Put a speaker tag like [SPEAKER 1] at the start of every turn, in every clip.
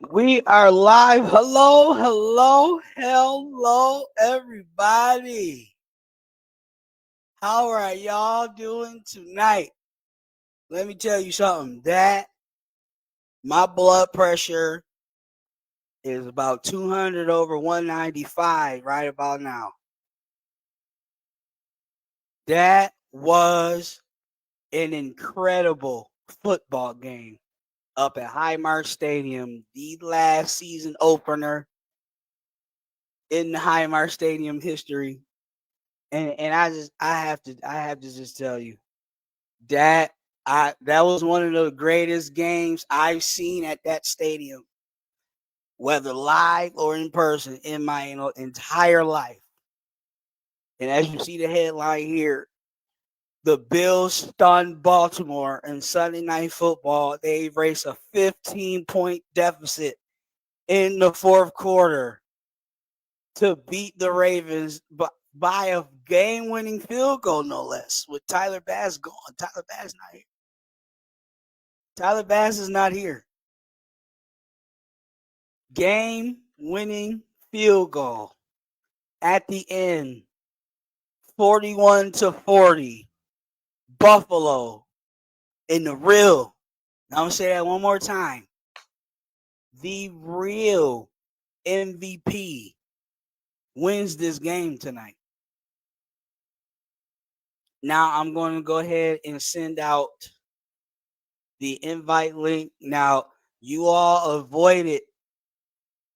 [SPEAKER 1] We are live. Hello, everybody. How are y'all doing tonight? Let me tell you something. That my blood pressure is about 200 over 195 right about now. That was an incredible football game up at Highmark Stadium, the last season opener in the Highmark Stadium history. And I have to just tell you that that was one of the greatest games I've seen at that stadium, whether live or in person, in my entire life. And as you see the headline here, the Bills stunned Baltimore in Sunday Night Football. They erased a 15-point deficit in the fourth quarter to beat the Ravens by a game-winning field goal, no less, with Tyler Bass gone. Tyler Bass not here. Tyler Bass is not here. Game-winning field goal at the end, 41-40. Buffalo in the real. I'm going to say that one more time. The real MVP wins this game tonight. Now I'm going to go ahead and send out the invite link. Now, you all avoided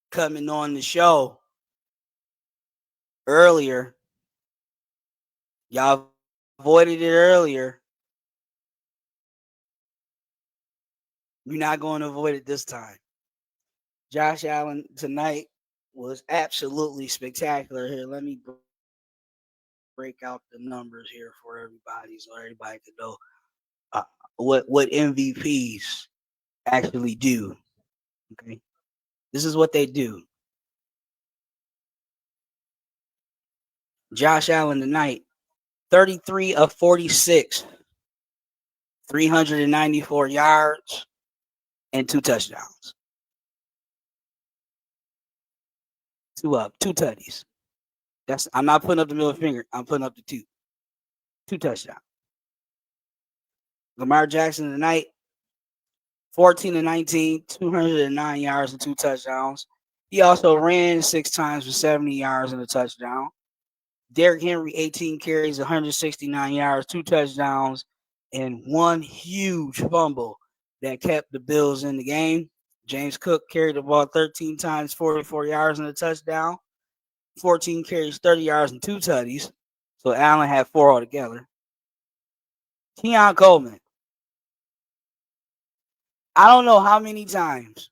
[SPEAKER 1] coming on the show earlier. Y'all avoided it earlier. You're not going to avoid it this time. Josh Allen tonight was absolutely spectacular. Here, let me break out the numbers here for everybody so everybody can know what MVPs actually do. Okay, this is what they do. Josh Allen tonight, 33 of 46, 394 yards and 2 touchdowns. Two tutties. I'm not putting up the middle finger. I'm putting up the two touchdowns. Lamar Jackson tonight, 14 and 19, 209 yards and 2 touchdowns. He also ran 6 times for 70 yards and a touchdown. Derrick Henry, 18 carries, 169 yards, 2 touchdowns, and 1 huge fumble that kept the Bills in the game. James Cook carried the ball 13 times, 44 yards and a touchdown. 14 carries, 30 yards, and 2 tutties. So Allen had 4 altogether. Keon Coleman. I don't know how many times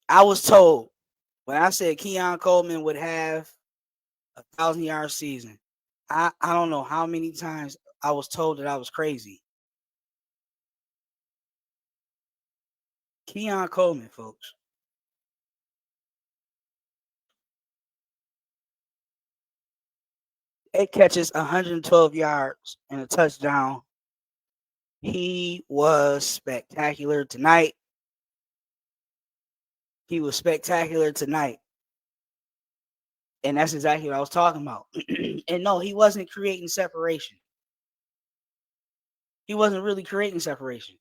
[SPEAKER 1] I was told when I said Keon Coleman would have a 1,000-yard season. I don't know how many times I was told that I was crazy. Keon Coleman, folks. It catches 112 yards and a touchdown. He was spectacular tonight. And that's exactly what I was talking about. And no, he wasn't creating separation. He wasn't really creating separation.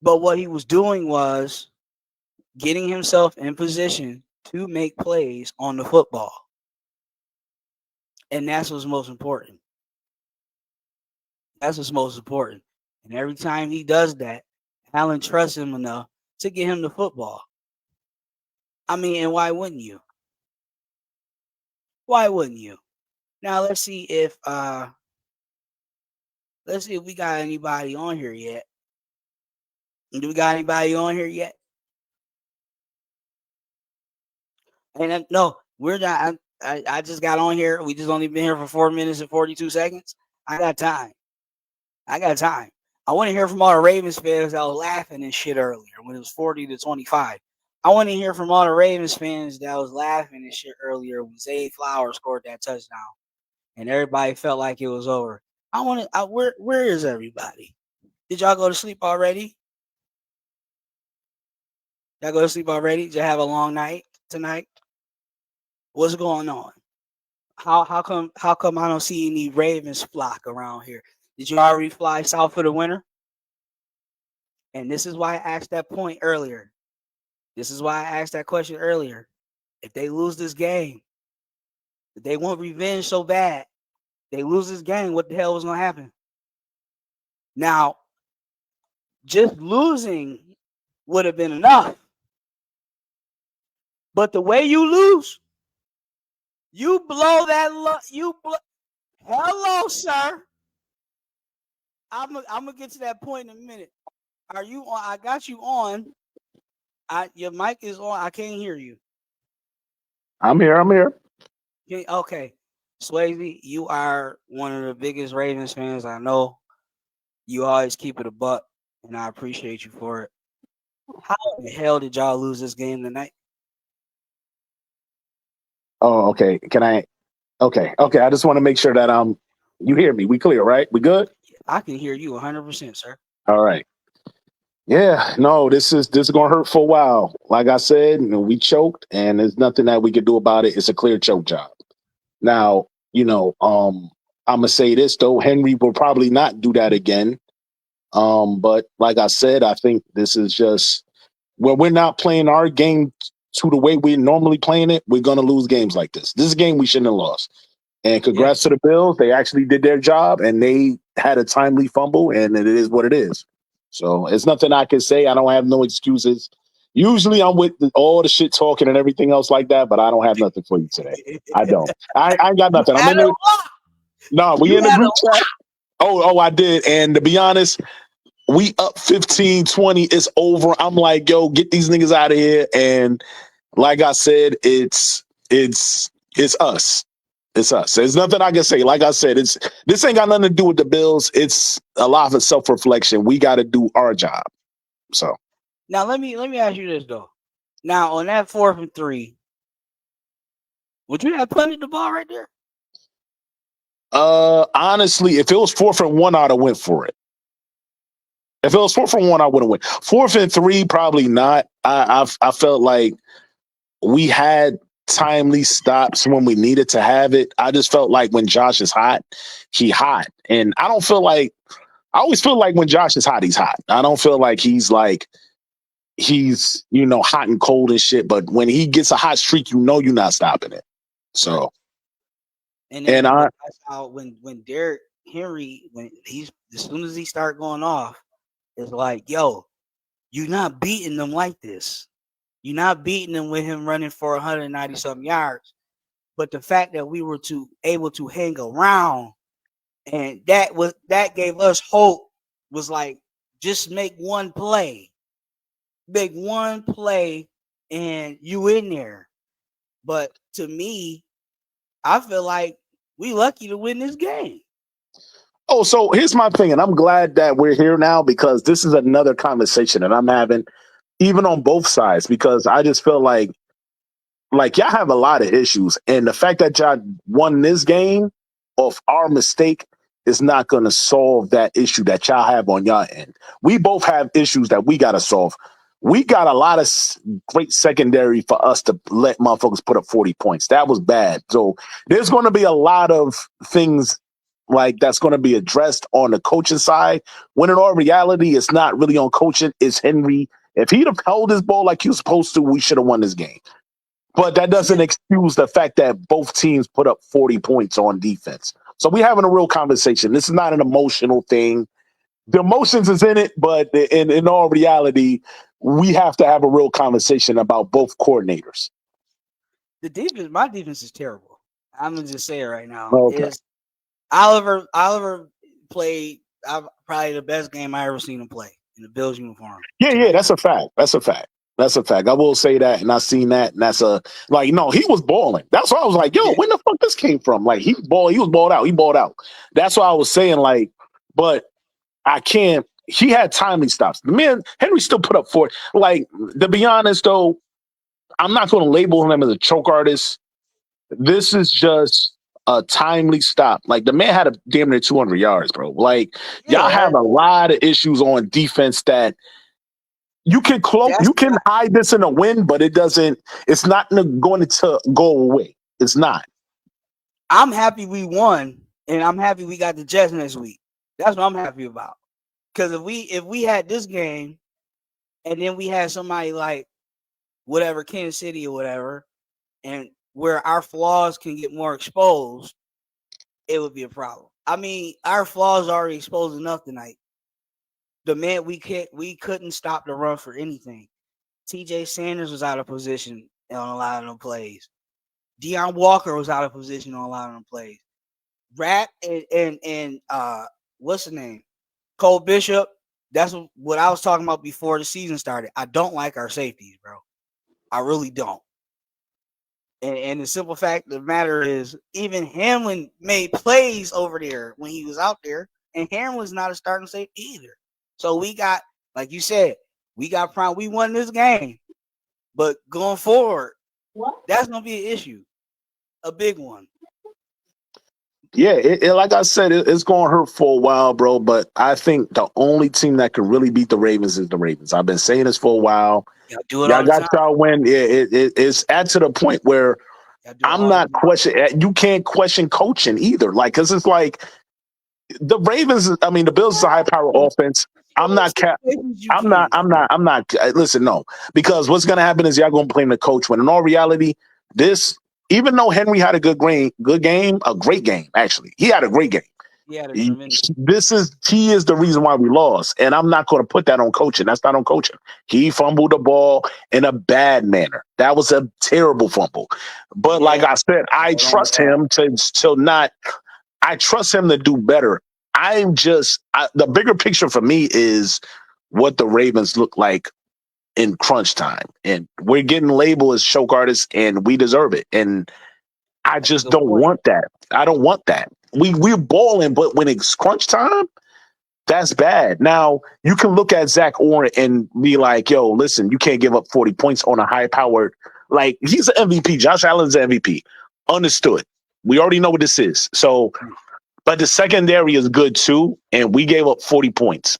[SPEAKER 1] But what he was doing was getting himself in position to make plays on the football. And that's what's most important. That's what's most important. And every time he does that, Allen trusts him enough to get him the football. I mean, and why wouldn't you? Why wouldn't you? Now let's see if we got anybody on here yet. Do we got anybody on here yet? And no, we're not. I just got on here. We just only been here for 4 minutes and 42 seconds. I got time. I want to hear from all the Ravens fans that was laughing and shit earlier when it was 40-25. I want to hear from all the Ravens fans that was laughing and shit earlier when Zay Flowers scored that touchdown and everybody felt like it was over. Where is everybody? Did y'all go to sleep already? Y'all go to sleep already? Did you have a long night tonight? What's going on? How come I don't see any Ravens flock around here? Did you already fly south for the winter? And this is why I asked that point earlier. This is why I asked that question earlier. If they lose this game, if they want revenge so bad, they lose this game, what the hell was gonna happen? Now, just losing would have been enough. But the way you lose, you blow that hello, sir. I'm gonna get to that point in a minute. Are you on? I got you on. Your mic is on. I can't hear you.
[SPEAKER 2] I'm here. I'm here.
[SPEAKER 1] Okay. Swazy, you are one of the biggest Ravens fans I know. You always keep it a buck, and I appreciate you for it. How in the hell did y'all lose this game tonight?
[SPEAKER 2] Oh, okay. Can I? Okay. Okay. I just want to make sure that you hear me. We clear, right? We good?
[SPEAKER 1] I can hear you 100%, sir.
[SPEAKER 2] All right. Yeah. No, this is gonna hurt for a while. Like I said, we choked, and there's nothing that we can do about it. It's a clear choke job. Now, I'm gonna say this though. Henry will probably not do that again. But like I said, I think this is just when we're not playing our game to the way we're normally playing it, we're gonna lose games like this. This is a game we shouldn't have lost. And
[SPEAKER 1] Yeah.
[SPEAKER 2] congrats to the Bills. They actually did their job and they had a timely fumble, and it is what it is. So it's nothing I can say. I don't have no excuses. Usually I'm with all the shit talking and everything else like that, but I don't have nothing for you today. I don't. I ain't got
[SPEAKER 1] You
[SPEAKER 2] nothing. I'm
[SPEAKER 1] had
[SPEAKER 2] in
[SPEAKER 1] a
[SPEAKER 2] the
[SPEAKER 1] lot.
[SPEAKER 2] no, we
[SPEAKER 1] You
[SPEAKER 2] in the
[SPEAKER 1] had a
[SPEAKER 2] group chat. Oh, I did. And to be honest, we up 15-20. It's over. I'm like, yo, get these niggas out of here. And like I said, it's us. It's us. There's nothing I can say. Like I said, this ain't got nothing to do with the Bills. It's a lot of self reflection. We got to do our job. So,
[SPEAKER 1] Now let me ask you this though. Now on that 4th and 3, would you have punted the ball right there?
[SPEAKER 2] honestly, if it was 4th and 1, I'd have went for it. If it was 4th and 1, I would have went. 4th and 3, probably not. I felt like we had timely stops when we needed to have it. I just felt like when Josh is hot, he hot, and I don't feel like. I always feel like when Josh is hot, he's hot. I don't feel like he's hot and cold and shit. But when he gets a hot streak, you're not stopping it.
[SPEAKER 1] Right.
[SPEAKER 2] So and
[SPEAKER 1] And
[SPEAKER 2] I
[SPEAKER 1] that's how when Derrick Henry, when he's as soon as he start going off, it's like, yo, you're not beating them like this. You're not beating them with him running for 190 something yards. But the fact that we were able to hang around, and that gave us hope, was like, just make one play, and you in there. But to me, I feel like we lucky to win this game.
[SPEAKER 2] so here's my thing, and I'm glad that we're here now because this is another conversation that I'm having, even on both sides, because I just feel like y'all have a lot of issues, and the fact that y'all won this game off our mistake is not going to solve that issue that y'all have on y'all end. We both have issues that we got to solve. We got a lot of great secondary for us to let motherfuckers put up 40 points. That was bad. So there's going to be a lot of things like that's going to be addressed on the coaching side. When in all reality, it's not really on coaching. It's Henry. If he'd have held his ball like he was supposed to, we should have won this game. But that doesn't
[SPEAKER 1] Yeah,
[SPEAKER 2] excuse the fact that both teams put up 40 points on defense. So we having a real conversation. This is not an emotional thing. The emotions is in it, but in all reality, we have to have a real conversation about both coordinators.
[SPEAKER 1] my defense is terrible. I'm gonna just say it right now.
[SPEAKER 2] Okay.
[SPEAKER 1] Is Oliver played probably the best game I ever seen him play in the Bills uniform
[SPEAKER 2] Yeah,
[SPEAKER 1] tonight.
[SPEAKER 2] that's a fact. That's a fact. That's a fact. I will say that, and I seen that, and that's no, he was balling. That's why I was like, yo,
[SPEAKER 1] Yeah,
[SPEAKER 2] when the fuck this came from? Like he was balled out. He balled out. That's why I was saying like, but I can't. He had timely stops. The man Henry still put up for it. Like to be honest though, I'm not going to label him as a choke artist. This is just a timely stop. Like the man had a damn near 200 yards, bro. Like y'all
[SPEAKER 1] yeah.
[SPEAKER 2] have a lot of issues on defense that you can cloak,
[SPEAKER 1] That's
[SPEAKER 2] you can hide this in a win, but it doesn't. It's not going to go away. It's not.
[SPEAKER 1] I'm happy we won, and I'm happy we got the Jets next week. That's what I'm happy about. Because if we had this game, and then we had somebody like whatever Kansas City or whatever, and where our flaws can get more exposed, it would be a problem. I mean, our flaws are already exposed enough tonight. The man we couldn't stop the run for anything. T.J. Sanders was out of position on a lot of them plays. Deion Walker was out of position on a lot of them plays. Rat and what's the name? Cole Bishop. That's what I was talking about before the season started. I don't like our safeties, bro. I really don't. And the simple fact of the matter is, even Hamlin made plays over there when he was out there, and Hamlin's not a starting safety either. So we got, like you said, we got prime. We won this game, but going forward, that's gonna be an issue, a big one.
[SPEAKER 2] Yeah, like I said, it's going to hurt for a while, bro. But I think the only team that can really beat the Ravens is the Ravens. I've been saying this for a while.
[SPEAKER 1] Y'all do it
[SPEAKER 2] Y'all
[SPEAKER 1] all the
[SPEAKER 2] got
[SPEAKER 1] time.
[SPEAKER 2] y'all win. Yeah, it's at to the point where
[SPEAKER 1] Y'all do it
[SPEAKER 2] I'm
[SPEAKER 1] all the
[SPEAKER 2] not
[SPEAKER 1] time.
[SPEAKER 2] question. You can't question coaching either. Like, cause it's like the Ravens. I mean, the Bills is a high power offense. I'm
[SPEAKER 1] Certain
[SPEAKER 2] not.
[SPEAKER 1] situations you
[SPEAKER 2] I'm not.
[SPEAKER 1] can.
[SPEAKER 2] I'm not. I'm not. Listen, no, because what's going to happen is y'all going to blame the coach. When in all reality, this, even though Henry had a good game, a great game actually, he had a great game.
[SPEAKER 1] He had a tremendous.
[SPEAKER 2] He is the reason why we lost, and I'm not going to put that on coaching. That's not on coaching. He fumbled the ball in a bad manner. That was a terrible fumble. But like
[SPEAKER 1] Yeah,
[SPEAKER 2] I said, I
[SPEAKER 1] right on the
[SPEAKER 2] trust
[SPEAKER 1] back.
[SPEAKER 2] him to not. I trust him to do better. The bigger picture for me is what the Ravens look like in crunch time. And we're getting labeled as choke artists and we deserve it. And I
[SPEAKER 1] That's a
[SPEAKER 2] just
[SPEAKER 1] good
[SPEAKER 2] don't
[SPEAKER 1] point.
[SPEAKER 2] want that. I don't want that. We're balling, but when it's crunch time, that's bad. Now you can look at Zach Orr and be like, yo, listen, you can't give up 40 points on a high powered, like he's an MVP. Josh Allen's an MVP. Understood. We already know what this is. So, but the secondary is good too, and we gave up 40 points.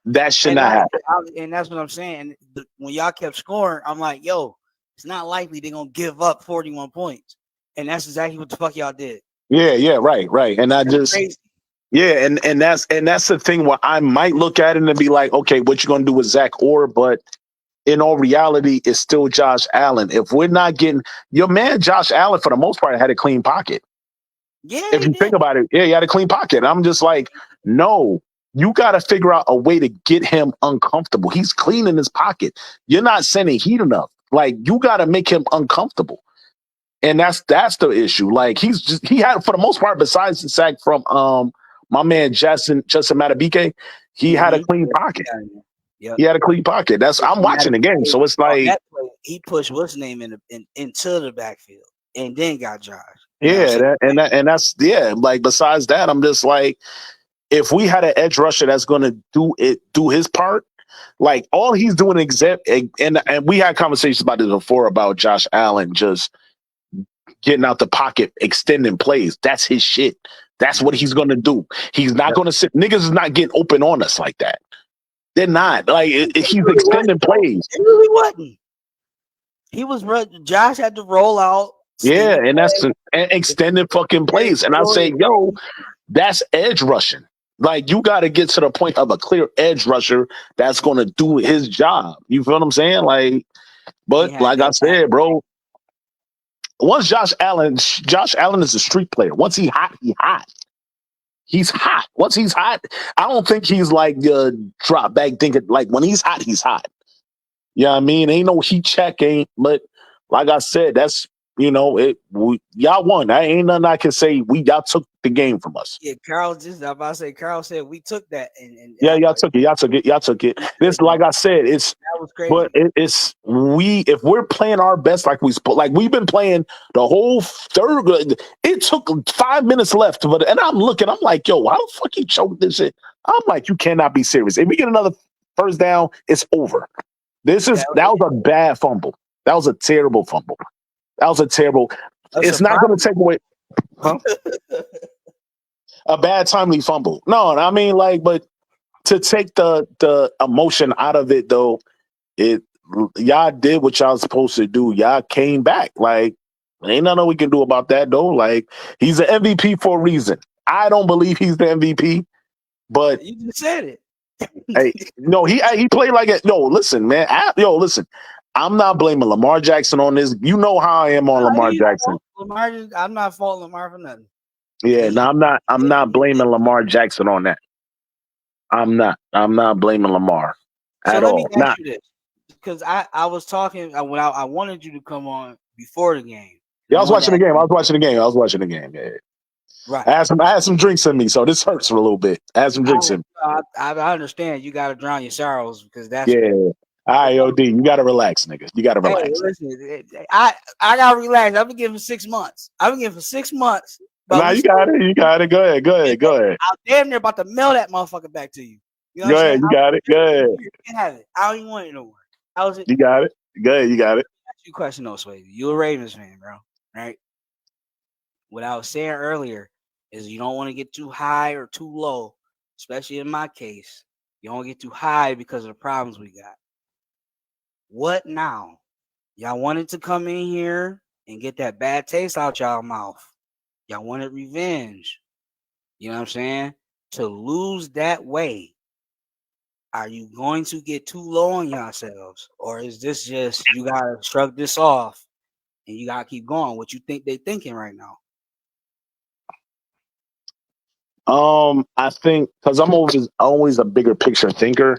[SPEAKER 2] That should
[SPEAKER 1] And
[SPEAKER 2] not happen.
[SPEAKER 1] and that's what I'm saying. When y'all kept scoring, I'm like, yo, it's not likely they're gonna give up 41 points. And that's exactly what the fuck y'all did.
[SPEAKER 2] Yeah, yeah, right, right. And I
[SPEAKER 1] That's
[SPEAKER 2] just
[SPEAKER 1] crazy.
[SPEAKER 2] yeah, and that's the thing where I might look at it and be like, okay, what you gonna do with Zach Orr? But in all reality, it's still Josh Allen. If we're not getting your man Josh Allen for the most part had a clean pocket.
[SPEAKER 1] Yeah,
[SPEAKER 2] If
[SPEAKER 1] he
[SPEAKER 2] you
[SPEAKER 1] did.
[SPEAKER 2] think about it, yeah, he had a clean pocket. And I'm just like, no, you got to figure out a way to get him uncomfortable. He's clean in his pocket. You're not sending heat enough. Like you got to make him uncomfortable, and that's the issue. Like he had for the most part, besides the sack from my man Justin Matabike, he had a
[SPEAKER 1] Mm-hmm.
[SPEAKER 2] clean
[SPEAKER 1] Yeah,
[SPEAKER 2] pocket.
[SPEAKER 1] yep.
[SPEAKER 2] He had a clean pocket. That's I'm watching the game, so it's
[SPEAKER 1] On
[SPEAKER 2] like
[SPEAKER 1] that play, he pushed what's his name into the backfield and then got Josh. You know what I'm
[SPEAKER 2] yeah,
[SPEAKER 1] saying?
[SPEAKER 2] that's yeah. Like besides that, I'm just like if we had an edge rusher that's going to do his part, like all he's doing and we had conversations about this before about Josh Allen just getting out the pocket, extending plays. That's his shit. That's what
[SPEAKER 1] Mm-hmm.
[SPEAKER 2] he's going to do. He's not
[SPEAKER 1] Yep.
[SPEAKER 2] going to sit. Niggas is not getting open on us like that. They're not. Like
[SPEAKER 1] It
[SPEAKER 2] he's
[SPEAKER 1] really
[SPEAKER 2] extending
[SPEAKER 1] wasn't though.
[SPEAKER 2] plays.
[SPEAKER 1] It really wasn't. He was Josh had to roll out,
[SPEAKER 2] Yeah,
[SPEAKER 1] extended
[SPEAKER 2] and that's
[SPEAKER 1] play,
[SPEAKER 2] an extended fucking
[SPEAKER 1] very
[SPEAKER 2] plays. And I
[SPEAKER 1] clearly.
[SPEAKER 2] say, yo, that's edge rushing. Like you got to get to the point of a clear edge rusher that's going to do his job. You feel what I'm saying? Like,
[SPEAKER 1] He
[SPEAKER 2] but
[SPEAKER 1] had
[SPEAKER 2] like I
[SPEAKER 1] that back.
[SPEAKER 2] said, bro, once Josh Allen is a street player. Once he hot, he hot. He's hot. Once he's hot, I don't think he's like drop back thinking like when he's hot, he's hot. Yeah, I mean, ain't no heat check, ain't. But like I said, that's y'all won. I ain't nothing I can say. Y'all took the game from us.
[SPEAKER 1] Yeah, Carl just I'm about to say Carl said we took that and
[SPEAKER 2] Yeah,
[SPEAKER 1] I
[SPEAKER 2] y'all
[SPEAKER 1] thought
[SPEAKER 2] took it. Y'all took it. Y'all took it.
[SPEAKER 1] he
[SPEAKER 2] This,
[SPEAKER 1] did,
[SPEAKER 2] like I said, it's
[SPEAKER 1] that was
[SPEAKER 2] but
[SPEAKER 1] crazy.
[SPEAKER 2] it's we if we're playing our best like we've been playing the whole third. It took 5 minutes left, but and I'm looking. I'm like, yo, how the fuck you choke this shit? I'm like, you cannot be serious. If we get another first down, it's over.
[SPEAKER 1] That
[SPEAKER 2] That was a bad fumble. That was a terrible fumble. That was a terrible.
[SPEAKER 1] a
[SPEAKER 2] It's not going to
[SPEAKER 1] surprise.
[SPEAKER 2] take away huh? A bad timely fumble. No, I mean like, but to take the emotion out of it though, it y'all did what y'all supposed to do. Y'all came back. Like ain't nothing we can do about that though. Like he's an MVP for a reason. I don't believe he's the MVP, but
[SPEAKER 1] You just said it.
[SPEAKER 2] hey, no, he played like it. Yo, listen, man. Listen. I'm not blaming Lamar Jackson on this. You know how I am on Lamar Jackson.
[SPEAKER 1] I'm not faulting Lamar for nothing.
[SPEAKER 2] Yeah,
[SPEAKER 1] Because
[SPEAKER 2] no, I'm not blaming Lamar Jackson on that. I'm not. I'm not blaming Lamar
[SPEAKER 1] so
[SPEAKER 2] at
[SPEAKER 1] let me
[SPEAKER 2] all.
[SPEAKER 1] ask
[SPEAKER 2] Not.
[SPEAKER 1] you this. Because I was talking when I wanted you to come on before the game. And
[SPEAKER 2] Yeah,
[SPEAKER 1] I
[SPEAKER 2] I was
[SPEAKER 1] wanted to
[SPEAKER 2] watching the
[SPEAKER 1] ask
[SPEAKER 2] game. I
[SPEAKER 1] you,
[SPEAKER 2] was watching the game. I was watching the game. Yeah.
[SPEAKER 1] right.
[SPEAKER 2] I had some drinks in me, so this hurts for a little bit. I had some drinks in me.
[SPEAKER 1] I understand you got to drown your sorrows because that's
[SPEAKER 2] Yeah. All right, OD, you gotta relax, nigga. You gotta
[SPEAKER 1] hey,
[SPEAKER 2] relax.
[SPEAKER 1] listen, I gotta relax. I've been giving 6 months. I've been giving for 6 months, but
[SPEAKER 2] Nah,
[SPEAKER 1] we
[SPEAKER 2] you
[SPEAKER 1] still
[SPEAKER 2] got it. You got it. Go ahead. Go ahead. Go ahead.
[SPEAKER 1] I'm damn near about to mail that motherfucker back to you. You know what I'm
[SPEAKER 2] Go
[SPEAKER 1] saying?
[SPEAKER 2] ahead. You got it. Go ahead.
[SPEAKER 1] You can have it. I don't even want it no more. I was
[SPEAKER 2] You got it. Go ahead. You got it.
[SPEAKER 1] ask you a question though, Sway. You a Ravens fan, bro, right? What I was saying earlier is you don't want to get too high or too low, especially in my case. You don't get too high because of the problems we got. What now? Y'all wanted to come in here and get that bad taste out y'all mouth. Y'all wanted revenge. You know what I'm saying? To lose that way, are you going to get too low on yourselves? Or is this just you gotta shrug this off and you gotta keep going? What you think they thinking right now?
[SPEAKER 2] I think because I'm always a bigger picture thinker.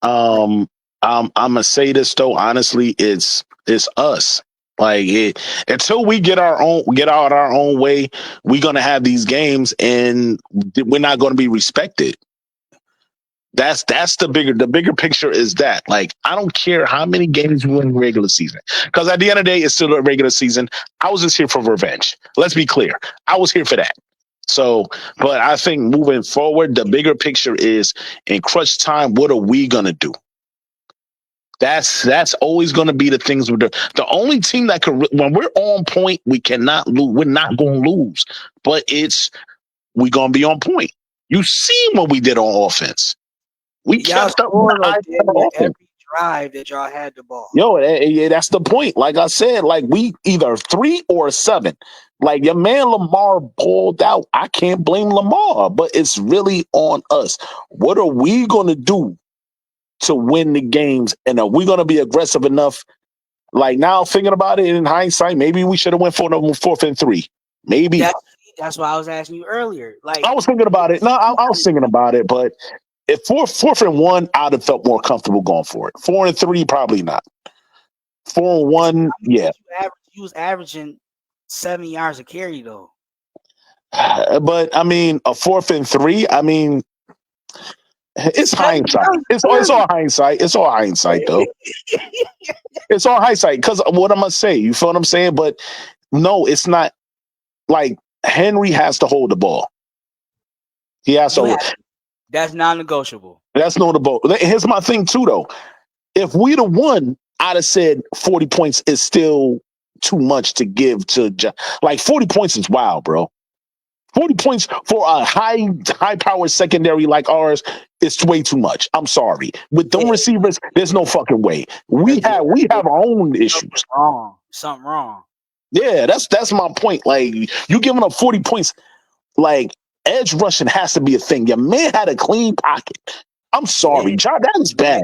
[SPEAKER 1] Right.
[SPEAKER 2] Um, I'm gonna say this though. Honestly, it's us. Like until we get out our own way, we're gonna have these games, and we're not gonna be respected. That's the bigger picture is that like I don't care how many games we win in regular season because at the end of the day it's still a regular season. I was just here for revenge. Let's be clear. I was here for that. So, but I think moving forward, the bigger picture is in crunch time. What are we gonna do? That's always going to be the things with the only team that can when we're on point, we cannot lose. We're not going to lose, but we're going to be on point. You see what we did on offense. We
[SPEAKER 1] Y'all
[SPEAKER 2] kept up
[SPEAKER 1] scored on
[SPEAKER 2] high
[SPEAKER 1] damn near
[SPEAKER 2] offense.
[SPEAKER 1] every drive that y'all had the ball.
[SPEAKER 2] Yo, yeah, that's the point. Like I said, like we either 3 or 7. Like your man Lamar pulled out. I can't blame Lamar, but it's really on us. What are we going to do to win the games? And are we going to be aggressive enough? Like now, thinking about it in hindsight, maybe we should have went for the 4th and 3. Maybe
[SPEAKER 1] That's why I was asking you earlier. Like
[SPEAKER 2] I was thinking about it. No, I was thinking about it, but if 4th and 1, I'd have felt more comfortable going for it. 4-3, probably not. 4-1, yeah.
[SPEAKER 1] you was averaging 7 yards a carry though.
[SPEAKER 2] But I mean, a 4th and 3. I mean, it's
[SPEAKER 1] Seven
[SPEAKER 2] hindsight.
[SPEAKER 1] yards
[SPEAKER 2] It's all hindsight. It's all hindsight, though. It's all hindsight. Because what I'm gonna say, you feel what I'm saying? But no, it's not like Henry has to hold the ball. He has
[SPEAKER 1] You
[SPEAKER 2] to.
[SPEAKER 1] have that's non-negotiable.
[SPEAKER 2] That's notable. Here's my thing too, though. If we'd have won, I'd have said 40 points is still too much to give to. Like 40 points is wild, bro. 40 points for a high powered secondary like ours is way too much. I'm sorry. With them
[SPEAKER 1] Yeah,
[SPEAKER 2] receivers, there's no fucking way.
[SPEAKER 1] that's yeah,
[SPEAKER 2] We
[SPEAKER 1] it's
[SPEAKER 2] have our own issues.
[SPEAKER 1] wrong. Something wrong.
[SPEAKER 2] Yeah, that's my point. Like you giving up 40 points, like edge rushing has to be a thing. Your man had a clean pocket. I'm sorry,
[SPEAKER 1] Yeah,
[SPEAKER 2] John. That is bad.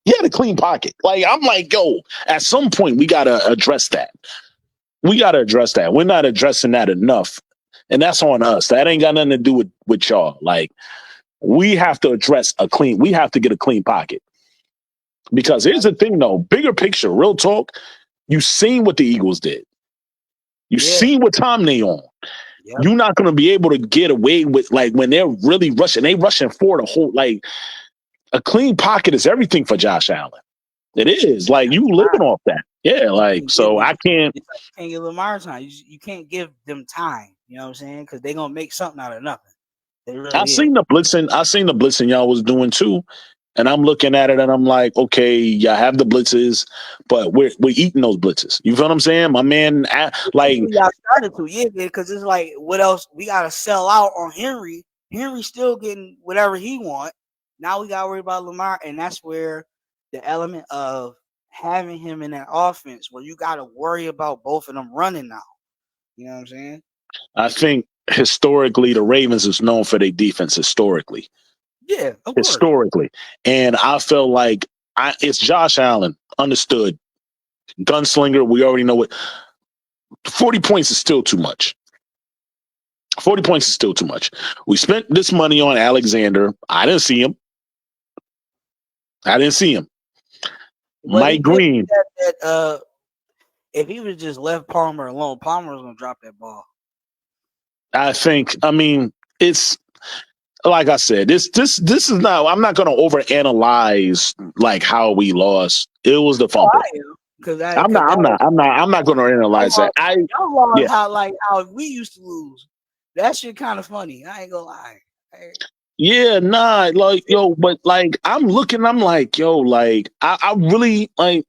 [SPEAKER 2] He had a clean pocket. Like I'm like, yo, at some point we gotta address that. We gotta address that. We're not addressing that enough. And that's on us. That ain't got nothing to do with y'all. Like we have to address we have to get a clean pocket. Because here's the thing though, bigger picture, real talk, you seen what the Eagles did. You
[SPEAKER 1] Yeah,
[SPEAKER 2] seen what time they on.
[SPEAKER 1] yep.
[SPEAKER 2] You're not gonna be able to get away with like when they're really rushing, they rushing for the whole like a clean pocket is everything for Josh Allen. It is. Like you living off that. Yeah, like so I can't
[SPEAKER 1] It's like you can't give Lamar time. You can't give them time. You know what I'm saying? Because they're gonna make something out of nothing. They
[SPEAKER 2] I
[SPEAKER 1] really is.
[SPEAKER 2] seen the blitzing. I seen the blitzing y'all was doing too. And I'm looking at it and I'm like, okay, y'all have the blitzes, but we're eating those blitzes. You feel what I'm saying? My man, like
[SPEAKER 1] Y'all started to, yeah, because it's like, what else? We gotta sell out on Henry Henry's still getting whatever he want. Now we got to worry about Lamar, and that's where the element of having him in that offense, where you got to worry about both of them running now. You know what I'm saying?
[SPEAKER 2] I think historically the Ravens is known for their defense historically.
[SPEAKER 1] Yeah, of course.
[SPEAKER 2] Historically. And I felt like it's Josh Allen. Understood. Gunslinger, we already know what 40 points is still too much. 40 points is still too much. We spent this money on Alexander. I didn't see him. I didn't see him.
[SPEAKER 1] But he
[SPEAKER 2] Mike
[SPEAKER 1] did
[SPEAKER 2] Green.
[SPEAKER 1] that. If he would just left Palmer alone, Palmer was gonna drop that ball.
[SPEAKER 2] I think. I mean, it's like I said. This is not. I'm not going to overanalyze like how we lost. It was the
[SPEAKER 1] Oh,
[SPEAKER 2] fumble.
[SPEAKER 1] I am because
[SPEAKER 2] I'm not.
[SPEAKER 1] that
[SPEAKER 2] I'm
[SPEAKER 1] was
[SPEAKER 2] not. I'm not. I'm not going to
[SPEAKER 1] y'all
[SPEAKER 2] analyze that.
[SPEAKER 1] lost, y'all lost
[SPEAKER 2] Yeah.
[SPEAKER 1] how we used to lose. That shit kind of funny. I ain't gonna lie.
[SPEAKER 2] Yeah, nah, like yo, but like I'm looking, I'm like, yo, like I really like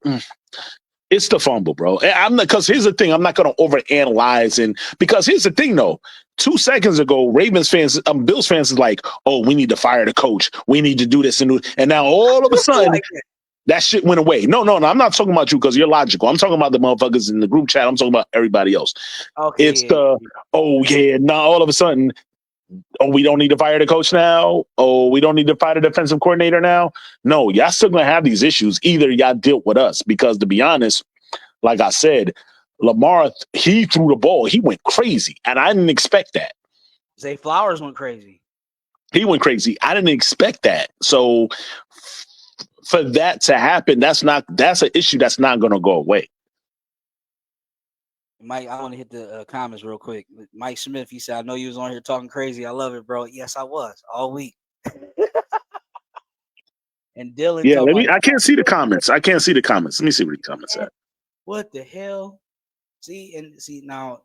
[SPEAKER 2] it's the fumble, bro. I'm not because here's the thing, I'm not gonna overanalyze and because here's the thing though. 2 seconds ago, Ravens fans, Bills fans is like, oh, we need to fire the coach. We need to do this and now all of a sudden
[SPEAKER 1] Like that.
[SPEAKER 2] that shit went away. No, I'm not talking about you because you're logical. I'm talking about the motherfuckers in the group chat. I'm talking about everybody else. It's
[SPEAKER 1] Okay,
[SPEAKER 2] the oh yeah, now all of a sudden oh, we don't need to fire the coach now. Oh, we don't need to fire the defensive coordinator now. No, y'all still gonna have these issues. Either y'all deal with us because to be honest, like I said, Lamar he threw the ball. He went crazy, and I didn't expect that.
[SPEAKER 1] Zay Flowers went crazy.
[SPEAKER 2] He went crazy. I didn't expect that. So for that to happen, that's an issue that's not gonna go away.
[SPEAKER 1] Mike, I want to hit the comments real quick. Mike Smith, he said, "I know you was on here talking crazy. I love it, bro. Yes, I was all week." And Dylan
[SPEAKER 2] Yeah,
[SPEAKER 1] talking about,
[SPEAKER 2] I can't see the comments. I can't see the comments. Let me see what the comments
[SPEAKER 1] "Man,
[SPEAKER 2] at.
[SPEAKER 1] what the hell?" See now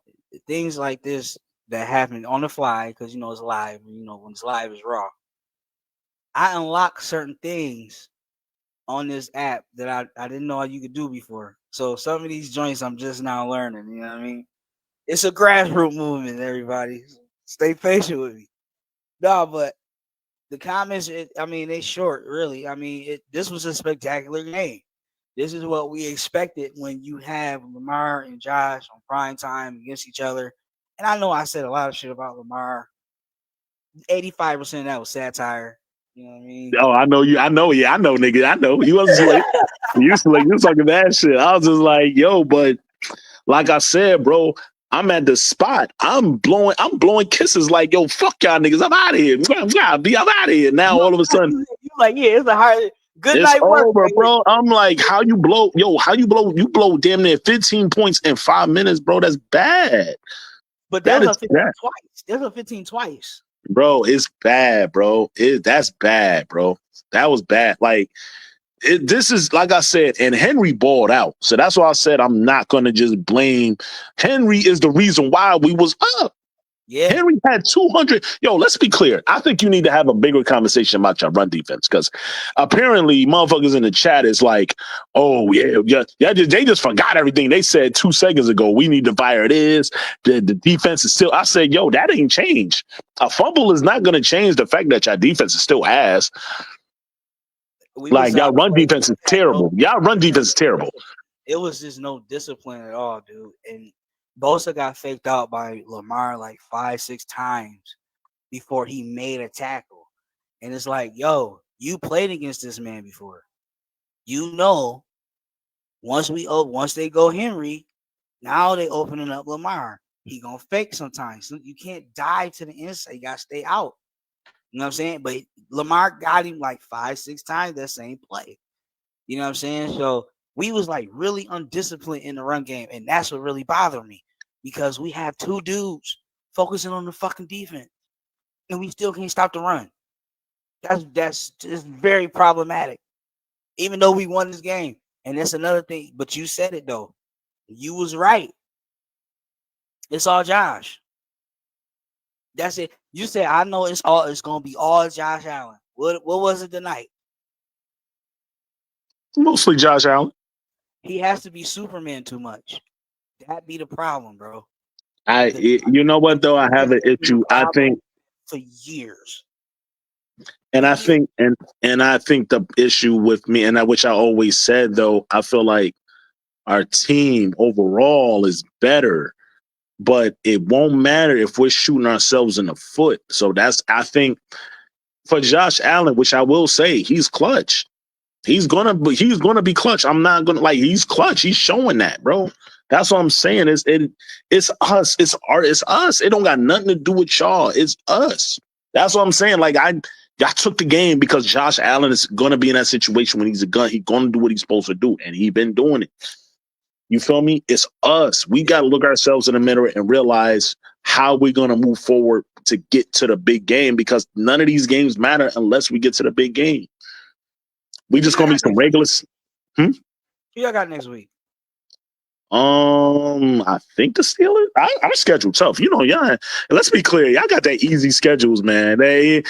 [SPEAKER 1] things like this that happen on the fly because you know it's live. You know when it's live, it's raw. I unlock certain things on this app that I didn't know you could do before. So some of these joints I'm just now learning. You know what I mean? It's a grassroots movement, everybody. Stay patient with me. No, but the comments, I mean, they short, really. I mean, this was a spectacular game. This is what we expected when you have Lamar and Josh on prime time against each other. And I know I said a lot of shit about Lamar. 85% of that was satire. You know what I mean?
[SPEAKER 2] Oh, I know you. I know. Yeah, I know, nigga. I know. You wasn't slick. You slick. You talking that shit. I was just like, yo, but like I said, bro, I'm at the spot. I'm blowing kisses like, yo, fuck y'all niggas. I'm out of here. I'm out of here. Now all of a sudden,
[SPEAKER 1] You like, yeah, it's a hard good
[SPEAKER 2] it's
[SPEAKER 1] night work
[SPEAKER 2] over,
[SPEAKER 1] right here.
[SPEAKER 2] bro. I'm like, you blow damn near 15 points in 5 minutes, bro. That's bad.
[SPEAKER 1] But there
[SPEAKER 2] That
[SPEAKER 1] was a
[SPEAKER 2] is
[SPEAKER 1] 15
[SPEAKER 2] bad.
[SPEAKER 1] twice. There's a 15 twice.
[SPEAKER 2] Bro, it's bad, bro. That's bad, bro. That was bad. Like this is like I said, and Henry balled out. So that's why I said I'm not gonna just blame Henry is the reason why we was up.
[SPEAKER 1] Yeah.
[SPEAKER 2] Henry had 200. Yo, let's be clear. I think you need to have a bigger conversation about your run defense because apparently motherfuckers in the chat is like, oh, they just forgot everything they said 2 seconds ago. We need to fire this. The defense is still. I said, yo, that ain't changed. A fumble is not going to change the fact that your defense is still ass.
[SPEAKER 1] We was
[SPEAKER 2] Like, y'all run
[SPEAKER 1] like
[SPEAKER 2] defense is
[SPEAKER 1] we had no
[SPEAKER 2] terrible. Y'all run defense is terrible.
[SPEAKER 1] it was just no discipline at all, dude. And Bosa got faked out by Lamar like 5-6 times before he made a tackle. And it's like, yo, you played against this man before. You know, once they go Henry, now they opening up Lamar. He gonna fake sometimes. So you can't dive to the inside. You gotta stay out. You know what I'm saying? But Lamar got him like 5-6 times that same play. You know what I'm saying? So we was like really undisciplined in the run game, and that's what really bothered me because we have two dudes focusing on the fucking defense, and we still can't stop the run. That's just very problematic. Even though we won this game, and that's another thing. But you said it though. You was right. It's all Josh. That's it. You said I know it's gonna be all Josh Allen. What was it tonight?
[SPEAKER 2] Mostly Josh Allen.
[SPEAKER 1] He has to be Superman too much. That be the problem, bro. The
[SPEAKER 2] You know what though? I have an
[SPEAKER 1] defense has been a
[SPEAKER 2] issue. I
[SPEAKER 1] problem.
[SPEAKER 2] think
[SPEAKER 1] for years.
[SPEAKER 2] And
[SPEAKER 1] For
[SPEAKER 2] I
[SPEAKER 1] years.
[SPEAKER 2] think and I think the issue with me, and that which I always said though, I feel like our team overall is better, but it won't matter if we're shooting ourselves in the foot. So that's I think for Josh Allen, which I will say, he's clutch. He's gonna be clutch. I'm not gonna like he's clutch. He's showing that, bro. That's what I'm saying. It's us. It's us. It don't got nothing to do with y'all. It's us. That's what I'm saying. Like I took the game because Josh Allen is gonna be in that situation when he's a gun. He's gonna do what he's supposed to do, and he been doing it. You feel me? It's us. We got to look ourselves in the mirror and realize how we're going to move forward to get to the big game because none of these games matter unless we get to the big game. We
[SPEAKER 1] Who
[SPEAKER 2] just
[SPEAKER 1] y'all
[SPEAKER 2] going to be
[SPEAKER 1] got
[SPEAKER 2] some
[SPEAKER 1] next week?
[SPEAKER 2] regular. Hmm?
[SPEAKER 1] Who y'all got next week?
[SPEAKER 2] I think the Steelers. I'm scheduled tough. You know, y'all. Let's be clear. Y'all got that easy schedules, man. Y'all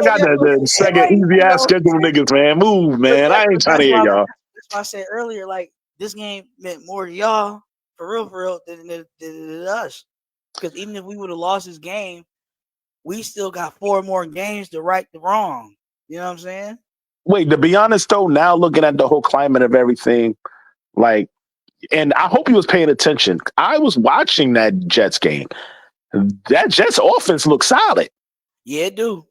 [SPEAKER 2] got the
[SPEAKER 1] It
[SPEAKER 2] second
[SPEAKER 1] ain't,
[SPEAKER 2] easy ass schedule, niggas, man. Move, man. I ain't
[SPEAKER 1] but
[SPEAKER 2] trying to hear y'all.
[SPEAKER 1] that's why I said earlier, like this game meant more to y'all for real than us. Because even if we would have lost this game, we still got 4 more games to right the wrong. You know what I'm saying?
[SPEAKER 2] Wait, to be honest though, now looking at the whole climate of everything, like. And I hope he was paying attention. I was watching that Jets game. That Jets offense looked solid.
[SPEAKER 1] Yeah, it do.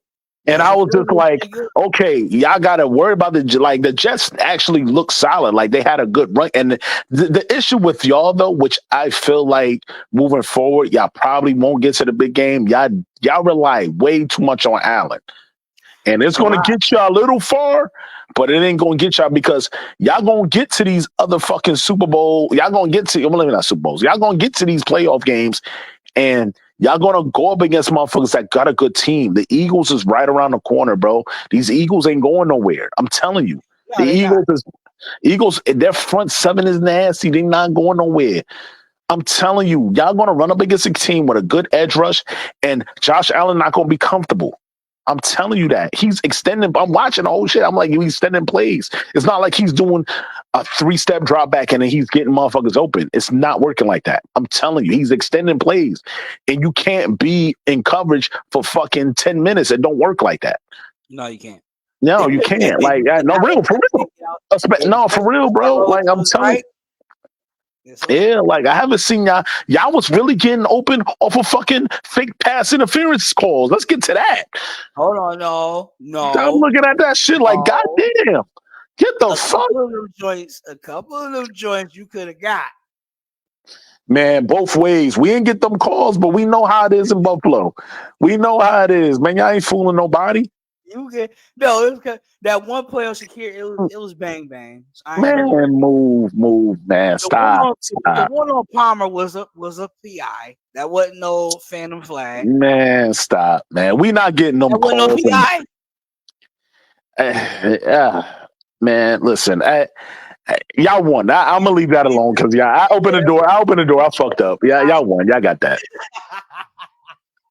[SPEAKER 2] And I
[SPEAKER 1] Justin
[SPEAKER 2] was
[SPEAKER 1] Fields
[SPEAKER 2] just
[SPEAKER 1] was
[SPEAKER 2] like,
[SPEAKER 1] pretty good.
[SPEAKER 2] okay, y'all got to worry about the Jets actually look solid. Like they had a good run. And the issue with y'all though, which I feel like moving forward, y'all probably won't get to the big game. Y'all rely way too much on Allen. And it's
[SPEAKER 1] A
[SPEAKER 2] going to
[SPEAKER 1] lot.
[SPEAKER 2] get y'all a little far, but it ain't going to get y'all because y'all going to get to these other fucking Super Bowl. Y'all going to get to, well, maybe not Super Bowls. Y'all going to get to these playoff games and y'all going to go up against motherfuckers that got a good team. The Eagles is right around the corner, bro. These Eagles ain't going nowhere. I'm telling you.
[SPEAKER 1] No,
[SPEAKER 2] The
[SPEAKER 1] they not.
[SPEAKER 2] Eagles, their front seven is nasty. They not going nowhere. I'm telling you, y'all going to run up against a team with a good edge rush, and Josh Allen not going to be comfortable. I'm telling you that he's extending. I'm watching the whole shit. I'm like, he's extending plays. It's not like he's doing a 3-step drop back and then he's getting motherfuckers open. It's not working like that. I'm telling you, he's extending plays, and you can't be in coverage for fucking 10 minutes. It don't work like that.
[SPEAKER 1] No, you can't.
[SPEAKER 2] No, you can't. Like, no, real for real. No, for real,
[SPEAKER 1] That
[SPEAKER 2] bro.
[SPEAKER 1] road
[SPEAKER 2] Like,
[SPEAKER 1] to
[SPEAKER 2] I'm
[SPEAKER 1] his
[SPEAKER 2] telling you.
[SPEAKER 1] right. Yes, sir.
[SPEAKER 2] Yeah, like I haven't seen y'all. Y'all was really getting open off of fucking fake pass interference calls. Let's get to that.
[SPEAKER 1] Hold on, no,
[SPEAKER 2] I'm
[SPEAKER 1] no,
[SPEAKER 2] looking at that shit like,
[SPEAKER 1] no.
[SPEAKER 2] goddamn, get the
[SPEAKER 1] A
[SPEAKER 2] fuck,
[SPEAKER 1] couple of them joints you could have got.
[SPEAKER 2] man. Both ways. We ain't get them calls, but we know how it is in Buffalo. We know how it is, man. Y'all ain't fooling nobody,
[SPEAKER 1] You get no. It was that one play on Shakir. It was bang bang. So I ain't
[SPEAKER 2] man.
[SPEAKER 1] really worried.
[SPEAKER 2] Move, man. Stop,
[SPEAKER 1] The
[SPEAKER 2] stop,
[SPEAKER 1] one on Palmer was a PI. That wasn't no phantom flag.
[SPEAKER 2] man. Stop, man. We not getting them
[SPEAKER 1] That wasn't no
[SPEAKER 2] calls. And
[SPEAKER 1] PI.
[SPEAKER 2] uh, man, listen. Y'all won. I'm gonna leave that alone because I opened the door. I opened the door. I fucked up. Yeah, y'all won. Y'all got that.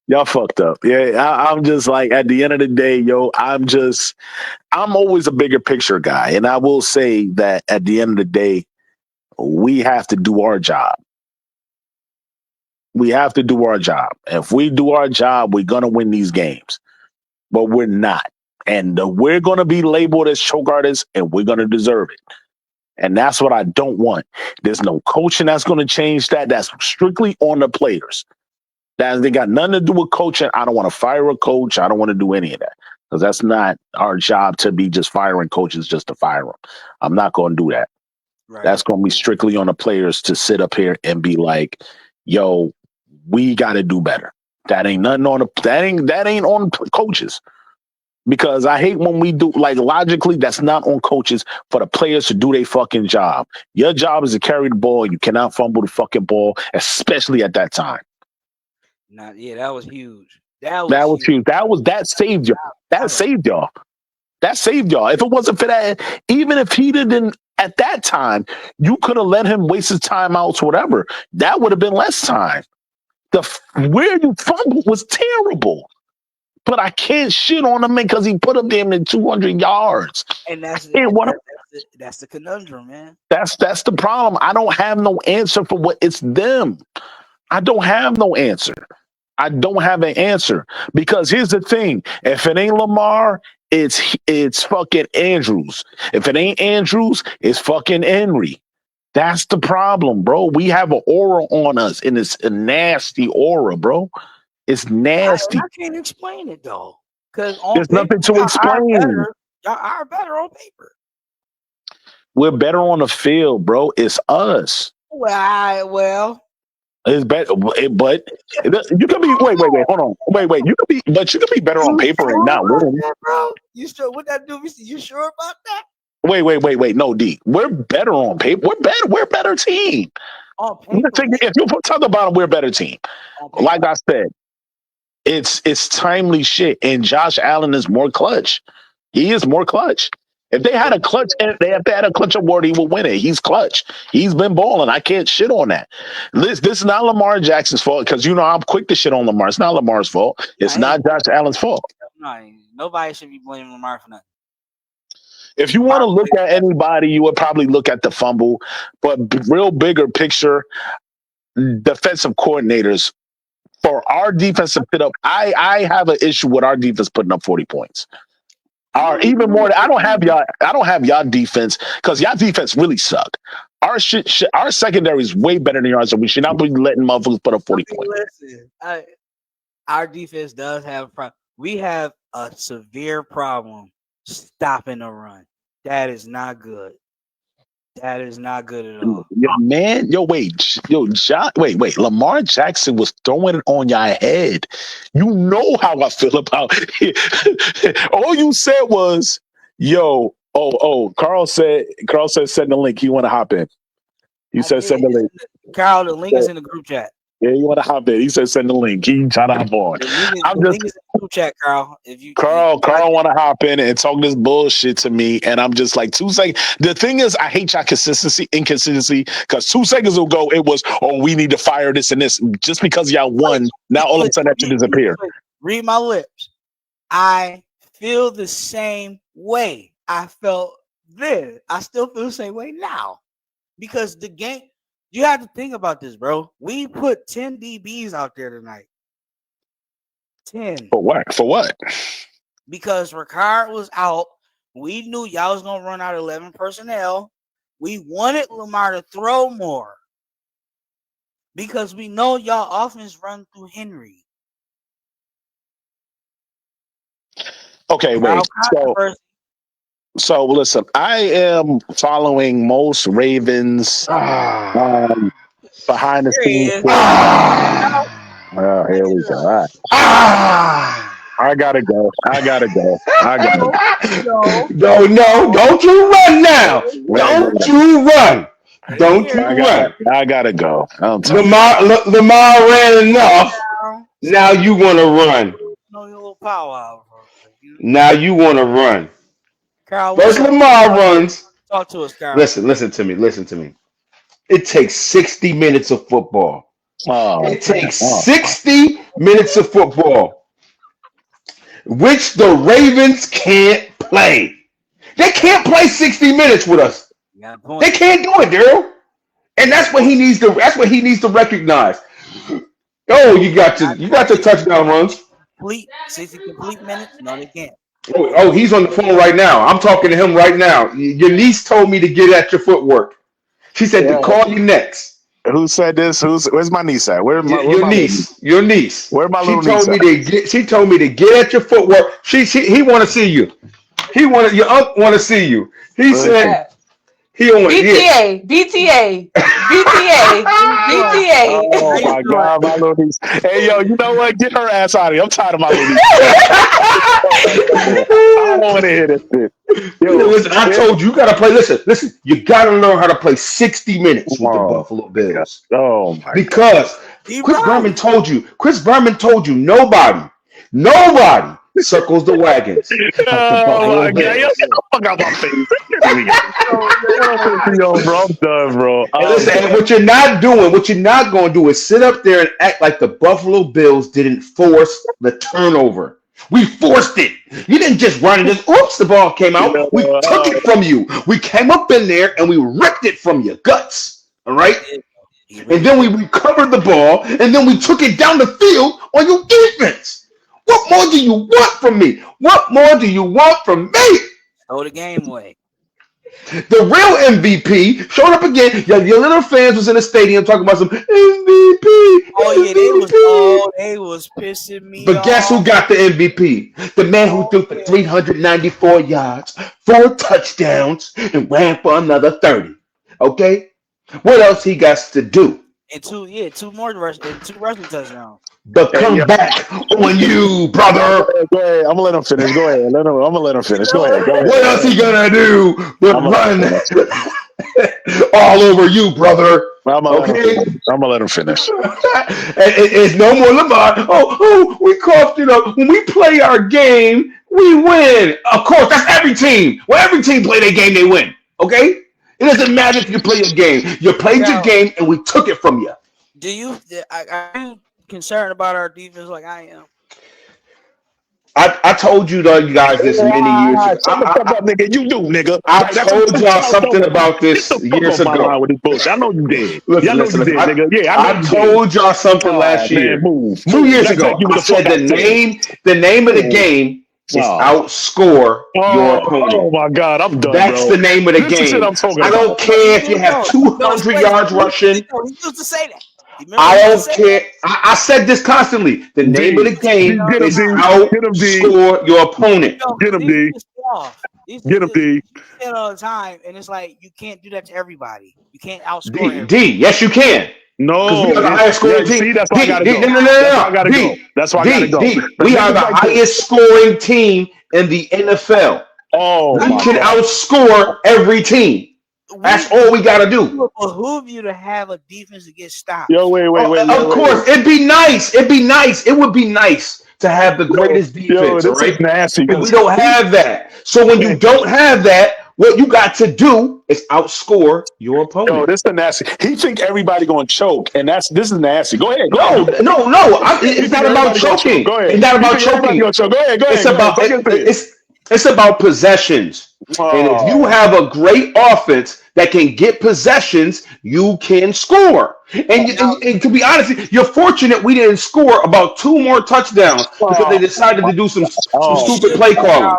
[SPEAKER 2] Y'all fucked up. Yeah, I'm just like at the end of the day, yo. I'm always a bigger picture guy, and I will say that at the end of the day, we have to do our job. We have to do our job. If we do our job, we're gonna win these games. But we're not, and we're gonna be labeled as choke artists, and we're gonna deserve it. And that's what I don't want. There's no coaching that's going to change that. That's strictly on the players. That they got nothing to do with coaching. I don't want to fire a coach. I don't want to do any of that because that's not our job to be just firing coaches just to fire them. I'm not going to do that.
[SPEAKER 1] Right.
[SPEAKER 2] That's going to be strictly on the players to sit up here and be like, "Yo, we got to do better." That ain't nothing on that ain't on coaches. Because I hate when we do like logically, that's not on coaches for the players to do their fucking job. Your job is to carry the ball. You cannot fumble the fucking ball, especially at that time.
[SPEAKER 1] Yeah, that was huge. That was
[SPEAKER 2] That was
[SPEAKER 1] huge.
[SPEAKER 2] huge. That saved you. That saved y'all. That saved y'all. If it wasn't for that, even if he didn't at that time, you could have let him waste his timeouts, whatever. That would have been less time. Where you fumbled was terrible. But I can't shit on him because he put up damn near 200 yards.
[SPEAKER 1] And
[SPEAKER 2] And what
[SPEAKER 1] that's the conundrum, man.
[SPEAKER 2] that's the problem. I don't have no answer for what it's them. I don't have no answer. I don't have an answer because here's the thing: if it ain't Lamar, it's fucking Andrews. If it ain't Andrews, it's fucking Henry. That's the problem, bro. We have an aura on us, and it's a nasty aura, bro. It's
[SPEAKER 1] I
[SPEAKER 2] nasty.
[SPEAKER 1] can't explain it though, because on
[SPEAKER 2] There's
[SPEAKER 1] paper
[SPEAKER 2] nothing to
[SPEAKER 1] y'all are
[SPEAKER 2] explain.
[SPEAKER 1] better. Y'all are better on paper.
[SPEAKER 2] We're better on the field, bro. It's us.
[SPEAKER 1] Well,
[SPEAKER 2] It's better, but you could be. Wait. Hold on. Wait. You could be, but you could be better on
[SPEAKER 1] you
[SPEAKER 2] paper and
[SPEAKER 1] sure
[SPEAKER 2] not
[SPEAKER 1] about
[SPEAKER 2] win.
[SPEAKER 1] that, bro? You sure? What that do? You sure about that?
[SPEAKER 2] Wait. No, D. We're better on paper. We're better. We're a better team.
[SPEAKER 1] On paper,
[SPEAKER 2] If you talk about them, we're a better team.
[SPEAKER 1] on
[SPEAKER 2] Like
[SPEAKER 1] paper.
[SPEAKER 2] I said, it's timely shit, and Josh Allen is more clutch. He is more clutch. If they had a clutch, if they had a clutch award, he would win it. He's clutch. He's been balling. I can't shit on that. This is not Lamar Jackson's fault because I'm quick to shit on Lamar. It's not Lamar's fault.
[SPEAKER 1] No,
[SPEAKER 2] It's
[SPEAKER 1] he
[SPEAKER 2] not
[SPEAKER 1] ain't.
[SPEAKER 2] Josh Allen's fault.
[SPEAKER 1] No, nobody should be blaming Lamar for nothing.
[SPEAKER 2] If you want
[SPEAKER 1] Lamar
[SPEAKER 2] to look
[SPEAKER 1] plays
[SPEAKER 2] at
[SPEAKER 1] better.
[SPEAKER 2] anybody, you would probably look at the fumble. But real bigger picture, defensive coordinators for our defense to put up. I have an issue with our defense putting up 40 points. Or even more. I don't have y'all. I don't have y'all defense because y'all defense really suck. Our secondary is way better than yours, so we should not be letting motherfuckers put up
[SPEAKER 1] I
[SPEAKER 2] 40
[SPEAKER 1] mean,
[SPEAKER 2] points.
[SPEAKER 1] listen, our defense does have a problem. We have a severe problem stopping the run. That is not good. That is not good at all.
[SPEAKER 2] Yo, man, wait. Lamar Jackson was throwing it on your head. You know how I feel about it. All you said was, "Yo, Carl said, send the link. You want to hop in?" You
[SPEAKER 1] I
[SPEAKER 2] said,
[SPEAKER 1] did.
[SPEAKER 2] send the link.
[SPEAKER 1] Carl, the link is in the group chat.
[SPEAKER 2] Yeah, you want to hop in? He said, send the link. He trying to hop on.
[SPEAKER 1] The
[SPEAKER 2] I'm just
[SPEAKER 1] link is in the group chat, Carl. If
[SPEAKER 2] Carl,
[SPEAKER 1] I,
[SPEAKER 2] Carl want to hop in and talk this bullshit to me, and I'm just like 2 seconds. The thing is, I hate y'all inconsistency, because 2 seconds ago it was, oh, we need to fire this and this. Just because y'all
[SPEAKER 1] wait,
[SPEAKER 2] won, now all of a sudden that should disappear.
[SPEAKER 1] read my lips. I feel the same way I felt then. I still feel the same way now because the game. You have to think about this, bro. We put 10 DBs out there tonight. 10.
[SPEAKER 2] For what? For what?
[SPEAKER 1] Because Ricard was out. We knew y'all was gonna run out 11 personnel. We wanted Lamar to throw more because we know y'all offense run through Henry.
[SPEAKER 2] Okay, wait. So listen, I am following most Ravens behind the scenes. Well, here we go. All right. I gotta go.
[SPEAKER 3] No, don't you run now. Don't you run. Don't you run.
[SPEAKER 2] I gotta go.
[SPEAKER 3] Lamar ran enough. Now you want to run.
[SPEAKER 1] No, your little powwow.
[SPEAKER 3] Now you want to run.
[SPEAKER 1] Carl,
[SPEAKER 3] First Lamar runs.
[SPEAKER 1] Talk to us, Carl.
[SPEAKER 3] Listen to me. It takes 60 minutes of football. It takes 60 minutes of football, which the Ravens can't play. They can't play 60 minutes with us. They can't do it, Daryl. And that's what he needs to. That's what he needs to recognize. Oh, you got your touchdown runs.
[SPEAKER 1] 60 complete minutes? No, they can't.
[SPEAKER 3] Oh, he's on the phone right now. I'm talking to him right now. Your niece told me to get at your footwork. She said to call you next.
[SPEAKER 2] Who said this? Where's my niece at?
[SPEAKER 3] Your niece.
[SPEAKER 2] Where my little
[SPEAKER 3] niece? She told me to get at your footwork. He want to see you. Your uncle want to see you. He said he want
[SPEAKER 4] BTA.
[SPEAKER 2] Oh my God, my little niece. Hey yo, you know what? Get her ass out of here. I'm tired of my little niece. I don't want to hear this shit.
[SPEAKER 3] Yo, listen, I told you gotta play. Listen. You gotta learn how to play 60 minutes with the Buffalo Bills.
[SPEAKER 2] Oh my!
[SPEAKER 3] Because Chris Berman told you. Nobody circles the wagons.
[SPEAKER 2] Oh my God! Yo, get the fuck out my face! Yo, bro, I'm done, bro.
[SPEAKER 3] And what you're not going to do is sit up there and act like the Buffalo Bills didn't force the turnover. We forced it. You didn't just run and oops, the ball came out. We took it from you. We came up in there and we ripped it from your guts. All right?
[SPEAKER 1] He
[SPEAKER 3] And
[SPEAKER 1] really
[SPEAKER 3] then we
[SPEAKER 1] did.
[SPEAKER 3] recovered the ball, and then we took it down the field on your defense. What more do you want from me? What more do you want from me?
[SPEAKER 1] Throw the game away.
[SPEAKER 3] The real MVP showed up again. Your little fans was in the stadium talking about some MVP,
[SPEAKER 1] Oh yeah,
[SPEAKER 3] MVP.
[SPEAKER 1] they was pissing me
[SPEAKER 3] But guess who
[SPEAKER 1] off.
[SPEAKER 3] got the MVP? The man who
[SPEAKER 1] Oh
[SPEAKER 3] threw for
[SPEAKER 1] yeah.
[SPEAKER 3] 394 yards, 4 touchdowns, and ran for another 30. Okay? What else he got to do?
[SPEAKER 1] And two more and two rushing touchdowns.
[SPEAKER 3] But
[SPEAKER 2] Hey,
[SPEAKER 3] come
[SPEAKER 2] yo,
[SPEAKER 3] back on you, brother.
[SPEAKER 2] go ahead. I'm gonna let him finish. Go ahead. I'm gonna let him
[SPEAKER 1] You
[SPEAKER 2] finish. Go
[SPEAKER 1] know
[SPEAKER 2] ahead. Go
[SPEAKER 3] What
[SPEAKER 2] ahead. Go
[SPEAKER 3] else
[SPEAKER 2] ahead.
[SPEAKER 3] he gonna do but
[SPEAKER 2] I'm gonna let him
[SPEAKER 3] run
[SPEAKER 2] finish.
[SPEAKER 3] all over you, brother?
[SPEAKER 2] I'm gonna let him
[SPEAKER 3] Okay?
[SPEAKER 2] finish. I'm gonna let him finish.
[SPEAKER 3] It's no more Lamar. We coughed it up. When we play our game, we win. Of course, that's every team. When every team play their game, they win. Okay? It doesn't matter if you play your game. You played your
[SPEAKER 1] now,
[SPEAKER 3] game, and we took it from you.
[SPEAKER 1] are you concerned about our defense like I am?
[SPEAKER 3] I told you, you guys this many years ago.
[SPEAKER 2] Shut the fuck up, nigga. You do, nigga.
[SPEAKER 3] I
[SPEAKER 2] Like, that's what
[SPEAKER 3] told
[SPEAKER 2] I'm
[SPEAKER 3] y'all
[SPEAKER 2] trying to tell
[SPEAKER 3] something
[SPEAKER 2] him.
[SPEAKER 3] about
[SPEAKER 2] Get the
[SPEAKER 3] this
[SPEAKER 2] fuck
[SPEAKER 3] years
[SPEAKER 2] off my
[SPEAKER 3] ago.
[SPEAKER 2] line with this bullshit. I know you did. Yeah, I
[SPEAKER 3] Listen,
[SPEAKER 2] know
[SPEAKER 3] listen,
[SPEAKER 2] you
[SPEAKER 3] listen.
[SPEAKER 2] did, nigga. Yeah, I know
[SPEAKER 3] I
[SPEAKER 2] you did.
[SPEAKER 3] told y'all something
[SPEAKER 2] Oh
[SPEAKER 3] last
[SPEAKER 2] man,
[SPEAKER 3] year,
[SPEAKER 2] move,
[SPEAKER 3] 2 years
[SPEAKER 2] That's like
[SPEAKER 3] ago.
[SPEAKER 2] you
[SPEAKER 3] I
[SPEAKER 2] the fuck
[SPEAKER 3] said
[SPEAKER 2] out there.
[SPEAKER 3] the name of the
[SPEAKER 2] Move.
[SPEAKER 3] game is
[SPEAKER 2] Oh,
[SPEAKER 3] outscore your opponent.
[SPEAKER 2] oh my God, I'm done,
[SPEAKER 3] That's
[SPEAKER 2] bro.
[SPEAKER 3] the name of the
[SPEAKER 2] This is shit
[SPEAKER 3] game.
[SPEAKER 2] I'm talking
[SPEAKER 3] I don't
[SPEAKER 2] about.
[SPEAKER 3] care if you have
[SPEAKER 1] No,
[SPEAKER 3] 200
[SPEAKER 1] Swayze,
[SPEAKER 3] yards rushing.
[SPEAKER 1] he used to say that. You remember
[SPEAKER 3] I
[SPEAKER 1] he used to
[SPEAKER 3] don't
[SPEAKER 1] say
[SPEAKER 3] care. I said this constantly. The name of
[SPEAKER 2] D,
[SPEAKER 3] the game
[SPEAKER 2] get him,
[SPEAKER 3] is
[SPEAKER 2] D, get him, D,
[SPEAKER 3] outscore your opponent.
[SPEAKER 2] get him,
[SPEAKER 1] These
[SPEAKER 2] D,
[SPEAKER 1] niggas stay off.
[SPEAKER 2] get him,
[SPEAKER 1] You
[SPEAKER 2] D.
[SPEAKER 1] say it all the time, and it's like you can't do that to everybody. You can't outscore
[SPEAKER 3] D,
[SPEAKER 1] everybody.
[SPEAKER 3] D, yes, you can. Because we
[SPEAKER 2] No,
[SPEAKER 3] are the highest
[SPEAKER 2] yeah.
[SPEAKER 3] scoring team.
[SPEAKER 2] See, that's why I
[SPEAKER 3] D,
[SPEAKER 2] gotta
[SPEAKER 3] D, no,
[SPEAKER 2] go.
[SPEAKER 3] no, no,
[SPEAKER 2] That's why I
[SPEAKER 3] no, no.
[SPEAKER 2] gotta go.
[SPEAKER 3] D,
[SPEAKER 2] That's why I gotta
[SPEAKER 3] D,
[SPEAKER 2] go.
[SPEAKER 3] D.
[SPEAKER 2] The
[SPEAKER 3] We are
[SPEAKER 2] niggas
[SPEAKER 3] the
[SPEAKER 2] like this.
[SPEAKER 3] highest scoring team in the NFL.
[SPEAKER 2] Oh
[SPEAKER 3] We
[SPEAKER 2] my
[SPEAKER 3] can
[SPEAKER 2] God.
[SPEAKER 3] outscore every team. That's
[SPEAKER 1] We
[SPEAKER 3] all we got to
[SPEAKER 1] it
[SPEAKER 3] do.
[SPEAKER 1] would behoove you to have a defense that gets
[SPEAKER 2] Yo,
[SPEAKER 1] stops.
[SPEAKER 3] Of
[SPEAKER 2] wait.
[SPEAKER 3] course, it'd be nice. It'd be nice. It would be nice to have the
[SPEAKER 2] Yo,
[SPEAKER 3] greatest defense, all
[SPEAKER 2] this is
[SPEAKER 3] right?
[SPEAKER 2] nasty
[SPEAKER 3] But we
[SPEAKER 2] because
[SPEAKER 3] don't have that. So when you don't have that, what you got to do is outscore your opponent.
[SPEAKER 2] this is nasty. He think everybody gonna choke, and this is nasty. Go ahead,
[SPEAKER 3] No,
[SPEAKER 2] do that.
[SPEAKER 3] no, no.
[SPEAKER 2] He
[SPEAKER 3] It's
[SPEAKER 2] think
[SPEAKER 3] not about
[SPEAKER 2] everybody gonna choke.
[SPEAKER 3] choking.
[SPEAKER 2] Go ahead.
[SPEAKER 3] It's not
[SPEAKER 2] He
[SPEAKER 3] about
[SPEAKER 2] think everybody
[SPEAKER 3] choking.
[SPEAKER 2] gonna choke.
[SPEAKER 3] It's
[SPEAKER 2] Go ahead.
[SPEAKER 3] about
[SPEAKER 2] Go get to it.
[SPEAKER 3] it's about possessions. And if you
[SPEAKER 2] Oh,
[SPEAKER 3] have a great offense that can get possessions, you can score.
[SPEAKER 1] Now,
[SPEAKER 3] And to be honest, you're fortunate we didn't score about two more touchdowns because they
[SPEAKER 2] oh,
[SPEAKER 3] decided to do some
[SPEAKER 1] we
[SPEAKER 2] oh,
[SPEAKER 3] stupid
[SPEAKER 1] should
[SPEAKER 3] play
[SPEAKER 1] have
[SPEAKER 3] calling.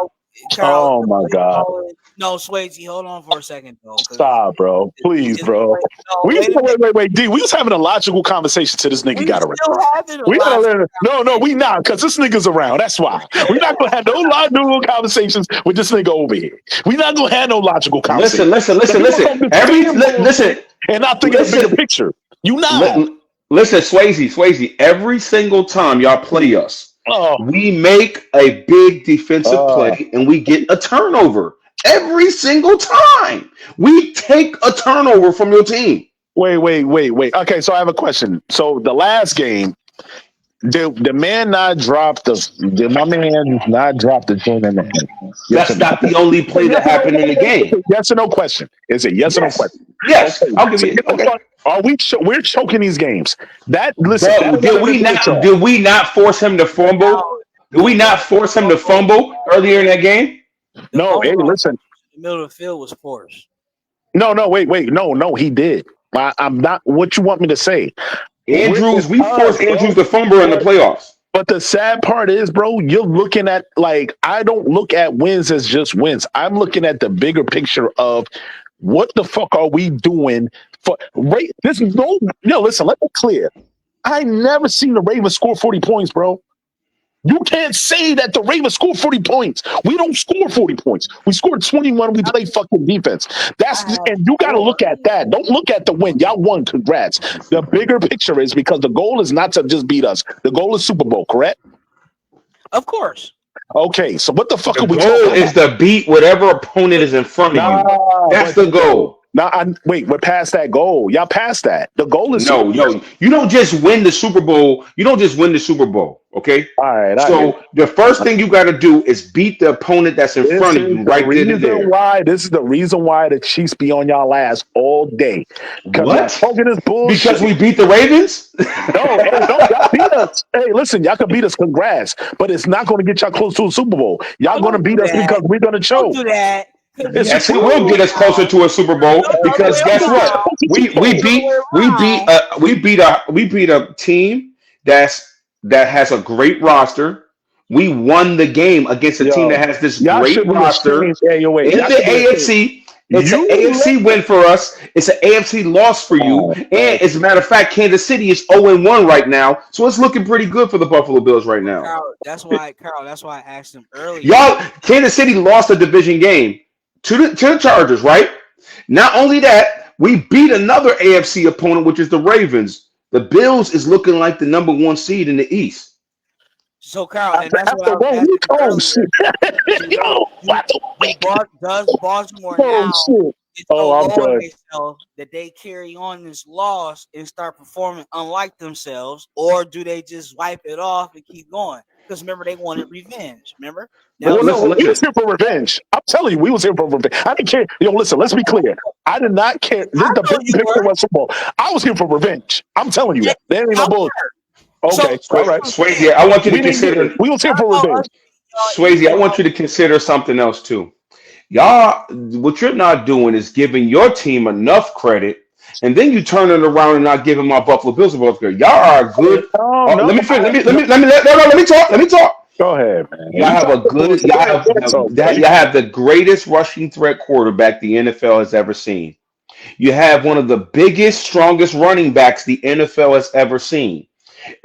[SPEAKER 1] Kyle
[SPEAKER 2] oh my
[SPEAKER 1] play
[SPEAKER 2] God.
[SPEAKER 1] calling. No, Swayze, hold on for a second though, because
[SPEAKER 2] Stop, bro. Please, bro.
[SPEAKER 1] no, wait a minute.
[SPEAKER 2] D. We was having a logical conversation till this nigga
[SPEAKER 1] We
[SPEAKER 2] got around.
[SPEAKER 1] still having a
[SPEAKER 2] We gotta
[SPEAKER 1] lot.
[SPEAKER 2] learn. No, we not, because this nigga's around. That's why. We not gonna have no logical conversations with this nigga over here. We not gonna have no logical conversation.
[SPEAKER 3] Listen, listen,
[SPEAKER 2] So
[SPEAKER 3] listen,
[SPEAKER 2] you gonna
[SPEAKER 3] listen.
[SPEAKER 2] come to saying
[SPEAKER 3] Listen,
[SPEAKER 2] bullshit and not thinking a bigger
[SPEAKER 3] listen,
[SPEAKER 2] picture. You not.
[SPEAKER 3] li- listen, Swayze. Every single time y'all play us,
[SPEAKER 2] Oh,
[SPEAKER 3] we make a big defensive
[SPEAKER 2] uh,
[SPEAKER 3] play and we get a turnover. Every single time we take a turnover from your team.
[SPEAKER 2] wait. Okay, so I have a question. So the last game, the man not drop did my man not drop the joint in the hand? Yes or
[SPEAKER 3] That's
[SPEAKER 2] no?
[SPEAKER 3] not the only play that happened in the
[SPEAKER 2] It's
[SPEAKER 3] game.
[SPEAKER 2] a yes or no question. Is it yes or no
[SPEAKER 3] Yes,
[SPEAKER 2] question?
[SPEAKER 3] yes,
[SPEAKER 2] Okay,
[SPEAKER 3] I'll give
[SPEAKER 2] so
[SPEAKER 3] you.
[SPEAKER 2] get the
[SPEAKER 3] Okay,
[SPEAKER 2] fuck. Are we're choking these games? Listen, that
[SPEAKER 3] but
[SPEAKER 2] ain't got nothing to do with y'all.
[SPEAKER 3] did we not force him to fumble? Did we not force him to fumble earlier in that game?
[SPEAKER 1] The
[SPEAKER 2] No, hey,
[SPEAKER 1] fumble
[SPEAKER 2] listen.
[SPEAKER 1] in the middle of the field was forced.
[SPEAKER 2] No, wait. No, he did. I'm not. What you want me to say? It's
[SPEAKER 3] We
[SPEAKER 2] us,
[SPEAKER 3] forced Andrews
[SPEAKER 2] bro.
[SPEAKER 3] to fumble in the
[SPEAKER 2] But
[SPEAKER 3] playoffs.
[SPEAKER 2] but the sad part is, bro, you're looking at like I don't look at wins as just wins. I'm looking at the bigger picture of what the fuck are we doing for right? This is no. Listen, let me clear. I never seen the Ravens score 40 points, bro. You can't say that the Ravens scored 40 points. We don't score 40 points. We scored 21. We play fucking defense.
[SPEAKER 1] I have
[SPEAKER 2] And you got to look
[SPEAKER 1] four.
[SPEAKER 2] at that. Don't look at the win. Y'all won. Congrats. The bigger picture is because the goal is not to just beat us. The goal is Super Bowl, correct?
[SPEAKER 1] Of course.
[SPEAKER 2] Okay, so what the fuck
[SPEAKER 3] The
[SPEAKER 2] are we
[SPEAKER 3] goal
[SPEAKER 2] talking
[SPEAKER 3] is
[SPEAKER 2] about?
[SPEAKER 3] to beat whatever opponent is in front of you. That's
[SPEAKER 2] But
[SPEAKER 3] the goal.
[SPEAKER 2] wait, we're past that goal. Y'all past that. The goal is Super
[SPEAKER 3] No,
[SPEAKER 2] Bowl.
[SPEAKER 3] no, you don't just win the Super Bowl. You don't just win the Super Bowl. Okay.
[SPEAKER 2] All right, I hear you.
[SPEAKER 3] So the first thing you got to do is beat the opponent that's in
[SPEAKER 2] This
[SPEAKER 3] front of
[SPEAKER 2] is
[SPEAKER 3] you
[SPEAKER 2] the
[SPEAKER 3] right then and
[SPEAKER 2] reason
[SPEAKER 3] there.
[SPEAKER 2] why. This is the reason why the Chiefs be on y'all ass all day. Because y'all
[SPEAKER 3] What?
[SPEAKER 2] talking this
[SPEAKER 3] Because
[SPEAKER 2] bullshit.
[SPEAKER 3] we beat the Ravens?
[SPEAKER 2] No, hey, no, y'all beat us. Hey, listen, y'all can beat us. Congrats, but it's not going to get y'all close to a Super Bowl. Y'all
[SPEAKER 1] Oh,
[SPEAKER 2] going to
[SPEAKER 1] don't do
[SPEAKER 2] beat us
[SPEAKER 1] that.
[SPEAKER 2] because we're going to
[SPEAKER 1] Don't
[SPEAKER 2] choke.
[SPEAKER 1] do that. Because
[SPEAKER 2] It's
[SPEAKER 3] Yes,
[SPEAKER 1] the
[SPEAKER 3] it
[SPEAKER 2] true.
[SPEAKER 3] will
[SPEAKER 1] other way
[SPEAKER 3] get us closer to a Super Bowl
[SPEAKER 1] around, the other
[SPEAKER 3] because
[SPEAKER 1] way
[SPEAKER 3] guess
[SPEAKER 2] It's
[SPEAKER 3] what?
[SPEAKER 1] around,
[SPEAKER 2] close to
[SPEAKER 3] We
[SPEAKER 2] Super
[SPEAKER 3] we
[SPEAKER 2] Bowl.
[SPEAKER 1] the other
[SPEAKER 3] beat
[SPEAKER 1] way
[SPEAKER 3] we beat
[SPEAKER 1] around.
[SPEAKER 3] we beat a team that has a great roster. We won the game against a team
[SPEAKER 2] Yo,
[SPEAKER 3] that has this
[SPEAKER 2] y'all
[SPEAKER 3] great
[SPEAKER 2] should be
[SPEAKER 3] roster
[SPEAKER 2] ashamed. Hey, yo, wait.
[SPEAKER 3] in
[SPEAKER 2] Y'all
[SPEAKER 3] the
[SPEAKER 2] should be ashamed.
[SPEAKER 3] AFC. It's an
[SPEAKER 2] You
[SPEAKER 3] AFC
[SPEAKER 2] let
[SPEAKER 3] win for us. It's an AFC loss for you.
[SPEAKER 2] oh,
[SPEAKER 3] And as a matter of fact, Kansas City is 0-1 right now. So it's looking pretty good for the Buffalo Bills right now.
[SPEAKER 1] Carl, that's why I asked him earlier.
[SPEAKER 3] Y'all, Kansas City lost a division game to the Chargers, right? Not only that, we beat another AFC opponent, which is the Ravens. The Bills is looking like the number one seed in the East.
[SPEAKER 1] So Carl, and that's what
[SPEAKER 2] after
[SPEAKER 1] I was
[SPEAKER 2] 1 week.
[SPEAKER 1] asking him
[SPEAKER 2] Oh shit.
[SPEAKER 1] earlier.
[SPEAKER 2] Yo, after 1 week.
[SPEAKER 1] Does Baltimore
[SPEAKER 2] Oh
[SPEAKER 1] now
[SPEAKER 2] shit.
[SPEAKER 1] get so
[SPEAKER 2] Oh, I'm
[SPEAKER 1] low on
[SPEAKER 2] done.
[SPEAKER 1] themselves that they carry on this loss and start performing unlike themselves, or do they just wipe it off and keep going? Because remember, they wanted revenge. Remember, that
[SPEAKER 2] Well,
[SPEAKER 1] was the
[SPEAKER 3] Listen,
[SPEAKER 2] no,
[SPEAKER 1] whole.
[SPEAKER 2] we was
[SPEAKER 3] listen.
[SPEAKER 2] here for revenge. I'm telling you, we was here for revenge. I didn't care. Yo, listen, let's be clear. I did not care. This
[SPEAKER 1] I
[SPEAKER 2] is the
[SPEAKER 1] know
[SPEAKER 2] big
[SPEAKER 1] you
[SPEAKER 2] picture
[SPEAKER 1] were.
[SPEAKER 2] of football. I was here for revenge. I'm telling you
[SPEAKER 1] And
[SPEAKER 2] that. There ain't no
[SPEAKER 1] y'all
[SPEAKER 2] bull.
[SPEAKER 1] were. So
[SPEAKER 2] Okay, all
[SPEAKER 1] that's
[SPEAKER 2] right.
[SPEAKER 1] what I'm
[SPEAKER 3] Swayze,
[SPEAKER 1] saying.
[SPEAKER 3] I want you to
[SPEAKER 2] We didn't get it.
[SPEAKER 3] consider
[SPEAKER 2] We was here
[SPEAKER 1] Y'all
[SPEAKER 2] for
[SPEAKER 1] gonna us
[SPEAKER 2] revenge.
[SPEAKER 1] beat y'all
[SPEAKER 3] Swayze, I
[SPEAKER 1] even
[SPEAKER 3] want you to consider something else too. Y'all, what you're not doing is giving your team enough credit, and then you turn it around and not giving my Buffalo Bills enough credit. Y'all are a good.
[SPEAKER 2] No,
[SPEAKER 3] Oh, let
[SPEAKER 2] no,
[SPEAKER 3] me finish.
[SPEAKER 2] no.
[SPEAKER 3] Let me talk. Let me talk.
[SPEAKER 2] Go ahead, man.
[SPEAKER 3] Y'all
[SPEAKER 2] You
[SPEAKER 3] have
[SPEAKER 2] talk
[SPEAKER 3] a
[SPEAKER 2] to
[SPEAKER 3] good.
[SPEAKER 2] bullshit. Go ahead, go ahead, talk, bro.
[SPEAKER 3] Y'all have the greatest rushing threat quarterback the NFL has ever seen. You have one of the biggest, strongest running backs the NFL has ever seen.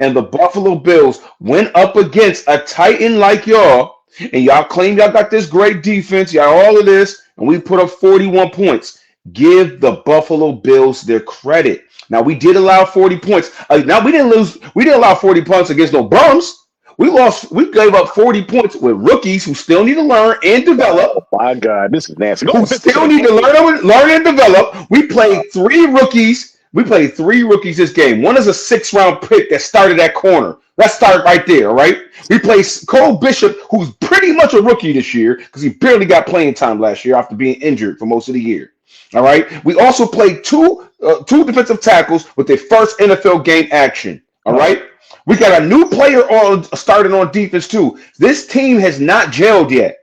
[SPEAKER 3] And the Buffalo Bills went up against a Titan like y'all, and y'all claim y'all got this great defense, y'all all of this, and we put up 41 points. Give the Buffalo Bills their credit. Now we did allow 40 points. Now we didn't lose. We didn't allow 40 points against no bums. We lost. We gave up 40 points with rookies who still need to learn and develop
[SPEAKER 2] Oh my God, this is nasty. Go
[SPEAKER 3] who
[SPEAKER 2] ahead, finish.
[SPEAKER 3] still need to learn and develop. We played three rookies. We played three rookies this game. One is a 6th round pick that started at corner. Let's start right there, all right? We played Cole Bishop, who's pretty much a rookie this year because he barely got playing time last year after being injured for most of the year. All right. We also played two defensive tackles with their first NFL game action. All
[SPEAKER 2] Oh,
[SPEAKER 3] right. We got a new player on starting on defense too. This team has not gelled yet.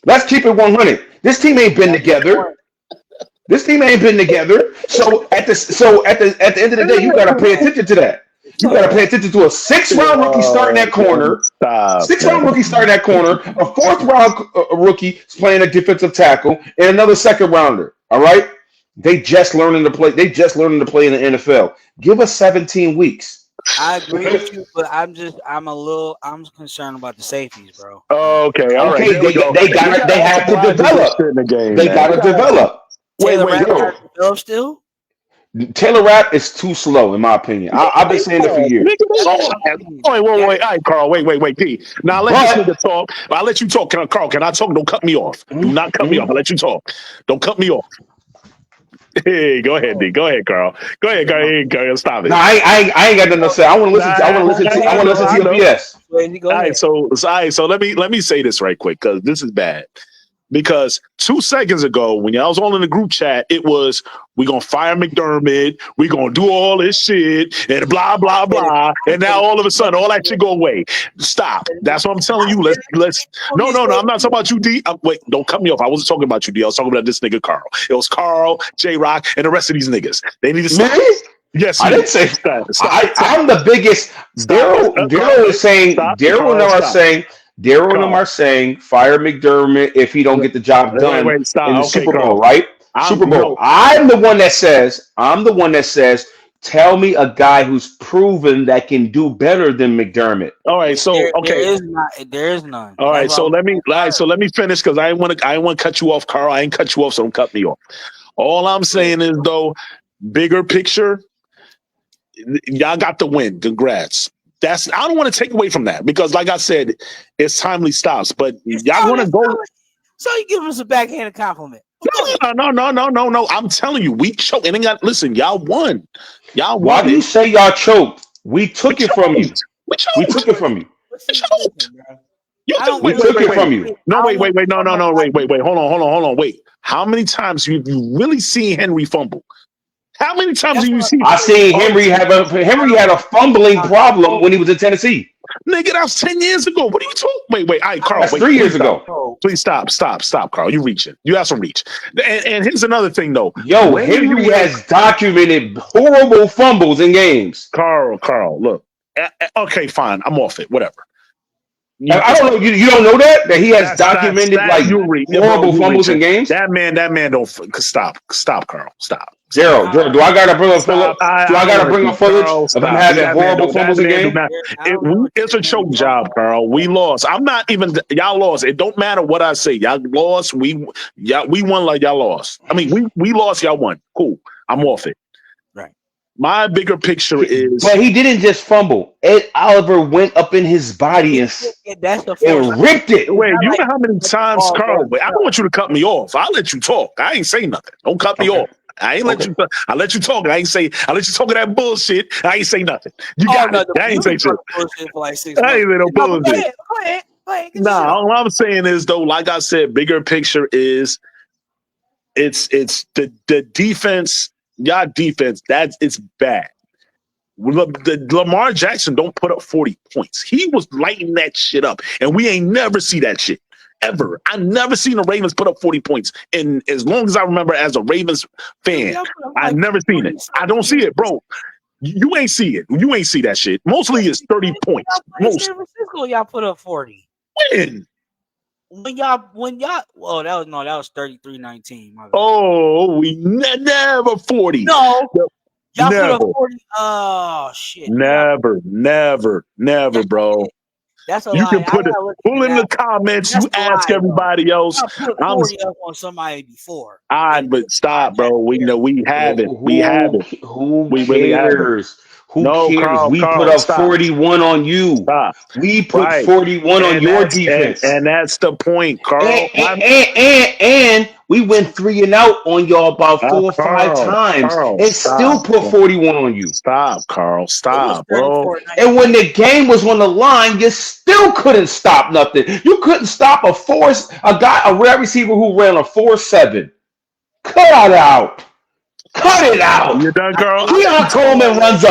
[SPEAKER 3] Let's keep it 100. This team ain't been
[SPEAKER 1] That's the
[SPEAKER 3] together.
[SPEAKER 1] point.
[SPEAKER 3] This team ain't been together. So at the end of the day, you gotta pay attention to that. You gotta
[SPEAKER 1] So
[SPEAKER 3] pay attention to a 6th round rookie starting
[SPEAKER 2] oh
[SPEAKER 3] that
[SPEAKER 2] man,
[SPEAKER 3] corner.
[SPEAKER 2] stop,
[SPEAKER 3] Six
[SPEAKER 2] man.
[SPEAKER 3] round rookie starting that corner, a 4th round rookie playing a defensive tackle, and another 2nd rounder. All right, they just learning to play. They just learning to play in the NFL. Give us 17 weeks.
[SPEAKER 1] I agree
[SPEAKER 3] Okay,
[SPEAKER 1] with you, but I'm concerned about the safeties, bro.
[SPEAKER 2] Okay, all right,
[SPEAKER 3] okay,
[SPEAKER 2] there we go. We
[SPEAKER 3] they
[SPEAKER 2] gotta
[SPEAKER 3] have
[SPEAKER 2] have
[SPEAKER 3] to
[SPEAKER 2] logic and
[SPEAKER 3] develop.
[SPEAKER 2] shit in the game,
[SPEAKER 3] They
[SPEAKER 2] man. We
[SPEAKER 3] gotta
[SPEAKER 2] gotta have,
[SPEAKER 3] develop.
[SPEAKER 2] wait,
[SPEAKER 1] Taylor
[SPEAKER 2] wait,
[SPEAKER 1] Rapp
[SPEAKER 2] yo.
[SPEAKER 1] got to develop still.
[SPEAKER 3] Taylor Rapp is too slow, in my opinion. I've been saying it for
[SPEAKER 2] Oh,
[SPEAKER 3] years.
[SPEAKER 2] nigga, they
[SPEAKER 1] That's
[SPEAKER 2] all
[SPEAKER 1] what
[SPEAKER 2] have.
[SPEAKER 1] I'm saying.
[SPEAKER 2] Oh, wait, wait,
[SPEAKER 1] That
[SPEAKER 2] wait. All right, Carl. Wait, P. Now I let this
[SPEAKER 3] But
[SPEAKER 2] nigga talk. I'll let you talk. Carl, can I talk? Don't cut me off. Do not cut me off.
[SPEAKER 3] mhm.
[SPEAKER 2] I'll let you talk. Don't cut me off. Hey, go ahead,
[SPEAKER 1] oh,
[SPEAKER 2] D. Go ahead, Carl. Go ahead,
[SPEAKER 1] come
[SPEAKER 2] Carl.
[SPEAKER 1] on.
[SPEAKER 2] Hey, Carl. Stop
[SPEAKER 3] No,
[SPEAKER 2] it.
[SPEAKER 3] I ain't got nothing to say. I want to listen. To, I
[SPEAKER 2] Nah,
[SPEAKER 3] want to listen to. I
[SPEAKER 2] I
[SPEAKER 3] want to
[SPEAKER 2] know,
[SPEAKER 3] listen to
[SPEAKER 2] I
[SPEAKER 3] your
[SPEAKER 2] know.
[SPEAKER 3] BS.
[SPEAKER 1] Swayze, go
[SPEAKER 2] All right,
[SPEAKER 1] ahead.
[SPEAKER 2] so let me say this right quick because this is bad. Because 2 seconds ago, when y'all was all in the group chat, it was we gonna fire McDermott, we gonna do all this shit, and blah blah
[SPEAKER 1] I said it.
[SPEAKER 2] blah.
[SPEAKER 1] I
[SPEAKER 2] And
[SPEAKER 1] said
[SPEAKER 2] now
[SPEAKER 1] it.
[SPEAKER 2] all of a
[SPEAKER 1] Never
[SPEAKER 2] sudden, all that
[SPEAKER 1] said
[SPEAKER 2] shit
[SPEAKER 1] it.
[SPEAKER 2] go away. Stop. That's what I'm telling
[SPEAKER 1] I
[SPEAKER 2] you.
[SPEAKER 1] said
[SPEAKER 2] Let's.
[SPEAKER 1] it.
[SPEAKER 2] No,
[SPEAKER 1] You
[SPEAKER 2] no, no.
[SPEAKER 1] said
[SPEAKER 2] I'm not talking
[SPEAKER 1] it.
[SPEAKER 2] about you, D. Wait, don't cut me off. I wasn't talking about you, D. I was talking about this nigga Carl. It was Carl, J Rock, and the rest of these niggas. They need to
[SPEAKER 3] Me?
[SPEAKER 2] stop. Yes,
[SPEAKER 3] I
[SPEAKER 2] you.
[SPEAKER 3] didn't say.
[SPEAKER 2] Stop.
[SPEAKER 3] I'm the biggest.
[SPEAKER 2] Stop. Carl,
[SPEAKER 3] Daryl is saying. Daryl and them
[SPEAKER 2] Carl,
[SPEAKER 3] are
[SPEAKER 2] stop.
[SPEAKER 3] saying. Daryl and them
[SPEAKER 2] Carl.
[SPEAKER 3] are saying fire McDermott if he don't get the job done
[SPEAKER 2] Wait,
[SPEAKER 3] in the
[SPEAKER 2] stop. Okay,
[SPEAKER 3] Super
[SPEAKER 2] Carl.
[SPEAKER 3] Bowl. Right?
[SPEAKER 2] I'm
[SPEAKER 3] Super Bowl.
[SPEAKER 2] no.
[SPEAKER 3] I'm the one that says. I'm the one that says. Tell me a guy who's proven that can do better than McDermott.
[SPEAKER 2] All right, so
[SPEAKER 1] There
[SPEAKER 2] okay.
[SPEAKER 1] is not. There is none.
[SPEAKER 2] All
[SPEAKER 1] That's
[SPEAKER 2] right,
[SPEAKER 1] why I
[SPEAKER 2] so
[SPEAKER 1] was
[SPEAKER 2] let me
[SPEAKER 1] saying
[SPEAKER 2] all right, so
[SPEAKER 1] first.
[SPEAKER 2] let me finish because I ain't want to cut you off, Carl. I ain't cut you off, so don't cut me off. All I'm saying is though, bigger picture, y'all got the win. Congrats. I don't want to take away from that because, like I said, it's timely stops. But
[SPEAKER 1] You
[SPEAKER 2] y'all
[SPEAKER 1] saw
[SPEAKER 2] want to
[SPEAKER 1] this.
[SPEAKER 2] go?
[SPEAKER 1] So you give us a backhanded compliment. But go ahead.
[SPEAKER 2] No. I'm telling you, we choked. And then listen, y'all won. Y'all
[SPEAKER 3] Why
[SPEAKER 2] won
[SPEAKER 3] do
[SPEAKER 2] it.
[SPEAKER 3] you say y'all choked? We
[SPEAKER 2] We
[SPEAKER 3] took it from you.
[SPEAKER 2] choked. We
[SPEAKER 3] We
[SPEAKER 2] choked.
[SPEAKER 3] took it from you.
[SPEAKER 1] But
[SPEAKER 2] We
[SPEAKER 1] see,
[SPEAKER 2] choked.
[SPEAKER 1] listen, bro.
[SPEAKER 2] You
[SPEAKER 1] I
[SPEAKER 2] think?
[SPEAKER 1] don't
[SPEAKER 3] We
[SPEAKER 1] want
[SPEAKER 2] Wait,
[SPEAKER 1] to.
[SPEAKER 3] took
[SPEAKER 2] wait,
[SPEAKER 3] it
[SPEAKER 2] wait.
[SPEAKER 3] from you.
[SPEAKER 2] No,
[SPEAKER 1] I don't want to
[SPEAKER 2] no,
[SPEAKER 1] come
[SPEAKER 2] no,
[SPEAKER 1] off
[SPEAKER 2] no.
[SPEAKER 1] like
[SPEAKER 2] Wait. Hold on. Wait. How many times you really seen Henry fumble? How many times
[SPEAKER 1] That's
[SPEAKER 2] do you
[SPEAKER 1] what
[SPEAKER 2] see?
[SPEAKER 3] I seen
[SPEAKER 2] Oh,
[SPEAKER 3] Henry had a fumbling problem when he was in Tennessee.
[SPEAKER 2] nigga, that was 10 years ago. What are you talking? Wait. All right, Carl,
[SPEAKER 3] That's
[SPEAKER 2] wait,
[SPEAKER 3] 3 years
[SPEAKER 2] please stop.
[SPEAKER 3] ago.
[SPEAKER 2] Please stop, Carl. You reaching. You have some reach. And here's another thing, though.
[SPEAKER 3] Yo,
[SPEAKER 2] When do you
[SPEAKER 3] Henry
[SPEAKER 2] win?
[SPEAKER 3] has documented horrible fumbles in games.
[SPEAKER 2] Carl, look. Okay, fine. I'm off it. Whatever. You,
[SPEAKER 3] I don't know. You don't know that he has
[SPEAKER 2] that's
[SPEAKER 3] documented
[SPEAKER 2] that
[SPEAKER 3] like
[SPEAKER 2] you reach, yeah, bro.
[SPEAKER 3] horrible
[SPEAKER 2] You
[SPEAKER 3] fumbles in
[SPEAKER 2] reaching.
[SPEAKER 3] games.
[SPEAKER 2] That man don't stop, Carl. Stop.
[SPEAKER 3] Gerald, do I gotta bring up
[SPEAKER 2] Stop.
[SPEAKER 3] Do I
[SPEAKER 2] I
[SPEAKER 3] gotta
[SPEAKER 2] want
[SPEAKER 3] bring
[SPEAKER 2] to
[SPEAKER 3] up footage
[SPEAKER 2] Carl,
[SPEAKER 3] of him
[SPEAKER 2] stop.
[SPEAKER 3] having horrible
[SPEAKER 2] That
[SPEAKER 3] fumbles in
[SPEAKER 2] man do
[SPEAKER 3] game?
[SPEAKER 2] not.
[SPEAKER 1] I don't know what
[SPEAKER 2] It's
[SPEAKER 1] you're
[SPEAKER 2] a
[SPEAKER 1] saying.
[SPEAKER 2] choke job, Carl. We lost. I'm not even. Y'all lost. It don't matter what I say. Y'all lost. We won like y'all lost. I mean, we lost. Y'all won. Cool. I'm off it.
[SPEAKER 1] Right.
[SPEAKER 2] My bigger picture is.
[SPEAKER 3] But he didn't just fumble. Ed Oliver went up in his body
[SPEAKER 1] That's the force.
[SPEAKER 3] and ripped it.
[SPEAKER 1] It's
[SPEAKER 2] Wait,
[SPEAKER 1] not
[SPEAKER 2] you
[SPEAKER 1] like
[SPEAKER 2] know how many
[SPEAKER 1] let the
[SPEAKER 2] times,
[SPEAKER 1] ball go
[SPEAKER 2] Carl? Wait, I don't
[SPEAKER 1] himself.
[SPEAKER 2] want you to cut me off. I'll let you talk. I ain't say nothing. Don't cut me
[SPEAKER 3] Okay.
[SPEAKER 2] off. I ain't let
[SPEAKER 3] Okay.
[SPEAKER 2] you. I let you talk. I ain't say. I let you talk that bullshit. I ain't say nothing. You
[SPEAKER 1] Oh
[SPEAKER 2] got
[SPEAKER 1] no,
[SPEAKER 2] it. I
[SPEAKER 1] you
[SPEAKER 2] ain't say
[SPEAKER 1] was
[SPEAKER 2] shit.
[SPEAKER 1] talking bullshit for like 6
[SPEAKER 2] I
[SPEAKER 1] months.
[SPEAKER 2] ain't say no
[SPEAKER 1] No, but
[SPEAKER 2] bullshit.
[SPEAKER 1] go ahead, get your shit
[SPEAKER 2] Nah,
[SPEAKER 1] off.
[SPEAKER 2] all I'm saying is though, like I said, bigger picture is it's the defense. Y'all defense it's bad. The Lamar Jackson don't put up 40 points. He was lighting that shit up, and we ain't never see that shit ever. I never seen the Ravens put up 40 points, and as long as I remember as a Ravens fan,
[SPEAKER 1] Y'all put up
[SPEAKER 2] I
[SPEAKER 1] like
[SPEAKER 2] never seen it.
[SPEAKER 1] 40
[SPEAKER 2] I don't see
[SPEAKER 1] something.
[SPEAKER 2] it, bro. You ain't see it. You ain't see that shit. Mostly it's 30 points.
[SPEAKER 1] Y'all played
[SPEAKER 2] Most
[SPEAKER 1] San Francisco. Y'all put up 40.
[SPEAKER 2] win.
[SPEAKER 1] When y'all, well, that was 33-19. My bad.
[SPEAKER 2] Oh, we never 40.
[SPEAKER 1] No, y'all put up
[SPEAKER 2] Never,
[SPEAKER 1] 40. Oh shit, no, y'all.
[SPEAKER 2] never,
[SPEAKER 1] Yes, you
[SPEAKER 2] bro.
[SPEAKER 1] did. That's a
[SPEAKER 2] You
[SPEAKER 1] lie.
[SPEAKER 2] can
[SPEAKER 1] I
[SPEAKER 2] put it.
[SPEAKER 1] gotta look
[SPEAKER 2] Pull
[SPEAKER 1] into
[SPEAKER 2] in the
[SPEAKER 1] that.
[SPEAKER 2] comments.
[SPEAKER 1] That's
[SPEAKER 2] You
[SPEAKER 1] a
[SPEAKER 2] ask
[SPEAKER 1] lie, though.
[SPEAKER 2] everybody else.
[SPEAKER 1] Y'all put
[SPEAKER 2] I'm
[SPEAKER 1] 40 up on somebody before, and
[SPEAKER 2] but stop, bro. We know we haven't. We haven't.
[SPEAKER 3] Who
[SPEAKER 2] We really haven't.
[SPEAKER 3] cares? Who
[SPEAKER 2] No,
[SPEAKER 3] cares? We put
[SPEAKER 2] Carl,
[SPEAKER 3] up
[SPEAKER 2] stop.
[SPEAKER 3] 41 on you.
[SPEAKER 2] Stop.
[SPEAKER 3] We put
[SPEAKER 2] Right.
[SPEAKER 3] 41 on
[SPEAKER 2] And
[SPEAKER 3] your
[SPEAKER 2] that's
[SPEAKER 3] defense.
[SPEAKER 2] and that's the point,
[SPEAKER 3] And,
[SPEAKER 2] Carl.
[SPEAKER 3] and we went 3-and-out on y'all about 4 or 5 times and still
[SPEAKER 2] Stop.
[SPEAKER 3] put 41 on you.
[SPEAKER 2] Stop, Carl.
[SPEAKER 1] it was
[SPEAKER 2] Stop, bro.
[SPEAKER 1] 34-19.
[SPEAKER 3] And when the game was on the line, you still couldn't stop nothing. You couldn't stop a wide receiver who ran a 4.7. Cut it out. Cut it out.
[SPEAKER 2] You done, Carl? I'll let you
[SPEAKER 3] Keon
[SPEAKER 2] talk.
[SPEAKER 3] Coleman runs a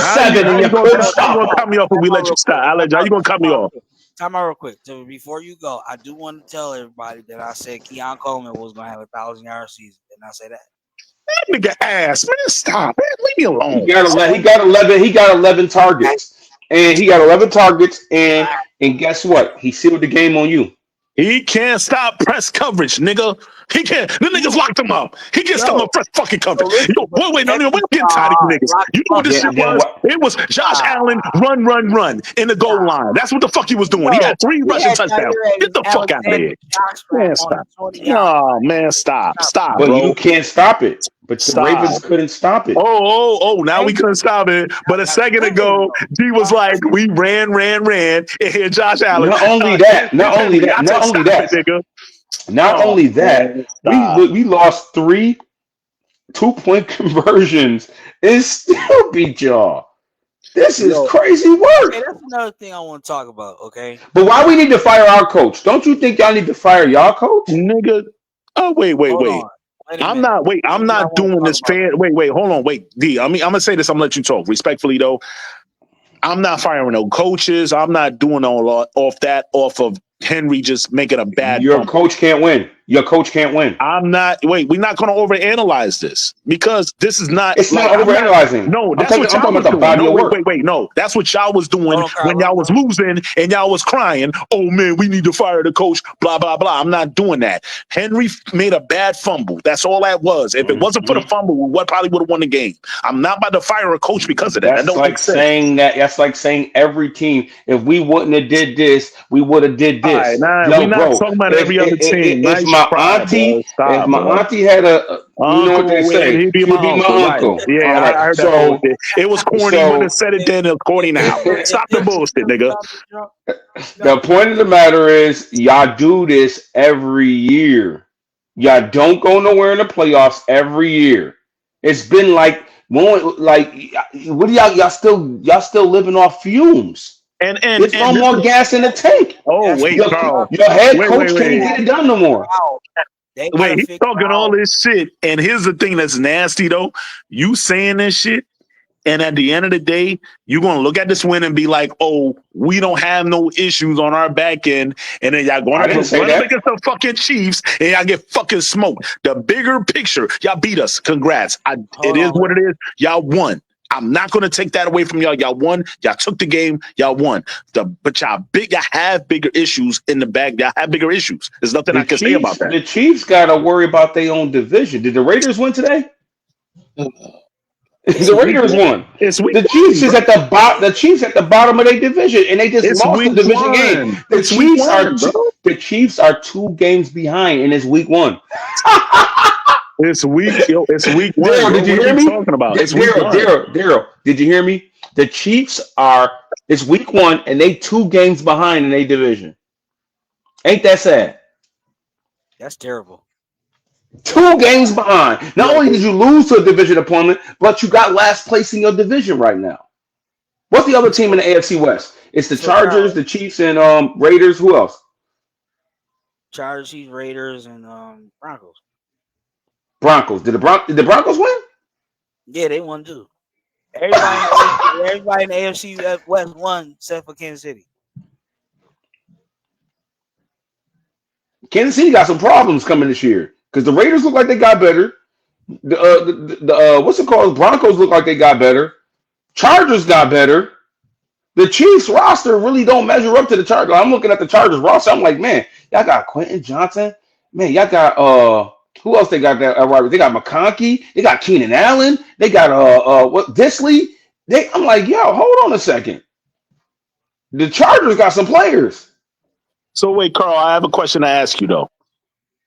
[SPEAKER 2] How you
[SPEAKER 3] 4.7
[SPEAKER 2] how
[SPEAKER 3] and you
[SPEAKER 2] you gonna
[SPEAKER 3] couldn't
[SPEAKER 2] how you
[SPEAKER 3] stop
[SPEAKER 2] gonna cut
[SPEAKER 3] him.
[SPEAKER 2] me off if we
[SPEAKER 1] Time
[SPEAKER 2] let
[SPEAKER 1] out
[SPEAKER 2] you
[SPEAKER 1] real quick.
[SPEAKER 2] stop? How you gonna cut me off?
[SPEAKER 1] Time out real quick. So before you go, I do want to tell everybody that I said Keon Coleman was gonna have 1,000-yard season. Didn't I say that?
[SPEAKER 2] That nigga ass, man. Stop, man. Leave me
[SPEAKER 3] He
[SPEAKER 2] alone.
[SPEAKER 3] got 11. He got 11. He got 11 targets, and he got 11 targets. And guess what? He sealed the game on you.
[SPEAKER 2] He can't stop press coverage, nigga. He can't. The niggas locked him up. He can't stop no
[SPEAKER 1] Yo,
[SPEAKER 2] press fucking
[SPEAKER 1] so
[SPEAKER 2] coverage.
[SPEAKER 1] listen,
[SPEAKER 2] Yo,
[SPEAKER 1] but
[SPEAKER 2] wait, no,
[SPEAKER 1] every
[SPEAKER 2] we're getting tired of you niggas.
[SPEAKER 1] lock
[SPEAKER 2] You know what
[SPEAKER 1] up.
[SPEAKER 2] this shit
[SPEAKER 3] Then
[SPEAKER 2] was?
[SPEAKER 3] what?
[SPEAKER 2] It was Josh
[SPEAKER 1] Nah,
[SPEAKER 2] Allen run in the goal line. That's what the fuck he was doing. He
[SPEAKER 1] yo,
[SPEAKER 2] had 3
[SPEAKER 1] we
[SPEAKER 2] rushing
[SPEAKER 1] had
[SPEAKER 2] touchdowns. Get
[SPEAKER 1] Jair
[SPEAKER 2] the fuck out of
[SPEAKER 1] Alexander
[SPEAKER 2] here.
[SPEAKER 1] Josh Trap
[SPEAKER 2] Man,
[SPEAKER 1] on
[SPEAKER 2] stop.
[SPEAKER 1] the 20-yard
[SPEAKER 2] Oh,
[SPEAKER 1] line.
[SPEAKER 2] man, stop,
[SPEAKER 3] But you
[SPEAKER 2] bro.
[SPEAKER 3] can't stop it. But the
[SPEAKER 2] Stop.
[SPEAKER 3] Ravens couldn't stop it.
[SPEAKER 2] Now we
[SPEAKER 1] Thank
[SPEAKER 2] couldn't
[SPEAKER 1] you.
[SPEAKER 2] stop it. But a
[SPEAKER 1] That's
[SPEAKER 2] second
[SPEAKER 1] winning
[SPEAKER 2] ago,
[SPEAKER 1] though.
[SPEAKER 2] G was like, we ran. And here Josh Allen.
[SPEAKER 3] Not only
[SPEAKER 2] Here's
[SPEAKER 3] that. Not only
[SPEAKER 2] Henry.
[SPEAKER 3] that.
[SPEAKER 2] I
[SPEAKER 3] Not
[SPEAKER 2] said,
[SPEAKER 3] only
[SPEAKER 2] stop it,
[SPEAKER 3] that.
[SPEAKER 2] nigga.
[SPEAKER 3] Not
[SPEAKER 2] Oh,
[SPEAKER 3] only that.
[SPEAKER 2] man,
[SPEAKER 3] We
[SPEAKER 2] stop.
[SPEAKER 3] we lost 3 2-point conversions and still beat y'all. This is
[SPEAKER 2] Yo,
[SPEAKER 3] crazy
[SPEAKER 1] Okay,
[SPEAKER 3] work.
[SPEAKER 1] that's another thing I want to talk about. Okay,
[SPEAKER 3] But why we need to fire our coach? Don't you think y'all need to fire y'all coach?
[SPEAKER 2] nigga. Oh,
[SPEAKER 1] hold
[SPEAKER 2] wait.
[SPEAKER 1] on. Wait a minute.
[SPEAKER 2] I'm
[SPEAKER 1] I
[SPEAKER 2] not
[SPEAKER 1] want to
[SPEAKER 2] doing
[SPEAKER 1] talk
[SPEAKER 2] this
[SPEAKER 1] about
[SPEAKER 2] fair.
[SPEAKER 1] this.
[SPEAKER 2] Wait, hold on, wait. D, I'm gonna say this, I'm gonna let you talk. Respectfully though, I'm not firing no coaches. I'm not doing all off of Henry just making a bad
[SPEAKER 3] Your
[SPEAKER 2] fumble.
[SPEAKER 3] coach can't win. Your coach can't win.
[SPEAKER 2] I'm not. Wait, we're not going to overanalyze this because this is not
[SPEAKER 3] It's not
[SPEAKER 2] like I'm not.
[SPEAKER 3] overanalyzing.
[SPEAKER 2] No,
[SPEAKER 3] I'm
[SPEAKER 2] that's
[SPEAKER 3] talking.
[SPEAKER 2] what
[SPEAKER 3] I'm
[SPEAKER 2] y'all
[SPEAKER 3] talking
[SPEAKER 2] was
[SPEAKER 3] about the
[SPEAKER 2] doing.
[SPEAKER 3] body
[SPEAKER 2] No,
[SPEAKER 3] of work.
[SPEAKER 2] wait. No, that's what y'all was doing
[SPEAKER 1] Hold on, Carl.
[SPEAKER 2] when y'all was losing and y'all was crying. Oh man, we need to fire the coach. Blah blah blah. I'm not doing that. Henry made a bad fumble. That's all that was. If it wasn't for the
[SPEAKER 3] Mhm.
[SPEAKER 2] fumble, we probably would have won the game. I'm not about to fire a coach because of that. That
[SPEAKER 3] That's
[SPEAKER 2] don't make
[SPEAKER 3] like
[SPEAKER 2] sense.
[SPEAKER 3] saying that. That's like saying every team. If we wouldn't have did this, we would have did
[SPEAKER 2] All right,
[SPEAKER 3] this.
[SPEAKER 2] nah, we're
[SPEAKER 3] Yo,
[SPEAKER 2] not
[SPEAKER 3] bro.
[SPEAKER 2] talking about
[SPEAKER 3] If
[SPEAKER 2] every other team.
[SPEAKER 3] if
[SPEAKER 2] Nice
[SPEAKER 3] my
[SPEAKER 2] try, bro.
[SPEAKER 3] if
[SPEAKER 2] Stop,
[SPEAKER 3] my
[SPEAKER 2] bro.
[SPEAKER 3] auntie had you know what they
[SPEAKER 2] Uncle,
[SPEAKER 3] say,
[SPEAKER 2] he'd be
[SPEAKER 3] she would
[SPEAKER 2] my
[SPEAKER 3] be
[SPEAKER 2] uncle,
[SPEAKER 3] my
[SPEAKER 2] right?
[SPEAKER 3] uncle.
[SPEAKER 2] Yeah,
[SPEAKER 3] All
[SPEAKER 2] I
[SPEAKER 3] right.
[SPEAKER 2] heard that whole thing. It was corny. You wouldn't have
[SPEAKER 3] So
[SPEAKER 2] said it then. It's corny now.
[SPEAKER 1] Remember, if
[SPEAKER 2] Stop the
[SPEAKER 1] this was
[SPEAKER 2] bullshit,
[SPEAKER 1] the
[SPEAKER 2] nigga.
[SPEAKER 1] time to
[SPEAKER 3] the
[SPEAKER 1] jump,
[SPEAKER 3] point of the matter is, y'all do this every year. Y'all don't go nowhere in the playoffs every year. It's been like more like what do y'all still living off fumes? There's no
[SPEAKER 2] And this
[SPEAKER 3] more
[SPEAKER 2] is
[SPEAKER 3] gas in the tank.
[SPEAKER 2] oh
[SPEAKER 1] that's
[SPEAKER 2] wait,
[SPEAKER 1] what
[SPEAKER 3] Your
[SPEAKER 1] I'm
[SPEAKER 2] Carl.
[SPEAKER 1] talking
[SPEAKER 3] your
[SPEAKER 1] about.
[SPEAKER 3] head
[SPEAKER 2] Wait,
[SPEAKER 3] coach can't
[SPEAKER 2] wait.
[SPEAKER 3] get it done no more.
[SPEAKER 1] Out. They gotta
[SPEAKER 2] Wait, he's
[SPEAKER 1] figure
[SPEAKER 2] talking all
[SPEAKER 1] out.
[SPEAKER 2] this shit, and here's the thing that's nasty though. You saying this shit, and at the end of the day, you're gonna look at this win and be like, "Oh, we don't have no issues on our back end," and then y'all
[SPEAKER 3] I
[SPEAKER 2] going
[SPEAKER 3] didn't
[SPEAKER 2] to
[SPEAKER 3] say
[SPEAKER 2] run up
[SPEAKER 3] that.
[SPEAKER 2] against the fucking Chiefs, and y'all get fucking smoked. The bigger picture, y'all beat us. Congrats. It
[SPEAKER 1] Hold
[SPEAKER 2] is
[SPEAKER 1] on.
[SPEAKER 2] what it is. Y'all won. I'm not gonna take that away from y'all. Y'all won. Y'all took the game. Y'all won. But y'all have bigger issues in the bag. Y'all have bigger issues. There's nothing I can say about that.
[SPEAKER 3] The Chiefs got to worry about their own division. Did the Raiders win today?
[SPEAKER 2] It's
[SPEAKER 3] The
[SPEAKER 2] week
[SPEAKER 3] Raiders
[SPEAKER 2] one.
[SPEAKER 3] won.
[SPEAKER 2] It's week
[SPEAKER 3] The Chiefs
[SPEAKER 2] one,
[SPEAKER 3] is
[SPEAKER 2] bro.
[SPEAKER 3] at the bottom. The Chiefs at the bottom of their division, and they just
[SPEAKER 2] It's
[SPEAKER 3] lost the
[SPEAKER 2] week
[SPEAKER 3] division game.
[SPEAKER 2] one. It's week one, bro.
[SPEAKER 3] The Chiefs are 2 games behind, and it's week one.
[SPEAKER 2] It's week one,
[SPEAKER 3] Daryl,
[SPEAKER 2] bro.
[SPEAKER 3] did you
[SPEAKER 2] What are
[SPEAKER 3] hear
[SPEAKER 2] we
[SPEAKER 3] me?
[SPEAKER 2] talking about? It's week one.
[SPEAKER 3] Daryl, did you hear me? The Chiefs are. It's week one, and they 2 games behind in their division. Ain't that sad?
[SPEAKER 1] That's terrible.
[SPEAKER 3] 2 games behind. Not
[SPEAKER 2] Yo,
[SPEAKER 3] only did you lose to a division opponent, but you got last place in your division right now. What's the other team in
[SPEAKER 1] So,
[SPEAKER 3] the AFC West? It's the
[SPEAKER 1] so Carl,
[SPEAKER 3] Chargers, the Chiefs, and Raiders. Who else?
[SPEAKER 1] Chargers, Chiefs, Raiders, and Broncos.
[SPEAKER 3] Broncos. Did the Broncos win?
[SPEAKER 1] Yeah, they won too. Everybody in the AFC West won except for Kansas City.
[SPEAKER 3] Kansas City got some problems coming this year because the Raiders look like they got better. What's it called? Broncos look like they got better. Chargers got better. The Chiefs roster really don't measure up to the Chargers. I'm looking at the Chargers roster. I'm like, man, y'all got Quentin Johnson. Man, y'all got who else they got that right? They got McConkey. They got Keenan Allen. They got what Disley. I'm like, yo, hold on a second. The Chargers got some players.
[SPEAKER 2] so wait, Carl, I have a question to ask you though.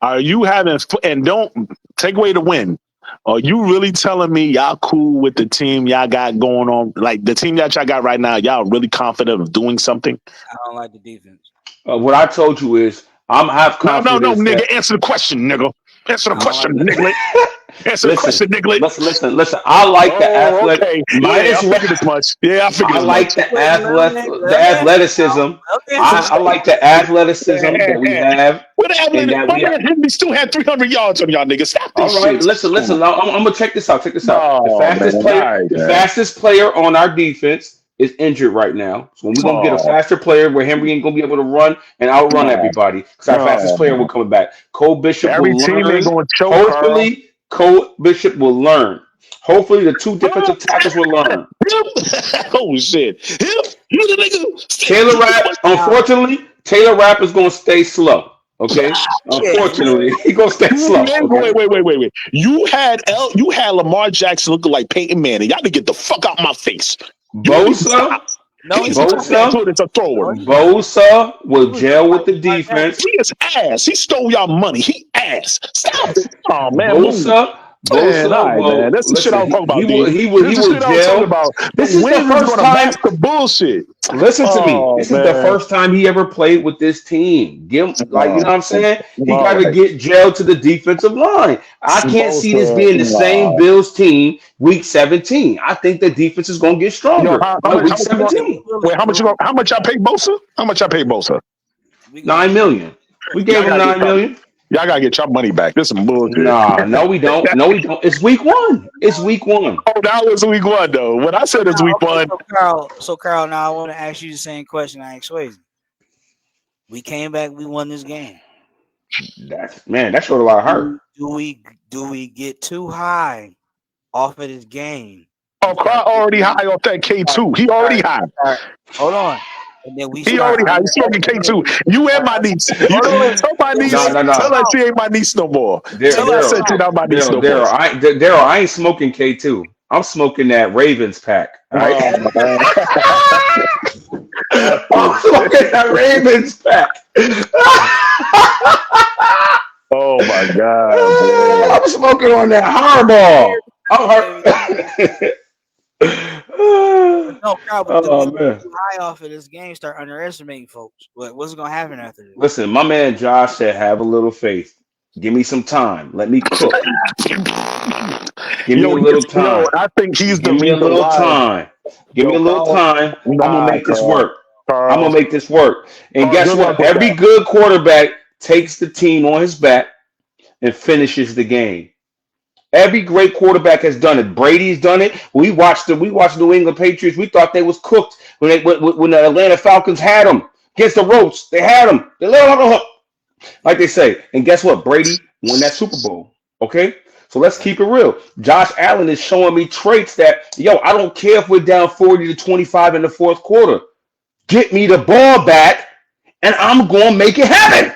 [SPEAKER 2] Are you having and don't take away the win? Are you really telling me y'all cool with the team y'all got going on? Like the team that y'all got right now, y'all really confident of doing something?
[SPEAKER 1] I don't like the defense.
[SPEAKER 3] What I told you is I'm have
[SPEAKER 2] No,
[SPEAKER 3] confidence
[SPEAKER 2] nigga.
[SPEAKER 3] that
[SPEAKER 2] Answer the question, nigga. Answer the
[SPEAKER 1] I don't
[SPEAKER 2] question,
[SPEAKER 1] like the
[SPEAKER 2] nigga.
[SPEAKER 1] defense.
[SPEAKER 2] Answer the
[SPEAKER 3] listen,
[SPEAKER 2] question, nigga.
[SPEAKER 3] listen. I like the
[SPEAKER 2] Oh,
[SPEAKER 3] athletic
[SPEAKER 2] okay. Yeah, I
[SPEAKER 3] minus
[SPEAKER 2] figured as much. Yeah, I figured
[SPEAKER 3] I
[SPEAKER 2] as much.
[SPEAKER 3] like
[SPEAKER 1] Wait,
[SPEAKER 3] the athleticism. I like the athleticism that we have
[SPEAKER 2] What the
[SPEAKER 3] and
[SPEAKER 2] hell?
[SPEAKER 3] that
[SPEAKER 2] My
[SPEAKER 3] we
[SPEAKER 2] man Henry still had 300 yards on y'all niggas. Stop
[SPEAKER 3] all
[SPEAKER 2] this
[SPEAKER 3] right,
[SPEAKER 2] shit.
[SPEAKER 3] listen. Now, I'm gonna check this out. Check this out.
[SPEAKER 2] Oh man, all right,
[SPEAKER 3] The
[SPEAKER 2] man.
[SPEAKER 3] fastest player on our defense is injured right now. So when we're gonna get a
[SPEAKER 2] Oh,
[SPEAKER 3] faster player where Henry ain't gonna be able to run and outrun
[SPEAKER 2] oh,
[SPEAKER 3] everybody because our fastest
[SPEAKER 2] oh
[SPEAKER 3] player will
[SPEAKER 2] man.
[SPEAKER 3] come back. Cole Bishop
[SPEAKER 2] Every
[SPEAKER 3] will
[SPEAKER 2] team ain't
[SPEAKER 3] learn.
[SPEAKER 2] going to choke, Carl.
[SPEAKER 3] Hopefully, Cole Bishop will learn. Hopefully, the two defensive tackles will learn.
[SPEAKER 2] Oh shit. Him, you the nigga.
[SPEAKER 3] Taylor Rapp,
[SPEAKER 1] Now,
[SPEAKER 3] unfortunately, Taylor Rapp is gonna stay slow. Okay,
[SPEAKER 1] yeah,
[SPEAKER 3] unfortunately, he gonna stay slow. Okay.
[SPEAKER 2] Wait. You had Lamar Jackson looking like Peyton Manning. Y'all need to get the fuck out my face. You need to
[SPEAKER 3] Bosa,
[SPEAKER 2] stop.
[SPEAKER 1] no,
[SPEAKER 2] He's
[SPEAKER 1] he's
[SPEAKER 2] a
[SPEAKER 1] not.
[SPEAKER 2] tight end
[SPEAKER 3] Bosa,
[SPEAKER 2] to it's a thrower.
[SPEAKER 1] No, he's not.
[SPEAKER 3] Bosa
[SPEAKER 1] He
[SPEAKER 3] will
[SPEAKER 1] was just
[SPEAKER 3] gel
[SPEAKER 1] like
[SPEAKER 3] with the
[SPEAKER 1] Lamar Jackson.
[SPEAKER 3] defense.
[SPEAKER 2] He is ass. He stole y'all money. He ass. Stop it. Oh man, move.
[SPEAKER 3] Bosa,
[SPEAKER 2] Man, all
[SPEAKER 3] Bosa
[SPEAKER 2] right, man.
[SPEAKER 3] will
[SPEAKER 2] That's the shit I
[SPEAKER 3] listen.
[SPEAKER 2] was talking about, D.
[SPEAKER 3] He
[SPEAKER 2] This is the
[SPEAKER 3] will
[SPEAKER 2] shit I was talking
[SPEAKER 3] gel.
[SPEAKER 2] about. The
[SPEAKER 3] This is the
[SPEAKER 2] wins is
[SPEAKER 3] first
[SPEAKER 2] gonna
[SPEAKER 3] time.
[SPEAKER 2] mask the bullshit.
[SPEAKER 3] Listen to me.
[SPEAKER 2] Oh
[SPEAKER 3] This is the
[SPEAKER 2] man.
[SPEAKER 3] first time he ever played with this team. Give him, like you
[SPEAKER 2] Oh,
[SPEAKER 3] know what I'm saying. He got
[SPEAKER 2] all
[SPEAKER 3] to
[SPEAKER 2] right.
[SPEAKER 3] get gel to the defensive line. I can't see this
[SPEAKER 2] Bosa,
[SPEAKER 3] being the same
[SPEAKER 2] nah.
[SPEAKER 3] Bills team week 17. I think the defense is going to get
[SPEAKER 2] Yo,
[SPEAKER 3] stronger
[SPEAKER 2] how
[SPEAKER 3] by
[SPEAKER 2] much?
[SPEAKER 3] week
[SPEAKER 2] How much you going?
[SPEAKER 1] Yeah, we
[SPEAKER 3] 17.
[SPEAKER 1] will
[SPEAKER 2] Wait,
[SPEAKER 1] improve.
[SPEAKER 2] how much I pay Bosa? How much I pay Bosa?
[SPEAKER 1] We gonna
[SPEAKER 3] 9 million. We
[SPEAKER 2] Y'all
[SPEAKER 3] gave him
[SPEAKER 2] gotta get
[SPEAKER 3] 9 million.
[SPEAKER 2] y'all gotta get your money back. This is some bullshit.
[SPEAKER 3] Nah, no, we don't. No, we don't. It's week one. It's week one.
[SPEAKER 2] Oh, that was week one though. When I
[SPEAKER 1] So
[SPEAKER 2] said it's
[SPEAKER 1] now,
[SPEAKER 2] week
[SPEAKER 1] okay,
[SPEAKER 2] one,
[SPEAKER 1] so Carl, now I want to ask you the same question I asked Swazy. We came back, we won this game.
[SPEAKER 3] That showed a lot of heart.
[SPEAKER 1] Do we get too high off of this game
[SPEAKER 2] oh,
[SPEAKER 1] and
[SPEAKER 2] Cry
[SPEAKER 1] start
[SPEAKER 2] already high off that
[SPEAKER 1] start,
[SPEAKER 2] K2. He already
[SPEAKER 1] start,
[SPEAKER 2] high.
[SPEAKER 1] start hold on, and then we
[SPEAKER 2] He
[SPEAKER 1] start
[SPEAKER 2] already high. He's smoking K2.
[SPEAKER 1] underestimating.
[SPEAKER 2] You and my niece. You
[SPEAKER 1] Hold on,
[SPEAKER 2] tell my
[SPEAKER 1] then
[SPEAKER 2] niece.
[SPEAKER 3] No,
[SPEAKER 1] wait
[SPEAKER 3] no,
[SPEAKER 1] this
[SPEAKER 2] Tell
[SPEAKER 3] no.
[SPEAKER 2] her
[SPEAKER 1] out.
[SPEAKER 2] she ain't my niece no more.
[SPEAKER 3] Daryl,
[SPEAKER 2] Tell her I
[SPEAKER 1] Wait this
[SPEAKER 2] said she
[SPEAKER 3] Daryl,
[SPEAKER 1] out.
[SPEAKER 2] not my niece
[SPEAKER 3] Daryl,
[SPEAKER 2] no more.
[SPEAKER 3] Daryl, I ain't smoking K2. I'm smoking that Ravens pack. All right.
[SPEAKER 2] Oh man. That's
[SPEAKER 3] I'm smoking that Ravens pack.
[SPEAKER 2] Oh my God, man.
[SPEAKER 3] I'm smoking on that
[SPEAKER 1] Here,
[SPEAKER 3] Hardball.
[SPEAKER 1] baby. But
[SPEAKER 3] I'm
[SPEAKER 1] no, Carl, but do we
[SPEAKER 3] oh
[SPEAKER 1] get
[SPEAKER 3] man.
[SPEAKER 1] too high off of this game? Start underestimating folks. What's gonna happen after this?
[SPEAKER 3] Listen, my man Josh said, have a little faith. Give me some time. Let me cook. Give me a little time.
[SPEAKER 2] I think he's the
[SPEAKER 3] Give me a
[SPEAKER 2] reason
[SPEAKER 3] little
[SPEAKER 2] why.
[SPEAKER 3] time. Give me
[SPEAKER 2] Yo,
[SPEAKER 3] a little
[SPEAKER 2] Carl,
[SPEAKER 3] time. I'm gonna
[SPEAKER 2] nah,
[SPEAKER 3] make this
[SPEAKER 2] Carl,
[SPEAKER 3] work. I'm
[SPEAKER 2] Carl,
[SPEAKER 3] gonna make this work. And
[SPEAKER 2] Carl,
[SPEAKER 3] guess
[SPEAKER 2] good luck
[SPEAKER 3] what?
[SPEAKER 2] with
[SPEAKER 3] Every
[SPEAKER 2] that.
[SPEAKER 3] good quarterback takes the team on his back. and finishes the game. Every great quarterback has done it. Brady's done it. We watched New England Patriots. We thought they was cooked when the Atlanta Falcons had them against the ropes. They had them. They let them on the hook, like they say. And guess what? Brady won that Super Bowl. Okay, so let's keep it real. Josh Allen is showing me traits that I don't care if we're down 40-25 in the fourth quarter. Get me the ball back, and I'm going to make it happen.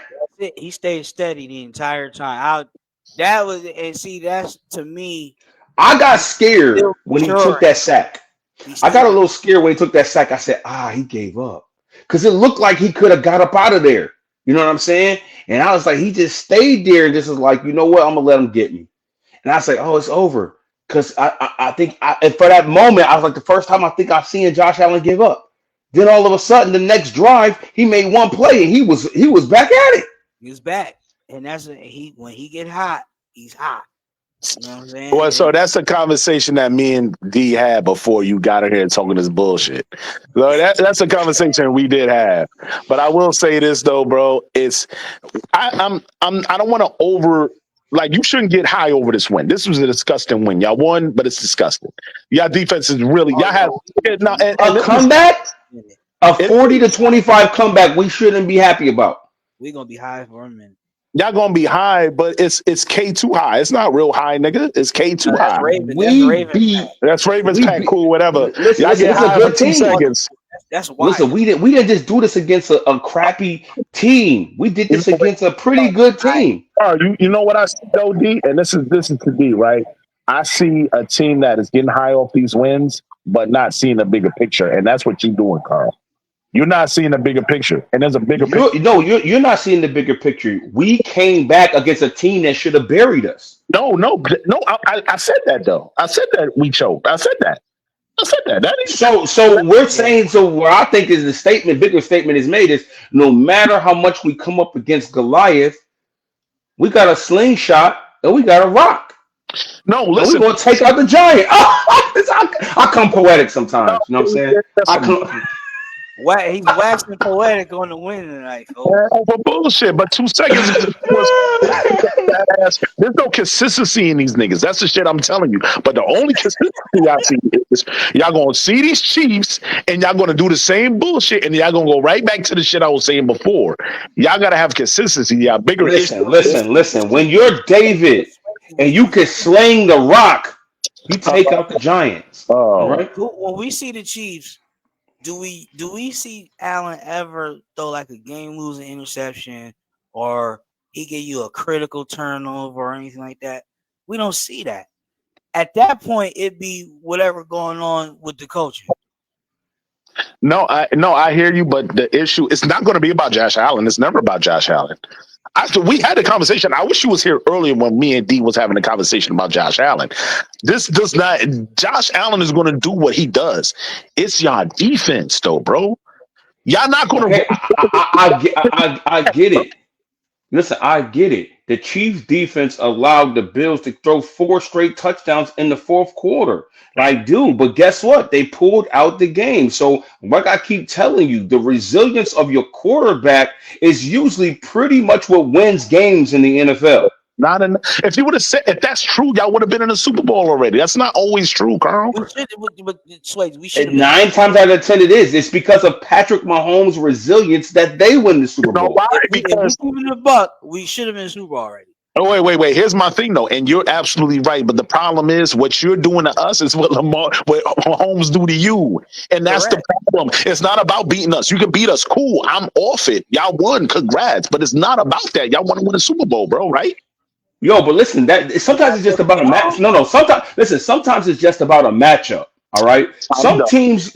[SPEAKER 1] He stayed steady the entire time. That was and see that's to me.
[SPEAKER 3] I got
[SPEAKER 1] He's
[SPEAKER 3] scared
[SPEAKER 1] still
[SPEAKER 3] when he took
[SPEAKER 1] maturing.
[SPEAKER 3] that sack.
[SPEAKER 1] He's
[SPEAKER 3] I got
[SPEAKER 1] still
[SPEAKER 3] a little scared when he took that sack. I said, he gave up. Because it looked like he could have got up out of there. You know what I'm saying? And I was like, he just stayed there and just was like, you know what? I'm going to let him get me. And I was like, oh, it's over. Because I think and for that moment, I was like, the first time I think I've seen Josh Allen give up. Then all of a sudden, the next drive, he made one play and he was back at it.
[SPEAKER 1] he's back, and that's he when he get hot, he's hot. You know what I'm saying?
[SPEAKER 2] Well, so that's a conversation that me and D had before you got in here talking this bullshit. So that's a conversation we did have. But I will say this though, bro. I don't want to like you shouldn't get high over this win. This was a disgusting win. Y'all won, but it's disgusting. Y'all defense is really y'all have now
[SPEAKER 3] A
[SPEAKER 2] and
[SPEAKER 3] comeback, a
[SPEAKER 2] it,
[SPEAKER 3] 40-25 comeback, we shouldn't be happy about.
[SPEAKER 1] we're gonna be high for a minute.
[SPEAKER 2] y'all gonna be high, but it's K2 high. It's not real high, nigga. It's K2
[SPEAKER 1] That's
[SPEAKER 2] high.
[SPEAKER 1] Raven. That's
[SPEAKER 3] We
[SPEAKER 1] Raven.
[SPEAKER 3] beat.
[SPEAKER 2] That's Ravens
[SPEAKER 3] We
[SPEAKER 2] pack,
[SPEAKER 3] beat.
[SPEAKER 2] cool, whatever.
[SPEAKER 3] Listen,
[SPEAKER 2] Y'all
[SPEAKER 3] listen.
[SPEAKER 2] get
[SPEAKER 3] This is a
[SPEAKER 2] high for
[SPEAKER 3] good
[SPEAKER 2] two
[SPEAKER 3] team.
[SPEAKER 2] seconds.
[SPEAKER 1] That's
[SPEAKER 3] Listen,
[SPEAKER 1] wild.
[SPEAKER 3] we didn't just do this against a crappy team. We did
[SPEAKER 2] You
[SPEAKER 3] this
[SPEAKER 2] know
[SPEAKER 3] against a pretty good
[SPEAKER 1] I
[SPEAKER 3] team.
[SPEAKER 2] You know what I see though, D, and this is to D, right? I see a team that is getting high off these wins, but not seeing a bigger picture, and that's what you're doing, Carl. You're not seeing a bigger picture, and there's a bigger picture.
[SPEAKER 3] You're not seeing the bigger picture. We came back against a team that should have buried us.
[SPEAKER 2] No. I said that though. I said that we choked. I said that. I said that. That ain't
[SPEAKER 3] So we're
[SPEAKER 1] yeah.
[SPEAKER 3] saying, so what I think is the bigger statement is made is no matter how much we come up against Goliath, we got a slingshot and we got a rock.
[SPEAKER 2] no.
[SPEAKER 3] And we're
[SPEAKER 2] Listen,
[SPEAKER 3] gonna take out the giant. I come poetic sometimes, you know what I'm saying?
[SPEAKER 2] that's
[SPEAKER 3] I
[SPEAKER 2] some
[SPEAKER 3] come
[SPEAKER 1] He's waxing poetic on the win tonight, folks.
[SPEAKER 2] over bullshit. But 2 seconds was there's no consistency in these niggas. That's the shit I'm telling you. But the only consistency I see is y'all gonna see these Chiefs and y'all gonna do the same bullshit and y'all gonna go right back to the shit I was saying before. Y'all gotta have consistency. Y'all bigger issues.
[SPEAKER 3] listen. When you're David and you can sling the rock, you take out the giants. All
[SPEAKER 2] Oh,
[SPEAKER 3] right.
[SPEAKER 1] When we see the Chiefs, do we see Allen ever throw like a game losing interception or he give you a critical turnover or anything like that? We don't see that. At that point, it'd be whatever going on with the coaching.
[SPEAKER 2] no, I hear you, but the issue it's not gonna be about Josh Allen. It's never about Josh Allen. We had a conversation. I wish you was here earlier when me and D was having a conversation about Josh Allen. This does not. Josh Allen is going to do what he does. It's y'all defense, though, bro. Y'all not going to.
[SPEAKER 3] Okay, I get it. Listen, I get it. The Chiefs defense allowed the Bills to throw four straight touchdowns in the fourth quarter. Like, dude, but guess what? They pulled out the game. So, like I keep telling you, the resilience of your quarterback is usually pretty much what wins games in the NFL.
[SPEAKER 2] Not in, if you would have said if that's true, y'all would have been in the Super Bowl already. That's not always true, Carl.
[SPEAKER 1] We should, but Sway, we should
[SPEAKER 3] And
[SPEAKER 1] have been.
[SPEAKER 3] 9 times out of 10, it is. It's because of Patrick Mahomes' resilience that they win the Super
[SPEAKER 2] You know
[SPEAKER 3] Bowl.
[SPEAKER 2] why?
[SPEAKER 1] If we
[SPEAKER 2] Because
[SPEAKER 1] keep it in the buck, we should have been Super Bowl already.
[SPEAKER 2] oh wait. Here's my thing though, and you're absolutely right. But the problem is, what you're doing to us is what Mahomes do to you, and that's the
[SPEAKER 1] Correct.
[SPEAKER 2] problem. It's not about beating us. You can beat us, cool. I'm off it. Y'all won, congrats. But it's not about that. Y'all want to win a Super Bowl, bro, right?
[SPEAKER 3] Yo, but listen, that
[SPEAKER 1] But
[SPEAKER 3] sometimes
[SPEAKER 1] that's
[SPEAKER 3] it's
[SPEAKER 1] what
[SPEAKER 3] just about a match.
[SPEAKER 1] y'all.
[SPEAKER 3] No. Sometimes it's just about a matchup. All right.
[SPEAKER 2] I'm done.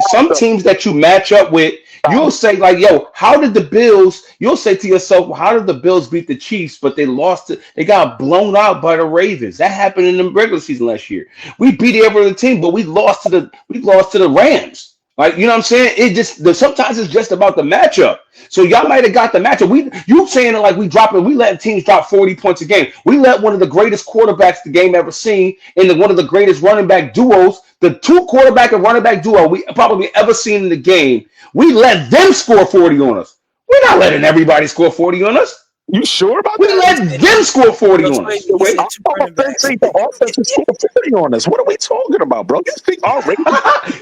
[SPEAKER 3] Some teams that you match up with, you'll say like, "Yo, how did the Bills?" You'll say to yourself, well, "How did the Bills beat the Chiefs?" But they lost it. They got blown out by the Ravens. That happened in the regular season last year. We beat every other team, but we lost to the Rams. Like, you know what I'm saying? Sometimes it's just about the matchup. So y'all might have got the matchup. You saying it like we let teams drop 40 points a game. We let one of the greatest quarterbacks the game ever seen in one of the greatest running back duos, the two quarterback and running back duo we probably ever seen in the game. We let them score 40 on us. We're not letting everybody score 40 on us.
[SPEAKER 2] You sure about
[SPEAKER 3] We
[SPEAKER 2] that?
[SPEAKER 3] let them score 40 on
[SPEAKER 1] Swayze,
[SPEAKER 3] us.
[SPEAKER 1] he
[SPEAKER 3] Wait.
[SPEAKER 1] said two
[SPEAKER 2] Our
[SPEAKER 1] running
[SPEAKER 2] offense
[SPEAKER 1] backs.
[SPEAKER 2] ain't the offensive score 40 on us. What are we talking about, bro? You think our rating?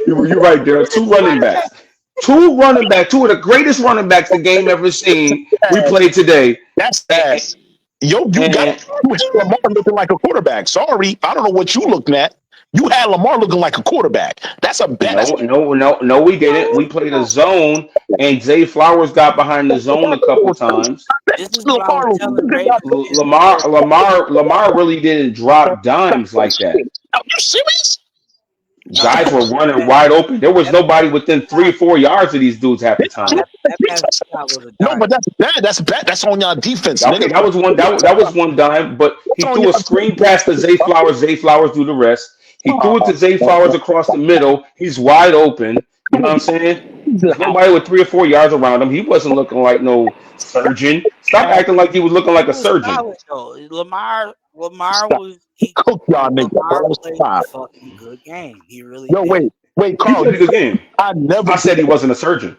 [SPEAKER 3] You're right, there are two running backs. Two of the greatest running backs the game ever seen. We played today.
[SPEAKER 2] That's
[SPEAKER 3] And,
[SPEAKER 2] ass. Yo,
[SPEAKER 3] and
[SPEAKER 2] you had Lamar looking like a quarterback. Sorry, I don't know what you looking at. You had Lamar looking like a quarterback. That's a bad.
[SPEAKER 3] no, no, no, no, we didn't. We played a zone, and Zay Flowers got behind the zone a couple times.
[SPEAKER 1] This is what I was
[SPEAKER 2] Lamar
[SPEAKER 1] telling Raven fans
[SPEAKER 3] Lamar really didn't drop dimes like that.
[SPEAKER 2] Are you serious?
[SPEAKER 1] no,
[SPEAKER 3] Guys were running wide open. There was
[SPEAKER 1] that
[SPEAKER 3] nobody within 3 or 4 yards of these dudes half the
[SPEAKER 1] no,
[SPEAKER 3] time.
[SPEAKER 1] that pass was a
[SPEAKER 2] No,
[SPEAKER 1] dart.
[SPEAKER 2] but that's bad. That's bad. That's on y'all defense,
[SPEAKER 3] Okay,
[SPEAKER 2] nigga.
[SPEAKER 3] that was one. That was one dime. But he
[SPEAKER 2] That's on
[SPEAKER 3] threw a
[SPEAKER 2] y'all
[SPEAKER 3] screen pass to Zay Flowers. Zay Flowers do the rest. He threw it to Zay Flowers across the middle. He's wide open. You know what I'm saying? There's nobody with 3 or 4 yards around him. He wasn't looking like no surgeon. Stop acting like he was looking like
[SPEAKER 1] He
[SPEAKER 3] a
[SPEAKER 1] was
[SPEAKER 3] surgeon.
[SPEAKER 1] solid though. Lamar
[SPEAKER 2] Stop.
[SPEAKER 1] was he
[SPEAKER 2] Cook y'all nigga,
[SPEAKER 1] Lamar
[SPEAKER 2] bro.
[SPEAKER 1] played a
[SPEAKER 2] Stop.
[SPEAKER 1] fucking good game. He really
[SPEAKER 2] Yo,
[SPEAKER 1] did.
[SPEAKER 2] wait,
[SPEAKER 3] He
[SPEAKER 2] Carl.
[SPEAKER 3] played a good game.
[SPEAKER 2] I never
[SPEAKER 3] I
[SPEAKER 2] give
[SPEAKER 3] said he wasn't a surgeon.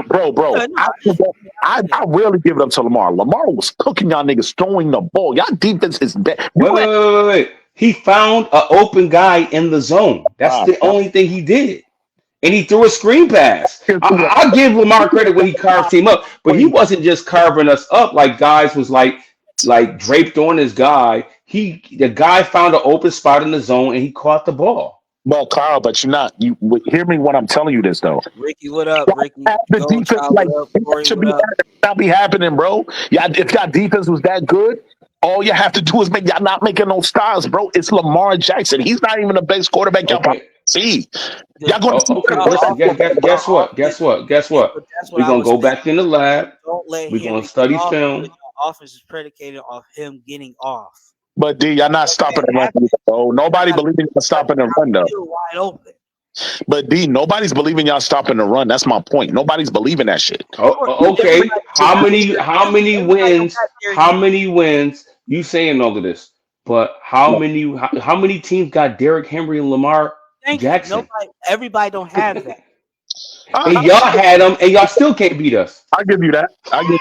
[SPEAKER 2] bro.
[SPEAKER 1] Yeah, no, I understand. I understand.
[SPEAKER 2] I rarely give it up to Lamar. Lamar was cooking y'all niggas, throwing the ball. Y'all defense is bad. You
[SPEAKER 3] Wait, wait,
[SPEAKER 2] had
[SPEAKER 3] wait, wait, wait. He found an open guy in the zone. That's the only thing he did. And he threw a screen pass. I'll give Lamar credit when he carved team up, but he wasn't just carving us up like guys was like draped on his guy. The guy found an open spot in the zone and he caught the ball.
[SPEAKER 2] well, Carl, but you're not. You hear me when I'm telling you this though.
[SPEAKER 1] Ricky, what up? Ricky
[SPEAKER 2] Have the defense
[SPEAKER 1] Goldchild,
[SPEAKER 2] like
[SPEAKER 1] what up?
[SPEAKER 2] that
[SPEAKER 1] Corey,
[SPEAKER 2] should
[SPEAKER 1] what
[SPEAKER 2] be
[SPEAKER 1] up?
[SPEAKER 2] not be happening, bro. Yeah, if y'all defense was that good, all you have to do is make y'all not making no styles, bro. It's Lamar Jackson. He's not even the best quarterback y'all probably
[SPEAKER 3] Okay.
[SPEAKER 2] see.
[SPEAKER 1] The,
[SPEAKER 2] Y'all going to see
[SPEAKER 3] Okay.
[SPEAKER 2] that
[SPEAKER 3] Listen. Guess
[SPEAKER 1] our
[SPEAKER 3] what?
[SPEAKER 1] offense,
[SPEAKER 3] Guess what? Guess
[SPEAKER 1] yeah,
[SPEAKER 3] what?
[SPEAKER 1] but that's what
[SPEAKER 3] We're
[SPEAKER 1] I
[SPEAKER 3] gonna
[SPEAKER 1] was
[SPEAKER 3] go
[SPEAKER 1] saying.
[SPEAKER 3] back in the lab.
[SPEAKER 1] Don't let
[SPEAKER 3] We're
[SPEAKER 1] him
[SPEAKER 3] gonna
[SPEAKER 1] get
[SPEAKER 3] study
[SPEAKER 1] off
[SPEAKER 3] film.
[SPEAKER 1] because your offense is predicated off him getting off.
[SPEAKER 2] But D, y'all not
[SPEAKER 1] Let
[SPEAKER 2] stopping
[SPEAKER 1] that
[SPEAKER 2] the run,
[SPEAKER 1] happen.
[SPEAKER 2] bro. Nobody
[SPEAKER 1] Not
[SPEAKER 2] believing y'all stopping the run though.
[SPEAKER 1] still wide open.
[SPEAKER 2] But D, nobody's believing y'all stopping the run. That's my point. Nobody's believing that shit.
[SPEAKER 3] Okay. How many? How many
[SPEAKER 1] Everybody don't
[SPEAKER 3] wins?
[SPEAKER 1] got Derrick
[SPEAKER 3] How
[SPEAKER 1] Henry.
[SPEAKER 3] many wins? You saying all of this, but how
[SPEAKER 2] No.
[SPEAKER 3] many? How many teams got Derrick Henry and Lamar
[SPEAKER 1] Thank you.
[SPEAKER 3] Jackson?
[SPEAKER 1] Nobody, everybody don't have that.
[SPEAKER 3] And y'all had them, and y'all still can't beat us.
[SPEAKER 2] I give you that. I give you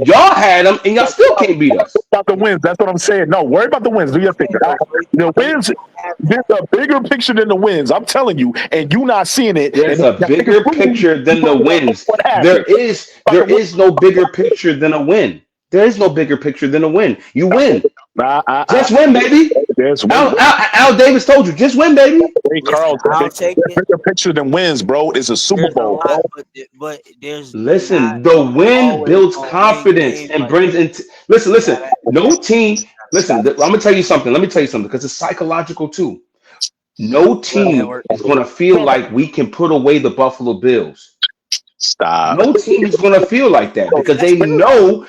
[SPEAKER 3] Y'all had them, and y'all still can't beat us.
[SPEAKER 2] about the
[SPEAKER 1] No,
[SPEAKER 2] wins. That's what I'm saying. No, worry about the wins. Do your thing.
[SPEAKER 1] no,
[SPEAKER 2] The
[SPEAKER 1] Ricky
[SPEAKER 2] wins,
[SPEAKER 1] don't have
[SPEAKER 2] there's
[SPEAKER 1] that.
[SPEAKER 2] a bigger picture than the wins. I'm telling you, and you not seeing it.
[SPEAKER 3] There's
[SPEAKER 2] And
[SPEAKER 3] a
[SPEAKER 2] that nigga
[SPEAKER 3] bigger
[SPEAKER 2] prove
[SPEAKER 3] picture than the wins.
[SPEAKER 2] what
[SPEAKER 3] There
[SPEAKER 2] happened.
[SPEAKER 3] is
[SPEAKER 2] About
[SPEAKER 3] there
[SPEAKER 2] the wins.
[SPEAKER 3] is no bigger picture than a win. There is no bigger picture than a win. You win.
[SPEAKER 2] Nah,
[SPEAKER 3] Just win, baby.
[SPEAKER 2] there's
[SPEAKER 3] Al Davis told you, just win, baby.
[SPEAKER 2] way,
[SPEAKER 1] Listen,
[SPEAKER 2] Carl.
[SPEAKER 1] I'll take
[SPEAKER 2] The
[SPEAKER 1] it.
[SPEAKER 2] bigger picture than wins, bro. Is a Super
[SPEAKER 1] There's a
[SPEAKER 2] Bowl,
[SPEAKER 1] lot,
[SPEAKER 2] bro.
[SPEAKER 1] but there's not
[SPEAKER 3] Listen, the win
[SPEAKER 1] always
[SPEAKER 3] builds
[SPEAKER 1] gonna win
[SPEAKER 3] confidence
[SPEAKER 1] games
[SPEAKER 3] and
[SPEAKER 1] like
[SPEAKER 3] brings
[SPEAKER 1] that.
[SPEAKER 3] into. Listen,
[SPEAKER 1] You
[SPEAKER 3] listen.
[SPEAKER 1] gotta,
[SPEAKER 3] No team. Listen,
[SPEAKER 2] Stop.
[SPEAKER 3] I'm gonna tell you something. Let me tell you something because it's psychological too. No
[SPEAKER 1] what
[SPEAKER 3] team
[SPEAKER 1] network?
[SPEAKER 3] is gonna feel like we can put away the Buffalo Bills.
[SPEAKER 2] Stop.
[SPEAKER 3] No team is gonna feel like that because
[SPEAKER 1] That's
[SPEAKER 3] they know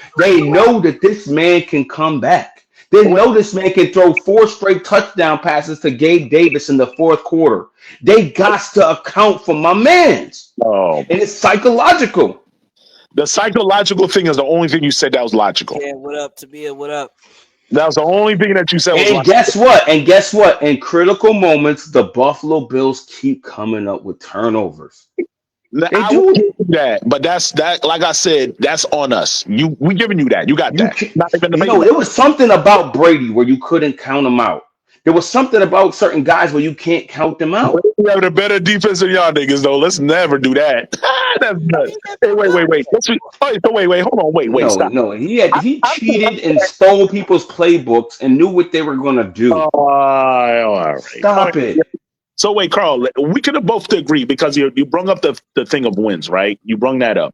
[SPEAKER 3] that this man can come back. They know this man can throw 4 straight touchdown passes to Gabe Davis in the fourth quarter. They got to account for my man's,
[SPEAKER 2] Oh,
[SPEAKER 3] and it's psychological.
[SPEAKER 2] the psychological thing is the only thing you said that was logical.
[SPEAKER 1] yeah. What up, Tabia? What up?
[SPEAKER 2] That was the only thing that you said was
[SPEAKER 3] And
[SPEAKER 2] logical.
[SPEAKER 3] guess what? And guess what? In critical moments, the Buffalo Bills keep coming up with turnovers.
[SPEAKER 2] Now,
[SPEAKER 3] They
[SPEAKER 2] I will
[SPEAKER 3] do.
[SPEAKER 2] give you that, but that's that. Like I said, that's on us. We giving you that. You got
[SPEAKER 3] You
[SPEAKER 2] that.
[SPEAKER 3] can,
[SPEAKER 2] Not even
[SPEAKER 3] you know,
[SPEAKER 2] debatable.
[SPEAKER 3] there was something about Brady where you couldn't count him out. There was something about certain guys where you can't count them out.
[SPEAKER 2] We have a better defense than y'all niggas, though. Let's never do that. That's nuts. Hey, wait. Wait. Hold on. Wait.
[SPEAKER 3] No,
[SPEAKER 2] Stop.
[SPEAKER 3] no, he
[SPEAKER 2] I,
[SPEAKER 3] cheated and stole people's playbooks and knew what they were gonna do.
[SPEAKER 2] all right.
[SPEAKER 3] Stop it.
[SPEAKER 2] So wait, Carl, we could have both agreed because you brung up the thing of wins, right? You brung that up.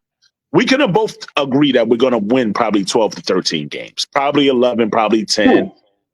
[SPEAKER 2] We could have both agreed that we're going to win probably 12 to 13 games, probably 11, probably 10.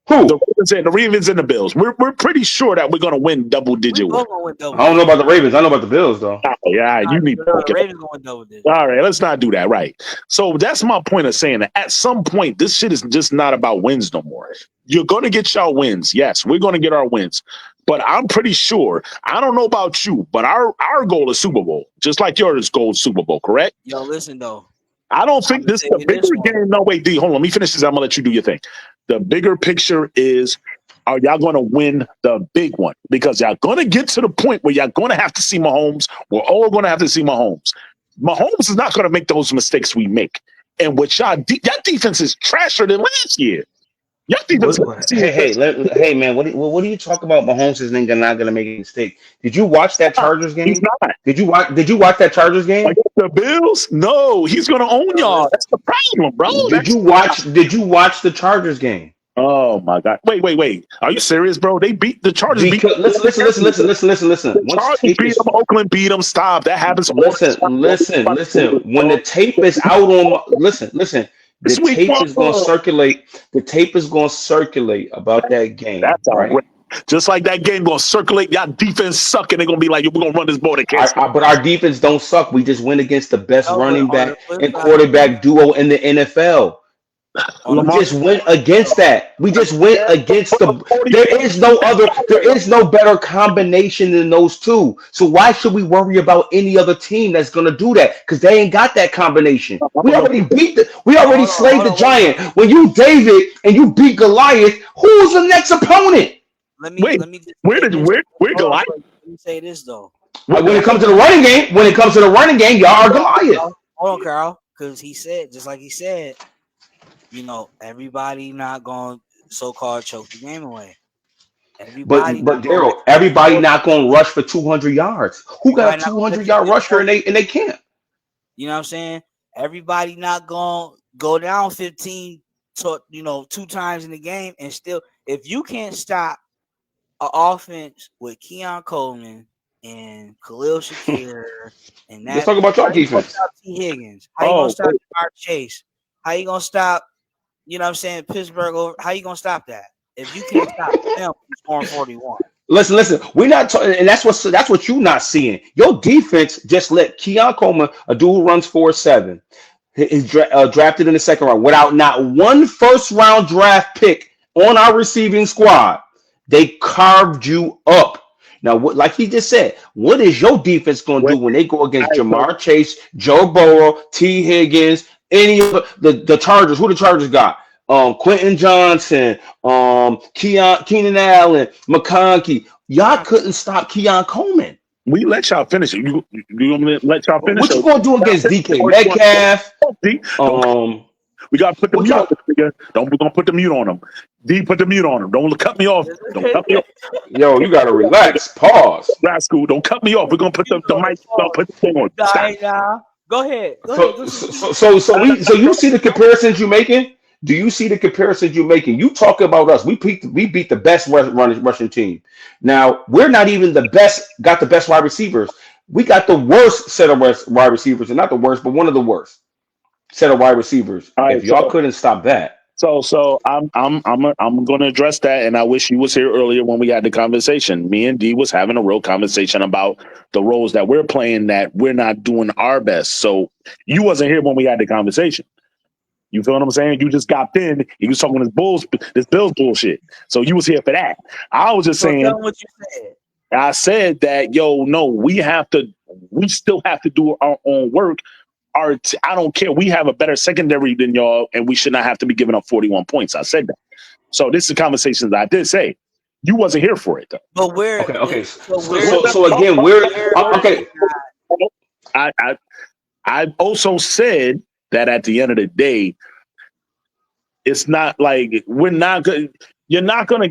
[SPEAKER 3] Who? Who?
[SPEAKER 2] The Ravens and the Bills. We're pretty sure that we're going to win double
[SPEAKER 1] We
[SPEAKER 2] digit wins.
[SPEAKER 1] both gonna win double
[SPEAKER 3] I don't know
[SPEAKER 1] digits.
[SPEAKER 3] about the Ravens. I know about the Bills though.
[SPEAKER 2] Yeah, you need to
[SPEAKER 1] No,
[SPEAKER 2] fuck
[SPEAKER 1] the
[SPEAKER 2] it.
[SPEAKER 1] Ravens gonna win double digits.
[SPEAKER 2] All right, let's not do that. Right. So that's my point of saying that at some point, this shit is just not about wins no more. You're going to get y'all wins. Yes, we're going to get our wins. But I'm pretty sure, I don't know about you, but our goal is Super Bowl, just like yours goal is Super Bowl, correct?
[SPEAKER 1] Yo, listen though.
[SPEAKER 2] I don't
[SPEAKER 1] I'm
[SPEAKER 2] think
[SPEAKER 1] gonna
[SPEAKER 2] this is
[SPEAKER 1] tell
[SPEAKER 2] the
[SPEAKER 1] you
[SPEAKER 2] bigger
[SPEAKER 1] this one.
[SPEAKER 2] game. No, wait, D, hold on. Let me finish this. I'm going to let you do your thing. The bigger picture is, are y'all going to win the big one? Because y'all going to get to the point where y'all going to have to see Mahomes. We're all going to have to see Mahomes. Mahomes is not going to make those mistakes we make. And with y'all defense is trasher than last year. Y'all defense last year.
[SPEAKER 3] Hey, man, what do you talk about? Mahomes is not gonna make a mistake. Did you watch that Chargers
[SPEAKER 2] He's
[SPEAKER 3] game?
[SPEAKER 2] not.
[SPEAKER 3] Did you watch that Chargers game?
[SPEAKER 2] Against the Bills? No, he's gonna own
[SPEAKER 1] Yo,
[SPEAKER 2] y'all.
[SPEAKER 1] listen.
[SPEAKER 2] That's the problem, bro.
[SPEAKER 3] Did
[SPEAKER 2] That's
[SPEAKER 3] you watch? Did you watch the Chargers game?
[SPEAKER 2] oh my god. Wait. Are you serious, bro? They beat the Chargers beat
[SPEAKER 3] Because listen.
[SPEAKER 2] the
[SPEAKER 3] Once
[SPEAKER 2] Chargers
[SPEAKER 3] tape
[SPEAKER 2] beat
[SPEAKER 3] is
[SPEAKER 2] them, Oakland beat them. Stop. That happens all the
[SPEAKER 3] listen.
[SPEAKER 2] time.
[SPEAKER 3] When the tape is out on, listen. The
[SPEAKER 2] This week
[SPEAKER 3] tape
[SPEAKER 2] one.
[SPEAKER 3] is going to circulate. The tape is going to circulate about that game,
[SPEAKER 2] That's
[SPEAKER 3] right?
[SPEAKER 2] outrageous. Just like that game gonna circulate, y'all defense suck, and they're gonna be like, "Yo, we're gonna run this ball. They can't stop."
[SPEAKER 3] But our defense don't suck. We just went against the best
[SPEAKER 1] No, but
[SPEAKER 3] running
[SPEAKER 1] on the
[SPEAKER 3] back
[SPEAKER 1] flip
[SPEAKER 3] and
[SPEAKER 1] side,
[SPEAKER 3] quarterback duo in the NFL.
[SPEAKER 1] on the
[SPEAKER 3] We
[SPEAKER 2] Lamar
[SPEAKER 1] flip
[SPEAKER 3] just
[SPEAKER 1] side,
[SPEAKER 3] went against
[SPEAKER 1] though,
[SPEAKER 3] that. We just went against the.
[SPEAKER 2] 40.
[SPEAKER 3] There is no better combination than those two. So why should we worry about any other team that's gonna do that? Because they ain't got that combination. We already slayed
[SPEAKER 1] hold
[SPEAKER 3] the
[SPEAKER 1] on, wait,
[SPEAKER 3] giant. When you David and you beat Goliath, who's the next opponent?
[SPEAKER 2] Wait,
[SPEAKER 1] let me just
[SPEAKER 2] where
[SPEAKER 1] say
[SPEAKER 2] did
[SPEAKER 1] this.
[SPEAKER 2] where
[SPEAKER 1] Hold on,
[SPEAKER 2] Goliath?
[SPEAKER 1] first. Let me say this though.
[SPEAKER 2] Where
[SPEAKER 3] When it
[SPEAKER 2] Goliath?
[SPEAKER 3] comes to the running game, y'all are Goliath.
[SPEAKER 1] Hold on, Carl, because he said just like he said, everybody not going to so-called choke the game away. Everybody not
[SPEAKER 3] But
[SPEAKER 1] going to
[SPEAKER 3] Daryl,
[SPEAKER 1] let you
[SPEAKER 3] everybody
[SPEAKER 1] score.
[SPEAKER 3] not gonna rush for 200 yards. Who got a
[SPEAKER 1] Everybody not going to let
[SPEAKER 3] 200
[SPEAKER 1] you
[SPEAKER 3] yard
[SPEAKER 1] get
[SPEAKER 3] rusher and
[SPEAKER 1] 30.
[SPEAKER 3] they can't?
[SPEAKER 1] You know what I'm saying? Everybody not going to go down 15 to, 2 times in the game and still, if you can't stop an offense with Keon Coleman and Khalil Shakir and
[SPEAKER 3] Let's
[SPEAKER 1] that,
[SPEAKER 3] talk about
[SPEAKER 1] how
[SPEAKER 3] your
[SPEAKER 1] you gonna
[SPEAKER 3] defense.
[SPEAKER 1] stop T. Higgins? How you gonna
[SPEAKER 2] Oh,
[SPEAKER 1] stop Jamar Chase? How you gonna stop? You know what I'm saying? Pittsburgh over. How you gonna stop that? If you can't stop them from scoring 41.
[SPEAKER 3] Listen. We're not talking, and that's what you're not seeing. Your defense just let Keon Coleman, a dude who runs 4.7, is drafted in the second round without not one first round draft pick on our receiving squad. They carved you up. Now, like he just said, what is your defense going to
[SPEAKER 2] wait.
[SPEAKER 3] do when they go against
[SPEAKER 2] All right, so
[SPEAKER 3] Jamar Chase, Joe Burrow, T. Higgins, any of the Chargers? Who the Chargers got? Quentin Johnson, Keenan Allen, McConkey. Y'all couldn't stop Keon Coleman.
[SPEAKER 2] we let y'all finish it. You gonna let y'all finish
[SPEAKER 3] What
[SPEAKER 2] it?
[SPEAKER 3] you gonna do against DK Metcalf?
[SPEAKER 2] D, don't
[SPEAKER 3] Um,
[SPEAKER 2] we gotta put the
[SPEAKER 3] what
[SPEAKER 2] mute on
[SPEAKER 3] y'all?
[SPEAKER 2] this nigga. Don't we gonna put the mute on him. D, put the mute on him. Don't cut me off. Don't cut me off.
[SPEAKER 3] Yo, you gotta relax. Pause.
[SPEAKER 2] Rascal, don't cut me off. We're gonna put
[SPEAKER 1] You
[SPEAKER 2] the
[SPEAKER 1] know
[SPEAKER 2] mic,
[SPEAKER 1] it's false.
[SPEAKER 2] put the thing on. Stop.
[SPEAKER 1] Nah. Go ahead. Go ahead.
[SPEAKER 3] So,
[SPEAKER 1] Go see what
[SPEAKER 3] so,
[SPEAKER 1] you
[SPEAKER 3] so, so we, so you see the comparisons you're making? Do you see the comparisons you're making? You talk about us. We beat the best rushing team. Now we're not even the best. Got the best wide receivers. We got the worst set of wide receivers, and not the worst, but one of the worst set of wide receivers.
[SPEAKER 2] All
[SPEAKER 3] If
[SPEAKER 2] right,
[SPEAKER 3] y'all couldn't stop that,
[SPEAKER 2] so I'm going to address that, and I wish you was here earlier when we had the conversation. Me and D was having a real conversation about the roles that we're playing that we're not doing our best. So you wasn't here when we had the conversation. You feel what I'm saying? You just got in. He was talking this Bills bullshit. So you was here for that. I was just
[SPEAKER 1] So tell
[SPEAKER 2] saying.
[SPEAKER 1] them what you said.
[SPEAKER 2] I said that no, we still have to do our own work. I don't care. We have a better secondary than y'all, and we should not have to be giving up 41 points. I said that. So this is conversations I did say. You wasn't here for it though.
[SPEAKER 1] But where?
[SPEAKER 3] okay.
[SPEAKER 1] So
[SPEAKER 3] So,
[SPEAKER 1] where?
[SPEAKER 3] so, so again, we're
[SPEAKER 1] Where is
[SPEAKER 3] okay.
[SPEAKER 1] it not?
[SPEAKER 2] I, I I also said that at the end of the day, it's not like we're not good. You're not gonna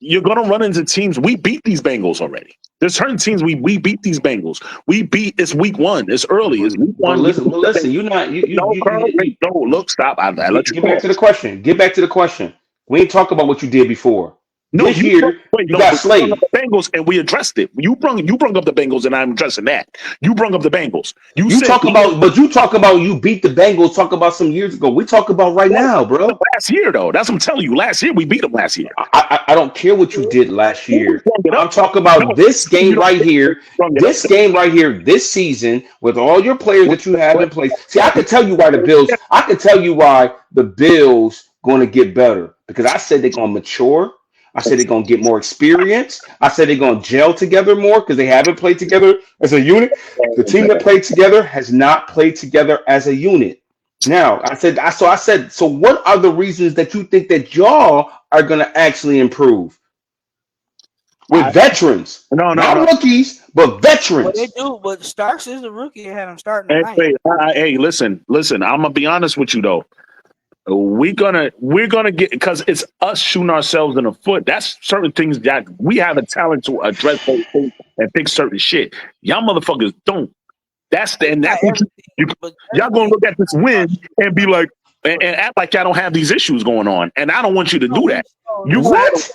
[SPEAKER 2] you're gonna run into teams. We beat these Bengals already. There's certain teams we beat these Bengals. We beat. It's week one. It's early. It's week
[SPEAKER 3] But
[SPEAKER 2] one. We
[SPEAKER 3] listen,
[SPEAKER 2] beat
[SPEAKER 3] but
[SPEAKER 2] the
[SPEAKER 3] listen.
[SPEAKER 2] Bengals.
[SPEAKER 3] You're not.
[SPEAKER 2] No, Carl. Wait, no, look, stop. I let you
[SPEAKER 3] Get back
[SPEAKER 2] talk.
[SPEAKER 3] to the question. Get back to the question. We ain't talk about what you did before.
[SPEAKER 2] No,
[SPEAKER 3] This
[SPEAKER 2] you
[SPEAKER 3] year,
[SPEAKER 2] wait.
[SPEAKER 3] you
[SPEAKER 2] No,
[SPEAKER 3] got
[SPEAKER 2] but you brought up
[SPEAKER 3] slayed.
[SPEAKER 2] the Bengals and we addressed it. You brung up the Bengals and I'm addressing that. You brung up the Bengals. You
[SPEAKER 3] You
[SPEAKER 2] said
[SPEAKER 3] talk about, but you talk about you beat the Bengals. Talk about some years ago. We talk about right now, bro.
[SPEAKER 2] last year though. That's what I'm telling you. Last year we beat them. Last year.
[SPEAKER 3] I don't care what you did last
[SPEAKER 2] You
[SPEAKER 3] year.
[SPEAKER 2] brung it up.
[SPEAKER 3] I'm talking
[SPEAKER 2] No,
[SPEAKER 3] about this
[SPEAKER 2] you
[SPEAKER 3] game
[SPEAKER 2] don't
[SPEAKER 3] right here.
[SPEAKER 2] brung it up.
[SPEAKER 3] This game right here. This season with all your players
[SPEAKER 2] What,
[SPEAKER 3] that you have
[SPEAKER 2] what,
[SPEAKER 3] in place. See, I could tell you why the Bills. I could tell you why the Bills going to get better because I said they're going to mature. I said they're going to get more experience. I said they're going to gel together more because they haven't played together as a unit. The team that played together has not played together as a unit. Now, I said, so what are the reasons that you think that y'all are going to actually improve?
[SPEAKER 2] I,
[SPEAKER 3] with veterans,
[SPEAKER 2] no, no,
[SPEAKER 3] not
[SPEAKER 2] no.
[SPEAKER 3] rookies, but
[SPEAKER 1] What they
[SPEAKER 3] veterans.
[SPEAKER 1] do, but Starks is the rookie and had him starting
[SPEAKER 2] Hey,
[SPEAKER 1] tonight.
[SPEAKER 2] wait, hey, listen. I'm gonna be honest with you though. We're gonna get because it's us shooting ourselves in the foot. That's certain things that we have a talent to address those things and fix certain shit. Y'all motherfuckers don't. And
[SPEAKER 1] Not
[SPEAKER 2] that's what
[SPEAKER 1] everything,
[SPEAKER 2] you
[SPEAKER 1] but
[SPEAKER 2] y'all gonna
[SPEAKER 1] everything
[SPEAKER 2] look at this
[SPEAKER 1] about
[SPEAKER 2] win and be
[SPEAKER 1] shooting
[SPEAKER 2] like
[SPEAKER 1] foot.
[SPEAKER 2] and act like y'all don't have these issues going on. And I don't want you to
[SPEAKER 1] No,
[SPEAKER 2] do that.
[SPEAKER 1] no,
[SPEAKER 2] You
[SPEAKER 1] listen.
[SPEAKER 3] What?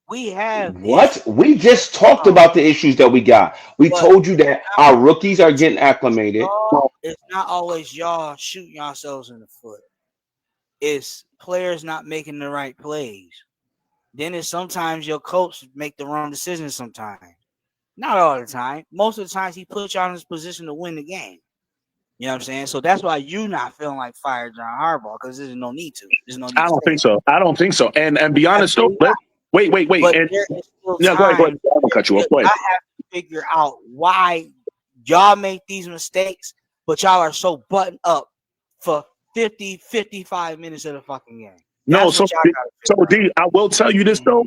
[SPEAKER 1] We have issues.
[SPEAKER 3] What? We just talked
[SPEAKER 1] Um,
[SPEAKER 3] about the issues that we got. We
[SPEAKER 1] but
[SPEAKER 3] told you that
[SPEAKER 1] not
[SPEAKER 3] our rookies are
[SPEAKER 1] always
[SPEAKER 3] getting acclimated.
[SPEAKER 1] y'all. It's not always y'all shooting yourselves in the foot. It's players not making the right plays. Then it's sometimes your coach make the wrong decisions. Sometimes, not all the time. Most of the times he puts y'all in this position to win the game. You know what I'm saying? So that's why you not feeling like fire John Harbaugh because there's no need to. There's no need
[SPEAKER 2] I
[SPEAKER 1] to
[SPEAKER 2] don't
[SPEAKER 1] say
[SPEAKER 2] think
[SPEAKER 1] that.
[SPEAKER 2] so. I don't think so. And be honest though,
[SPEAKER 1] Absolutely not.
[SPEAKER 2] wait.
[SPEAKER 1] But
[SPEAKER 2] And
[SPEAKER 1] there is still
[SPEAKER 2] yeah, go ahead, go ahead.
[SPEAKER 1] time.
[SPEAKER 2] I'm gonna cut you off. Go
[SPEAKER 1] I
[SPEAKER 2] ahead.
[SPEAKER 1] have to figure out why y'all make these mistakes, but y'all are so buttoned up for 50, 55 minutes of the fucking game.
[SPEAKER 2] No,
[SPEAKER 1] That's
[SPEAKER 2] so
[SPEAKER 1] what y'all got to
[SPEAKER 2] so
[SPEAKER 1] figure out.
[SPEAKER 2] D, I will tell you this though,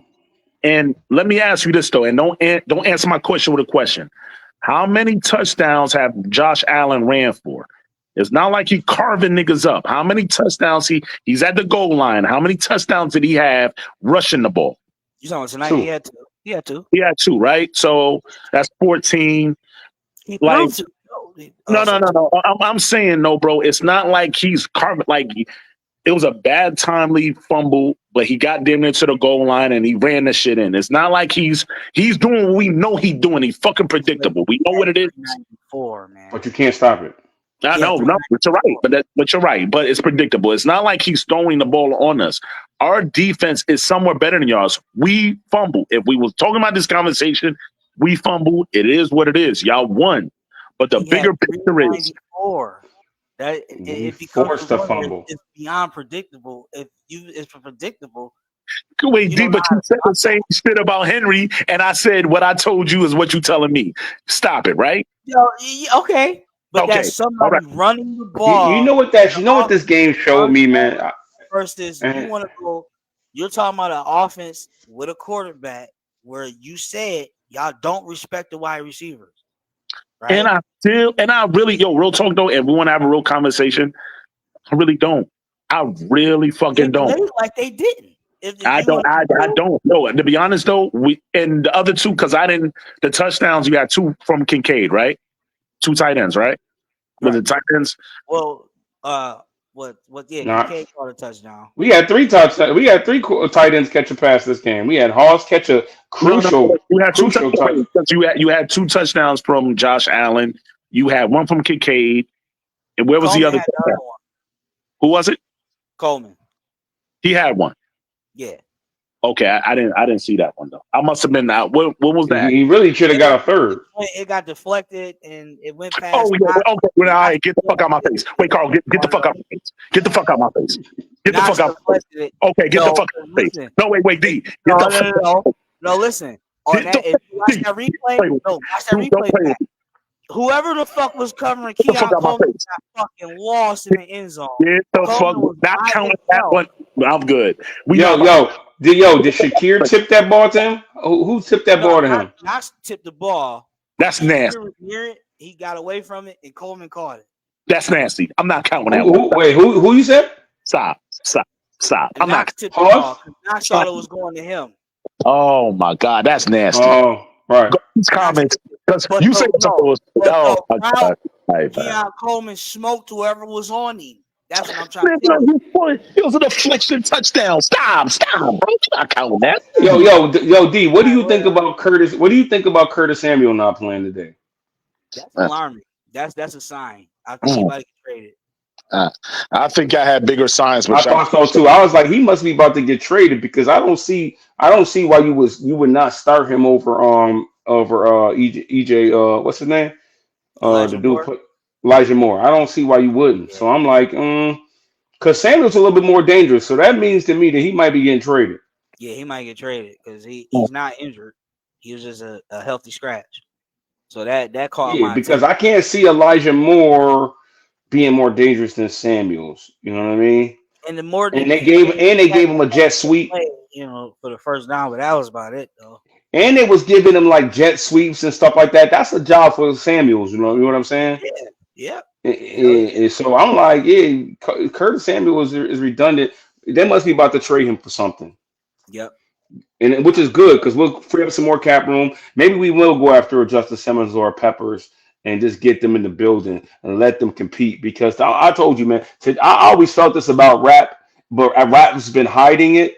[SPEAKER 2] and let me ask you this though, and don't answer my question with a question. How many touchdowns have Josh Allen ran for? It's not like he carving niggas up. How many touchdowns he's at the goal line? How many touchdowns did he have rushing the ball?
[SPEAKER 1] You saw tonight he
[SPEAKER 3] Two.
[SPEAKER 1] had to. He had to.
[SPEAKER 2] He had two, right? So that's 14.
[SPEAKER 1] He
[SPEAKER 2] Like,
[SPEAKER 1] threw to.
[SPEAKER 2] no,
[SPEAKER 1] So
[SPEAKER 2] no, no. I'm saying no, bro. It's not like he's carving. Like it was a bad timely fumble, but he got damn near to the goal line and he ran the shit in. It's not like he's doing what we know he's doing. He's fucking predictable. We know what it is.
[SPEAKER 1] 394, man.
[SPEAKER 3] But you can't stop it.
[SPEAKER 2] I
[SPEAKER 1] He had
[SPEAKER 2] know, no, but you're right.
[SPEAKER 1] 394.
[SPEAKER 2] But you're right. But it's predictable. It's not like he's throwing the ball on us. Our defense is somewhere better than yours. We fumble. If we was talking about this conversation, we fumbled. It is what it is. Y'all won. But the
[SPEAKER 1] He had
[SPEAKER 2] bigger picture is
[SPEAKER 1] 394. That
[SPEAKER 3] We
[SPEAKER 1] it becomes a
[SPEAKER 3] forced the
[SPEAKER 1] wonder.
[SPEAKER 3] fumble.
[SPEAKER 1] It's beyond predictable. If you it's predictable,
[SPEAKER 2] wait,
[SPEAKER 1] you
[SPEAKER 2] D,
[SPEAKER 1] don't know
[SPEAKER 2] but
[SPEAKER 1] how
[SPEAKER 2] you
[SPEAKER 1] to
[SPEAKER 2] said
[SPEAKER 1] stop
[SPEAKER 2] the same shit about Henry, and I said what I told you is what you telling me. Stop it, right?
[SPEAKER 1] Okay, but that's
[SPEAKER 2] Okay. All right.
[SPEAKER 1] somebody running the
[SPEAKER 3] You
[SPEAKER 1] ball
[SPEAKER 3] know what
[SPEAKER 1] in
[SPEAKER 3] that
[SPEAKER 1] the
[SPEAKER 3] you know what this
[SPEAKER 1] offense
[SPEAKER 3] game showed
[SPEAKER 1] first
[SPEAKER 3] me, man.
[SPEAKER 1] down versus you
[SPEAKER 3] And
[SPEAKER 1] want to go. You're talking about an offense with a quarterback where you said y'all don't respect the wide receivers, right?
[SPEAKER 2] And I really, real talk though, if we want to have a real conversation, I really don't. I really
[SPEAKER 1] They
[SPEAKER 2] fucking don't.
[SPEAKER 1] played like they didn't. If
[SPEAKER 2] I
[SPEAKER 1] you
[SPEAKER 2] don't.
[SPEAKER 1] want to be
[SPEAKER 2] I
[SPEAKER 1] real,
[SPEAKER 2] don't know. To be honest, though, we and the other two because I didn't. The touchdowns you got two from Kincaid, right? Two tight ends, right? Was
[SPEAKER 1] right?
[SPEAKER 2] it tight ends?
[SPEAKER 1] Well, what? Yeah,
[SPEAKER 3] not
[SPEAKER 1] Kincaid caught a touchdown.
[SPEAKER 3] we had three touchdowns. We had three tight ends catch a pass this game. We had Hawes catch a
[SPEAKER 2] No, no.
[SPEAKER 3] crucial,
[SPEAKER 2] You had two
[SPEAKER 3] crucial touch.
[SPEAKER 2] touchdowns. You had two touchdowns from Josh Allen. You had one from Kincaid. And where was the
[SPEAKER 1] Coleman
[SPEAKER 2] other
[SPEAKER 1] had the
[SPEAKER 2] touchdown?
[SPEAKER 1] other one.
[SPEAKER 2] Who was it?
[SPEAKER 1] Coleman,
[SPEAKER 2] He had one.
[SPEAKER 1] yeah.
[SPEAKER 2] Okay, I didn't see that one though. I must have been out. What was that?
[SPEAKER 3] He really should have
[SPEAKER 1] It,
[SPEAKER 3] got a third.
[SPEAKER 1] it got deflected and it went
[SPEAKER 2] Oh
[SPEAKER 1] past
[SPEAKER 2] yeah.
[SPEAKER 1] Knox.
[SPEAKER 2] Okay. Well, all
[SPEAKER 1] Knox
[SPEAKER 2] right. Get the fuck out my face. Wait, Carl. Get the fuck out my face. Get the fuck out my face. Get the fuck
[SPEAKER 1] Knox
[SPEAKER 2] out my face.
[SPEAKER 1] deflected it.
[SPEAKER 2] Okay. Get the
[SPEAKER 1] No,
[SPEAKER 2] fuck out my face.
[SPEAKER 1] listen.
[SPEAKER 2] No, wait, D. Get
[SPEAKER 1] No,
[SPEAKER 2] the
[SPEAKER 1] no,
[SPEAKER 2] fuck.
[SPEAKER 1] no, no. No, listen. On
[SPEAKER 2] Get,
[SPEAKER 1] that,
[SPEAKER 2] don't,
[SPEAKER 1] if you watch
[SPEAKER 2] D.
[SPEAKER 1] that replay,
[SPEAKER 2] Play with me.
[SPEAKER 1] no, watch that
[SPEAKER 2] Dude, don't
[SPEAKER 1] replay
[SPEAKER 2] play with
[SPEAKER 1] back.
[SPEAKER 2] me.
[SPEAKER 1] Whoever the fuck was covering
[SPEAKER 2] Get the fuck
[SPEAKER 1] Keon
[SPEAKER 2] out my
[SPEAKER 1] Coleman
[SPEAKER 2] face.
[SPEAKER 1] got fucking lost in the end zone.
[SPEAKER 2] Get the fuck.
[SPEAKER 1] Coleman was
[SPEAKER 2] Not
[SPEAKER 1] by
[SPEAKER 2] counting that
[SPEAKER 1] himself.
[SPEAKER 2] one. I'm good. We
[SPEAKER 3] Yo,
[SPEAKER 2] not about.
[SPEAKER 3] yo, did Shakir tip that ball to him? Who tipped that
[SPEAKER 1] No,
[SPEAKER 3] ball to him?
[SPEAKER 1] Knox tipped the ball.
[SPEAKER 2] That's nasty.
[SPEAKER 1] Shakir was near it. He got away from it, and Coleman caught it.
[SPEAKER 2] That's nasty. I'm not counting that one.
[SPEAKER 3] Wait, who you said?
[SPEAKER 2] Stop. Stop. Stop.
[SPEAKER 1] And
[SPEAKER 2] I'm not.
[SPEAKER 1] Knox tipped the
[SPEAKER 3] Hawes?
[SPEAKER 1] ball because Knox
[SPEAKER 2] Stop.
[SPEAKER 1] thought it was going to him.
[SPEAKER 2] Oh my God. That's nasty.
[SPEAKER 3] Oh, right.
[SPEAKER 2] Go these
[SPEAKER 1] Knox
[SPEAKER 2] comments
[SPEAKER 1] tipped it.
[SPEAKER 2] because
[SPEAKER 1] But
[SPEAKER 2] you said something was.
[SPEAKER 1] but
[SPEAKER 2] Oh
[SPEAKER 1] no
[SPEAKER 2] my
[SPEAKER 1] route.
[SPEAKER 2] God. All right, man.
[SPEAKER 1] Keon Coleman smoked whoever was on him. That's what I'm trying
[SPEAKER 2] Man,
[SPEAKER 1] to tell you.
[SPEAKER 2] it was a deflection touchdown. Stop, bro. You're not counting that.
[SPEAKER 3] D. What do you think about Curtis? What do you think about Curtis Samuel not playing today?
[SPEAKER 1] That's
[SPEAKER 2] Uh,
[SPEAKER 1] alarming. That's a sign. I think he
[SPEAKER 2] mm,
[SPEAKER 1] might get traded.
[SPEAKER 2] uh, I think I had bigger signs,
[SPEAKER 3] I
[SPEAKER 2] but y'all.
[SPEAKER 3] thought so too. I was like, he must be about to get traded because I don't see why you would not start him over EJ what's his name the
[SPEAKER 1] Elijah
[SPEAKER 3] dude
[SPEAKER 1] Moore.
[SPEAKER 3] put Elijah Moore. I don't see why you wouldn't.
[SPEAKER 1] Yeah,
[SPEAKER 3] So I'm like, because Samuel's a little bit more dangerous. So that means to me that he might be getting traded.
[SPEAKER 1] yeah, he might get traded because
[SPEAKER 2] Mm.
[SPEAKER 1] he's not injured. He was just a healthy scratch. So that caught
[SPEAKER 3] Yeah,
[SPEAKER 1] my
[SPEAKER 3] because
[SPEAKER 1] attention.
[SPEAKER 3] I can't see Elijah Moore being more dangerous than Samuels. You know what I mean?
[SPEAKER 1] And the more
[SPEAKER 3] And
[SPEAKER 1] that
[SPEAKER 3] they
[SPEAKER 1] he
[SPEAKER 3] gave
[SPEAKER 1] played,
[SPEAKER 3] and they
[SPEAKER 1] he had
[SPEAKER 3] gave him a jet sweep.
[SPEAKER 1] play, for the first down, but that was about it though.
[SPEAKER 3] and they was giving him like jet sweeps and stuff like that. That's a job for Samuels. You know what I'm saying?
[SPEAKER 1] Yeah. Yep.
[SPEAKER 3] And,
[SPEAKER 1] Hell yeah.
[SPEAKER 3] and so I'm like, yeah, Curtis Samuel is redundant. They must be about to trade him for something,
[SPEAKER 1] Yep.
[SPEAKER 3] and which is good because we'll free up some more cap room. Maybe we will go after a Justice Simmons or a Peppers and just get them in the building and let them compete. Because I told you, man, I always felt this about rap, but rap's been hiding it.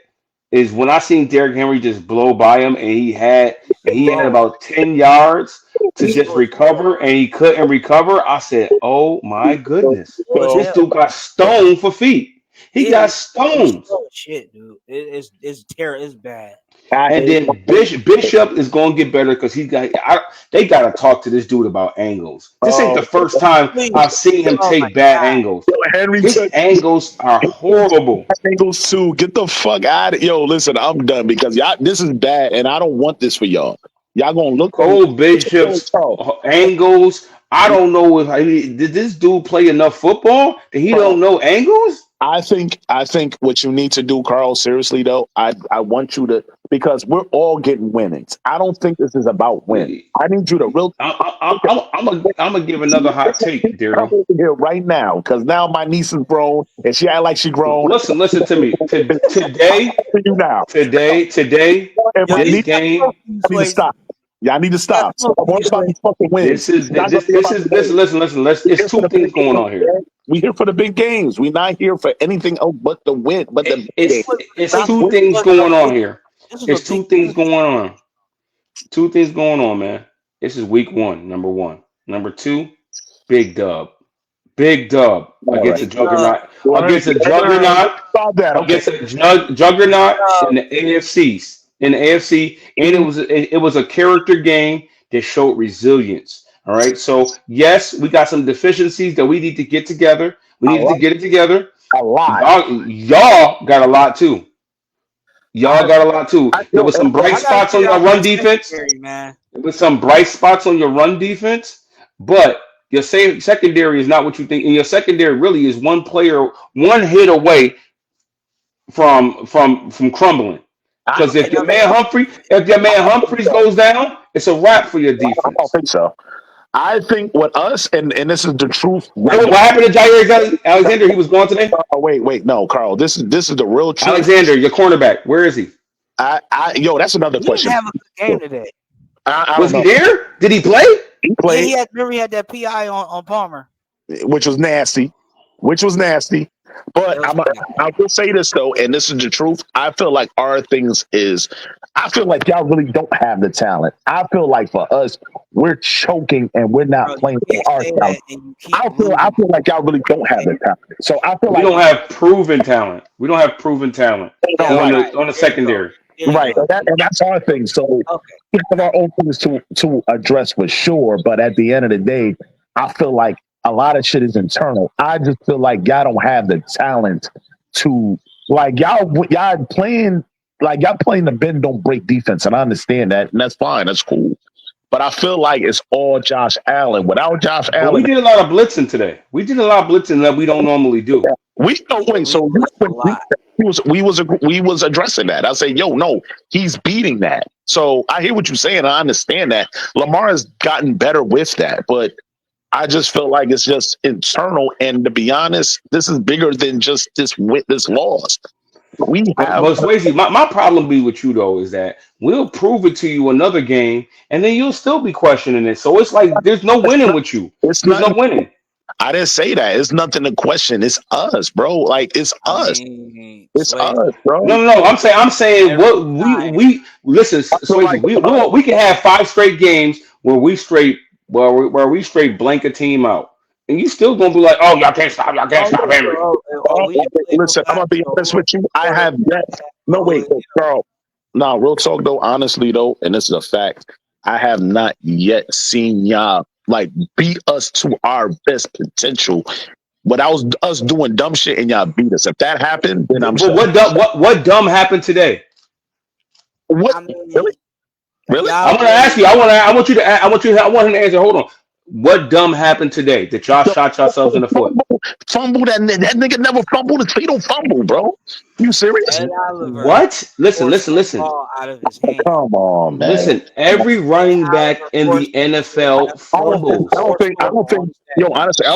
[SPEAKER 3] Is when I seen Derrick Henry just blow by him and he had
[SPEAKER 1] Bro,
[SPEAKER 3] about 10 yards to
[SPEAKER 1] it
[SPEAKER 3] just
[SPEAKER 1] was
[SPEAKER 3] recover and he couldn't recover. I said, "Oh my goodness,
[SPEAKER 1] it was
[SPEAKER 2] So
[SPEAKER 3] this
[SPEAKER 1] hell.
[SPEAKER 3] dude got stoned for feet. He got
[SPEAKER 1] It's
[SPEAKER 3] stoned."
[SPEAKER 1] slow as shit, dude. It's terrible. It's bad.
[SPEAKER 2] I,
[SPEAKER 3] And then Bishop is going to get better because they got to talk to this dude about angles. This ain't
[SPEAKER 2] uh,
[SPEAKER 3] the first time
[SPEAKER 1] Please.
[SPEAKER 3] I've seen him
[SPEAKER 1] Oh my
[SPEAKER 3] take bad
[SPEAKER 1] god.
[SPEAKER 3] angles.
[SPEAKER 2] Henry
[SPEAKER 3] His
[SPEAKER 2] took
[SPEAKER 3] angles are horrible.
[SPEAKER 2] angles too. Get the fuck out of yo. Listen, I'm done because y'all. This is bad, and I don't want this for y'all. Y'all gonna look at
[SPEAKER 3] Cole Bishop's
[SPEAKER 2] Carl.
[SPEAKER 3] angles. I don't know if did this dude play enough football that he
[SPEAKER 2] Carl,
[SPEAKER 3] don't know angles.
[SPEAKER 2] I think what you need to do, Carl. Seriously though, I want you to because we're all getting winnings. I don't think this is about win. I need you to real look at
[SPEAKER 3] I'm gonna give another hot take,
[SPEAKER 2] come
[SPEAKER 3] Daryl.
[SPEAKER 2] over here right now because now my niece is grown and she act like she grown.
[SPEAKER 3] Listen to me.
[SPEAKER 2] I'm
[SPEAKER 3] Today,
[SPEAKER 2] telling you now.
[SPEAKER 3] today,
[SPEAKER 2] And
[SPEAKER 1] Yo,
[SPEAKER 2] my
[SPEAKER 1] you
[SPEAKER 3] this
[SPEAKER 2] niece
[SPEAKER 1] got
[SPEAKER 3] game.
[SPEAKER 1] smoke you,
[SPEAKER 2] need to
[SPEAKER 1] Swayze.
[SPEAKER 2] stop. Y'all need to
[SPEAKER 1] You got
[SPEAKER 2] stop. So
[SPEAKER 1] smoke
[SPEAKER 2] I'm
[SPEAKER 1] you,
[SPEAKER 2] worried about
[SPEAKER 1] Swayze.
[SPEAKER 2] these fucking
[SPEAKER 3] This
[SPEAKER 2] wins.
[SPEAKER 3] is
[SPEAKER 2] Y'all gonna be
[SPEAKER 3] this
[SPEAKER 2] about
[SPEAKER 3] is
[SPEAKER 2] the
[SPEAKER 3] listen,
[SPEAKER 2] games.
[SPEAKER 3] listen, listen.
[SPEAKER 2] We
[SPEAKER 3] It's
[SPEAKER 2] here for
[SPEAKER 3] two
[SPEAKER 2] the
[SPEAKER 3] things
[SPEAKER 2] big
[SPEAKER 3] going
[SPEAKER 2] games,
[SPEAKER 3] on here.
[SPEAKER 2] man. We here for the big games. We not here for anything else but the win, but the
[SPEAKER 3] It,
[SPEAKER 2] big game.
[SPEAKER 3] it's it's
[SPEAKER 2] Not
[SPEAKER 1] Swayze,
[SPEAKER 3] two
[SPEAKER 2] win.
[SPEAKER 3] things going on
[SPEAKER 1] big,
[SPEAKER 3] here.
[SPEAKER 1] this was a
[SPEAKER 3] It's
[SPEAKER 1] big
[SPEAKER 3] two things
[SPEAKER 1] game.
[SPEAKER 3] going on. Two things going on, man. This is week one, number one. Number two, big dub. Big dub
[SPEAKER 2] All
[SPEAKER 3] against
[SPEAKER 2] right.
[SPEAKER 3] a
[SPEAKER 1] Big dub.
[SPEAKER 3] juggernaut.
[SPEAKER 2] Well,
[SPEAKER 3] Against a juggernaut.
[SPEAKER 2] stop that. Okay.
[SPEAKER 3] Against a juggernaut
[SPEAKER 1] Dub.
[SPEAKER 3] in the AFCs. In the AFC. And
[SPEAKER 2] Mhm.
[SPEAKER 3] it was a character game that showed resilience. All right. So yes, we got some deficiencies that we need to get together. We
[SPEAKER 2] A
[SPEAKER 3] needed to
[SPEAKER 2] lot.
[SPEAKER 3] get it together.
[SPEAKER 2] A lot.
[SPEAKER 3] Y'all got a lot too.
[SPEAKER 2] I,
[SPEAKER 3] Y'all got a lot too. There was some bright
[SPEAKER 1] I gotta
[SPEAKER 3] spots on
[SPEAKER 1] figure
[SPEAKER 3] your
[SPEAKER 1] out my
[SPEAKER 3] run defense.
[SPEAKER 1] secondary, man.
[SPEAKER 3] There was some bright spots on your run defense, but your secondary is not what you think. And your secondary really is one player, one hit away from crumbling.
[SPEAKER 2] I,
[SPEAKER 3] Because
[SPEAKER 1] And
[SPEAKER 3] If your man Humphreys goes down, it's a wrap for your
[SPEAKER 2] I don't
[SPEAKER 3] defense.
[SPEAKER 2] think so. I think with us, and this is the truth.
[SPEAKER 3] What happened to Jair Alexander? He was gone today.
[SPEAKER 2] Wait, no, Carl. This is the real truth.
[SPEAKER 3] Alexander, your cornerback, where is he?
[SPEAKER 2] Yo, that's another
[SPEAKER 1] he didn't
[SPEAKER 2] question.
[SPEAKER 1] have a good game today.
[SPEAKER 2] I
[SPEAKER 3] Was
[SPEAKER 2] don't
[SPEAKER 3] he
[SPEAKER 2] know.
[SPEAKER 3] there? Did he play?
[SPEAKER 2] He
[SPEAKER 1] Yeah,
[SPEAKER 2] played,
[SPEAKER 1] remember he had that PI on Palmer.
[SPEAKER 2] which was nasty, which was nasty. But
[SPEAKER 1] That was
[SPEAKER 2] I will say this though, and this is the truth. I feel like our things is, I feel like y'all really don't have the talent. I feel like for us, we're choking and we're not
[SPEAKER 1] bro. You
[SPEAKER 2] playing for
[SPEAKER 1] can't
[SPEAKER 2] our
[SPEAKER 1] say
[SPEAKER 2] talent.
[SPEAKER 1] that and you keep
[SPEAKER 2] I
[SPEAKER 1] losing.
[SPEAKER 2] feel like y'all really don't have the talent. So I feel
[SPEAKER 3] We
[SPEAKER 2] like
[SPEAKER 3] don't have proven talent. We don't have proven talent
[SPEAKER 1] Yeah,
[SPEAKER 2] no,
[SPEAKER 3] on
[SPEAKER 2] right,
[SPEAKER 3] the
[SPEAKER 1] there you go.
[SPEAKER 3] secondary.
[SPEAKER 1] There you
[SPEAKER 2] right,
[SPEAKER 1] go.
[SPEAKER 2] and that's our thing. So
[SPEAKER 1] Okay.
[SPEAKER 2] we have our own things to address for sure. But at the end of the day, I feel like a lot of shit is internal. I just feel like y'all don't have the talent to like y'all playing the bend don't break defense, and I understand that, and that's fine, that's cool. But I feel like it's all Josh Allen. Without Josh
[SPEAKER 3] But we
[SPEAKER 2] Allen,
[SPEAKER 3] did a lot of blitzing today. We did a lot of blitzing that we don't normally do.
[SPEAKER 2] we don't
[SPEAKER 1] Yeah,
[SPEAKER 2] wait.
[SPEAKER 1] we
[SPEAKER 2] So
[SPEAKER 1] blitzed a lot.
[SPEAKER 2] we was addressing that. I say, yo, no, he's beating that. So I hear what you're saying. I understand that Lamar has gotten better with that, but I just feel like it's just internal. And to be honest, this is bigger than just this loss. We
[SPEAKER 3] But
[SPEAKER 2] have
[SPEAKER 3] Swayze, my problem be with you though is that we'll prove it to you another game, and then you'll still be questioning it. So it's like there's no
[SPEAKER 2] it's
[SPEAKER 3] winning
[SPEAKER 2] not,
[SPEAKER 3] with you.
[SPEAKER 2] it's
[SPEAKER 3] There's no
[SPEAKER 2] nothing.
[SPEAKER 3] winning.
[SPEAKER 2] I didn't say that. It's nothing to question. It's us, bro. Like it's
[SPEAKER 1] I
[SPEAKER 2] us.
[SPEAKER 1] mean,
[SPEAKER 2] It's
[SPEAKER 1] Swayze,
[SPEAKER 2] us, bro.
[SPEAKER 3] No. I'm saying
[SPEAKER 1] every
[SPEAKER 3] what
[SPEAKER 1] time.
[SPEAKER 3] we listen,
[SPEAKER 2] I feel like
[SPEAKER 3] Swayze. We can have five straight games where we straight blank a team out, and you still gonna be like, oh y'all can't
[SPEAKER 1] Oh,
[SPEAKER 3] stop
[SPEAKER 1] yeah.
[SPEAKER 3] Henry.
[SPEAKER 1] We didn't play no
[SPEAKER 2] listen, I'm
[SPEAKER 1] God.
[SPEAKER 2] gonna be honest with you. I have yet. No, wait, Carl. No, real talk though. Honestly though, and this is a fact. I have not yet seen y'all like beat us to our best potential. But I was us doing dumb shit and y'all beat us. If that happened, then I'm
[SPEAKER 3] But
[SPEAKER 2] sorry.
[SPEAKER 3] what dumb happened today?
[SPEAKER 2] What
[SPEAKER 1] I
[SPEAKER 2] really?
[SPEAKER 1] mean,
[SPEAKER 2] Really?
[SPEAKER 1] y'all
[SPEAKER 3] I'm gonna
[SPEAKER 1] played.
[SPEAKER 3] ask you. I want him to answer. Hold on. What dumb happened today that y'all
[SPEAKER 2] The
[SPEAKER 3] shot yourselves in the foot?
[SPEAKER 2] fumble that nigga never fumbled. His feet don't fumble, bro. You serious?
[SPEAKER 1] Ed Oliver
[SPEAKER 3] What? Listen,
[SPEAKER 1] forced
[SPEAKER 3] listen,
[SPEAKER 1] the
[SPEAKER 3] listen.
[SPEAKER 1] ball out of his hand.
[SPEAKER 2] Come on, man.
[SPEAKER 3] Listen, every
[SPEAKER 1] Ed
[SPEAKER 3] running back
[SPEAKER 1] Oliver
[SPEAKER 3] in
[SPEAKER 1] forced
[SPEAKER 3] the NFL
[SPEAKER 2] I don't think. I
[SPEAKER 3] fumbles.
[SPEAKER 2] don't think. I don't
[SPEAKER 1] football
[SPEAKER 2] think.
[SPEAKER 1] on
[SPEAKER 2] Yo,
[SPEAKER 1] Saturday.
[SPEAKER 2] honestly, I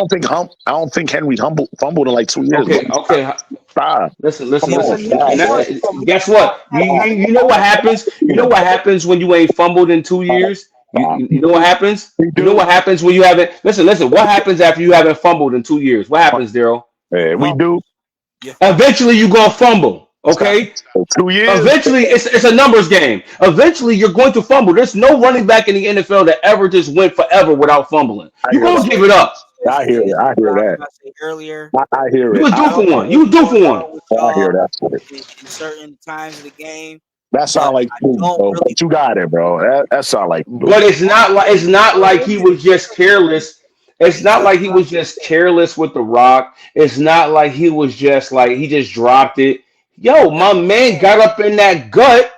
[SPEAKER 2] don't think Henry fumbled in like 2 years, bro.
[SPEAKER 3] Okay, okay.
[SPEAKER 2] Stop.
[SPEAKER 3] Listen,
[SPEAKER 2] Come
[SPEAKER 3] listen,
[SPEAKER 2] on,
[SPEAKER 3] listen.
[SPEAKER 1] He
[SPEAKER 2] stop,
[SPEAKER 3] And
[SPEAKER 2] bro.
[SPEAKER 1] forced fumble.
[SPEAKER 3] guess what? You know what happens? You know what happens when you ain't fumbled in 2 years?
[SPEAKER 2] Stop.
[SPEAKER 3] You know what happens?
[SPEAKER 2] We
[SPEAKER 3] You know
[SPEAKER 2] do.
[SPEAKER 3] what happens when you haven't listen, what happens after you haven't fumbled in 2 years? What happens, Daryl?
[SPEAKER 1] You
[SPEAKER 2] Yeah, we
[SPEAKER 1] fumble.
[SPEAKER 2] do.
[SPEAKER 1] You fumble.
[SPEAKER 3] Eventually you gonna fumble.
[SPEAKER 2] Stop.
[SPEAKER 3] Okay?
[SPEAKER 2] 2 years.
[SPEAKER 3] Eventually it's a numbers game. Eventually you're going to fumble. There's no running back in the NFL that ever just went forever without fumbling.
[SPEAKER 2] I
[SPEAKER 3] You're
[SPEAKER 2] hear
[SPEAKER 3] gonna
[SPEAKER 2] that.
[SPEAKER 3] give it up.
[SPEAKER 2] I
[SPEAKER 1] Swayze,
[SPEAKER 2] hear it.
[SPEAKER 1] this is
[SPEAKER 2] I
[SPEAKER 1] what
[SPEAKER 2] hear
[SPEAKER 1] I was
[SPEAKER 2] that.
[SPEAKER 1] about to say earlier.
[SPEAKER 2] I hear
[SPEAKER 3] You
[SPEAKER 2] it.
[SPEAKER 3] was due
[SPEAKER 1] I
[SPEAKER 3] for
[SPEAKER 1] don't
[SPEAKER 3] one. You was
[SPEAKER 1] always
[SPEAKER 3] due
[SPEAKER 1] go
[SPEAKER 3] for one.
[SPEAKER 1] along with
[SPEAKER 2] I hear
[SPEAKER 1] y'all
[SPEAKER 2] that shit.
[SPEAKER 1] in certain times of the game,
[SPEAKER 2] That sound
[SPEAKER 1] but
[SPEAKER 2] like
[SPEAKER 1] I
[SPEAKER 2] food,
[SPEAKER 1] don't
[SPEAKER 2] bro.
[SPEAKER 1] really.
[SPEAKER 2] But you got it, bro. That sound like food.
[SPEAKER 3] But it's not like he was just careless. It's
[SPEAKER 1] He
[SPEAKER 3] not
[SPEAKER 1] just
[SPEAKER 3] like he was just careless with the rock. It's not like he was just like he just dropped it. Yo,
[SPEAKER 1] that's
[SPEAKER 3] my man got up in that gut,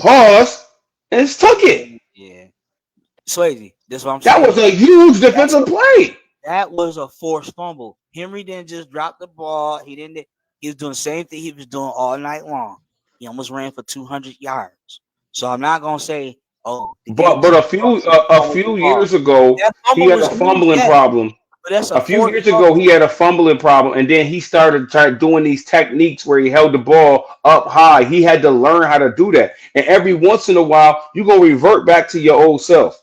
[SPEAKER 3] pause, and took it.
[SPEAKER 1] yeah. Swayze, that's what I'm
[SPEAKER 3] That
[SPEAKER 1] saying.
[SPEAKER 3] was a huge
[SPEAKER 1] That's
[SPEAKER 3] defensive play.
[SPEAKER 1] that was a forced fumble. Henry didn't just drop the ball. He didn't. He was doing the same thing he was doing all night long. He almost ran for 200 yards. So I'm not gonna say, oh, the game
[SPEAKER 3] But
[SPEAKER 1] just
[SPEAKER 3] a
[SPEAKER 1] fumbled the
[SPEAKER 3] few
[SPEAKER 1] ball.
[SPEAKER 3] years ago
[SPEAKER 1] That
[SPEAKER 3] he
[SPEAKER 1] fumble
[SPEAKER 3] had
[SPEAKER 1] was
[SPEAKER 3] a
[SPEAKER 1] huge,
[SPEAKER 3] fumbling
[SPEAKER 1] yes,
[SPEAKER 3] problem.
[SPEAKER 1] but that's a
[SPEAKER 3] A few
[SPEAKER 1] forced
[SPEAKER 3] years ago,
[SPEAKER 1] fumble.
[SPEAKER 3] he had a fumbling problem, and then he started doing these techniques where he held the ball up high. He had to learn how to do that. And every once in a while, you're gonna revert back to your old self.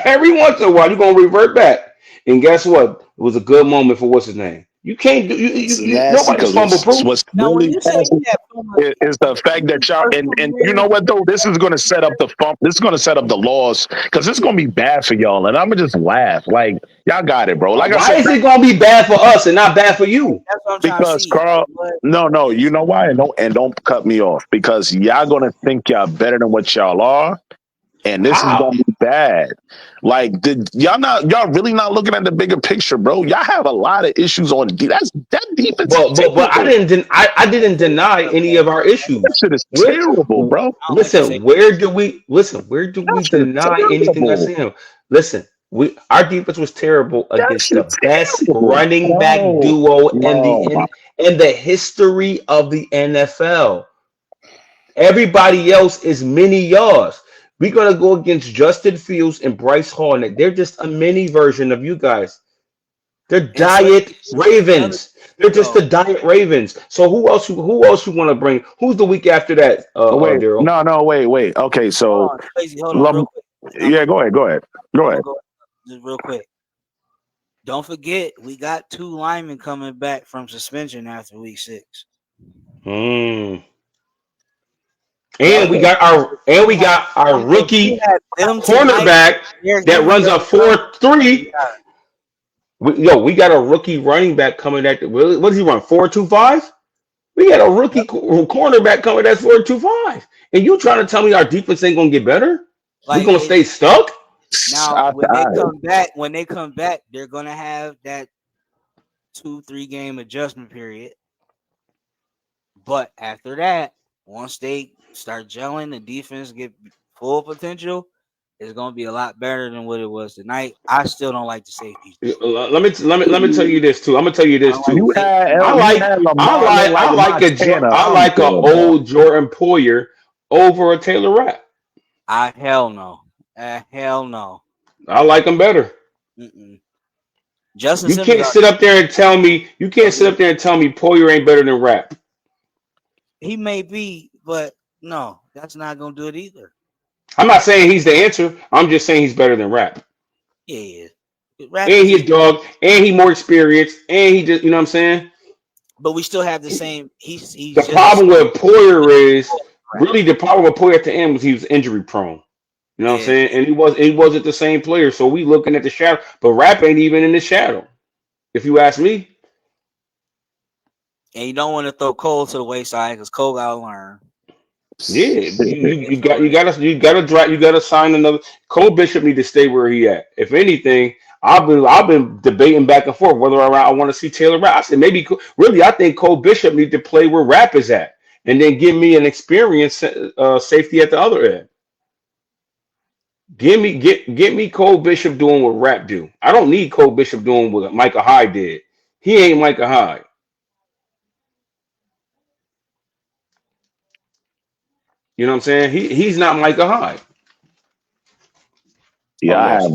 [SPEAKER 3] Every once in a while, you're gonna revert back. And guess what? It was a good moment for what's his name. You can't do
[SPEAKER 2] It's nasty
[SPEAKER 3] nobody's
[SPEAKER 2] because
[SPEAKER 3] fumble proof.
[SPEAKER 2] what's
[SPEAKER 1] Now, when
[SPEAKER 2] really
[SPEAKER 1] you say
[SPEAKER 2] nasty
[SPEAKER 1] that fumble
[SPEAKER 2] is the fact that y'all
[SPEAKER 1] first
[SPEAKER 2] and
[SPEAKER 1] two
[SPEAKER 2] you know
[SPEAKER 1] years,
[SPEAKER 2] what though, this is going to set up the fump. This is going to set up the laws because it's going to be bad for y'all, and I'm gonna just laugh like y'all got it, bro. Like I
[SPEAKER 3] Why
[SPEAKER 2] said,
[SPEAKER 3] is it gonna be bad for us and not bad for you?
[SPEAKER 1] that's what I'm trying to
[SPEAKER 2] because
[SPEAKER 1] see.
[SPEAKER 2] Carl.
[SPEAKER 1] What
[SPEAKER 2] No, you
[SPEAKER 1] is
[SPEAKER 2] know why? And don't cut me off because y'all gonna think y'all better than what y'all are, and this is
[SPEAKER 3] How?
[SPEAKER 2] gonna be bad. Like, did y'all really not looking at the bigger picture, bro? Y'all have a lot of issues on that defense is
[SPEAKER 3] But
[SPEAKER 2] terrible.
[SPEAKER 3] I didn't deny any of our
[SPEAKER 2] That
[SPEAKER 3] issues.
[SPEAKER 2] shit is
[SPEAKER 3] Where
[SPEAKER 2] terrible, bro.
[SPEAKER 1] I don't like to say
[SPEAKER 3] listen, where do we
[SPEAKER 2] That shit is
[SPEAKER 3] deny anything I
[SPEAKER 2] terrible.
[SPEAKER 3] see him? Listen, we our defense was terrible
[SPEAKER 2] That
[SPEAKER 3] against
[SPEAKER 2] shit
[SPEAKER 3] the best
[SPEAKER 2] terrible.
[SPEAKER 3] running back
[SPEAKER 2] No,
[SPEAKER 3] duo
[SPEAKER 2] no,
[SPEAKER 3] in the history of the NFL. Everybody else is mini yards. We're gonna go against Justin Fields and Bryce Hall. And they're just a mini version of you guys. They're
[SPEAKER 1] and so
[SPEAKER 3] diet
[SPEAKER 1] the other
[SPEAKER 3] Ravens. They're just
[SPEAKER 1] though.
[SPEAKER 3] the diet Ravens. So who else you want to bring? Who's the week after that,
[SPEAKER 2] wait,
[SPEAKER 3] Daryl?
[SPEAKER 2] no, wait. Okay,
[SPEAKER 1] Hold
[SPEAKER 2] so
[SPEAKER 1] on, Swayze, hold on, real quick. I'm
[SPEAKER 2] yeah, go
[SPEAKER 1] I'm gonna
[SPEAKER 2] ahead.
[SPEAKER 1] go just real quick. Don't forget, we got two linemen coming back from suspension after week 6.
[SPEAKER 3] Hmm.
[SPEAKER 1] So
[SPEAKER 2] Okay,
[SPEAKER 3] And we got our
[SPEAKER 1] if we
[SPEAKER 3] rookie
[SPEAKER 1] had them tonight,
[SPEAKER 3] cornerback
[SPEAKER 1] Derrick
[SPEAKER 3] that
[SPEAKER 1] Henry
[SPEAKER 3] runs a
[SPEAKER 1] doesn't come.
[SPEAKER 3] 4.3.
[SPEAKER 1] Yeah,
[SPEAKER 3] We got a rookie running back coming at what does he run? 4.25? We got a rookie cornerback coming that's 4.25. And you trying to tell me our defense ain't gonna get better? We
[SPEAKER 1] like
[SPEAKER 3] gonna
[SPEAKER 1] it.
[SPEAKER 3] stay stuck?
[SPEAKER 1] Now, when they come back, they're gonna have that 2-3 game adjustment period. But after that, once they start gelling, the defense get full potential. It's gonna be a lot better than what it was tonight. I still don't like the safeties though.
[SPEAKER 3] Let me tell you this too. I'm gonna tell you
[SPEAKER 1] I
[SPEAKER 3] this
[SPEAKER 1] don't like the
[SPEAKER 3] too.
[SPEAKER 1] safeties.
[SPEAKER 2] you had Lamar look like Montana.
[SPEAKER 3] I
[SPEAKER 2] I'm
[SPEAKER 3] like a
[SPEAKER 2] good, bro.
[SPEAKER 3] old Jordan Poyer over a Taylor Rapp.
[SPEAKER 1] I hell no. Hell no.
[SPEAKER 3] I like him better.
[SPEAKER 1] Mm-mm. Justin
[SPEAKER 3] You
[SPEAKER 1] Simmons
[SPEAKER 3] can't
[SPEAKER 1] already
[SPEAKER 3] sit up there and tell me Poyer ain't better than Rapp.
[SPEAKER 1] he may be, but no, that's not gonna do it either.
[SPEAKER 3] I'm not saying he's the answer. I'm just saying he's better than Rapp.
[SPEAKER 1] Yeah, rap
[SPEAKER 3] And
[SPEAKER 1] is
[SPEAKER 3] he
[SPEAKER 1] just.
[SPEAKER 3] a dog, and he more experienced, and he just you know what I'm saying?
[SPEAKER 1] But we still have the same. He's
[SPEAKER 3] The
[SPEAKER 1] just as
[SPEAKER 3] problem with Poyer is
[SPEAKER 1] rap.
[SPEAKER 3] really the problem with Poyer at the end was he was injury prone. You know what I'm
[SPEAKER 1] Yeah,
[SPEAKER 3] saying? And he wasn't the same player. So we looking at the shadow. But Rap ain't even in the shadow. If you ask me.
[SPEAKER 1] and you don't want to throw Cole to the wayside because Cole got to learn.
[SPEAKER 3] Yeah,
[SPEAKER 1] It's already
[SPEAKER 3] you gotta sign another. Cole Bishop need to stay where he at. If anything, I've been debating back and forth whether or not I want to see Taylor Rapp. I said maybe really I think Cole Bishop need to play where Rapp is at, and then give me an experience safety at the other end. Get me Cole Bishop doing what Rap do. I don't need Cole Bishop doing what Micah Hyde did. He ain't Micah Hyde. You know what I'm saying? He's not Micah Hyde. Oh,
[SPEAKER 2] Yeah, I
[SPEAKER 3] lost.
[SPEAKER 2] have,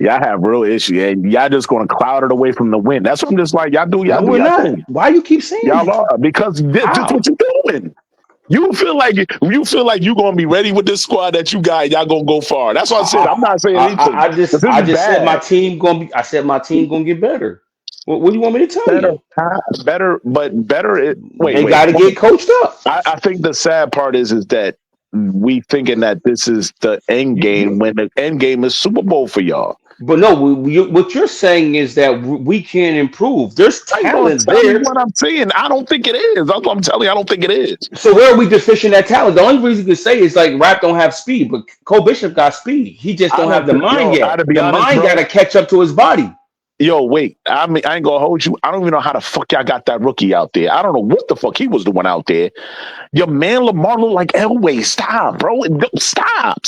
[SPEAKER 2] yeah, I have real issue, and y'all just gonna cloud it away from the win. That's what I'm just like,
[SPEAKER 3] No,
[SPEAKER 2] y'all do
[SPEAKER 3] we're
[SPEAKER 2] y'all
[SPEAKER 3] not.
[SPEAKER 2] thing.
[SPEAKER 3] Why you keep saying
[SPEAKER 2] Y'all
[SPEAKER 3] that?
[SPEAKER 2] are because this
[SPEAKER 3] How?
[SPEAKER 2] what you doing. You feel like you gonna be ready with this squad that you got. Y'all gonna go far. That's what I said. I'm not saying anything. But this
[SPEAKER 3] I
[SPEAKER 2] is
[SPEAKER 3] just said my
[SPEAKER 2] bad.
[SPEAKER 3] team gonna be. I said my team gonna get better. What do you want me to tell
[SPEAKER 2] Better,
[SPEAKER 3] you?
[SPEAKER 2] better, but better. Wait,
[SPEAKER 3] They
[SPEAKER 2] wait.
[SPEAKER 3] got to get coached up.
[SPEAKER 2] I think the sad part is that we thinking that this is the end game
[SPEAKER 3] You
[SPEAKER 2] when the end game is Super Bowl for y'all.
[SPEAKER 3] but no. What you're saying is that we can improve. There's
[SPEAKER 2] I ain't gonna
[SPEAKER 3] talent
[SPEAKER 2] tell you
[SPEAKER 3] there.
[SPEAKER 2] what I'm saying. I don't think it is. That's what I'm telling you. I don't think it is.
[SPEAKER 3] So where are we deficient at talent? The only reason you can say is like Rap don't have speed, but Cole Bishop got speed. He just
[SPEAKER 2] I
[SPEAKER 3] don't have
[SPEAKER 2] don't.
[SPEAKER 3] the mind
[SPEAKER 2] Yo, I
[SPEAKER 3] yet.
[SPEAKER 2] to be
[SPEAKER 3] The
[SPEAKER 2] honest,
[SPEAKER 3] mind got
[SPEAKER 2] bro.
[SPEAKER 3] to catch up to his body.
[SPEAKER 2] Yo, wait. I mean, I ain't gonna hold you. I don't even know how the fuck y'all got that rookie out there. I don't know what the fuck he was doing out there. Your man Lamar look like Elway. Stop, bro. Stop.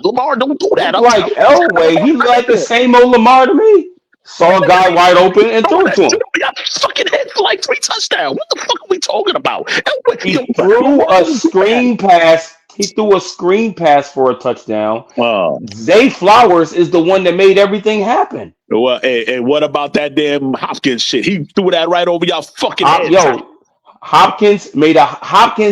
[SPEAKER 2] Lamar, don't do that.
[SPEAKER 3] Look
[SPEAKER 2] I'm
[SPEAKER 3] like
[SPEAKER 2] telling
[SPEAKER 3] Elway. He look like the
[SPEAKER 2] you.
[SPEAKER 3] same old Lamar to me. Saw a
[SPEAKER 2] Nigga,
[SPEAKER 3] guy wide open and
[SPEAKER 2] throwing
[SPEAKER 3] threw it
[SPEAKER 2] that
[SPEAKER 3] to
[SPEAKER 2] shit
[SPEAKER 3] him.
[SPEAKER 2] up. Y'all fucking head for like 3 touchdowns. What the fuck are we talking about? Elway,
[SPEAKER 3] He
[SPEAKER 2] yo,
[SPEAKER 3] threw
[SPEAKER 2] Lamar
[SPEAKER 3] a
[SPEAKER 2] don't do that.
[SPEAKER 3] screen pass. He threw a screen pass for a touchdown.
[SPEAKER 2] Oh,
[SPEAKER 3] Zay Flowers is the one that made everything happen.
[SPEAKER 2] well, and what about that damn Hopkins shit? He threw that right over y'all fucking heads.
[SPEAKER 3] Hopkins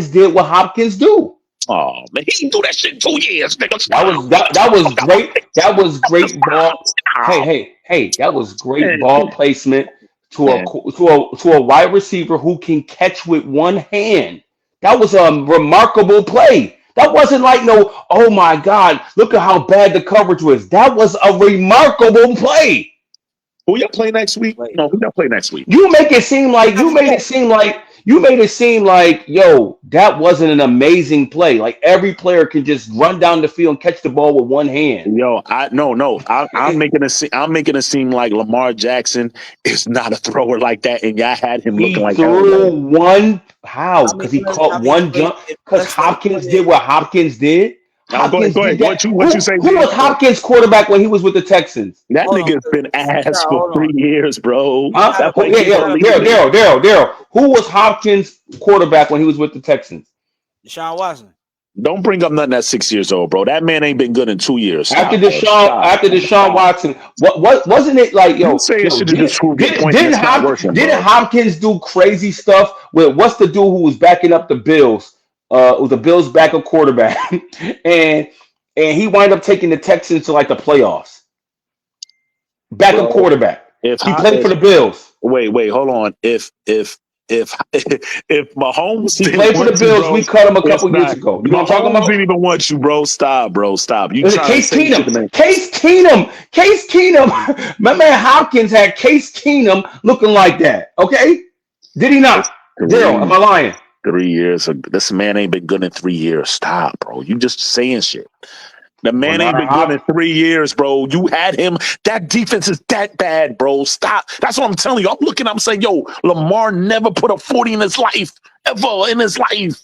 [SPEAKER 3] did what Hopkins do.
[SPEAKER 2] Oh man, he didn't do that shit in 2 years, nigga.
[SPEAKER 3] That
[SPEAKER 2] Stop.
[SPEAKER 3] was that was great. That was great ball.
[SPEAKER 2] Stop.
[SPEAKER 3] Hey! That was great
[SPEAKER 2] Man,
[SPEAKER 3] ball placement to
[SPEAKER 2] man.
[SPEAKER 3] a wide receiver who can catch with one hand. That was a remarkable play. That wasn't like no. Oh my God! Look at how bad the coverage was. That was a remarkable play.
[SPEAKER 2] Who y'all play next week?
[SPEAKER 1] Wait,
[SPEAKER 2] No, who y'all play next week?
[SPEAKER 3] You make it seem like yo, that wasn't an amazing play. Like every player can just run down the field and catch the ball with one hand.
[SPEAKER 2] Yo, no. I'm making it seem like Lamar Jackson is not a thrower like that, and y'all had him looking
[SPEAKER 3] He
[SPEAKER 2] like
[SPEAKER 3] threw
[SPEAKER 2] Elway.
[SPEAKER 3] one. How?
[SPEAKER 1] I mean,
[SPEAKER 3] Because he caught one
[SPEAKER 1] wait.
[SPEAKER 3] jump. Because
[SPEAKER 1] Let's go
[SPEAKER 3] Hopkins
[SPEAKER 1] ahead.
[SPEAKER 3] did what Hopkins did.
[SPEAKER 2] Now
[SPEAKER 3] Hopkins
[SPEAKER 2] go ahead.
[SPEAKER 3] did that.
[SPEAKER 2] What you say,
[SPEAKER 3] Who
[SPEAKER 2] D?
[SPEAKER 3] was Hopkins quarterback when he was with the Texans?
[SPEAKER 2] That
[SPEAKER 1] Hold on,
[SPEAKER 2] nigga's been ass for
[SPEAKER 1] hold on.
[SPEAKER 2] 3 years, bro.
[SPEAKER 1] You
[SPEAKER 3] Huh?
[SPEAKER 1] gotta,
[SPEAKER 2] That's like
[SPEAKER 3] Yeah,
[SPEAKER 1] you
[SPEAKER 2] me
[SPEAKER 3] yeah.
[SPEAKER 2] for
[SPEAKER 1] gotta
[SPEAKER 2] leaving me.
[SPEAKER 3] Daryl. Who was Hopkins quarterback when he was with the Texans?
[SPEAKER 1] Deshaun Watson.
[SPEAKER 2] Don't bring up nothing that's 6 years old, bro. That man ain't been good in 2 years.
[SPEAKER 3] After
[SPEAKER 2] Stop, bro. Stop.
[SPEAKER 3] Deshaun
[SPEAKER 2] Stop.
[SPEAKER 3] Watson, what wasn't it like?
[SPEAKER 2] You saying shit to just prove your point, and it's not working,
[SPEAKER 3] Didn't
[SPEAKER 2] bro.
[SPEAKER 3] Hopkins do crazy stuff with what's the dude who was backing up the Bills? With the Bills backup quarterback, and he wind up taking the Texans to like the playoffs. Backup
[SPEAKER 2] Bro,
[SPEAKER 3] quarterback.
[SPEAKER 2] if
[SPEAKER 3] He
[SPEAKER 2] I
[SPEAKER 3] played
[SPEAKER 2] if
[SPEAKER 3] for the Bills.
[SPEAKER 2] wait, hold on. If if Mahomes
[SPEAKER 3] He
[SPEAKER 2] didn't
[SPEAKER 3] played for the
[SPEAKER 2] want you,
[SPEAKER 3] Bills.
[SPEAKER 2] bro,
[SPEAKER 3] We cut him a
[SPEAKER 2] it's
[SPEAKER 3] couple years
[SPEAKER 2] not.
[SPEAKER 3] ago. You know what I'm talking
[SPEAKER 2] Mahomes didn't
[SPEAKER 3] about?
[SPEAKER 2] even want you, bro. Stop, bro. Stop. You
[SPEAKER 3] Was it
[SPEAKER 2] trying to
[SPEAKER 3] Case
[SPEAKER 2] say shit to
[SPEAKER 3] Keenum?
[SPEAKER 2] me?
[SPEAKER 3] Case Keenum. My man Hopkins had Case Keenum looking like that. Okay, did he
[SPEAKER 2] It's
[SPEAKER 3] not? Daryl, am
[SPEAKER 2] three
[SPEAKER 3] I lying?
[SPEAKER 2] 3 years. This man ain't been good in 3 years. Stop, bro. You just saying shit. The man ain't
[SPEAKER 3] Bernard
[SPEAKER 2] been good in
[SPEAKER 3] Hop.
[SPEAKER 2] 3 years, bro. You had him. That defense is that bad, bro. Stop. That's what I'm telling you. I'm saying, yo, Lamar never put a 40 in his life. Ever in his life.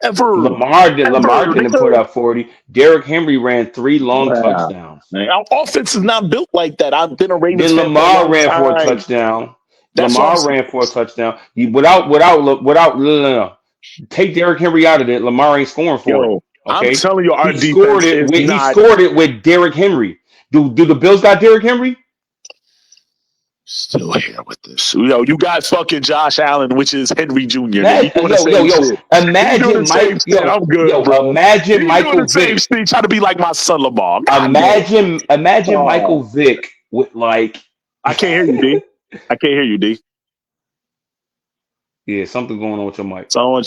[SPEAKER 2] Ever.
[SPEAKER 3] Lamar
[SPEAKER 2] Ever,
[SPEAKER 3] didn't put
[SPEAKER 2] nigga.
[SPEAKER 3] up 40. Derrick Henry ran three long
[SPEAKER 2] Yeah.
[SPEAKER 3] touchdowns.
[SPEAKER 2] Man, our offense is not built like that. I've been a Ravens
[SPEAKER 3] Then
[SPEAKER 2] fan for a
[SPEAKER 3] Lamar
[SPEAKER 2] long
[SPEAKER 3] ran for a
[SPEAKER 2] time.
[SPEAKER 3] touchdown.
[SPEAKER 2] That's what I'm saying.
[SPEAKER 3] Without no. Take Derrick Henry out of it. Lamar ain't scoring 40.
[SPEAKER 2] Yo, I'm
[SPEAKER 3] Okay,
[SPEAKER 2] telling you, our defense is
[SPEAKER 3] He
[SPEAKER 2] not
[SPEAKER 3] scored it with Derrick Henry. Do the Bills got Derrick Henry?
[SPEAKER 2] still here with this. Yo, you got fucking Josh Allen, which is Henry Jr. Then he
[SPEAKER 3] Man,
[SPEAKER 2] doing the same shit. He doing the same shit. I'm good, bro.
[SPEAKER 3] Imagine
[SPEAKER 2] He doing
[SPEAKER 3] Michael
[SPEAKER 2] the same
[SPEAKER 3] Vick.
[SPEAKER 2] shit. Trying to be like my son Lamar. God damn.
[SPEAKER 3] Imagine
[SPEAKER 2] Oh,
[SPEAKER 3] Michael Vick with like
[SPEAKER 2] I can't hear you, D. I can't hear you, D.
[SPEAKER 3] yeah, something going on with your mic.
[SPEAKER 2] Someone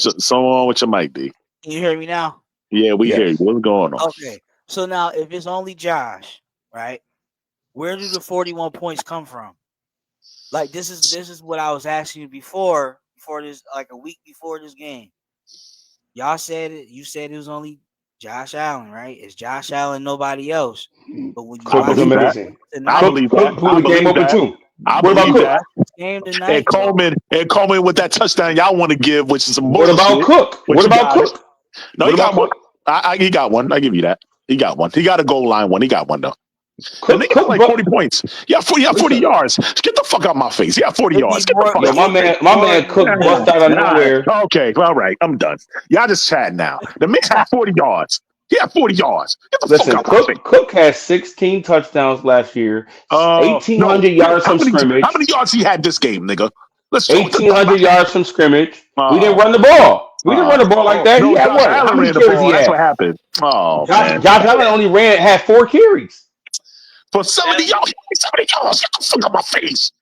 [SPEAKER 2] with your mic, D.
[SPEAKER 1] Can you hear me now?
[SPEAKER 2] Yeah, we hear you.
[SPEAKER 3] Yes.
[SPEAKER 2] What's going on?
[SPEAKER 1] Okay. So now, if it's only Josh, right? Where do the 41 points come from? Like this is what I was asking you before this, like a week before this game. Y'all said it. You said it was only Josh Allen, right? It's Josh Allen, nobody else. But when you
[SPEAKER 2] I
[SPEAKER 3] Cook was
[SPEAKER 1] watch
[SPEAKER 2] believe
[SPEAKER 1] this
[SPEAKER 2] that.
[SPEAKER 3] amazing.
[SPEAKER 2] I
[SPEAKER 1] tonight,
[SPEAKER 2] believe that.
[SPEAKER 3] Cook blew
[SPEAKER 2] I
[SPEAKER 3] the game
[SPEAKER 2] believe
[SPEAKER 3] open
[SPEAKER 2] that.
[SPEAKER 3] too.
[SPEAKER 2] I
[SPEAKER 3] What
[SPEAKER 1] when
[SPEAKER 3] about
[SPEAKER 2] believe
[SPEAKER 1] you
[SPEAKER 3] Cook?
[SPEAKER 2] that.
[SPEAKER 1] watch this game
[SPEAKER 2] And
[SPEAKER 1] tonight, though,
[SPEAKER 2] Coleman with that touchdown y'all want to give, which is some
[SPEAKER 3] What about
[SPEAKER 2] bullshit.
[SPEAKER 3] Cook?
[SPEAKER 2] But
[SPEAKER 3] What
[SPEAKER 2] you
[SPEAKER 3] about
[SPEAKER 2] got it.
[SPEAKER 3] Cook?
[SPEAKER 2] No,
[SPEAKER 3] What
[SPEAKER 2] he
[SPEAKER 3] about
[SPEAKER 2] got one.
[SPEAKER 3] Cook?
[SPEAKER 2] He got one. I give you that. He got one. He got a goal line one. He got one though. The
[SPEAKER 3] Cook,
[SPEAKER 2] nigga had
[SPEAKER 3] Cook,
[SPEAKER 2] like 40
[SPEAKER 3] bro.
[SPEAKER 2] points. Yeah, 40
[SPEAKER 3] Listen,
[SPEAKER 2] yards. Get the fuck out my face. He had 40
[SPEAKER 1] It'd be
[SPEAKER 2] yards. Get the
[SPEAKER 1] more.
[SPEAKER 2] fuck
[SPEAKER 3] yo,
[SPEAKER 2] out my face.
[SPEAKER 3] my man Cook
[SPEAKER 1] More.
[SPEAKER 3] bust out of
[SPEAKER 2] All right.
[SPEAKER 3] nowhere.
[SPEAKER 2] Okay. All right. I'm done. Y'all just chatting now. The man had 40 yards. He had 40 yards. Get the fuck
[SPEAKER 3] Listen,
[SPEAKER 2] out my face.
[SPEAKER 3] Cook has 16 touchdowns last year,
[SPEAKER 2] No.
[SPEAKER 3] 1,800 yards from
[SPEAKER 2] How
[SPEAKER 3] scrimmage,
[SPEAKER 2] many yards he had this game, nigga? Let's talk to talk
[SPEAKER 3] 1,800
[SPEAKER 2] about that.
[SPEAKER 3] yards from scrimmage. We didn't
[SPEAKER 2] Oh,
[SPEAKER 3] run the ball. We didn't
[SPEAKER 2] oh,
[SPEAKER 3] run the ball like that. He
[SPEAKER 2] no,
[SPEAKER 3] had
[SPEAKER 2] Josh
[SPEAKER 3] what? How
[SPEAKER 2] Allen
[SPEAKER 3] many
[SPEAKER 2] ran the
[SPEAKER 3] carries he
[SPEAKER 2] ball. That's
[SPEAKER 3] had?
[SPEAKER 2] what happened. Oh man.
[SPEAKER 3] Josh Allen only had 4 carries.
[SPEAKER 2] For 70 yards, 70 yards. Get the fuck out my face.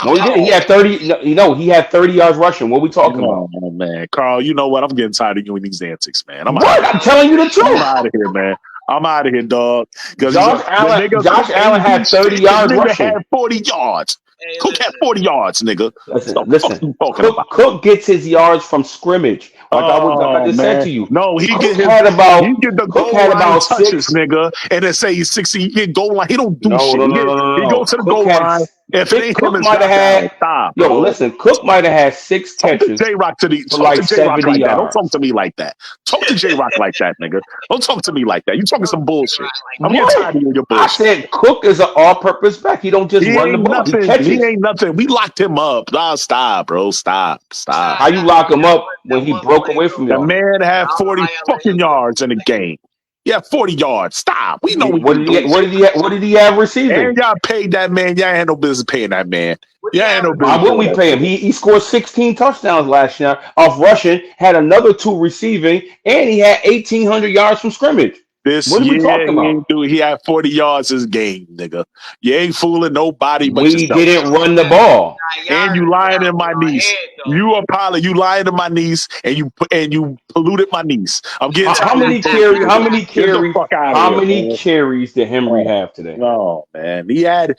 [SPEAKER 3] No, he
[SPEAKER 2] Stop.
[SPEAKER 3] didn't. He had 30. No, he had 30 yards rushing. What we talking
[SPEAKER 2] Oh
[SPEAKER 3] about?
[SPEAKER 2] man, Carl, you know what? I'm getting tired of you and these antics, man. I'm out of
[SPEAKER 3] What?
[SPEAKER 2] here.
[SPEAKER 3] I'm telling you the
[SPEAKER 2] I'm
[SPEAKER 3] truth.
[SPEAKER 2] out of here, man. I'm out of here, dog. Because the nigga
[SPEAKER 3] Josh
[SPEAKER 2] Cook
[SPEAKER 3] Allen
[SPEAKER 2] ain't do
[SPEAKER 3] had 30
[SPEAKER 2] shit. The
[SPEAKER 3] yards
[SPEAKER 2] nigga had
[SPEAKER 3] rushing.
[SPEAKER 2] 40 yards.
[SPEAKER 1] Hey,
[SPEAKER 2] Cook had
[SPEAKER 1] listen.
[SPEAKER 2] 40 yards, nigga. What the fuck
[SPEAKER 3] Listen.
[SPEAKER 2] you talking about?
[SPEAKER 3] Cook gets his yards from scrimmage. Like I
[SPEAKER 2] Oh
[SPEAKER 3] just said
[SPEAKER 2] man,
[SPEAKER 3] to you.
[SPEAKER 2] no,
[SPEAKER 3] Cook had
[SPEAKER 2] he
[SPEAKER 3] about
[SPEAKER 2] get the
[SPEAKER 3] Cook
[SPEAKER 2] goal
[SPEAKER 3] had
[SPEAKER 2] line
[SPEAKER 3] about
[SPEAKER 2] touches,
[SPEAKER 3] six.
[SPEAKER 2] nigga, and then say he's 60. He get goal line. He don't do
[SPEAKER 3] No,
[SPEAKER 2] shit.
[SPEAKER 3] no, no, no, no,
[SPEAKER 2] He
[SPEAKER 3] no,
[SPEAKER 2] go
[SPEAKER 3] no.
[SPEAKER 2] to the goal line. If it ain't him,
[SPEAKER 3] Cook
[SPEAKER 2] it's
[SPEAKER 3] might have
[SPEAKER 2] Josh Allen.
[SPEAKER 3] had
[SPEAKER 2] Stop,
[SPEAKER 3] yo,
[SPEAKER 2] bro.
[SPEAKER 3] listen, Cook might have had six
[SPEAKER 2] Talk to
[SPEAKER 3] catches
[SPEAKER 2] J Rock
[SPEAKER 3] for
[SPEAKER 2] talk to
[SPEAKER 3] like
[SPEAKER 2] J Rock
[SPEAKER 3] 70
[SPEAKER 2] like that. Don't talk
[SPEAKER 3] yards.
[SPEAKER 2] to me like that. Talk to J Rock like that, nigga. Don't talk to me like that. You talking some bullshit. I'm getting tired
[SPEAKER 3] What?
[SPEAKER 2] of you and your
[SPEAKER 3] I
[SPEAKER 2] bullshit.
[SPEAKER 3] said Cook is an all-purpose back. He don't just
[SPEAKER 2] He
[SPEAKER 3] run the
[SPEAKER 2] ain't
[SPEAKER 3] ball. He
[SPEAKER 2] nothing. He
[SPEAKER 3] catches.
[SPEAKER 2] ain't nothing. We locked him up. Nah, stop, bro. Stop. Stop.
[SPEAKER 3] How you lock him up when he broke away from
[SPEAKER 2] The
[SPEAKER 3] y'all?
[SPEAKER 2] man had 40 fucking yards in the game. Yeah, 40 yards. Stop. We know we
[SPEAKER 3] What
[SPEAKER 2] can
[SPEAKER 3] did
[SPEAKER 2] do
[SPEAKER 3] he?
[SPEAKER 2] it.
[SPEAKER 3] What did he have receiving?
[SPEAKER 2] And y'all paid that man. Y'all had no business paying that man. Y'all had no
[SPEAKER 3] Why
[SPEAKER 2] business
[SPEAKER 3] wouldn't
[SPEAKER 2] doing
[SPEAKER 3] we
[SPEAKER 2] that
[SPEAKER 3] pay him?
[SPEAKER 2] shit.
[SPEAKER 3] He scored 16 touchdowns last year off rushing, had another two receiving, and he had 1,800 yards from scrimmage.
[SPEAKER 2] This
[SPEAKER 3] What are we
[SPEAKER 2] year,
[SPEAKER 3] talking about?
[SPEAKER 2] he had 40 yards this game, nigga. You ain't fooling nobody but
[SPEAKER 3] We
[SPEAKER 2] yourself.
[SPEAKER 3] didn't run the ball.
[SPEAKER 2] And you lying to my niece. You lying to my niece, and you polluted my niece. I'm getting
[SPEAKER 3] How
[SPEAKER 2] tired of this
[SPEAKER 3] many
[SPEAKER 2] bullshit,
[SPEAKER 3] carries? How
[SPEAKER 2] nigga.
[SPEAKER 3] many
[SPEAKER 2] Get the
[SPEAKER 3] carries?
[SPEAKER 2] fuck out of
[SPEAKER 3] How
[SPEAKER 2] here,
[SPEAKER 3] many
[SPEAKER 2] man.
[SPEAKER 3] carries did Henry
[SPEAKER 2] Oh,
[SPEAKER 3] have today?
[SPEAKER 2] oh, man. He had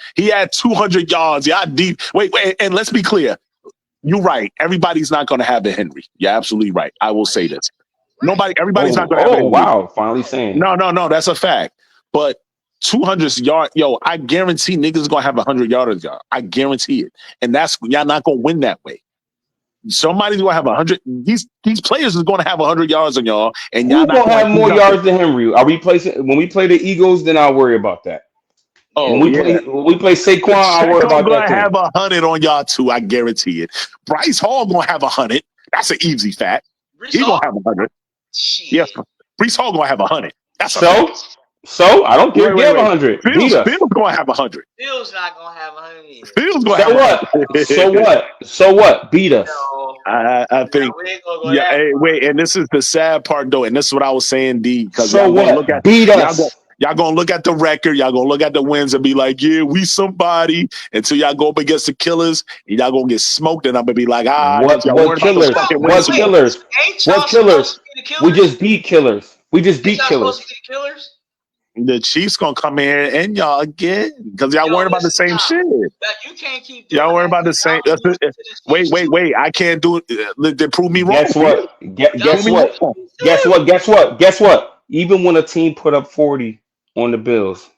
[SPEAKER 2] 200 yards. Yeah, deep. Wait, and let's be clear. You're right. Everybody's not going to have a Henry. You're absolutely right. I will say this. Everybody's not going to have a Henry.
[SPEAKER 3] Wow! Finally saying it.
[SPEAKER 2] No, that's a fact. But 200 yard, I guarantee niggas gonna have 100 yards, y'all. I guarantee it, and that's y'all not gonna win that way. Somebody's gonna have 100. These players is gonna have 100 yards on y'all, and y'all
[SPEAKER 3] Who
[SPEAKER 2] not
[SPEAKER 3] gonna
[SPEAKER 2] gonna
[SPEAKER 3] have
[SPEAKER 2] do
[SPEAKER 3] more
[SPEAKER 2] nothing.
[SPEAKER 3] yards than Henry? Are we placing when we play the Eagles? Then I'll worry about that.
[SPEAKER 2] Oh yeah,
[SPEAKER 3] When we play Saquon, I'll worry
[SPEAKER 2] Pacheco
[SPEAKER 3] about that
[SPEAKER 2] gonna
[SPEAKER 3] too.
[SPEAKER 2] have 100 on y'all too. I guarantee it. Bryce Hall gonna have 100. That's an easy fact. He gonna have 100. Yeah, Brees Hall gonna have 100. That's a fact.
[SPEAKER 3] So, so I don't care. Give
[SPEAKER 2] Wait.
[SPEAKER 3] 100. Beat
[SPEAKER 2] Fields
[SPEAKER 3] us.
[SPEAKER 2] gonna have 100.
[SPEAKER 1] Bill's not gonna have 100 either.
[SPEAKER 2] Fields gonna
[SPEAKER 3] So
[SPEAKER 2] have
[SPEAKER 3] what?
[SPEAKER 2] 100.
[SPEAKER 3] So what? So what? Beat us.
[SPEAKER 1] No,
[SPEAKER 2] I think,
[SPEAKER 1] we ain't gonna go
[SPEAKER 2] yeah.
[SPEAKER 1] that
[SPEAKER 2] Hey,
[SPEAKER 1] far.
[SPEAKER 2] wait, and this is the sad part though, and this is what I was saying, D, because
[SPEAKER 3] So what? Beat
[SPEAKER 2] y'all go
[SPEAKER 3] us.
[SPEAKER 2] y'all gonna look at the record, y'all gonna look at the wins and be like, yeah, we somebody until y'all go up against the killers, and y'all gonna get smoked, and I'm gonna be like, niggas, y'all
[SPEAKER 3] What
[SPEAKER 2] worried about the
[SPEAKER 3] killers?
[SPEAKER 2] fucking wins
[SPEAKER 3] What
[SPEAKER 2] again.
[SPEAKER 3] killers?
[SPEAKER 1] Ain't
[SPEAKER 3] What
[SPEAKER 1] y'all supposed
[SPEAKER 3] killers?
[SPEAKER 1] to be the
[SPEAKER 3] We
[SPEAKER 1] killers?
[SPEAKER 3] just beat killers. We just
[SPEAKER 1] Ain't
[SPEAKER 3] beat
[SPEAKER 1] y'all supposed to
[SPEAKER 3] killers.
[SPEAKER 1] be the killers?
[SPEAKER 2] The Chiefs gonna come here and y'all again because y'all
[SPEAKER 1] Yo,
[SPEAKER 2] worried about the
[SPEAKER 1] listen,
[SPEAKER 2] same
[SPEAKER 1] nah.
[SPEAKER 2] shit.
[SPEAKER 1] You can't keep
[SPEAKER 2] Y'all
[SPEAKER 1] doing
[SPEAKER 2] worried
[SPEAKER 1] that.
[SPEAKER 2] about the same.
[SPEAKER 1] Y'all losing to the Chiefs too.
[SPEAKER 2] Wait. I can't do it. They prove me wrong.
[SPEAKER 3] Guess what?
[SPEAKER 1] Y'all
[SPEAKER 2] Prove
[SPEAKER 3] Guess
[SPEAKER 2] me
[SPEAKER 1] losing to
[SPEAKER 3] what?
[SPEAKER 1] the
[SPEAKER 2] wrong.
[SPEAKER 1] Chiefs
[SPEAKER 3] Guess
[SPEAKER 1] too.
[SPEAKER 3] what? Guess what? Guess what? Even when a team put up 40 on the Bills,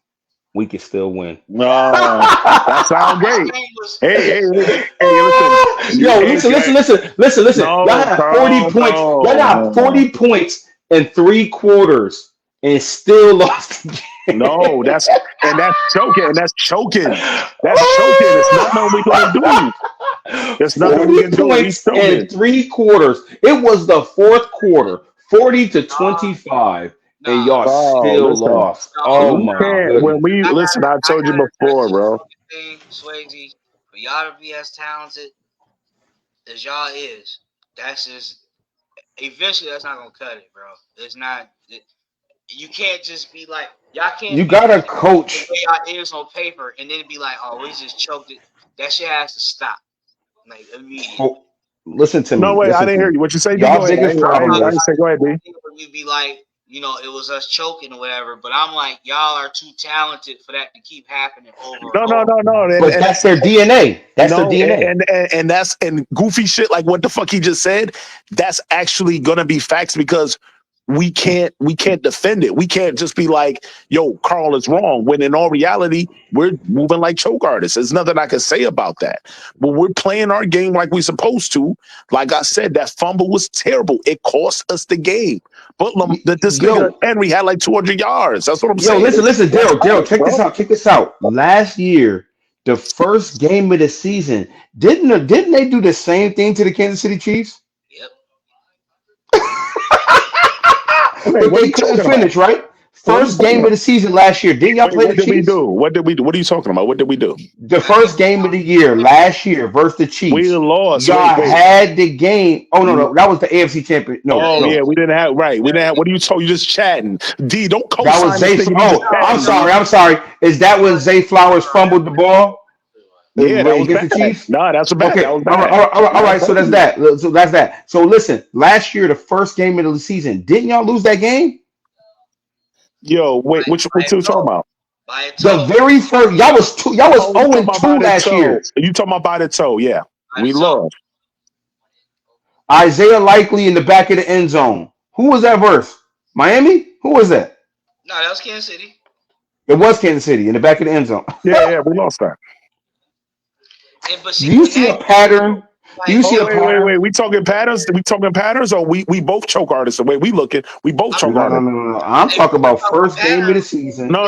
[SPEAKER 3] we can still win.
[SPEAKER 2] No, that sounds
[SPEAKER 1] This
[SPEAKER 2] great.
[SPEAKER 1] game was
[SPEAKER 2] Hey, listen.
[SPEAKER 3] Yo, listen. Y'all
[SPEAKER 2] No,
[SPEAKER 3] have 40
[SPEAKER 2] Carl,
[SPEAKER 3] points. Y'all got
[SPEAKER 2] no.
[SPEAKER 3] 40 points in 3 quarters and still lost the
[SPEAKER 2] No,
[SPEAKER 3] game.
[SPEAKER 2] that's choking. And that's choking. That's choking. It's nothing we gonna do. There's nothing we
[SPEAKER 3] 40
[SPEAKER 2] can do. We
[SPEAKER 3] points in
[SPEAKER 2] choking.
[SPEAKER 3] 3 quarters. It was the fourth quarter, 40 to
[SPEAKER 1] nah,
[SPEAKER 3] 25, and
[SPEAKER 1] nah.
[SPEAKER 3] y'all
[SPEAKER 2] Oh,
[SPEAKER 3] still
[SPEAKER 2] listen.
[SPEAKER 3] lost. Oh
[SPEAKER 1] No,
[SPEAKER 2] We
[SPEAKER 3] my
[SPEAKER 1] no.
[SPEAKER 2] can't when
[SPEAKER 3] goodness.
[SPEAKER 2] we listen, I
[SPEAKER 1] I
[SPEAKER 2] told you
[SPEAKER 1] gotta address
[SPEAKER 2] before,
[SPEAKER 1] this
[SPEAKER 2] bro.
[SPEAKER 1] fucking thing, Swayze. For y'all to be as talented as y'all is, that's just eventually that's not gonna cut it, bro. It's not. You can't just be like y'all
[SPEAKER 3] You
[SPEAKER 1] can't be
[SPEAKER 3] got
[SPEAKER 1] as
[SPEAKER 3] to
[SPEAKER 1] talented the
[SPEAKER 3] coach.
[SPEAKER 1] way y'all is on paper, and then be like, oh, we just choked it. That shit has to stop, like immediately.
[SPEAKER 3] For, listen to
[SPEAKER 2] No
[SPEAKER 3] me.
[SPEAKER 2] way, I
[SPEAKER 3] Listen
[SPEAKER 2] didn't
[SPEAKER 3] to
[SPEAKER 2] hear
[SPEAKER 3] me.
[SPEAKER 2] you. What you say, D? Go
[SPEAKER 3] Y'all
[SPEAKER 2] ahead.
[SPEAKER 3] biggest
[SPEAKER 1] I'm
[SPEAKER 3] problem
[SPEAKER 1] talking
[SPEAKER 2] I ain't
[SPEAKER 3] is
[SPEAKER 2] say go ahead, D.
[SPEAKER 1] about when you be like, it was us choking or whatever. But I'm like, y'all are too talented for that to keep happening over and over.
[SPEAKER 2] No.
[SPEAKER 3] but that's their DNA. That's their
[SPEAKER 2] No,
[SPEAKER 3] DNA.
[SPEAKER 2] and that's and goofy shit like what the fuck he just said. That's actually gonna be facts because we can't defend it. We can't just be like, yo, Carl is wrong. When in all reality, we're moving like choke artists. There's nothing I can say about that. But we're playing our game like we're supposed to. Like I said, that fumble was terrible. It cost us the game. But this nigga
[SPEAKER 3] Yo,
[SPEAKER 2] Henry had like 200 yards. That's what I'm
[SPEAKER 3] yo,
[SPEAKER 2] saying.
[SPEAKER 3] listen,
[SPEAKER 2] That's
[SPEAKER 3] Daryl,
[SPEAKER 2] us,
[SPEAKER 3] check this
[SPEAKER 2] bro.
[SPEAKER 3] out. Check this out. Last year, the first game of the season, didn't they do the same thing to the Kansas City Chiefs?
[SPEAKER 1] Yep.
[SPEAKER 2] Wait,
[SPEAKER 3] But
[SPEAKER 2] what are
[SPEAKER 3] they
[SPEAKER 2] you
[SPEAKER 3] couldn't
[SPEAKER 2] talking about?
[SPEAKER 3] finish, right?
[SPEAKER 2] What are you
[SPEAKER 3] First
[SPEAKER 2] talking
[SPEAKER 3] game of
[SPEAKER 2] about?
[SPEAKER 3] the season last year. Didn't y'all
[SPEAKER 2] Wait,
[SPEAKER 3] play
[SPEAKER 2] what
[SPEAKER 3] the
[SPEAKER 2] did we
[SPEAKER 3] Chiefs?
[SPEAKER 2] do? What did we do? What are you talking about? What did we do?
[SPEAKER 3] The first game of the year last year versus the
[SPEAKER 2] We
[SPEAKER 3] Chiefs.
[SPEAKER 2] lost.
[SPEAKER 3] Y'all
[SPEAKER 2] Wait.
[SPEAKER 3] had the game. Oh no, that was the AFC champion. No,
[SPEAKER 2] Oh yeah,
[SPEAKER 3] no.
[SPEAKER 2] we didn't have right. We didn't have. What are you told? You just chatting. D, don't
[SPEAKER 3] That was
[SPEAKER 2] co-sign this
[SPEAKER 3] Zay.
[SPEAKER 2] thing. You just
[SPEAKER 3] Oh, I'm
[SPEAKER 2] chatting,
[SPEAKER 3] sorry.
[SPEAKER 2] D.
[SPEAKER 3] I'm sorry. Is that when Zay Flowers fumbled the ball
[SPEAKER 2] Yeah, that was
[SPEAKER 3] against the
[SPEAKER 2] bad.
[SPEAKER 3] Chiefs?
[SPEAKER 2] No, that's bad. That
[SPEAKER 3] Okay.
[SPEAKER 2] was
[SPEAKER 3] All right.
[SPEAKER 2] bad.
[SPEAKER 3] All right. All right. All
[SPEAKER 2] That's
[SPEAKER 3] right. So that's
[SPEAKER 2] crazy.
[SPEAKER 3] that. So that's that. So listen. Last year, the first game of the season, didn't y'all lose that game?
[SPEAKER 2] Yo, wait,
[SPEAKER 1] By,
[SPEAKER 2] what
[SPEAKER 1] by
[SPEAKER 2] you
[SPEAKER 1] a
[SPEAKER 2] talking
[SPEAKER 1] toe.
[SPEAKER 2] about?
[SPEAKER 1] By a
[SPEAKER 3] The
[SPEAKER 1] toe.
[SPEAKER 3] very first. Y'all was two. Y'all was
[SPEAKER 2] Oh, you
[SPEAKER 3] 0
[SPEAKER 2] talking
[SPEAKER 3] and
[SPEAKER 2] about
[SPEAKER 3] 2
[SPEAKER 2] by the
[SPEAKER 3] last
[SPEAKER 2] toe?
[SPEAKER 3] year.
[SPEAKER 2] You talking about by the toe? Yeah,
[SPEAKER 1] By
[SPEAKER 2] we
[SPEAKER 1] a toe.
[SPEAKER 2] lost.
[SPEAKER 3] Isaiah Likely in the back of the end zone. Who was that verse? Miami? Who was that?
[SPEAKER 1] No, that was Kansas City.
[SPEAKER 3] It was Kansas City in the back of the end zone.
[SPEAKER 2] Yeah, we lost that.
[SPEAKER 1] And but see
[SPEAKER 3] Do you
[SPEAKER 1] what
[SPEAKER 3] see a
[SPEAKER 1] happened
[SPEAKER 3] pattern? Do
[SPEAKER 1] like
[SPEAKER 3] you see
[SPEAKER 2] Oh
[SPEAKER 3] a
[SPEAKER 2] wait.
[SPEAKER 3] pattern?
[SPEAKER 2] We talking patterns? We talking patterns? Or we both choke artists? The way we looking, we both
[SPEAKER 1] I'm
[SPEAKER 2] choke
[SPEAKER 3] No, no,
[SPEAKER 2] artists.
[SPEAKER 3] no, no, no. I'm
[SPEAKER 1] if
[SPEAKER 3] talking
[SPEAKER 1] we're
[SPEAKER 3] about
[SPEAKER 1] talking
[SPEAKER 3] first game of the
[SPEAKER 1] patterns,
[SPEAKER 3] season.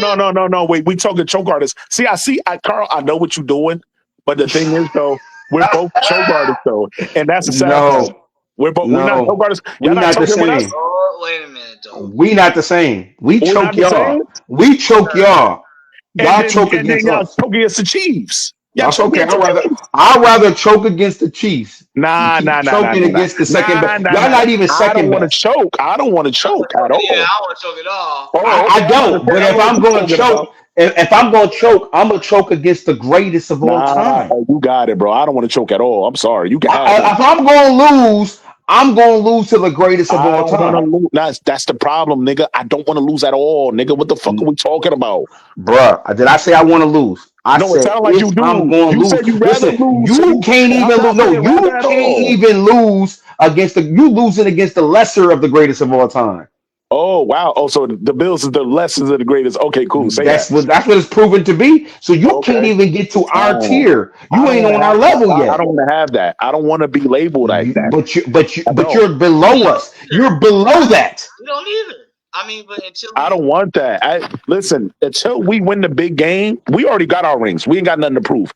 [SPEAKER 2] No. Wait, we talking choke artists. See, Carl. I know what you're doing, but the thing is, though, we're both choke artists, though, and that's the sad part.
[SPEAKER 3] No,
[SPEAKER 2] We're not choke
[SPEAKER 3] no.
[SPEAKER 2] artists. Y'all
[SPEAKER 3] We
[SPEAKER 2] not
[SPEAKER 3] not the
[SPEAKER 2] choking with us.
[SPEAKER 3] same.
[SPEAKER 1] oh wait a minute though.
[SPEAKER 3] We not the same. We
[SPEAKER 2] We're not
[SPEAKER 3] choke
[SPEAKER 2] the same.
[SPEAKER 3] y'all. We choke
[SPEAKER 1] Sir,
[SPEAKER 3] y'all. Y'all choke
[SPEAKER 2] And then
[SPEAKER 3] against
[SPEAKER 2] y'all
[SPEAKER 3] us.
[SPEAKER 2] choke against the Chiefs. Y'all
[SPEAKER 3] That's
[SPEAKER 2] choke
[SPEAKER 3] okay.
[SPEAKER 2] against the Chiefs.
[SPEAKER 3] I'd rather choke against the Chiefs than
[SPEAKER 2] Nah,
[SPEAKER 3] keep
[SPEAKER 2] nah, nah, nah,
[SPEAKER 3] choking
[SPEAKER 2] nah, nah,
[SPEAKER 3] against the second
[SPEAKER 2] nah,
[SPEAKER 3] best.
[SPEAKER 2] nah,
[SPEAKER 3] Y'all
[SPEAKER 2] nah, nah.
[SPEAKER 3] not even
[SPEAKER 2] I don't
[SPEAKER 3] second
[SPEAKER 2] want to
[SPEAKER 3] best.
[SPEAKER 2] choke. I don't want to
[SPEAKER 1] I
[SPEAKER 2] choke
[SPEAKER 1] want
[SPEAKER 2] at
[SPEAKER 1] to choke. Yeah,
[SPEAKER 2] all.
[SPEAKER 1] I want to choke it all.
[SPEAKER 2] Oh,
[SPEAKER 3] I
[SPEAKER 2] okay. I'm about to
[SPEAKER 3] don't.
[SPEAKER 2] say.
[SPEAKER 3] But
[SPEAKER 2] I don't
[SPEAKER 3] if
[SPEAKER 2] know what
[SPEAKER 3] I'm
[SPEAKER 2] you
[SPEAKER 3] going to
[SPEAKER 2] talking about.
[SPEAKER 3] choke, if I'm going to choke, I'm going to choke against the greatest of all
[SPEAKER 2] Nah,
[SPEAKER 3] time.
[SPEAKER 2] you got it, bro. I don't want to choke at all. I'm sorry. You can have one.
[SPEAKER 3] If I'm going to lose, I'm going to lose to the greatest of
[SPEAKER 2] I
[SPEAKER 3] all
[SPEAKER 2] don't want to
[SPEAKER 3] time.
[SPEAKER 2] lose. That's the problem, nigga. I don't want to lose at all, nigga. What the fuck are we talking about?
[SPEAKER 3] Bruh, did I say I want to lose? I
[SPEAKER 2] No, it
[SPEAKER 3] said
[SPEAKER 2] sounds like you
[SPEAKER 3] if I'm
[SPEAKER 2] do.
[SPEAKER 3] going to
[SPEAKER 2] You said
[SPEAKER 3] lose.
[SPEAKER 2] you rather
[SPEAKER 3] Listen,
[SPEAKER 2] lose.
[SPEAKER 3] you
[SPEAKER 2] See,
[SPEAKER 3] can't
[SPEAKER 2] I'm
[SPEAKER 3] even lose.
[SPEAKER 2] not
[SPEAKER 3] No,
[SPEAKER 2] saying rather
[SPEAKER 3] you
[SPEAKER 2] at
[SPEAKER 3] can't
[SPEAKER 2] all.
[SPEAKER 3] even lose against you losing against the lesser of the greatest of all time.
[SPEAKER 2] Oh wow. Oh, so the Bills is the lessons of the greatest. Okay, cool. Say that.
[SPEAKER 3] That's what it's proven to be. So you can't
[SPEAKER 2] Okay.
[SPEAKER 3] even get to our
[SPEAKER 2] Oh,
[SPEAKER 3] tier.
[SPEAKER 2] I
[SPEAKER 3] You
[SPEAKER 2] don't
[SPEAKER 3] ain't
[SPEAKER 2] want to
[SPEAKER 3] on our
[SPEAKER 2] have.
[SPEAKER 3] level
[SPEAKER 2] I
[SPEAKER 3] yet.
[SPEAKER 2] don't want to have that. I don't want to be labeled like that. I
[SPEAKER 3] But
[SPEAKER 2] don't.
[SPEAKER 3] you're below us.
[SPEAKER 1] Either.
[SPEAKER 3] You're below that.
[SPEAKER 1] We don't either. I mean, but until
[SPEAKER 2] I
[SPEAKER 1] we
[SPEAKER 2] don't want that. Listen. Until we win the big game, we already got our rings. We ain't got nothing to prove.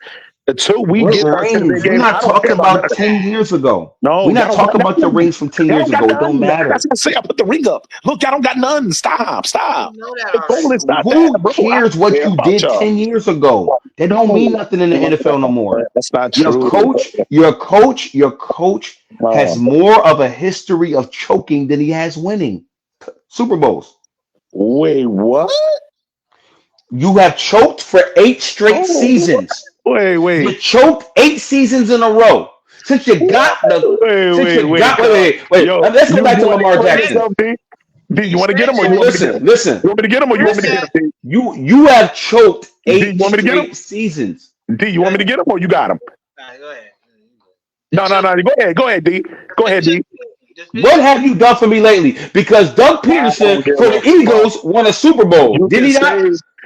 [SPEAKER 2] Until we
[SPEAKER 3] What
[SPEAKER 2] get back to the big
[SPEAKER 3] rings? We're
[SPEAKER 2] game,
[SPEAKER 3] not
[SPEAKER 2] I don't care
[SPEAKER 3] talking
[SPEAKER 2] about
[SPEAKER 3] about
[SPEAKER 2] nothing.
[SPEAKER 3] 10 years ago.
[SPEAKER 2] No,
[SPEAKER 3] We're
[SPEAKER 2] y'all
[SPEAKER 3] not
[SPEAKER 2] don't got
[SPEAKER 3] talking about the
[SPEAKER 2] nothing.
[SPEAKER 3] rings from 10
[SPEAKER 2] Y'all
[SPEAKER 3] years
[SPEAKER 2] don't got
[SPEAKER 3] ago. It don't
[SPEAKER 2] none. That's
[SPEAKER 3] matter.
[SPEAKER 2] what I say. I put the ring up. Look, y'all don't got none. Stop.
[SPEAKER 1] we
[SPEAKER 2] Stop.
[SPEAKER 1] know that
[SPEAKER 2] The goal
[SPEAKER 1] already.
[SPEAKER 2] is not that,
[SPEAKER 3] Who
[SPEAKER 2] bro. I
[SPEAKER 3] cares
[SPEAKER 2] don't
[SPEAKER 3] what
[SPEAKER 2] care
[SPEAKER 3] you
[SPEAKER 2] about
[SPEAKER 3] did
[SPEAKER 2] y'all.
[SPEAKER 3] 10 years ago? That don't
[SPEAKER 2] No,
[SPEAKER 3] mean nothing in the NFL no more.
[SPEAKER 2] that's not
[SPEAKER 3] Your
[SPEAKER 2] true.
[SPEAKER 3] coach, your coach, your coach has
[SPEAKER 2] Uh,
[SPEAKER 3] more of a history of choking than he has winning Super Bowls.
[SPEAKER 2] wait, what?
[SPEAKER 3] You have choked for 8 straight
[SPEAKER 2] Oh,
[SPEAKER 3] seasons. You
[SPEAKER 2] wait.
[SPEAKER 3] choked 8 seasons in a row. Since you
[SPEAKER 2] What?
[SPEAKER 3] got the since you
[SPEAKER 2] Wait,
[SPEAKER 3] got
[SPEAKER 2] Carl.
[SPEAKER 3] wait.
[SPEAKER 2] Yo,
[SPEAKER 3] Let's go
[SPEAKER 2] you
[SPEAKER 3] back to
[SPEAKER 2] want to
[SPEAKER 3] Lamar
[SPEAKER 2] explain
[SPEAKER 3] Jackson.
[SPEAKER 2] yourself, D? D,
[SPEAKER 1] He
[SPEAKER 2] you want to
[SPEAKER 1] said
[SPEAKER 2] get him or
[SPEAKER 3] So
[SPEAKER 2] you
[SPEAKER 1] that.
[SPEAKER 2] want me to get him?
[SPEAKER 3] listen.
[SPEAKER 2] You want me to get him or
[SPEAKER 1] He
[SPEAKER 2] you want me to
[SPEAKER 1] said
[SPEAKER 2] get
[SPEAKER 3] Listen.
[SPEAKER 2] him, D?
[SPEAKER 3] You have choked
[SPEAKER 2] D, you
[SPEAKER 3] eight
[SPEAKER 2] want me to get him?
[SPEAKER 3] straight seasons.
[SPEAKER 2] D, you
[SPEAKER 1] go
[SPEAKER 2] want me to
[SPEAKER 1] ahead.
[SPEAKER 2] get him or you got him?
[SPEAKER 1] Nah, go ahead.
[SPEAKER 2] No, no,
[SPEAKER 1] Until
[SPEAKER 2] no. Go ahead, D. Go ahead,
[SPEAKER 1] finish
[SPEAKER 2] D.
[SPEAKER 1] it. Just
[SPEAKER 3] What
[SPEAKER 1] finish it.
[SPEAKER 3] have you done for me lately? Because Doug
[SPEAKER 2] I
[SPEAKER 3] Peterson
[SPEAKER 2] don't give
[SPEAKER 3] for
[SPEAKER 2] a
[SPEAKER 3] the
[SPEAKER 2] fuck.
[SPEAKER 3] Eagles won a Super Bowl.
[SPEAKER 2] You
[SPEAKER 3] Did
[SPEAKER 2] can
[SPEAKER 3] he
[SPEAKER 2] say,
[SPEAKER 3] not?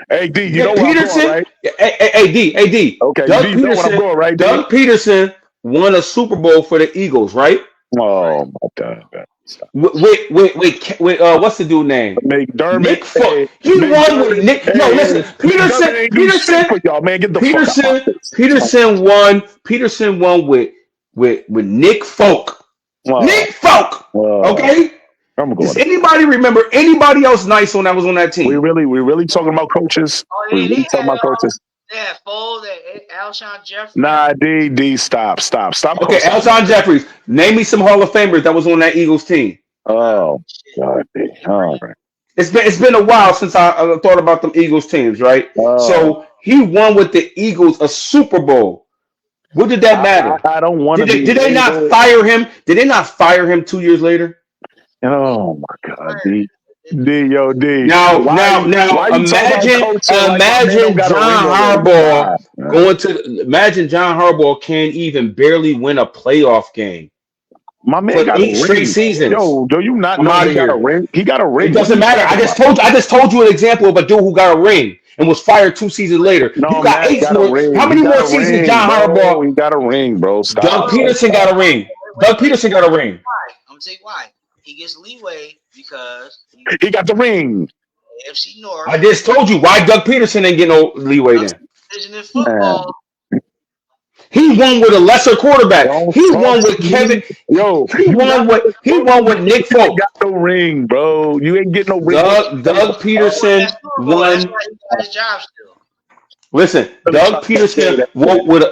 [SPEAKER 2] hey, D, you know
[SPEAKER 3] Did
[SPEAKER 2] where I'm going,
[SPEAKER 3] Peterson?
[SPEAKER 2] right?
[SPEAKER 3] Hey, D.
[SPEAKER 2] Okay, D,
[SPEAKER 3] Doug
[SPEAKER 2] you know where I'm
[SPEAKER 3] Peterson.
[SPEAKER 2] going, right, D?
[SPEAKER 3] Doug Peterson won a Super Bowl for the Eagles, right?
[SPEAKER 1] Right.
[SPEAKER 2] Oh, my God. Man. Stop.
[SPEAKER 3] What's the dude name?
[SPEAKER 2] McDermott,
[SPEAKER 3] Nick Folk.
[SPEAKER 2] hey,
[SPEAKER 3] He won with
[SPEAKER 2] McDermott,
[SPEAKER 3] Nick. No,
[SPEAKER 2] hey,
[SPEAKER 3] listen.
[SPEAKER 2] McDermott ain't do shit
[SPEAKER 3] Peterson,
[SPEAKER 2] for y'all, man. Get the fuck out my
[SPEAKER 3] Peterson,
[SPEAKER 2] face.
[SPEAKER 3] Peterson won. Peterson won with Nick Folk.
[SPEAKER 2] Oh,
[SPEAKER 3] Nick Folk.
[SPEAKER 2] oh,
[SPEAKER 3] Okay.
[SPEAKER 2] I'm
[SPEAKER 3] Does
[SPEAKER 2] going to.
[SPEAKER 3] anybody remember anybody else nice on that was on that team?
[SPEAKER 2] We really talking about coaches.
[SPEAKER 1] Oh,
[SPEAKER 2] We really talking
[SPEAKER 1] had
[SPEAKER 2] about coaches.
[SPEAKER 1] they had Foles, they had Alshon Jeffrey.
[SPEAKER 2] Nah, D, stop
[SPEAKER 3] Okay,
[SPEAKER 2] co-signing.
[SPEAKER 3] Alshon Jeffries. Name me some Hall of Famers that was on that Eagles team.
[SPEAKER 1] Uh,
[SPEAKER 2] Oh,
[SPEAKER 1] shit.
[SPEAKER 2] God, D. All right.
[SPEAKER 3] It's been a while since I thought about them Eagles teams, right?
[SPEAKER 2] Oh,
[SPEAKER 3] So he won with the Eagles a Super Bowl. What did that matter?
[SPEAKER 2] I don't want to be
[SPEAKER 3] Did they not
[SPEAKER 2] labeled.
[SPEAKER 3] fire him? Did they not fire him 2 years later?
[SPEAKER 2] Oh my God, D. Yo, D.
[SPEAKER 3] Now, now, now,
[SPEAKER 2] Why you talk about
[SPEAKER 3] imagine,
[SPEAKER 2] coaching like my man don't
[SPEAKER 3] imagine
[SPEAKER 2] got a ring
[SPEAKER 3] John
[SPEAKER 2] already?
[SPEAKER 3] Harbaugh
[SPEAKER 2] Stop, man.
[SPEAKER 3] imagine John Harbaugh can't even barely win a playoff game.
[SPEAKER 2] My man
[SPEAKER 3] for
[SPEAKER 2] got a
[SPEAKER 3] 8 straight
[SPEAKER 2] ring.
[SPEAKER 3] seasons.
[SPEAKER 2] Yo, do you not
[SPEAKER 3] I'm
[SPEAKER 2] know
[SPEAKER 3] out
[SPEAKER 2] he
[SPEAKER 3] of
[SPEAKER 2] got a
[SPEAKER 3] here.
[SPEAKER 2] ring? He got a
[SPEAKER 3] It
[SPEAKER 2] ring. What are
[SPEAKER 3] doesn't
[SPEAKER 2] you
[SPEAKER 3] matter.
[SPEAKER 2] talking about?
[SPEAKER 3] I just told you an example of a dude who got a ring and was fired 2 seasons later. You
[SPEAKER 2] No,
[SPEAKER 3] got
[SPEAKER 2] Matt
[SPEAKER 3] eight
[SPEAKER 2] got a
[SPEAKER 3] more. How
[SPEAKER 2] ring. He
[SPEAKER 3] many
[SPEAKER 2] got
[SPEAKER 3] more
[SPEAKER 2] a
[SPEAKER 3] seasons
[SPEAKER 2] ring,
[SPEAKER 3] John Harbaugh?
[SPEAKER 2] bro. He got a ring, bro.
[SPEAKER 3] Doug
[SPEAKER 2] Stop, bro.
[SPEAKER 3] Peterson got a ring. Doug Peterson got a ring.
[SPEAKER 1] I'm gonna tell you why. He gets leeway because he's
[SPEAKER 2] He got the ring.
[SPEAKER 1] AFC
[SPEAKER 3] I
[SPEAKER 1] North.
[SPEAKER 3] just told you why Doug Peterson ain't get no leeway
[SPEAKER 1] Toughest
[SPEAKER 3] then.
[SPEAKER 1] division in
[SPEAKER 2] Man,
[SPEAKER 1] football.
[SPEAKER 3] He won with a lesser quarterback.
[SPEAKER 2] don't
[SPEAKER 3] He
[SPEAKER 2] talk
[SPEAKER 3] won
[SPEAKER 2] to
[SPEAKER 3] with
[SPEAKER 2] me.
[SPEAKER 3] Kevin.
[SPEAKER 2] Yo,
[SPEAKER 3] He
[SPEAKER 2] you not
[SPEAKER 3] won with Nick
[SPEAKER 2] you ain't
[SPEAKER 3] Folk.
[SPEAKER 2] got no ring, bro. You ain't getting no ring.
[SPEAKER 3] Doug
[SPEAKER 1] He won that
[SPEAKER 3] Peterson
[SPEAKER 1] Super Bowl. That's
[SPEAKER 3] won.
[SPEAKER 1] why he got his job still.
[SPEAKER 3] Listen,
[SPEAKER 2] Really trying
[SPEAKER 3] Doug
[SPEAKER 2] to say
[SPEAKER 3] Peterson
[SPEAKER 2] that shit.
[SPEAKER 3] won with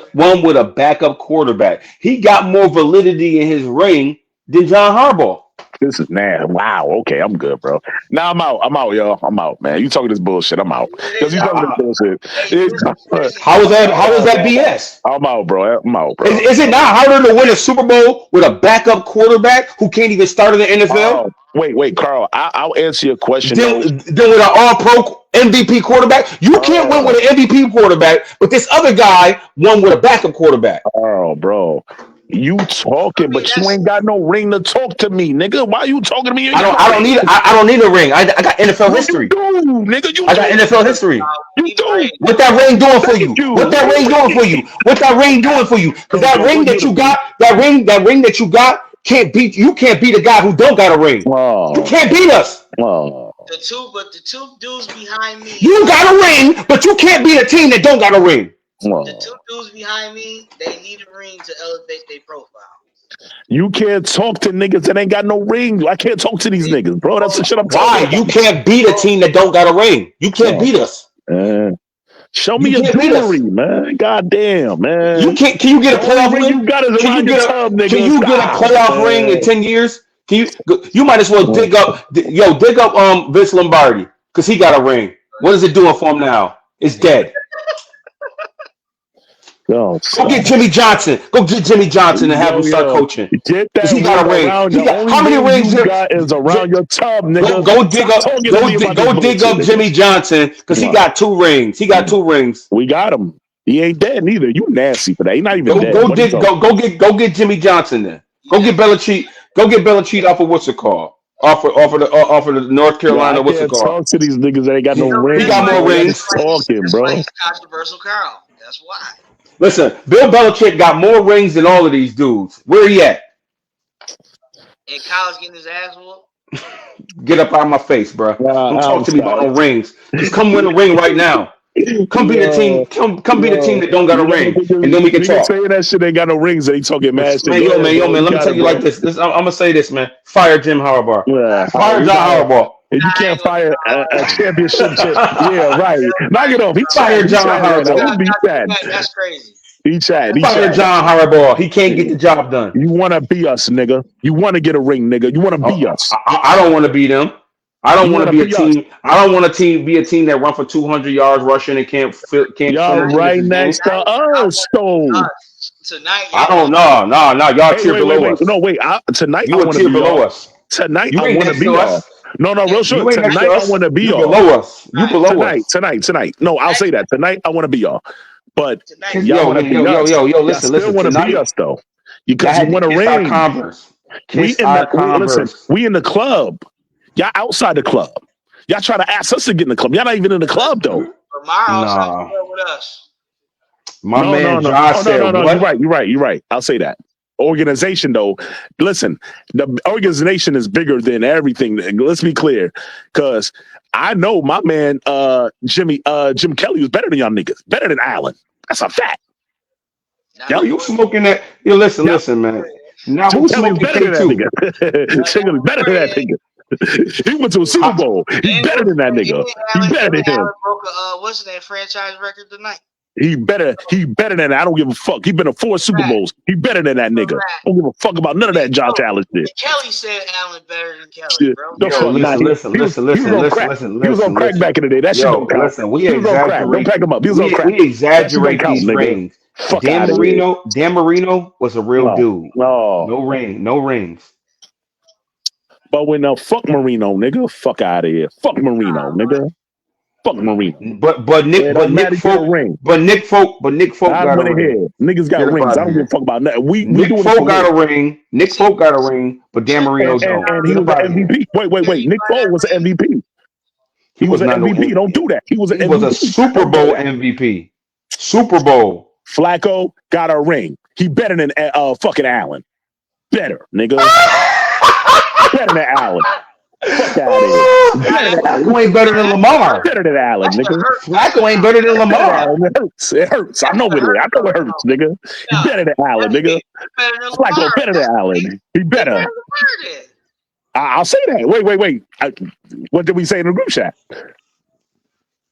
[SPEAKER 3] a backup quarterback. He got more validity in his ring than John Harbaugh.
[SPEAKER 2] This is nasty. Wow. Okay, I'm good, bro. Now I'm out. I'm out, yo. I'm out, man. You talking this bullshit? I'm out.
[SPEAKER 1] It
[SPEAKER 2] Because
[SPEAKER 1] is
[SPEAKER 2] you talking this
[SPEAKER 1] out.
[SPEAKER 2] bullshit.
[SPEAKER 1] Hey,
[SPEAKER 2] It's,
[SPEAKER 3] How is that?
[SPEAKER 2] I'm
[SPEAKER 3] How is
[SPEAKER 2] out.
[SPEAKER 3] that BS?
[SPEAKER 2] I'm out, bro. I'm out, bro.
[SPEAKER 3] Is it not harder to win a Super Bowl with a backup quarterback who can't even start in the NFL
[SPEAKER 2] Oh, wait, Carl. I'll answer your question
[SPEAKER 3] than,
[SPEAKER 2] though.
[SPEAKER 3] than with an All-Pro MVP quarterback? You can't win
[SPEAKER 2] Oh,
[SPEAKER 3] with an MVP quarterback, but this other guy won with a backup quarterback.
[SPEAKER 2] oh, bro. You
[SPEAKER 1] I
[SPEAKER 2] talking,
[SPEAKER 1] mean,
[SPEAKER 2] but you
[SPEAKER 1] that's
[SPEAKER 2] ain't got no ring to talk to me, nigga. Why you talking to me? You ain't
[SPEAKER 3] I
[SPEAKER 2] got
[SPEAKER 3] don't.
[SPEAKER 2] no
[SPEAKER 3] I don't
[SPEAKER 2] ring.
[SPEAKER 3] need. I don't need a ring. I got NFL
[SPEAKER 2] No, you
[SPEAKER 3] history.
[SPEAKER 2] do, nigga. You
[SPEAKER 3] I got
[SPEAKER 2] do.
[SPEAKER 3] NFL history.
[SPEAKER 2] You
[SPEAKER 1] need a
[SPEAKER 2] do.
[SPEAKER 1] ring.
[SPEAKER 3] What that ring doing for
[SPEAKER 2] Thank
[SPEAKER 3] you?
[SPEAKER 2] you.
[SPEAKER 3] What that
[SPEAKER 2] Nigga,
[SPEAKER 3] ring doing for you? What that ring doing for you? Because that
[SPEAKER 2] go
[SPEAKER 3] ring
[SPEAKER 2] get
[SPEAKER 3] that
[SPEAKER 2] him,
[SPEAKER 3] you
[SPEAKER 2] B.
[SPEAKER 3] got, that ring that you got, can't beat you. Can't beat a guy who don't got a ring. You
[SPEAKER 2] Oh,
[SPEAKER 3] can't beat us.
[SPEAKER 2] oh.
[SPEAKER 1] The two dudes behind me,
[SPEAKER 3] You got a ring, but you can't beat a team that don't got a ring.
[SPEAKER 1] the two
[SPEAKER 2] Well,
[SPEAKER 1] dudes behind me, they need a ring to elevate their profile.
[SPEAKER 2] you can't talk to niggas that ain't got no ring. I can't talk to these niggas, bro. That's the shit I'm talking
[SPEAKER 3] Why?
[SPEAKER 2] about.
[SPEAKER 3] You can't beat a team that don't got a ring. You can't
[SPEAKER 2] Oh,
[SPEAKER 3] beat us.
[SPEAKER 2] man. Show me
[SPEAKER 3] You
[SPEAKER 2] your
[SPEAKER 3] can't beat
[SPEAKER 2] jewelry,
[SPEAKER 3] us.
[SPEAKER 2] man. God damn,
[SPEAKER 3] You
[SPEAKER 2] man.
[SPEAKER 3] can't. Can you
[SPEAKER 2] The
[SPEAKER 3] get a
[SPEAKER 2] only
[SPEAKER 3] playoff
[SPEAKER 2] ring
[SPEAKER 3] ring?
[SPEAKER 2] you got is
[SPEAKER 3] Can
[SPEAKER 2] around
[SPEAKER 3] you
[SPEAKER 2] your
[SPEAKER 3] get a?
[SPEAKER 2] tub,
[SPEAKER 3] Can
[SPEAKER 2] nigga.
[SPEAKER 3] you get a
[SPEAKER 2] Stop,
[SPEAKER 3] playoff ring in
[SPEAKER 2] man.
[SPEAKER 3] 10 years? Can you? You might as well dig up. Dig up Vince Lombardi because he got a ring. What is it doing for him now? It's dead.
[SPEAKER 2] Yo,
[SPEAKER 3] Go get
[SPEAKER 2] stop.
[SPEAKER 3] Jimmy Johnson. Go get Jimmy Johnson and have him start
[SPEAKER 2] Yo,
[SPEAKER 3] coaching
[SPEAKER 2] get
[SPEAKER 3] because
[SPEAKER 2] that
[SPEAKER 3] he got
[SPEAKER 2] ring
[SPEAKER 3] a ring.
[SPEAKER 2] around.
[SPEAKER 3] He
[SPEAKER 2] The
[SPEAKER 3] got
[SPEAKER 2] only
[SPEAKER 3] how many
[SPEAKER 2] ring
[SPEAKER 3] rings?
[SPEAKER 2] you got is around your tub, nigga.
[SPEAKER 3] Go dig
[SPEAKER 2] Stop
[SPEAKER 3] up.
[SPEAKER 2] talking to me about this
[SPEAKER 3] Go dig
[SPEAKER 2] bullshit,
[SPEAKER 3] up
[SPEAKER 2] nigga.
[SPEAKER 3] Jimmy Johnson because he
[SPEAKER 2] No,
[SPEAKER 3] got 2 rings. He got 2 rings.
[SPEAKER 2] we got him. He ain't dead neither. You nasty for that. He not even dead. What are you talking?
[SPEAKER 3] Go get Jimmy Johnson then. Go get Belichick. Go get Belichick off of what's it called? Off of the North
[SPEAKER 2] Yo, I
[SPEAKER 3] Carolina. What's it
[SPEAKER 2] can't
[SPEAKER 3] called?
[SPEAKER 2] talk to these niggas that ain't got no
[SPEAKER 3] He
[SPEAKER 1] That's
[SPEAKER 2] ring,
[SPEAKER 3] got
[SPEAKER 1] why.
[SPEAKER 3] more
[SPEAKER 2] bro. Y'all
[SPEAKER 3] rings.
[SPEAKER 2] just talking,
[SPEAKER 1] That's why
[SPEAKER 2] bro.
[SPEAKER 1] he's controversial, Karl. That's why.
[SPEAKER 3] Listen, Bill Belichick got more rings than all of these dudes. Where he at?
[SPEAKER 1] And Kyle's getting his ass whooped.
[SPEAKER 3] Get up out of my face, bro. Don't talk
[SPEAKER 2] I'm
[SPEAKER 3] to me about
[SPEAKER 2] sorry.
[SPEAKER 3] no rings. Just come win a ring right now. Come beat a team.
[SPEAKER 2] Yo,
[SPEAKER 3] Come beat a team
[SPEAKER 2] yo,
[SPEAKER 3] that don't got a
[SPEAKER 2] you know
[SPEAKER 3] ring, and then we can
[SPEAKER 2] niggas
[SPEAKER 3] talk.
[SPEAKER 2] saying that shit ain't got no rings and he talking mad shit.
[SPEAKER 3] Man,
[SPEAKER 2] Go ahead, bro.
[SPEAKER 3] man.
[SPEAKER 2] You
[SPEAKER 3] Let me
[SPEAKER 2] got
[SPEAKER 3] tell
[SPEAKER 2] it,
[SPEAKER 3] you
[SPEAKER 2] bro.
[SPEAKER 3] like this. I'm gonna say this, man. Fire Jim Harbaugh.
[SPEAKER 2] Yeah,
[SPEAKER 3] Fire
[SPEAKER 2] you
[SPEAKER 3] John
[SPEAKER 2] got it.
[SPEAKER 3] Harbaugh.
[SPEAKER 2] If you
[SPEAKER 1] I
[SPEAKER 2] can't
[SPEAKER 1] ain't gonna.
[SPEAKER 2] fire a championship, yeah, right. Knock it off. He
[SPEAKER 3] Fire
[SPEAKER 2] chatting. He
[SPEAKER 3] John
[SPEAKER 2] chatting right now.
[SPEAKER 3] Harbaugh.
[SPEAKER 2] He be chatting.
[SPEAKER 1] That's crazy.
[SPEAKER 2] He chatting. He
[SPEAKER 3] Fire
[SPEAKER 2] chatting.
[SPEAKER 3] John Harbaugh. He can't get
[SPEAKER 2] You
[SPEAKER 3] the job done.
[SPEAKER 2] want to be us, nigga. You want to get a ring, nigga. You want to be
[SPEAKER 3] I,
[SPEAKER 2] us.
[SPEAKER 3] I don't want to be them. I don't
[SPEAKER 2] You
[SPEAKER 3] want
[SPEAKER 2] want
[SPEAKER 3] to
[SPEAKER 2] to
[SPEAKER 3] be a
[SPEAKER 2] be us.
[SPEAKER 3] team. I don't want a team be a team that run for 200 yards rushing and can't
[SPEAKER 2] Y'all
[SPEAKER 3] finish
[SPEAKER 2] right
[SPEAKER 3] his game.
[SPEAKER 2] next to
[SPEAKER 1] I
[SPEAKER 2] us,
[SPEAKER 1] want
[SPEAKER 2] though.
[SPEAKER 1] tonight.
[SPEAKER 3] I
[SPEAKER 1] Y'all
[SPEAKER 3] don't
[SPEAKER 1] want
[SPEAKER 3] know. No. Y'all
[SPEAKER 2] Hey,
[SPEAKER 3] tier
[SPEAKER 2] wait.
[SPEAKER 3] below us.
[SPEAKER 2] No, wait. Tonight I
[SPEAKER 3] You a
[SPEAKER 2] want to
[SPEAKER 3] tier
[SPEAKER 2] be y'all.
[SPEAKER 3] below us.
[SPEAKER 2] Tonight I
[SPEAKER 3] You ain't
[SPEAKER 2] want to
[SPEAKER 3] next
[SPEAKER 2] be
[SPEAKER 3] to
[SPEAKER 2] y'all.
[SPEAKER 3] us.
[SPEAKER 2] No, real short.
[SPEAKER 3] You ain't next to
[SPEAKER 2] Tonight I want
[SPEAKER 3] us.
[SPEAKER 2] to be
[SPEAKER 3] You
[SPEAKER 2] y'all.
[SPEAKER 3] below us. You below us.
[SPEAKER 2] Tonight. No, I'll say that. Tonight I want to be y'all. But
[SPEAKER 1] tonight.
[SPEAKER 2] y'all want to be us. Y'all still
[SPEAKER 3] Listen.
[SPEAKER 2] want to be
[SPEAKER 3] Tonight,
[SPEAKER 2] us though.
[SPEAKER 3] y'all
[SPEAKER 2] Because you
[SPEAKER 3] had to
[SPEAKER 2] want a
[SPEAKER 3] kiss our
[SPEAKER 2] ring.
[SPEAKER 3] Converse. Kiss our
[SPEAKER 2] Listen,
[SPEAKER 3] Converse.
[SPEAKER 2] we in the club. Y'all outside the club. Y'all try to ask us to get in the club. Y'all not even in the club though.
[SPEAKER 1] Tomorrow outside the
[SPEAKER 3] Nah.
[SPEAKER 1] club with us.
[SPEAKER 3] My
[SPEAKER 2] No.
[SPEAKER 3] man Josh
[SPEAKER 2] Oh
[SPEAKER 3] said
[SPEAKER 2] no. You're
[SPEAKER 3] what?
[SPEAKER 2] right. I'll say that. Organization though, listen, the organization is bigger than everything. Let's be clear. Cause I know my man Jim Kelly was better than y'all niggas. Better than Allen. That's a fact.
[SPEAKER 1] Not
[SPEAKER 3] Yo,
[SPEAKER 2] Yep.
[SPEAKER 3] you smoking that? Yo,
[SPEAKER 2] Yep.
[SPEAKER 3] listen, man. Now
[SPEAKER 2] Jim
[SPEAKER 3] who's
[SPEAKER 2] Kelly is
[SPEAKER 3] smoking
[SPEAKER 2] better than that
[SPEAKER 3] K2?
[SPEAKER 2] nigga. Jim Kelly is better than that nigga. He went to a Super
[SPEAKER 3] How,
[SPEAKER 2] Bowl. He better than that nigga. He better than him.
[SPEAKER 1] Allen broke a what's the name franchise record tonight.
[SPEAKER 2] He better than that. I don't give a fuck. He been to 4 Super
[SPEAKER 1] Fact.
[SPEAKER 2] Bowls. He better than that nigga. I don't give a fuck about none of that Josh Allen shit.
[SPEAKER 1] Kelly said Allen better than Kelly,
[SPEAKER 2] Shit.
[SPEAKER 1] bro.
[SPEAKER 2] The
[SPEAKER 3] yo,
[SPEAKER 2] fuck not. He was on crack. He was on crack
[SPEAKER 3] listen.
[SPEAKER 2] back in the day. That shit
[SPEAKER 3] Yo,
[SPEAKER 2] don't count.
[SPEAKER 3] listen. We
[SPEAKER 2] He was on crack. Don't
[SPEAKER 3] exaggerate.
[SPEAKER 2] pack him up. He was on crack.
[SPEAKER 3] We
[SPEAKER 2] That shit don't
[SPEAKER 3] exaggerate
[SPEAKER 2] count,
[SPEAKER 3] these
[SPEAKER 2] nigga.
[SPEAKER 3] rings.
[SPEAKER 2] Fuck out of here.
[SPEAKER 3] Dan Marino was a real
[SPEAKER 2] No.
[SPEAKER 3] dude.
[SPEAKER 2] No.
[SPEAKER 3] No ring. No rings.
[SPEAKER 2] But when fuck Marino, nigga. Fuck out of here. Fuck Marino, nigga. Fuck Marino.
[SPEAKER 3] But
[SPEAKER 2] It don't matter. Get a ring.
[SPEAKER 3] Nick Folk
[SPEAKER 2] I
[SPEAKER 3] got a
[SPEAKER 2] want to
[SPEAKER 3] ring.
[SPEAKER 2] hear. Niggas got
[SPEAKER 3] Get up
[SPEAKER 2] rings.
[SPEAKER 3] out
[SPEAKER 2] I
[SPEAKER 3] of
[SPEAKER 2] don't give a
[SPEAKER 3] here.
[SPEAKER 2] fuck about nothing. We
[SPEAKER 3] Nick
[SPEAKER 2] doing this for
[SPEAKER 3] Folk got
[SPEAKER 2] real.
[SPEAKER 3] a ring. Nick
[SPEAKER 5] See,
[SPEAKER 3] Folk got a ring, but Dan
[SPEAKER 5] check
[SPEAKER 3] Marino don't.
[SPEAKER 2] And he
[SPEAKER 3] Get
[SPEAKER 2] was
[SPEAKER 3] up
[SPEAKER 2] an
[SPEAKER 3] out of here.
[SPEAKER 2] MVP. Wait.
[SPEAKER 5] you
[SPEAKER 2] Nick
[SPEAKER 5] buy
[SPEAKER 2] Foles
[SPEAKER 5] that
[SPEAKER 2] was an
[SPEAKER 5] ring.
[SPEAKER 2] MVP.
[SPEAKER 3] He
[SPEAKER 2] He was
[SPEAKER 3] was
[SPEAKER 2] an
[SPEAKER 3] not no.
[SPEAKER 2] MVP. Don't do that. He was an
[SPEAKER 3] He was a
[SPEAKER 2] MVP.
[SPEAKER 3] Super
[SPEAKER 2] Don't do
[SPEAKER 3] Bowl
[SPEAKER 2] that.
[SPEAKER 3] MVP. Super Bowl.
[SPEAKER 2] Flacco got a ring. He better than fucking Allen. Better, nigga. Better than Allen. Fuck out of here.
[SPEAKER 5] Buy
[SPEAKER 2] Better
[SPEAKER 5] that
[SPEAKER 2] than
[SPEAKER 5] ring.
[SPEAKER 2] Allen.
[SPEAKER 3] Flacco ain't better
[SPEAKER 5] Buy
[SPEAKER 3] than
[SPEAKER 5] that
[SPEAKER 3] Lamar.
[SPEAKER 2] Better than Allen,
[SPEAKER 5] That shit
[SPEAKER 2] nigga.
[SPEAKER 5] hurt.
[SPEAKER 3] Flacco ain't better than
[SPEAKER 2] Better than
[SPEAKER 3] Lamar.
[SPEAKER 2] Allen. It hurts. It hurts. I
[SPEAKER 5] That
[SPEAKER 2] know
[SPEAKER 5] shit
[SPEAKER 2] it is.
[SPEAKER 5] hurt
[SPEAKER 2] I know it hurts, nigga. He
[SPEAKER 5] No,
[SPEAKER 2] better than Allen, nigga.
[SPEAKER 5] he better than
[SPEAKER 2] Flacco
[SPEAKER 5] Lamar.
[SPEAKER 2] better than Allen. He
[SPEAKER 5] He better
[SPEAKER 2] better.
[SPEAKER 5] than Lamar then.
[SPEAKER 2] I'll say that. Wait. What did we say in the group chat?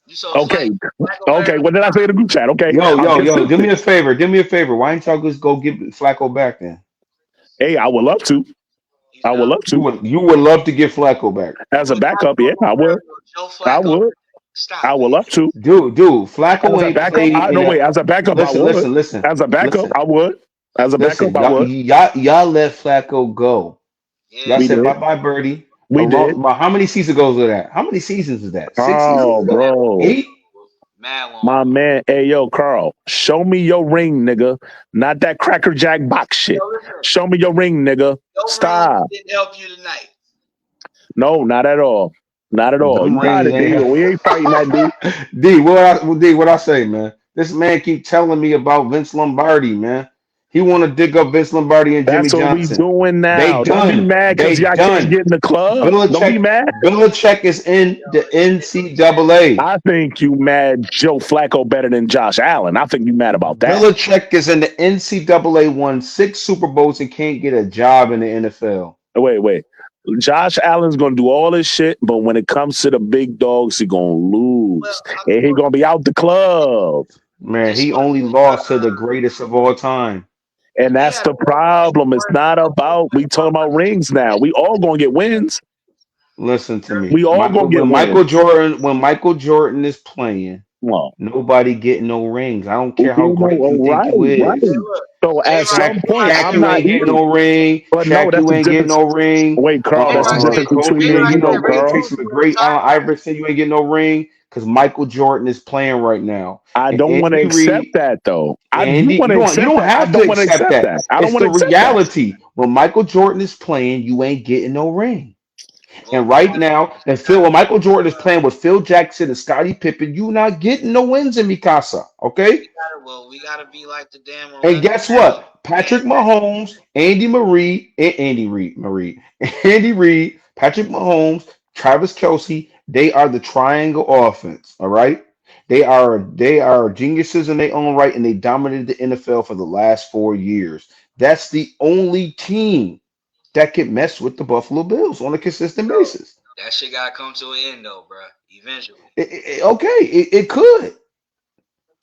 [SPEAKER 5] You saw
[SPEAKER 2] Okay.
[SPEAKER 5] Flacco better
[SPEAKER 2] Okay.
[SPEAKER 5] than
[SPEAKER 2] What did I say in the group chat? Okay. I'm
[SPEAKER 3] Yo. Do me
[SPEAKER 2] consistent.
[SPEAKER 3] a favor. Do me a favor. Why didn't y'all just go get Flacco back then?
[SPEAKER 2] Hey, I would love to.
[SPEAKER 5] He's
[SPEAKER 2] I would
[SPEAKER 5] done.
[SPEAKER 2] love to.
[SPEAKER 3] You would love to get Flacco back,
[SPEAKER 2] As a
[SPEAKER 5] We're not
[SPEAKER 2] backup, yeah,
[SPEAKER 5] going
[SPEAKER 2] I
[SPEAKER 5] nowhere
[SPEAKER 2] would.
[SPEAKER 5] with Joe
[SPEAKER 2] I
[SPEAKER 5] Flacco.
[SPEAKER 2] would. I
[SPEAKER 5] Stop,
[SPEAKER 2] would
[SPEAKER 5] man.
[SPEAKER 2] love to.
[SPEAKER 3] dude. Flacco
[SPEAKER 2] As a
[SPEAKER 3] ain't
[SPEAKER 2] backup,
[SPEAKER 3] played in a.
[SPEAKER 2] As a backup, I
[SPEAKER 3] Listen,
[SPEAKER 2] would.
[SPEAKER 3] listen, listen,
[SPEAKER 2] As a backup,
[SPEAKER 3] listen,
[SPEAKER 2] I would. As a backup,
[SPEAKER 3] listen.
[SPEAKER 2] I would.
[SPEAKER 3] Y'all let Flacco go. Y'all
[SPEAKER 5] Yeah,
[SPEAKER 2] We
[SPEAKER 3] said
[SPEAKER 2] did.
[SPEAKER 3] bye bye, Birdie.
[SPEAKER 2] We did.
[SPEAKER 3] About how many seasons ago was that? How many seasons is that? Six
[SPEAKER 2] Oh,
[SPEAKER 3] seasons?
[SPEAKER 5] mad long.
[SPEAKER 2] bro.
[SPEAKER 3] 8?
[SPEAKER 5] Mad long.
[SPEAKER 2] My man, hey yo, Carl, show me your ring, nigga. Not that Cracker Jack box shit.
[SPEAKER 5] Yo, listen.
[SPEAKER 2] Show me your ring, nigga.
[SPEAKER 5] Your ring
[SPEAKER 2] Stop.
[SPEAKER 5] didn't help you tonight.
[SPEAKER 2] No, not at all. Not at all.
[SPEAKER 3] Them
[SPEAKER 2] You got
[SPEAKER 3] rings
[SPEAKER 2] it, D.
[SPEAKER 3] ain't.
[SPEAKER 2] We ain't fighting that, D.
[SPEAKER 3] What I say, man? This man keep telling me about Vince Lombardi, man. He want to dig up Vince Lombardi and Jimmy
[SPEAKER 2] That's what we
[SPEAKER 3] Johnson.
[SPEAKER 2] doing
[SPEAKER 3] They
[SPEAKER 2] now. Don't be
[SPEAKER 3] done.
[SPEAKER 2] mad because
[SPEAKER 3] They
[SPEAKER 2] y'all can't
[SPEAKER 3] done.
[SPEAKER 2] get in the club. Don't be
[SPEAKER 3] Belichick.
[SPEAKER 2] mad.
[SPEAKER 3] Belichick is in
[SPEAKER 5] Yo,
[SPEAKER 3] the
[SPEAKER 5] it's legit.
[SPEAKER 3] NCAA.
[SPEAKER 2] I think you mad Joe Flacco better than Josh Allen. I think you mad about that.
[SPEAKER 3] Belichick is in the NCAA. Won 6 Super Bowls and can't get a job in the NFL.
[SPEAKER 2] Wait. Josh Allen's gonna do all this shit, but when it comes to the big dogs, he gonna
[SPEAKER 5] Well,
[SPEAKER 2] lose.
[SPEAKER 5] I mean,
[SPEAKER 2] And he gonna be out the club.
[SPEAKER 3] Man,
[SPEAKER 5] this
[SPEAKER 3] he
[SPEAKER 5] what
[SPEAKER 3] only lost to the greatest of all time.
[SPEAKER 2] And
[SPEAKER 5] he
[SPEAKER 2] that's
[SPEAKER 5] had a
[SPEAKER 2] the
[SPEAKER 5] one ring
[SPEAKER 2] problem. It's
[SPEAKER 5] more than
[SPEAKER 2] not about we talking about rings now. We all gonna get wins.
[SPEAKER 3] Listen to me.
[SPEAKER 2] We all gonna get wins.
[SPEAKER 3] When Michael Jordan is playing,
[SPEAKER 2] Come on.
[SPEAKER 3] nobody getting no rings. I don't care how
[SPEAKER 2] You know,
[SPEAKER 3] great you think
[SPEAKER 2] right,
[SPEAKER 3] you
[SPEAKER 5] Hey,
[SPEAKER 3] is.
[SPEAKER 2] right.
[SPEAKER 5] look,
[SPEAKER 2] So at
[SPEAKER 5] A-Rod,
[SPEAKER 2] some point,
[SPEAKER 3] Shaq,
[SPEAKER 2] I'm
[SPEAKER 3] you
[SPEAKER 2] not
[SPEAKER 3] ain't getting
[SPEAKER 2] eating.
[SPEAKER 3] no ring.
[SPEAKER 2] But no,
[SPEAKER 3] Shaq,
[SPEAKER 2] that's
[SPEAKER 3] you
[SPEAKER 2] the
[SPEAKER 3] ain't getting
[SPEAKER 2] difference.
[SPEAKER 3] no ring.
[SPEAKER 2] Wait, Carl, that's the difference between me and
[SPEAKER 3] Kobe,
[SPEAKER 2] you, though, Carl.
[SPEAKER 3] Tracy McGrady, Allen Iverson, you ain't getting no ring because Michael Jordan is playing right now.
[SPEAKER 2] I
[SPEAKER 3] And
[SPEAKER 2] don't want to
[SPEAKER 3] Andy
[SPEAKER 2] accept
[SPEAKER 3] Reid,
[SPEAKER 2] that, though. You
[SPEAKER 3] Andy,
[SPEAKER 2] want to
[SPEAKER 3] you
[SPEAKER 2] accept
[SPEAKER 3] don't
[SPEAKER 2] that? I
[SPEAKER 3] have to
[SPEAKER 2] don't want to
[SPEAKER 3] accept
[SPEAKER 2] accept
[SPEAKER 3] that.
[SPEAKER 2] that. I don't
[SPEAKER 3] It's
[SPEAKER 2] want
[SPEAKER 3] the
[SPEAKER 2] to accept that.
[SPEAKER 3] reality. When Michael Jordan is playing, you ain't getting no ring.
[SPEAKER 5] well,
[SPEAKER 3] And
[SPEAKER 5] we
[SPEAKER 3] right
[SPEAKER 5] gotta,
[SPEAKER 3] now, when Michael Jordan is playing with Phil Jackson and Scottie Pippen, you not getting no wins in Mikasa. Okay?
[SPEAKER 5] we gotta be like the damn
[SPEAKER 3] And
[SPEAKER 5] Orlando
[SPEAKER 3] guess
[SPEAKER 5] Magic.
[SPEAKER 3] what? Patrick Mahomes, Andy Reid, Patrick Mahomes, Travis Kelsey, they are the triangle offense. All right. They are geniuses in their own right, and they dominated the NFL for the last 4 years. That's the only team that can mess with the Buffalo Bills on a consistent
[SPEAKER 5] Bro,
[SPEAKER 3] basis.
[SPEAKER 5] that shit gotta come to an end though, bro. Eventually.
[SPEAKER 3] Okay, it could.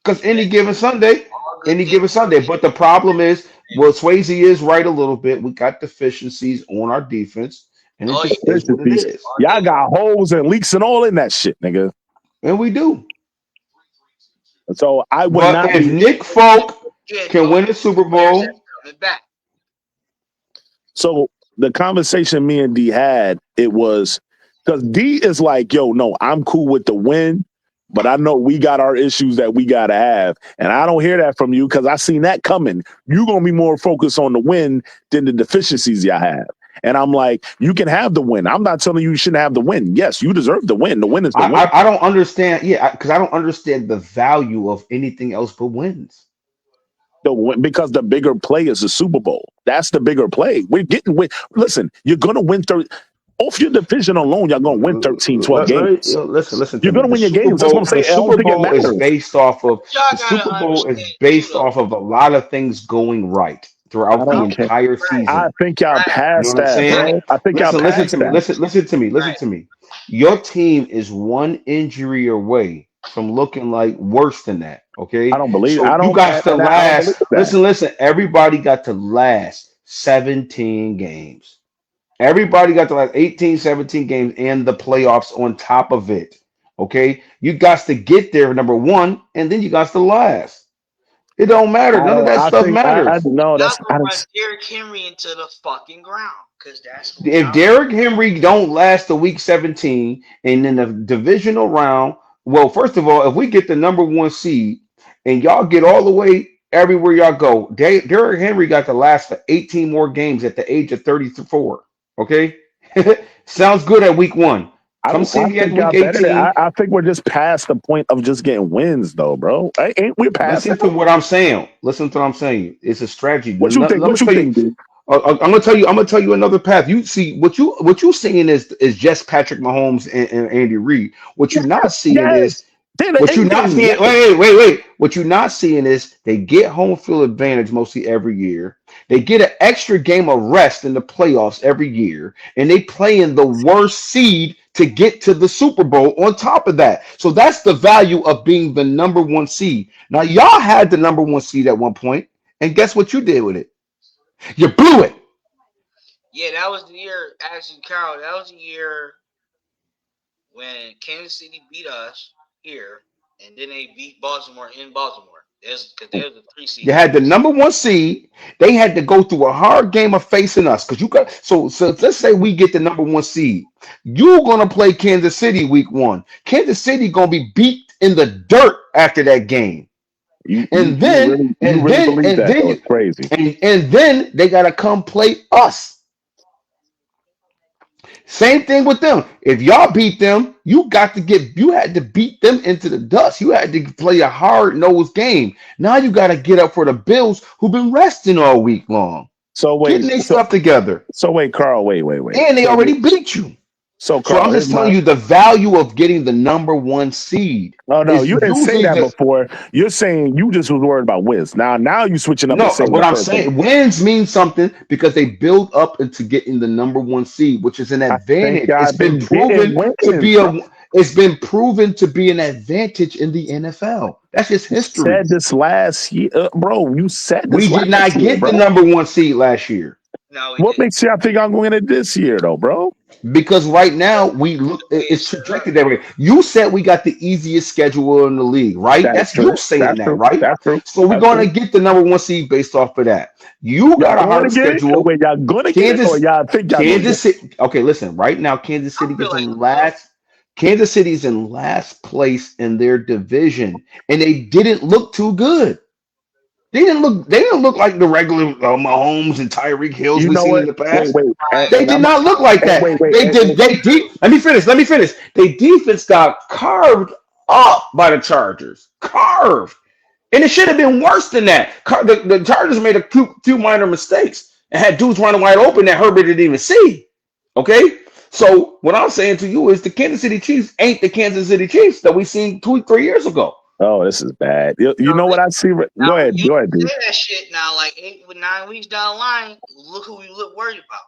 [SPEAKER 3] Because
[SPEAKER 5] Eventually. All good
[SPEAKER 3] any
[SPEAKER 5] things
[SPEAKER 3] given
[SPEAKER 5] come
[SPEAKER 3] Sunday.
[SPEAKER 5] to
[SPEAKER 3] But the problem is, well, Swayze is right a little bit. We got deficiencies on our defense, and it
[SPEAKER 5] Oh
[SPEAKER 3] just
[SPEAKER 5] yeah.
[SPEAKER 3] is what it
[SPEAKER 2] Efficiencies.
[SPEAKER 3] is.
[SPEAKER 5] All
[SPEAKER 2] Y'all
[SPEAKER 5] day long.
[SPEAKER 2] got holes and leaks and all in that shit, nigga.
[SPEAKER 3] And we do.
[SPEAKER 2] So I would
[SPEAKER 3] But
[SPEAKER 2] not
[SPEAKER 3] if
[SPEAKER 2] be.
[SPEAKER 3] Nick Folk
[SPEAKER 5] You had
[SPEAKER 3] can
[SPEAKER 5] no
[SPEAKER 3] win a Super
[SPEAKER 5] players that's
[SPEAKER 3] Bowl,
[SPEAKER 5] coming back.
[SPEAKER 2] So the conversation me and D had, it was because D is like, yo, no, I'm cool with the win, but I know we got our issues that we got to have. And I don't hear that from you because I seen that coming. You're going to be more focused on the win than the deficiencies y'all have. And I'm like, you can have the win. I'm not telling you you shouldn't have the win. Yes, you deserve the win. The win is the win.
[SPEAKER 3] I don't understand. Yeah, because I don't understand the value of anything else but wins.
[SPEAKER 2] The win because the bigger play is the Super Bowl. That's the bigger play. We're getting win. Listen, you're going to win 30. Off your division alone, y'all going to win 13, 12 games.
[SPEAKER 3] Listen to
[SPEAKER 2] You're
[SPEAKER 3] me.
[SPEAKER 2] going to win your games. That's what I'm
[SPEAKER 3] The
[SPEAKER 2] saying. I don't
[SPEAKER 3] Super
[SPEAKER 2] think it
[SPEAKER 3] Bowl is
[SPEAKER 2] matters.
[SPEAKER 3] based off of
[SPEAKER 5] Y'all gotta
[SPEAKER 3] a lot of things going right
[SPEAKER 2] I
[SPEAKER 3] throughout the
[SPEAKER 2] don't care.
[SPEAKER 3] entire
[SPEAKER 5] Right,
[SPEAKER 2] I
[SPEAKER 3] season.
[SPEAKER 2] think y'all
[SPEAKER 5] right,
[SPEAKER 3] You know
[SPEAKER 2] past
[SPEAKER 3] what I'm
[SPEAKER 2] that,
[SPEAKER 3] saying?
[SPEAKER 5] right,
[SPEAKER 2] bro. I think y'all
[SPEAKER 3] Listen to
[SPEAKER 2] past
[SPEAKER 3] me.
[SPEAKER 2] that.
[SPEAKER 3] Listen
[SPEAKER 5] right.
[SPEAKER 3] to me. Your team is one injury away from looking like worse than that.
[SPEAKER 2] I
[SPEAKER 3] Okay,
[SPEAKER 2] don't believe.
[SPEAKER 3] so
[SPEAKER 2] I
[SPEAKER 3] you
[SPEAKER 2] don't.
[SPEAKER 3] got to
[SPEAKER 2] I don't believe
[SPEAKER 3] last.
[SPEAKER 2] that.
[SPEAKER 3] Listen. Everybody got to last 17 games. Everybody got to like 18, 17 games and the playoffs on top of it. Okay. You got to get there, number one, and then you got to last. It don't matter. None of that
[SPEAKER 2] I
[SPEAKER 3] stuff
[SPEAKER 2] think. I
[SPEAKER 3] matters.
[SPEAKER 2] no.
[SPEAKER 5] Y'all
[SPEAKER 2] That's.
[SPEAKER 5] gonna run Derrick Henry into the fucking ground. Cause that's who
[SPEAKER 3] If
[SPEAKER 5] y'all
[SPEAKER 3] Derrick Henry don't last the week 17 and in the divisional round, Well, first of all, if we get the number one seed and y'all get all the way everywhere y'all go, Derrick Henry got to last for 18 more games at the age of 34. Okay, sounds good at week one. Come see
[SPEAKER 2] I
[SPEAKER 3] me at
[SPEAKER 2] think y'all
[SPEAKER 3] week
[SPEAKER 2] better.
[SPEAKER 3] 18.
[SPEAKER 2] I think we're just past the point of just getting wins, though, bro. Ain't we past
[SPEAKER 3] Listen
[SPEAKER 2] that?
[SPEAKER 3] to what I'm saying. Listen to what I'm saying. It's a strategy.
[SPEAKER 2] What you think?
[SPEAKER 3] Let me
[SPEAKER 2] What you
[SPEAKER 3] tell you.
[SPEAKER 2] think, dude?
[SPEAKER 3] I'm gonna tell you. I'm gonna tell you another path. You see what you seeing is just Patrick Mahomes and Andy Reid. What you're not seeing is
[SPEAKER 2] Yes, they're the
[SPEAKER 3] what you're not
[SPEAKER 2] A-game.
[SPEAKER 3] seeing. Wait. What you're not seeing is they get home field advantage mostly every year. They get an extra game of rest in the playoffs every year, and they play in the worst seed to get to the Super Bowl. On top of that, so that's the value of being the number one seed. Now y'all had the number one seed at one point, and guess what you did with it? You blew it.
[SPEAKER 5] Yeah, that was the year. Actually, Carl, that was the year when Kansas City beat us here, and then they beat Baltimore in Baltimore. There's because there's a three
[SPEAKER 3] You
[SPEAKER 5] seed.
[SPEAKER 3] had the number one seed. They had to go through a hard game of facing us because you got so let's say we get the number one seed. You're gonna play Kansas City week one. Kansas City gonna be beat in the dirt after that game.
[SPEAKER 2] You really believe
[SPEAKER 3] And
[SPEAKER 2] that
[SPEAKER 3] then
[SPEAKER 2] though?
[SPEAKER 3] you
[SPEAKER 2] It's crazy.
[SPEAKER 3] and then they gotta come play us. Same thing with them. If y'all beat them, you had to beat them into the dust. You had to play a hard nosed game. Now you got to get up for the Bills who've been resting all week long,
[SPEAKER 2] So wait,
[SPEAKER 3] getting their stuff together,
[SPEAKER 2] Carl, wait.
[SPEAKER 3] and they already beat you.
[SPEAKER 2] So
[SPEAKER 3] So I'm
[SPEAKER 2] Carl, here's
[SPEAKER 3] just
[SPEAKER 2] my.
[SPEAKER 3] telling you the value of getting the number one seed
[SPEAKER 2] Oh no,
[SPEAKER 3] is
[SPEAKER 2] you didn't say
[SPEAKER 3] usually
[SPEAKER 2] that
[SPEAKER 3] the
[SPEAKER 2] before. You're saying you just was worried about wins. Now you switching up and
[SPEAKER 3] no.
[SPEAKER 2] saying
[SPEAKER 3] What
[SPEAKER 2] the
[SPEAKER 3] I'm
[SPEAKER 2] purpose.
[SPEAKER 3] saying, wins mean something because they build up into getting the number one seed, which is an
[SPEAKER 2] I think
[SPEAKER 3] advantage.
[SPEAKER 2] y'all been getting wins, bro.
[SPEAKER 3] It's been proven to be an advantage in the NFL. That's just
[SPEAKER 2] You
[SPEAKER 3] history.
[SPEAKER 2] said this last year, bro. You said
[SPEAKER 3] We
[SPEAKER 2] this
[SPEAKER 3] did
[SPEAKER 2] last
[SPEAKER 3] not
[SPEAKER 2] year,
[SPEAKER 3] get the
[SPEAKER 2] bro.
[SPEAKER 3] number one seed last year
[SPEAKER 5] No, we
[SPEAKER 2] What
[SPEAKER 5] didn't.
[SPEAKER 2] makes y'all think I'm going to this year, though, bro?
[SPEAKER 3] because right now we
[SPEAKER 5] The
[SPEAKER 3] look
[SPEAKER 5] way
[SPEAKER 3] it's
[SPEAKER 5] it's set up.
[SPEAKER 3] trajected that way. You said we got the easiest schedule in the league, right?
[SPEAKER 2] That's
[SPEAKER 3] That's you
[SPEAKER 2] true.
[SPEAKER 3] saying
[SPEAKER 2] That's
[SPEAKER 3] that,
[SPEAKER 2] true.
[SPEAKER 3] right?
[SPEAKER 2] That's true.
[SPEAKER 3] So we're
[SPEAKER 2] That's
[SPEAKER 3] going
[SPEAKER 2] true.
[SPEAKER 3] to get the number one seed based off of that. You
[SPEAKER 2] Y'all
[SPEAKER 3] got a
[SPEAKER 2] going
[SPEAKER 3] harder
[SPEAKER 2] to get it?
[SPEAKER 3] schedule.
[SPEAKER 2] Wait, y'all going to get it, or
[SPEAKER 3] Kansas,
[SPEAKER 2] y'all think y'all going to get
[SPEAKER 3] Kansas
[SPEAKER 2] it?
[SPEAKER 3] City. Okay, listen. Right now,
[SPEAKER 5] I feel like we will.
[SPEAKER 3] Kansas City's in last place in their division, and they didn't look too good. They didn't look like the regular Mahomes and Tyreek Hills
[SPEAKER 2] You
[SPEAKER 3] we've
[SPEAKER 2] know
[SPEAKER 3] seen in
[SPEAKER 2] what?
[SPEAKER 3] the
[SPEAKER 2] Wait,
[SPEAKER 3] past.
[SPEAKER 2] wait,
[SPEAKER 3] They
[SPEAKER 2] and
[SPEAKER 3] did
[SPEAKER 2] I'm
[SPEAKER 3] not look like
[SPEAKER 2] and
[SPEAKER 3] that.
[SPEAKER 2] wait,
[SPEAKER 3] They deep. Let me finish. They defense got carved up by the Chargers. Carved. And it should have been worse than that. The Chargers made a few minor mistakes and had dudes running wide open that Herbert didn't even see. Okay? So what I'm saying to you is the Kansas City Chiefs ain't the Kansas City Chiefs that we seen 2 3 years ago.
[SPEAKER 2] oh, this is bad. You
[SPEAKER 5] No,
[SPEAKER 2] know what I see?
[SPEAKER 5] now you
[SPEAKER 2] Go ahead, dude.
[SPEAKER 5] say that shit now, like 8 9 weeks down the line. Look who we look worried about.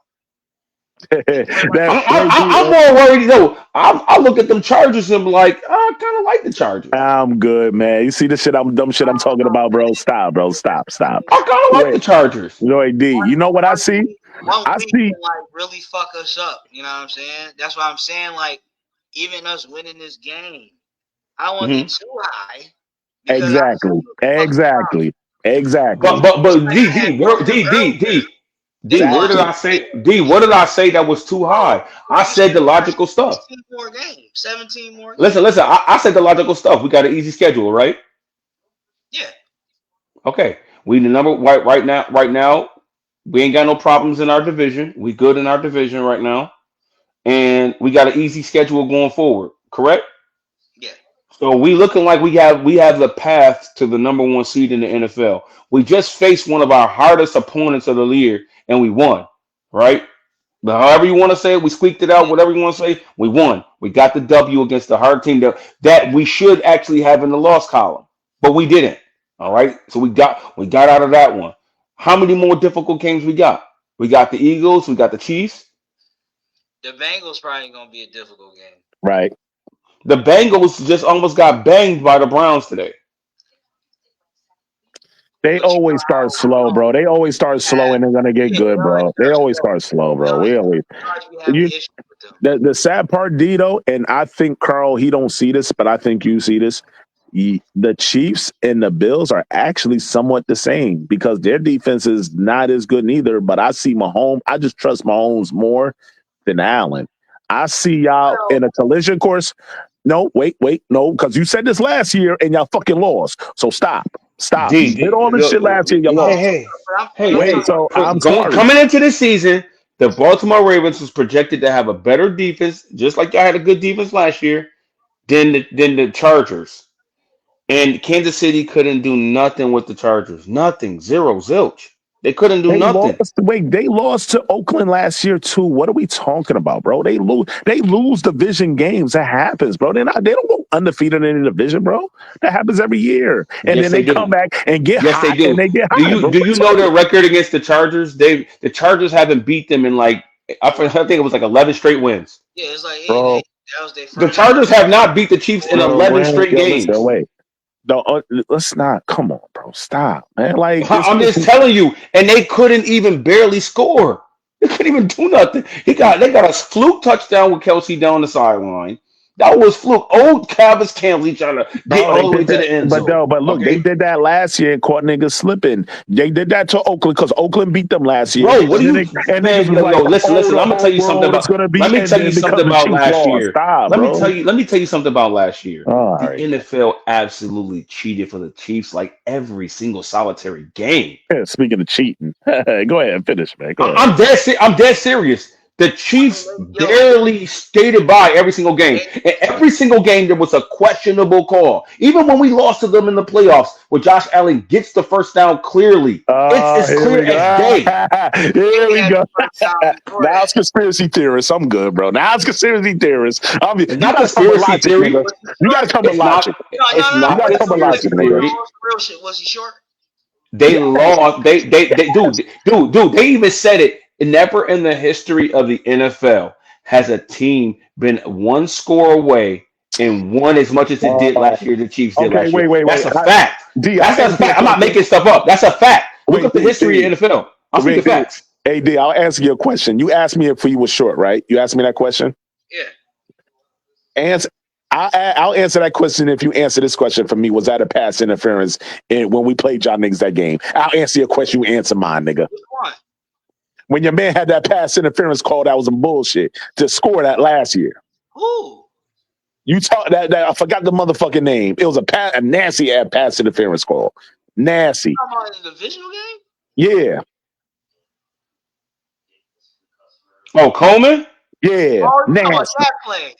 [SPEAKER 5] We play like
[SPEAKER 2] that,
[SPEAKER 5] shit.
[SPEAKER 3] I'm more worried though. I look at them Chargers and I'm like, I kind of like the Chargers.
[SPEAKER 2] I'm good, man. You see the shit dumb shit I'm talking about, bro? Stop, bro. Stop.
[SPEAKER 3] I kind of like
[SPEAKER 2] Wait,
[SPEAKER 3] the Chargers.
[SPEAKER 2] wait, D. You know what I see?
[SPEAKER 5] One
[SPEAKER 2] I
[SPEAKER 5] week
[SPEAKER 2] see
[SPEAKER 5] can like really fuck us up. You know what I'm saying? That's why I'm saying like even us winning this game, I don't want to be
[SPEAKER 3] Hmm.
[SPEAKER 5] too high because I just
[SPEAKER 2] exactly,
[SPEAKER 5] fuck around.
[SPEAKER 2] exactly, exactly.
[SPEAKER 5] It's
[SPEAKER 3] But
[SPEAKER 5] like I had told him earlier. They
[SPEAKER 3] What
[SPEAKER 5] lost
[SPEAKER 3] did
[SPEAKER 2] Exactly.
[SPEAKER 3] I say? D, what did I say that was too
[SPEAKER 5] bro.
[SPEAKER 3] high? I
[SPEAKER 5] You
[SPEAKER 3] said
[SPEAKER 5] said
[SPEAKER 3] the
[SPEAKER 5] we got
[SPEAKER 3] logical stuff.
[SPEAKER 5] 16 more games, 17 more
[SPEAKER 3] Listen,
[SPEAKER 5] games.
[SPEAKER 3] I said the logical stuff. We got an easy schedule, right?
[SPEAKER 5] Yeah.
[SPEAKER 3] Okay. We the number right now, we ain't got no problems in our division. We good in our division right now. And we got an easy schedule going forward, correct?
[SPEAKER 5] Yeah.
[SPEAKER 3] So we looking like we have the path to the number one seed in the NFL. We just faced one of our hardest opponents of the year and we won, right? But however you want to say it, we squeaked it out. Whatever you want to say, we won. We got the W against the hard team that we should actually have in the loss column, but we didn't. All right, so we got out of that one. How many more difficult games we got? We got the Eagles. We got the Chiefs.
[SPEAKER 5] The Bengals probably gonna be a difficult game.
[SPEAKER 2] Right.
[SPEAKER 3] The Bengals just almost got banged by the Browns today.
[SPEAKER 2] They
[SPEAKER 5] But you know
[SPEAKER 2] always
[SPEAKER 5] how
[SPEAKER 2] start slow, bro. They always start slow and they're gonna get
[SPEAKER 5] yeah, they
[SPEAKER 2] good,
[SPEAKER 5] always
[SPEAKER 2] bro. They
[SPEAKER 5] start
[SPEAKER 2] always
[SPEAKER 5] slow.
[SPEAKER 2] start slow,
[SPEAKER 5] They
[SPEAKER 2] bro.
[SPEAKER 5] always,
[SPEAKER 2] We always
[SPEAKER 5] they always be having
[SPEAKER 2] you
[SPEAKER 5] issues with them.
[SPEAKER 2] the sad part, Dito, and I think Carl, he don't see this, but I think you see this. The Chiefs and the Bills are actually somewhat the same because their defense is not as good neither. But I see Mahomes. I just trust Mahomes more than Allen. I see y'all
[SPEAKER 5] Well,
[SPEAKER 2] in a collision course. No, wait, no, because you said this last year and y'all fucking lost. So stop. You did all this shit last year, you
[SPEAKER 3] Hey,
[SPEAKER 2] lost.
[SPEAKER 3] hey, hey,
[SPEAKER 2] Wait,
[SPEAKER 3] hey.
[SPEAKER 2] so I'm
[SPEAKER 3] Going
[SPEAKER 2] sorry.
[SPEAKER 3] coming into this season, the Baltimore Ravens was projected to have a better defense, just like y'all had a good defense last year, than the Chargers. And Kansas City couldn't do nothing with the Chargers. Nothing. Zero. Zilch. They couldn't do
[SPEAKER 2] They
[SPEAKER 3] nothing.
[SPEAKER 2] lost. Wait, they lost to Oakland last year too. What are we talking about, bro? They lose. They lose division games. That happens, bro. They don't go undefeated in the division, bro. That happens every year. And
[SPEAKER 3] Yes,
[SPEAKER 2] then
[SPEAKER 3] they
[SPEAKER 2] they come
[SPEAKER 3] do.
[SPEAKER 2] back and get
[SPEAKER 3] Yes, they
[SPEAKER 2] hot, and
[SPEAKER 3] do.
[SPEAKER 2] they get
[SPEAKER 3] Do
[SPEAKER 2] hot,
[SPEAKER 3] you
[SPEAKER 2] bro.
[SPEAKER 3] do
[SPEAKER 2] What are you
[SPEAKER 3] you know
[SPEAKER 2] talking
[SPEAKER 3] their record against the Chargers? The Chargers haven't beat them in like I think it was like 11 straight wins.
[SPEAKER 5] Yeah, it's like 8 and 8.
[SPEAKER 2] about,
[SPEAKER 5] That was their
[SPEAKER 3] The
[SPEAKER 5] first time.
[SPEAKER 3] Chargers have not beat the Chiefs in
[SPEAKER 2] bro?
[SPEAKER 3] 11
[SPEAKER 2] Bro,
[SPEAKER 3] straight
[SPEAKER 2] yo, listen,
[SPEAKER 3] games.
[SPEAKER 2] wait. No, let's not. Come on, bro. Stop, man. Like this.
[SPEAKER 3] I'm just telling you, and they couldn't even barely score. They couldn't even do nothing. They got a fluke touchdown with Kelsey down the sideline. That was fluke. Old Travis Campbell trying to get
[SPEAKER 2] No, they
[SPEAKER 3] all the way
[SPEAKER 2] did
[SPEAKER 3] to
[SPEAKER 2] that.
[SPEAKER 3] the end
[SPEAKER 2] But
[SPEAKER 3] zone.
[SPEAKER 2] no, but look, they
[SPEAKER 3] Okay,
[SPEAKER 2] did that last year and caught niggas slipping. They did that to Oakland because Oakland beat them last year.
[SPEAKER 3] bro, what do
[SPEAKER 2] And then
[SPEAKER 3] you
[SPEAKER 2] niggas
[SPEAKER 3] man?
[SPEAKER 2] was
[SPEAKER 3] Yo,
[SPEAKER 2] like,
[SPEAKER 3] listen,
[SPEAKER 2] oh,
[SPEAKER 3] listen.
[SPEAKER 2] the
[SPEAKER 3] I'm gonna tell
[SPEAKER 2] whole
[SPEAKER 3] you something
[SPEAKER 2] world is
[SPEAKER 3] about.
[SPEAKER 2] gonna
[SPEAKER 3] Let
[SPEAKER 2] be
[SPEAKER 3] me tell
[SPEAKER 2] ending
[SPEAKER 3] you
[SPEAKER 2] because
[SPEAKER 3] something
[SPEAKER 2] the
[SPEAKER 3] about
[SPEAKER 2] Chiefs
[SPEAKER 3] last
[SPEAKER 2] lost.
[SPEAKER 3] year.
[SPEAKER 2] Stop, bro.
[SPEAKER 3] Let me tell you something about last year.
[SPEAKER 2] All
[SPEAKER 3] The
[SPEAKER 2] right.
[SPEAKER 3] NFL absolutely cheated for the Chiefs like every single solitary game.
[SPEAKER 2] Yeah, speaking of cheating, go ahead and finish, man. Go ahead.
[SPEAKER 3] I'm dead serious. The Chiefs
[SPEAKER 5] Yo,
[SPEAKER 3] barely skated by every single game.
[SPEAKER 5] they,
[SPEAKER 3] And every single game there was a questionable call. Even when we lost to them in the playoffs, where Josh Allen gets the first down clearly. It's as
[SPEAKER 2] Here
[SPEAKER 3] clear
[SPEAKER 2] we go.
[SPEAKER 3] as day.
[SPEAKER 2] Here
[SPEAKER 5] they
[SPEAKER 2] we
[SPEAKER 5] had the
[SPEAKER 2] go.
[SPEAKER 5] first time before
[SPEAKER 2] Now it's
[SPEAKER 5] that.
[SPEAKER 2] conspiracy theorists. I'm good, bro. Now it's conspiracy theorists.
[SPEAKER 3] It's
[SPEAKER 2] You
[SPEAKER 3] not
[SPEAKER 2] got to come with
[SPEAKER 3] conspiracy
[SPEAKER 2] logic,
[SPEAKER 3] theory.
[SPEAKER 2] nigga.
[SPEAKER 5] Was he
[SPEAKER 2] You got to
[SPEAKER 5] short?
[SPEAKER 2] come with
[SPEAKER 3] It's
[SPEAKER 2] logic.
[SPEAKER 3] not
[SPEAKER 5] No, no,
[SPEAKER 3] it's
[SPEAKER 5] no,
[SPEAKER 2] You
[SPEAKER 3] not
[SPEAKER 2] got to
[SPEAKER 5] no.
[SPEAKER 2] come with
[SPEAKER 3] conspiracy
[SPEAKER 2] logic,
[SPEAKER 5] No,
[SPEAKER 2] nigga.
[SPEAKER 3] theory.
[SPEAKER 5] no, real shit. Was he short?
[SPEAKER 3] They
[SPEAKER 2] Yes.
[SPEAKER 3] lost. They even said it. Never in the history of the NFL has a team been one score away and won as much as it did
[SPEAKER 2] Uh,
[SPEAKER 3] last year. The Chiefs did
[SPEAKER 2] okay,
[SPEAKER 3] last year.
[SPEAKER 2] wait.
[SPEAKER 3] That's a fact.
[SPEAKER 2] I'll
[SPEAKER 3] That's a
[SPEAKER 2] answer your
[SPEAKER 3] fact. I'm not
[SPEAKER 2] question.
[SPEAKER 3] making stuff up. That's a fact. Look
[SPEAKER 2] Wait,
[SPEAKER 3] up the history of the NFL. I'm speaking
[SPEAKER 2] wait, D.
[SPEAKER 3] facts.
[SPEAKER 2] Hey, D, I'll answer your question. You asked me if he was short, right? You asked me that question?
[SPEAKER 5] Yeah.
[SPEAKER 2] Answer. I'll answer that question if you answer this question for me. Was that a pass interference when we played y'all niggas that game? I'll answer your question. You answer mine, nigga.
[SPEAKER 5] Which one?
[SPEAKER 2] When your man had that pass interference call, that was some bullshit to score that last year.
[SPEAKER 5] Who?
[SPEAKER 2] You talk that I forgot the motherfucking name. It was a nasty ass pass interference call. Nasty.
[SPEAKER 5] Talking about in the divisional game?
[SPEAKER 2] Yeah.
[SPEAKER 3] Oh, Coleman.
[SPEAKER 2] Yeah.
[SPEAKER 5] Oh, you talking about
[SPEAKER 2] Nasty.
[SPEAKER 5] that play?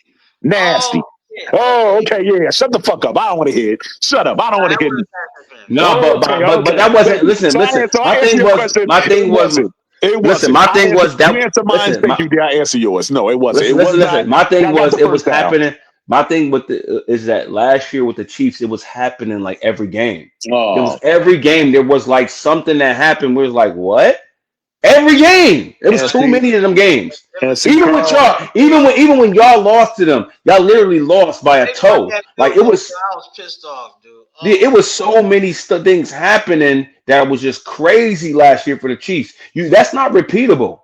[SPEAKER 5] Oh,
[SPEAKER 2] Nasty.
[SPEAKER 5] shit.
[SPEAKER 2] Oh,
[SPEAKER 5] Okay.
[SPEAKER 2] okay, yeah. Shut the fuck up. I don't want to hear it. Shut up. I don't
[SPEAKER 5] Nah,
[SPEAKER 2] want to
[SPEAKER 5] that
[SPEAKER 2] hear
[SPEAKER 5] was
[SPEAKER 2] it.
[SPEAKER 5] a pass interference.
[SPEAKER 3] No,
[SPEAKER 2] Oh, okay,
[SPEAKER 3] but
[SPEAKER 2] okay.
[SPEAKER 3] that wasn't.
[SPEAKER 2] Thank you.
[SPEAKER 3] Listen,
[SPEAKER 2] So
[SPEAKER 3] listen.
[SPEAKER 2] I answer your question.
[SPEAKER 3] My
[SPEAKER 2] It
[SPEAKER 3] thing was
[SPEAKER 2] wasn't. It
[SPEAKER 3] listen.
[SPEAKER 2] wasn't.
[SPEAKER 3] My thing was
[SPEAKER 2] You
[SPEAKER 3] that.
[SPEAKER 2] answer mine.
[SPEAKER 3] Listen,
[SPEAKER 2] Thank you. Did I answer yours? No, it wasn't. It was not.
[SPEAKER 3] listen. My thing
[SPEAKER 2] Y'all got
[SPEAKER 3] was
[SPEAKER 2] the
[SPEAKER 3] it was
[SPEAKER 2] first down.
[SPEAKER 3] happening. My thing with the is that last year with the Chiefs, it was happening like every game. There was
[SPEAKER 2] Oh,
[SPEAKER 3] every game. There was like something that happened. Where it was like, what? Every game. It was
[SPEAKER 2] and
[SPEAKER 3] too
[SPEAKER 2] see,
[SPEAKER 3] many of them games.
[SPEAKER 2] and see,
[SPEAKER 3] Even with
[SPEAKER 2] Carl.
[SPEAKER 3] y'all, even when y'all lost to them, y'all literally lost by a
[SPEAKER 5] They won
[SPEAKER 3] toe.
[SPEAKER 5] that
[SPEAKER 3] Like
[SPEAKER 5] field
[SPEAKER 3] it
[SPEAKER 5] goal.
[SPEAKER 3] was.
[SPEAKER 5] I was pissed off, dude.
[SPEAKER 3] It
[SPEAKER 5] Oh,
[SPEAKER 3] was so many things happening that was just crazy last year for the Chiefs. That's not repeatable.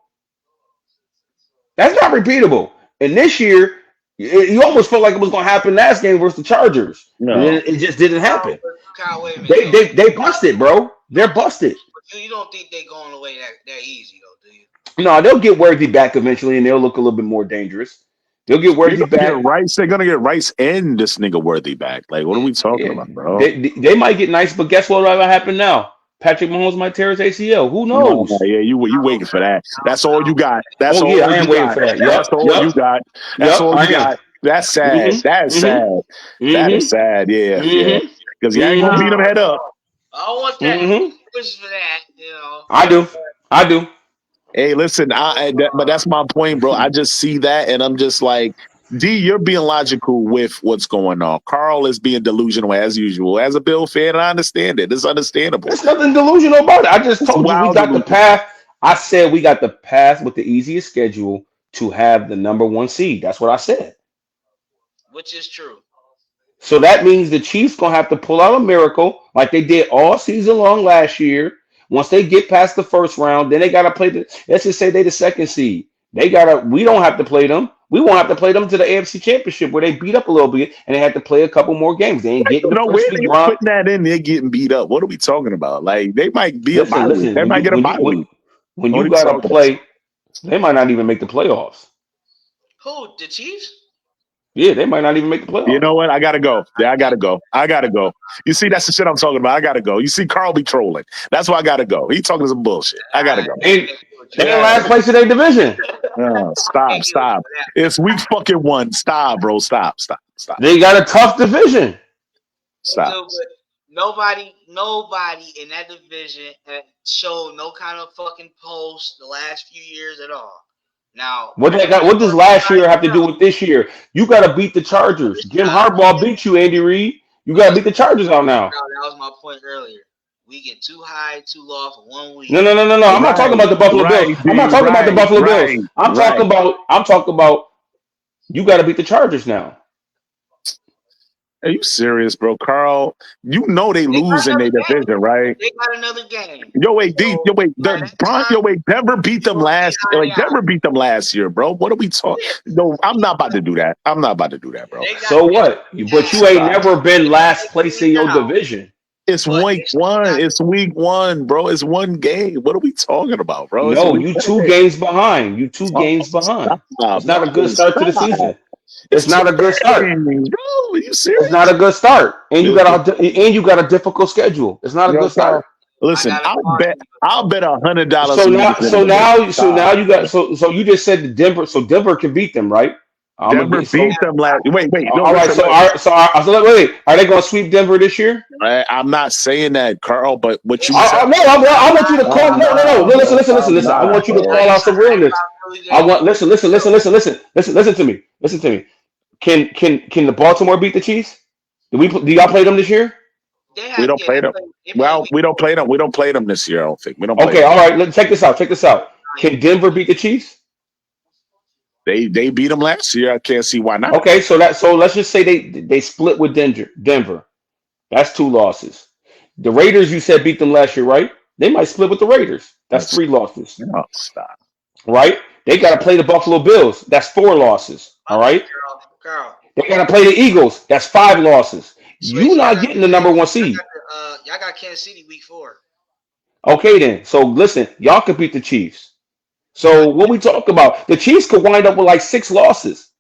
[SPEAKER 3] That's not repeatable. And this year, you almost felt like it was going to happen last game versus the Chargers, and then
[SPEAKER 2] No,
[SPEAKER 3] it just didn't happen.
[SPEAKER 5] Kyle, wait a minute, though.
[SPEAKER 3] They busted, bro. They're busted.
[SPEAKER 5] But you don't think they going away that easy, though, do you?
[SPEAKER 3] No, they'll get Worthy back eventually, and they'll look a little bit more dangerous. They'll get
[SPEAKER 2] they're
[SPEAKER 3] Worthy
[SPEAKER 2] gonna get
[SPEAKER 3] back.
[SPEAKER 2] Rice. They're gonna get Rice and this nigga Worthy back. Like, what are
[SPEAKER 5] Yeah.
[SPEAKER 2] we talking
[SPEAKER 3] Yeah,
[SPEAKER 2] about, bro?
[SPEAKER 3] they might get nice, but guess what? Will happen now? Patrick Mahomes might tear his ACL. Who
[SPEAKER 2] No,
[SPEAKER 3] knows?
[SPEAKER 2] yeah, you
[SPEAKER 5] I hope
[SPEAKER 2] waiting for
[SPEAKER 5] not.
[SPEAKER 2] that. That's
[SPEAKER 5] I
[SPEAKER 2] all you
[SPEAKER 5] hope
[SPEAKER 2] got. That's
[SPEAKER 3] Oh yeah,
[SPEAKER 2] all
[SPEAKER 3] I
[SPEAKER 2] you
[SPEAKER 3] am waiting
[SPEAKER 2] got.
[SPEAKER 3] for that.
[SPEAKER 2] That's all you got. That's all
[SPEAKER 3] I
[SPEAKER 2] you
[SPEAKER 3] am.
[SPEAKER 2] got. That's sad. That's
[SPEAKER 3] Mm-hmm.
[SPEAKER 2] sad. That is
[SPEAKER 3] Mm-hmm.
[SPEAKER 2] sad. Yeah, yeah.
[SPEAKER 3] Mm-hmm.
[SPEAKER 2] Because you ain't gonna beat
[SPEAKER 3] Mm-hmm.
[SPEAKER 2] them head up.
[SPEAKER 5] I don't want that.
[SPEAKER 3] Mm-hmm.
[SPEAKER 5] Wish for that, you know.
[SPEAKER 3] I do. I do.
[SPEAKER 2] Hey, listen, but that's my point, bro. I just see that, and I'm just like, D, you're being logical with what's going on. Carl is being delusional as usual. As a Bill fan, I understand it. It's understandable.
[SPEAKER 3] There's nothing delusional about it. I just
[SPEAKER 2] It's
[SPEAKER 3] told you we
[SPEAKER 2] wild
[SPEAKER 3] got the
[SPEAKER 2] delusional.
[SPEAKER 3] path. I said we got the path with the easiest schedule to have the number one seed. That's what I said.
[SPEAKER 5] Which is true.
[SPEAKER 3] So that means the Chiefs gonna have to pull out a miracle like they did all season long last year. Once they get past the first round, then they gotta play the. Let's just say they the second seed. They gotta. We don't have to play them. We won't have to play them to the AFC Championship where they beat up a little bit and they had to play a couple more games. They ain't getting the
[SPEAKER 2] Where
[SPEAKER 3] first
[SPEAKER 2] they
[SPEAKER 3] week round.
[SPEAKER 2] putting that in? They're getting beat up. What are we talking about? Like they might be a bye week.
[SPEAKER 3] Listen.
[SPEAKER 2] They might get a bye week.
[SPEAKER 3] When
[SPEAKER 2] What
[SPEAKER 3] you
[SPEAKER 2] are you
[SPEAKER 3] gotta
[SPEAKER 2] talking about?
[SPEAKER 3] play, they might not even make the playoffs.
[SPEAKER 5] Who? The Chiefs?
[SPEAKER 3] Yeah, they might not even make the
[SPEAKER 2] You
[SPEAKER 3] playoffs.
[SPEAKER 2] know what? I gotta go. Yeah, I gotta go. I gotta go. You see, that's the shit I'm talking about. I gotta go. You see, Carl be trolling. That's why I gotta go. He talking some bullshit. I gotta go.
[SPEAKER 3] They
[SPEAKER 5] can't deal with you.
[SPEAKER 3] they in
[SPEAKER 2] Yeah.
[SPEAKER 3] last place in their division.
[SPEAKER 2] Stop,
[SPEAKER 5] Can't deal with you
[SPEAKER 2] stop.
[SPEAKER 5] for that.
[SPEAKER 2] It's week fucking one. Stop, bro. Stop, stop, stop,
[SPEAKER 3] They got a tough division.
[SPEAKER 2] stop.
[SPEAKER 5] Nigga, but nobody in that division had showed no kind of fucking post the last few years at all. Now,
[SPEAKER 3] What they got? What does last year have to do with this year? You got to beat the Chargers. Jim Harbaugh beat you, Andy Reid. You got to beat the Chargers out now.
[SPEAKER 5] That was my point earlier. We get too high, too low for 1 week.
[SPEAKER 3] No. I'm not talking
[SPEAKER 2] Right,
[SPEAKER 3] about the Buffalo Bills.
[SPEAKER 2] right,
[SPEAKER 3] I'm not
[SPEAKER 2] D,
[SPEAKER 3] talking about the
[SPEAKER 2] right,
[SPEAKER 3] Buffalo Bills.
[SPEAKER 2] right,
[SPEAKER 3] I'm talking
[SPEAKER 2] right.
[SPEAKER 3] about. I'm talking about. You got to beat the Chargers now.
[SPEAKER 2] Are you serious, bro? Carl, you know they
[SPEAKER 5] They got
[SPEAKER 2] lose in
[SPEAKER 5] another
[SPEAKER 2] their
[SPEAKER 5] game.
[SPEAKER 2] division, right?
[SPEAKER 5] They got another game.
[SPEAKER 2] Yo, wait, D,
[SPEAKER 5] So
[SPEAKER 2] yo, wait,
[SPEAKER 5] by that
[SPEAKER 2] Yo,
[SPEAKER 5] time,
[SPEAKER 2] wait, Denver beat
[SPEAKER 5] you
[SPEAKER 2] them
[SPEAKER 5] will be
[SPEAKER 2] last. Like
[SPEAKER 5] high out.
[SPEAKER 2] Denver beat them last year, bro. What are we talking?
[SPEAKER 5] Yeah.
[SPEAKER 2] No, I'm not about to do that. I'm not about to do that, bro.
[SPEAKER 5] They got
[SPEAKER 3] So what? But you ain't
[SPEAKER 2] Stop.
[SPEAKER 3] never been last
[SPEAKER 5] they
[SPEAKER 3] place in your
[SPEAKER 5] now,
[SPEAKER 3] division.
[SPEAKER 2] It's
[SPEAKER 5] but
[SPEAKER 2] week
[SPEAKER 5] they still
[SPEAKER 2] one.
[SPEAKER 5] got
[SPEAKER 2] It's week one, bro. It's one game. What are we talking about, bro? It's
[SPEAKER 3] No,
[SPEAKER 2] week
[SPEAKER 3] you two
[SPEAKER 2] one.
[SPEAKER 3] games behind. You two
[SPEAKER 2] Oh,
[SPEAKER 3] games behind.
[SPEAKER 2] stop.
[SPEAKER 3] It's not a
[SPEAKER 2] No,
[SPEAKER 3] good start to the
[SPEAKER 2] stop.
[SPEAKER 3] season. It's
[SPEAKER 2] It's two
[SPEAKER 3] not a good start.
[SPEAKER 2] games, bro. Are you
[SPEAKER 3] It's not
[SPEAKER 2] serious?
[SPEAKER 3] a good start, and
[SPEAKER 2] Listen,
[SPEAKER 3] you got a difficult schedule. It's not a
[SPEAKER 2] yo,
[SPEAKER 3] good start.
[SPEAKER 2] Carl.
[SPEAKER 5] I
[SPEAKER 2] Listen,
[SPEAKER 5] gotta caution you
[SPEAKER 2] I'll
[SPEAKER 5] though.
[SPEAKER 2] bet $100
[SPEAKER 3] So
[SPEAKER 2] we
[SPEAKER 3] now,
[SPEAKER 2] lose in the division.
[SPEAKER 3] so
[SPEAKER 2] Stop.
[SPEAKER 3] now you got so you just said that Denver. So Denver can beat them, right? I'm gonna
[SPEAKER 2] Denver
[SPEAKER 3] get so.
[SPEAKER 2] beat them last. Wait. No,
[SPEAKER 3] All right.
[SPEAKER 2] listen,
[SPEAKER 3] So
[SPEAKER 2] look.
[SPEAKER 3] wait. Are they going to sweep Denver this year?
[SPEAKER 2] I'm not saying that, Carl, but what
[SPEAKER 5] It's
[SPEAKER 2] you
[SPEAKER 5] a
[SPEAKER 2] said.
[SPEAKER 3] No. I want you to call.
[SPEAKER 2] I'm
[SPEAKER 3] No.
[SPEAKER 2] not, bro. I'm
[SPEAKER 3] Listen. I
[SPEAKER 2] not,
[SPEAKER 3] want you to
[SPEAKER 2] bro.
[SPEAKER 3] call out some realness.
[SPEAKER 5] really
[SPEAKER 3] I
[SPEAKER 5] game.
[SPEAKER 3] want listen to me. Listen to me. Can the Baltimore beat the Chiefs? Do y'all play them this year?
[SPEAKER 5] They
[SPEAKER 2] We
[SPEAKER 5] had
[SPEAKER 2] don't play them.
[SPEAKER 5] they play
[SPEAKER 2] Well,
[SPEAKER 5] week
[SPEAKER 2] we don't play them. We don't play them this year. I don't think we don't play
[SPEAKER 3] Okay,
[SPEAKER 2] them.
[SPEAKER 3] all right. Check this out. Check this out. Can Denver beat the Chiefs?
[SPEAKER 2] They beat them last year. I can't see why not.
[SPEAKER 3] Okay, so let's just say they split with Denver. That's two losses. The Raiders, you said beat them last year, right? They might split with the Raiders. That's
[SPEAKER 2] That's,
[SPEAKER 3] three losses,
[SPEAKER 2] no, stop.
[SPEAKER 3] right? They got to play the Buffalo Bills. That's four losses. All
[SPEAKER 5] Okay,
[SPEAKER 3] right.
[SPEAKER 5] Carl.
[SPEAKER 3] They got to play the Eagles. That's five losses. You
[SPEAKER 5] Swayze,
[SPEAKER 3] not getting the number one seed.
[SPEAKER 5] y'all got Kansas City week 4.
[SPEAKER 3] Okay, then. So listen, y'all could beat the Chiefs.
[SPEAKER 5] Y'all
[SPEAKER 3] So what we talk about? The Chiefs could wind up with like six losses.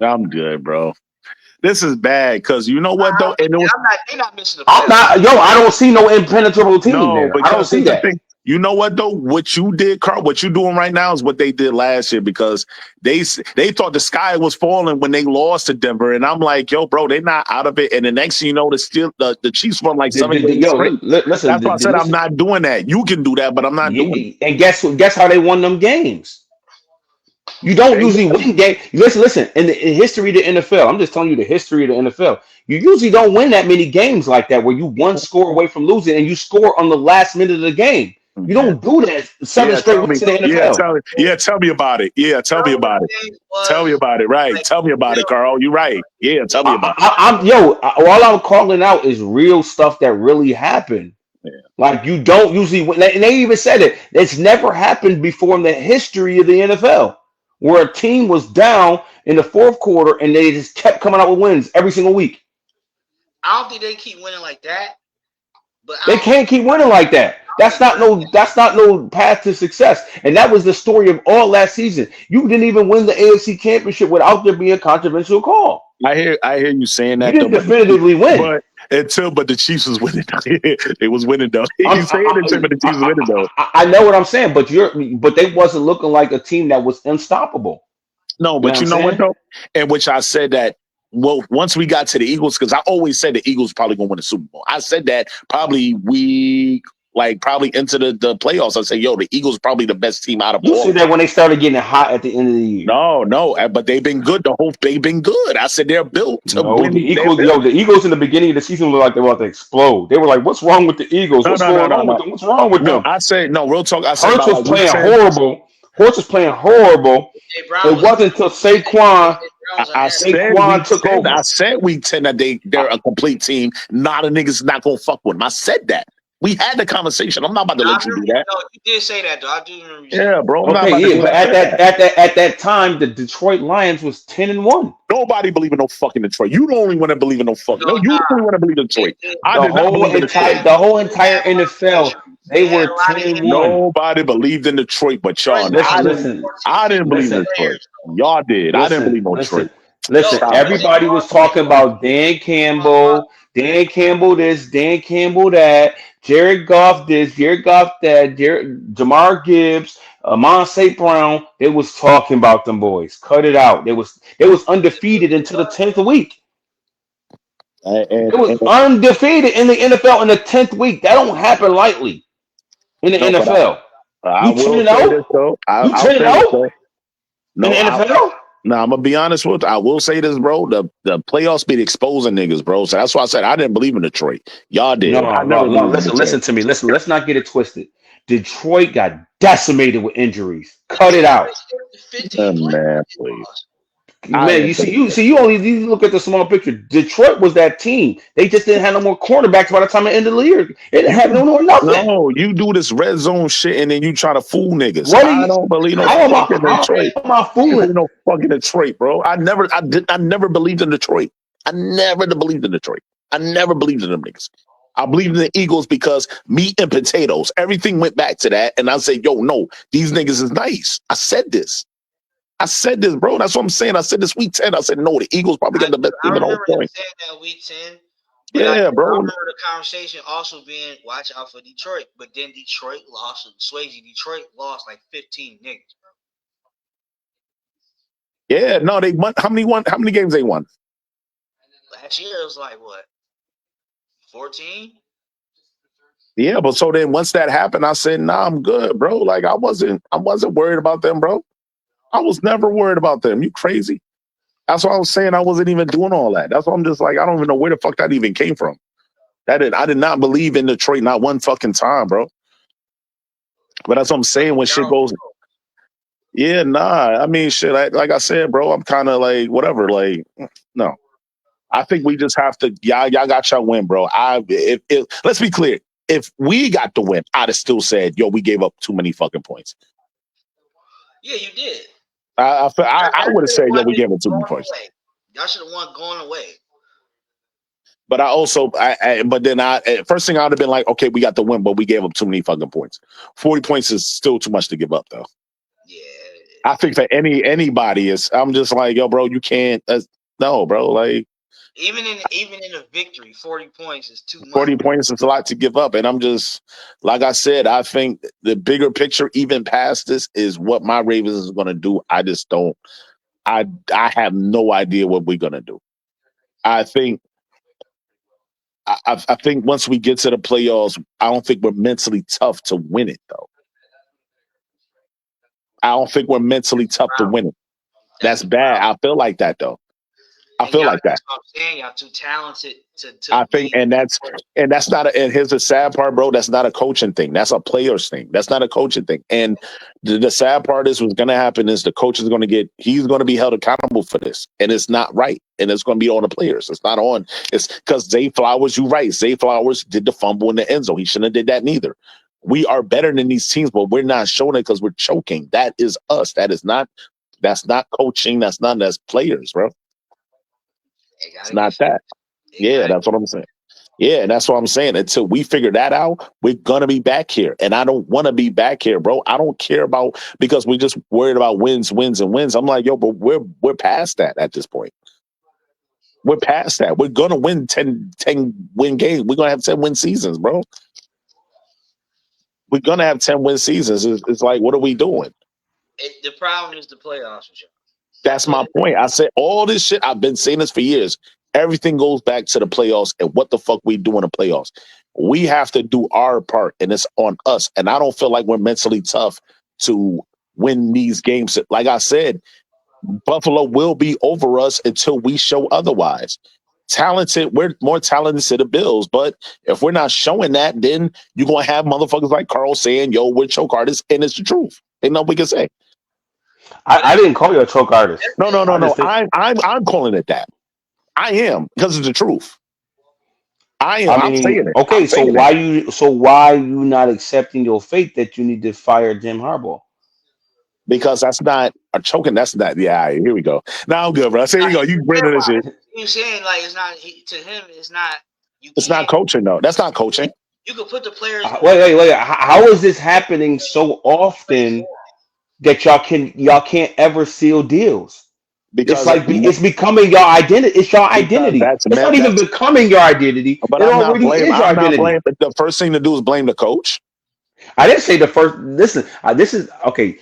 [SPEAKER 2] I'm good, bro. This is bad because you know what though, and it was
[SPEAKER 5] they're not missing the
[SPEAKER 3] I'm
[SPEAKER 5] playoffs.
[SPEAKER 3] not. Yo, I don't see no impenetrable team
[SPEAKER 2] no
[SPEAKER 3] there. I don't
[SPEAKER 2] because
[SPEAKER 3] see
[SPEAKER 2] here's the
[SPEAKER 3] that.
[SPEAKER 2] thing. You know what though? What you did, Carl? What you doing right now is what they did last year because they thought the sky was falling when they lost to Denver, and I'm like, yo, bro, they're not out of it. And the next thing you know, the Chiefs won like 7 games
[SPEAKER 3] Yo,
[SPEAKER 2] straight.
[SPEAKER 3] listen,
[SPEAKER 2] That's why I said I'm
[SPEAKER 3] listen.
[SPEAKER 2] not doing that. You can do that, but I'm not doing it.
[SPEAKER 3] And guess how they won them games? You don't
[SPEAKER 2] Okay?
[SPEAKER 3] usually win games. Listen. In history of the NFL, I'm just telling you the history of the NFL. You usually don't win that many games like that, where you one score away from losing and you score on the last minute of the game. You
[SPEAKER 2] Okay.
[SPEAKER 3] don't do that seven
[SPEAKER 2] Yeah,
[SPEAKER 3] straight
[SPEAKER 2] tell me.
[SPEAKER 3] weeks in the
[SPEAKER 2] Yeah,
[SPEAKER 3] NFL.
[SPEAKER 2] tell me about it. Yeah, tell me about it. Tell me about it. Right.
[SPEAKER 5] Like,
[SPEAKER 2] Tell me about it, Carl. You're right. Yeah, tell me about
[SPEAKER 3] All I'm calling out is real stuff that really happened.
[SPEAKER 2] it.
[SPEAKER 3] Like you don't usually win. And they even said it. It's never happened before in the history of the NFL, where a team was down in the fourth quarter and they just kept coming out with wins every single week.
[SPEAKER 5] I don't think they keep winning like that. But
[SPEAKER 3] They can't keep winning like that. That's not no path to success. And that was the story of all last season. You didn't even win the AFC championship without there being a controversial call.
[SPEAKER 2] I hear you saying
[SPEAKER 3] You
[SPEAKER 2] that though,
[SPEAKER 3] didn't definitively win.
[SPEAKER 2] but the Chiefs was winning. It was winning though. You saying it, but the Chiefs was winning though.
[SPEAKER 3] I know what I'm saying, but they wasn't looking like a team that was unstoppable.
[SPEAKER 2] No,
[SPEAKER 3] You know what
[SPEAKER 2] but
[SPEAKER 3] I'm
[SPEAKER 2] you know what
[SPEAKER 3] saying?
[SPEAKER 2] though, in which I said that. Well, once we got to the Eagles, because I always said the Eagles probably gonna win the Super Bowl. I said that probably probably into the playoffs. I said, yo, the Eagles probably the best team out of
[SPEAKER 3] You
[SPEAKER 2] all
[SPEAKER 3] see
[SPEAKER 2] of them.
[SPEAKER 3] that when they started getting hot at the end of the year.
[SPEAKER 2] No, but they've been good. They've been good. I said they're built to
[SPEAKER 3] No,
[SPEAKER 2] win. They're built.
[SPEAKER 3] The Eagles in the beginning of the season looked like they were about to explode. They were like, "What's wrong with the Eagles? What's going on with
[SPEAKER 2] No.
[SPEAKER 3] them? What's wrong with
[SPEAKER 2] No,
[SPEAKER 3] them?"
[SPEAKER 2] I said no. Real talk. I said
[SPEAKER 3] Hurts
[SPEAKER 2] about
[SPEAKER 3] was
[SPEAKER 2] like week
[SPEAKER 3] playing
[SPEAKER 2] 10.
[SPEAKER 3] horrible. Hurts was playing horrible.
[SPEAKER 5] Jay Brown
[SPEAKER 3] It wasn't until Saquon
[SPEAKER 2] I said
[SPEAKER 3] Saquon took over.
[SPEAKER 2] I said week 10 that they're a complete team. Not a niggas not gonna fuck with them. I said that. We had the conversation. I'm not about to let you do that.
[SPEAKER 5] No, you did say that though. I do remember you saying
[SPEAKER 2] Yeah, bro. I'm not
[SPEAKER 3] Okay,
[SPEAKER 2] about to
[SPEAKER 3] yeah,
[SPEAKER 2] do
[SPEAKER 3] but
[SPEAKER 2] that.
[SPEAKER 3] at that time, the Detroit Lions was 10-1.
[SPEAKER 2] Nobody believe in no fucking Detroit. You the only one that believe in no fucking. No, you the only one that believe in Detroit. I did not believe in Detroit.
[SPEAKER 3] The whole entire NFL, they
[SPEAKER 5] They had
[SPEAKER 3] were
[SPEAKER 5] a lot of
[SPEAKER 3] 10-1.
[SPEAKER 2] Nobody believed in Detroit but y'all.
[SPEAKER 3] Listen,
[SPEAKER 2] I didn't believe in
[SPEAKER 3] listen.
[SPEAKER 2] Detroit. Y'all did. I didn't
[SPEAKER 3] Listen,
[SPEAKER 2] believe no Detroit.
[SPEAKER 3] listen, listen.
[SPEAKER 5] Yo,
[SPEAKER 2] Stop it.
[SPEAKER 5] listen,
[SPEAKER 3] Everybody was talking about Dan Campbell, Dan Campbell this, Dan Campbell that, Jared Goff this, Jared Goff that, Jamar Gibbs, Amon St. Brown. They was talking about them boys. Cut it out. They was undefeated until the 10th week.
[SPEAKER 2] And,
[SPEAKER 3] They was
[SPEAKER 2] and
[SPEAKER 3] undefeated in the NFL in the 10th week. That don't happen lightly in the
[SPEAKER 2] no, but
[SPEAKER 3] NFL.
[SPEAKER 2] I
[SPEAKER 3] You 10
[SPEAKER 2] will
[SPEAKER 3] and
[SPEAKER 2] say this
[SPEAKER 3] 0?
[SPEAKER 2] though.
[SPEAKER 3] You
[SPEAKER 2] I'll
[SPEAKER 3] 10 and
[SPEAKER 2] say this
[SPEAKER 3] 0
[SPEAKER 2] though.
[SPEAKER 3] in
[SPEAKER 2] No,
[SPEAKER 3] the
[SPEAKER 2] I
[SPEAKER 3] NFL?
[SPEAKER 2] now I'm gonna be honest with you. I will say this, bro. The playoffs be exposing niggas, bro. So that's why I said I didn't believe in Detroit. Y'all did. I
[SPEAKER 3] No, no,
[SPEAKER 2] never
[SPEAKER 3] no.
[SPEAKER 2] believed in
[SPEAKER 3] Listen,
[SPEAKER 2] Detroit.
[SPEAKER 3] listen to me. Listen, let's not get it twisted. Detroit got decimated with injuries. Cut
[SPEAKER 5] yeah,
[SPEAKER 3] it out.
[SPEAKER 5] 15 players
[SPEAKER 2] Man,
[SPEAKER 5] they
[SPEAKER 2] please.
[SPEAKER 5] lost.
[SPEAKER 2] I
[SPEAKER 3] Man,
[SPEAKER 2] didn't
[SPEAKER 3] you see,
[SPEAKER 2] believe
[SPEAKER 3] you
[SPEAKER 2] it.
[SPEAKER 3] see, you look at the small picture. Detroit was that team. They just didn't have no more cornerbacks by the time it ended the year. They didn't
[SPEAKER 2] You
[SPEAKER 3] have no more nothing.
[SPEAKER 2] no, you do this red zone shit and then you try to fool niggas.
[SPEAKER 3] What are
[SPEAKER 2] I
[SPEAKER 3] you?
[SPEAKER 2] don't believe no
[SPEAKER 3] How am I?
[SPEAKER 2] fucking Detroit.
[SPEAKER 3] How am I
[SPEAKER 2] I don't
[SPEAKER 3] fooling?
[SPEAKER 2] believe no fucking Detroit, bro. I never believed in Detroit. I never believed in Detroit. I never believed in them niggas. I believed in the Eagles because meat and potatoes. Everything went back to that. And I said, yo, no, these niggas is nice. I said this. I said this, bro. That's what I'm saying. I said this week 10. I said, no, the Eagles probably got the best
[SPEAKER 5] I
[SPEAKER 2] team in the whole
[SPEAKER 5] remember him
[SPEAKER 2] point.
[SPEAKER 5] saying that week 10, but I
[SPEAKER 2] Yeah, bro.
[SPEAKER 5] remember the conversation also being watch out for Detroit. But then Detroit lost and Swazy. Detroit lost like 15 niggas, bro.
[SPEAKER 2] Yeah, no, they won. How many won? How many games they won?
[SPEAKER 5] Last year it was like what, 14?
[SPEAKER 2] Yeah, but so then once that happened, I said, nah, I'm good, bro. Like I wasn't worried about them, bro. I was never worried about them. You crazy? That's why I was saying I wasn't even doing all that. That's why I'm just like, I don't even know where the fuck that even came from. I did not believe in Detroit not one fucking time, bro. But that's what I'm saying when shit goes, yeah, nah. I mean, shit, like I said, bro, I'm kind of like, whatever. Like, no. I think we just have to, y'all got your win, bro. If let's be clear. If we got the win, I'd have still said, yo, we gave up too many fucking points.
[SPEAKER 5] Yeah, you did.
[SPEAKER 2] I
[SPEAKER 5] Y'all
[SPEAKER 2] would have
[SPEAKER 5] should have
[SPEAKER 2] said, yo,
[SPEAKER 5] won
[SPEAKER 2] we
[SPEAKER 5] this
[SPEAKER 2] gave up too many
[SPEAKER 5] going
[SPEAKER 2] points.
[SPEAKER 5] away. Y'all should have won going away.
[SPEAKER 2] But I also, but then first thing I'd have been like, okay, we got the win, but we gave up too many fucking points. 40 points is still too much to give up, though.
[SPEAKER 5] Yeah.
[SPEAKER 2] I think for anybody is, I'm just like, yo, bro, you can't. No, bro, like
[SPEAKER 5] Even in a victory, 40 points is too much.
[SPEAKER 2] 40 points is a lot to give up, and I'm just like I said, I think the bigger picture, even past this, is what my Ravens is going to do. I just don't. I have no idea what we're going to do. I think I think once we get to the playoffs, I don't think we're mentally tough to win it, though. I don't think we're mentally tough to
[SPEAKER 5] Problem.
[SPEAKER 2] win it.
[SPEAKER 5] That's
[SPEAKER 2] That's
[SPEAKER 5] the
[SPEAKER 2] bad.
[SPEAKER 5] problem.
[SPEAKER 2] I feel like that, though. I
[SPEAKER 5] And
[SPEAKER 2] feel
[SPEAKER 5] y'all,
[SPEAKER 2] like that.
[SPEAKER 5] that's what I'm saying. Y'all too talented to
[SPEAKER 2] I think,
[SPEAKER 5] be.
[SPEAKER 2] and that's not. And here's the sad part, bro. That's not a coaching thing. That's a players thing. That's not a coaching thing. And the sad part is what's going to happen is the coach is going to get. He's going to be held accountable for this, and it's not right. And it's going to be on the players. It's not on. It's because Zay Flowers. You right. Zay Flowers did the fumble in the end zone. He shouldn't have did that neither. We are better than these teams, but we're not showing it because we're choking. That is us. That is not. That's not coaching. That's not. That's players, bro.
[SPEAKER 5] It
[SPEAKER 2] It's
[SPEAKER 5] gotta get
[SPEAKER 2] not
[SPEAKER 5] fixed.
[SPEAKER 2] that.
[SPEAKER 5] It
[SPEAKER 2] Yeah,
[SPEAKER 5] gotta
[SPEAKER 2] that's what I'm saying. Yeah, that's what I'm saying. Until we figure that out, we're gonna be back here. And I don't want to be back here, bro. I don't care about because we just worried about wins, wins, and wins. I'm like, yo, but we're past that at this point. We're past that. We're gonna win 10 win games. We're gonna have 10 win seasons, bro. We're gonna have 10 win seasons. It's like, what are we doing?
[SPEAKER 5] the problem is the playoffs with y'all. That's
[SPEAKER 2] That's
[SPEAKER 5] what
[SPEAKER 2] my
[SPEAKER 5] it is.
[SPEAKER 2] point. I said all this shit. I've been saying this for years. Everything goes back to the playoffs and what the fuck we do in the playoffs. We have to do our part, and it's on us. And I don't feel like we're mentally tough to win these games. Like I said, Buffalo will be over us until we show otherwise. Talented, we're more talented to the Bills, but if we're not showing that, then you're gonna have motherfuckers like Carl saying, "Yo, we're choke artists," and it's the truth. Ain't nothing we can say.
[SPEAKER 5] But
[SPEAKER 3] I didn't call you a choke artist.
[SPEAKER 5] that's
[SPEAKER 2] No, no,
[SPEAKER 5] the
[SPEAKER 2] no,
[SPEAKER 3] I
[SPEAKER 2] no.
[SPEAKER 3] just think.
[SPEAKER 2] I'm calling it that. I am because it's the truth. I am.
[SPEAKER 3] I
[SPEAKER 2] I'm
[SPEAKER 3] mean,
[SPEAKER 2] saying it. I'm
[SPEAKER 3] okay, so
[SPEAKER 2] saying it
[SPEAKER 3] why you not accepting your fate that you need to fire Jim Harbaugh?
[SPEAKER 2] because that's not a choking. That's not. Yeah. All right, here we go. Now I'm good, bro. I say, here you go. You bring this shit.
[SPEAKER 5] you saying like it's not to him. It's not. You
[SPEAKER 2] It's not
[SPEAKER 5] can't.
[SPEAKER 2] coaching though. That's not coaching.
[SPEAKER 5] You could put the players in
[SPEAKER 3] Wait,
[SPEAKER 5] the
[SPEAKER 3] wait, wait. How is this happening so
[SPEAKER 5] place
[SPEAKER 3] often
[SPEAKER 5] for him.
[SPEAKER 3] that y'all can't ever seal deals. It's
[SPEAKER 2] because
[SPEAKER 3] like it's becoming your identity. It's your
[SPEAKER 2] because
[SPEAKER 3] identity.
[SPEAKER 2] that's
[SPEAKER 3] It's not even
[SPEAKER 2] that's.
[SPEAKER 3] becoming your identity.
[SPEAKER 2] But
[SPEAKER 3] It
[SPEAKER 2] I'm not
[SPEAKER 3] already
[SPEAKER 2] blame.
[SPEAKER 3] is your
[SPEAKER 2] I'm not
[SPEAKER 3] identity.
[SPEAKER 2] blame. The first thing to do is blame the coach.
[SPEAKER 3] I didn't say the first. Listen, this is okay.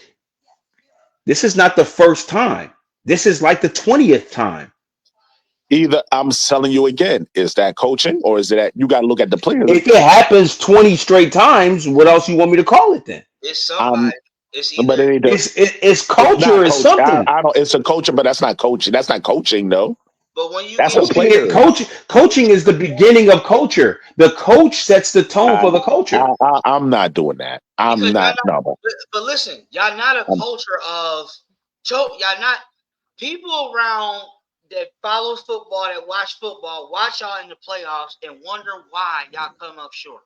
[SPEAKER 3] This is not the first time. This is like the 20th time.
[SPEAKER 2] Either I'm telling you again, is that coaching or is it that you got to look at the players?
[SPEAKER 3] If it happens 20 straight times, what else you want me to call it then?
[SPEAKER 5] It's
[SPEAKER 2] Um,
[SPEAKER 5] somebody. It's
[SPEAKER 2] but it
[SPEAKER 5] either
[SPEAKER 2] ain't.
[SPEAKER 3] It's
[SPEAKER 2] It's
[SPEAKER 3] culture
[SPEAKER 2] not
[SPEAKER 3] is
[SPEAKER 2] coach.
[SPEAKER 3] something.
[SPEAKER 2] I don't. It's a coaching, but that's not coaching. That's not coaching, though.
[SPEAKER 5] but when you
[SPEAKER 2] That's
[SPEAKER 5] get
[SPEAKER 2] a
[SPEAKER 5] to
[SPEAKER 2] player.
[SPEAKER 3] Coaching is the beginning of culture. The coach sets the tone
[SPEAKER 2] I,
[SPEAKER 3] for the culture.
[SPEAKER 2] I'm not doing that. I'm
[SPEAKER 5] because y'all
[SPEAKER 2] not.
[SPEAKER 5] not
[SPEAKER 2] No.
[SPEAKER 5] but listen, y'all not a culture of choke. Y'all not people around that follow football, that watch y'all in the playoffs and wonder why y'all come up short.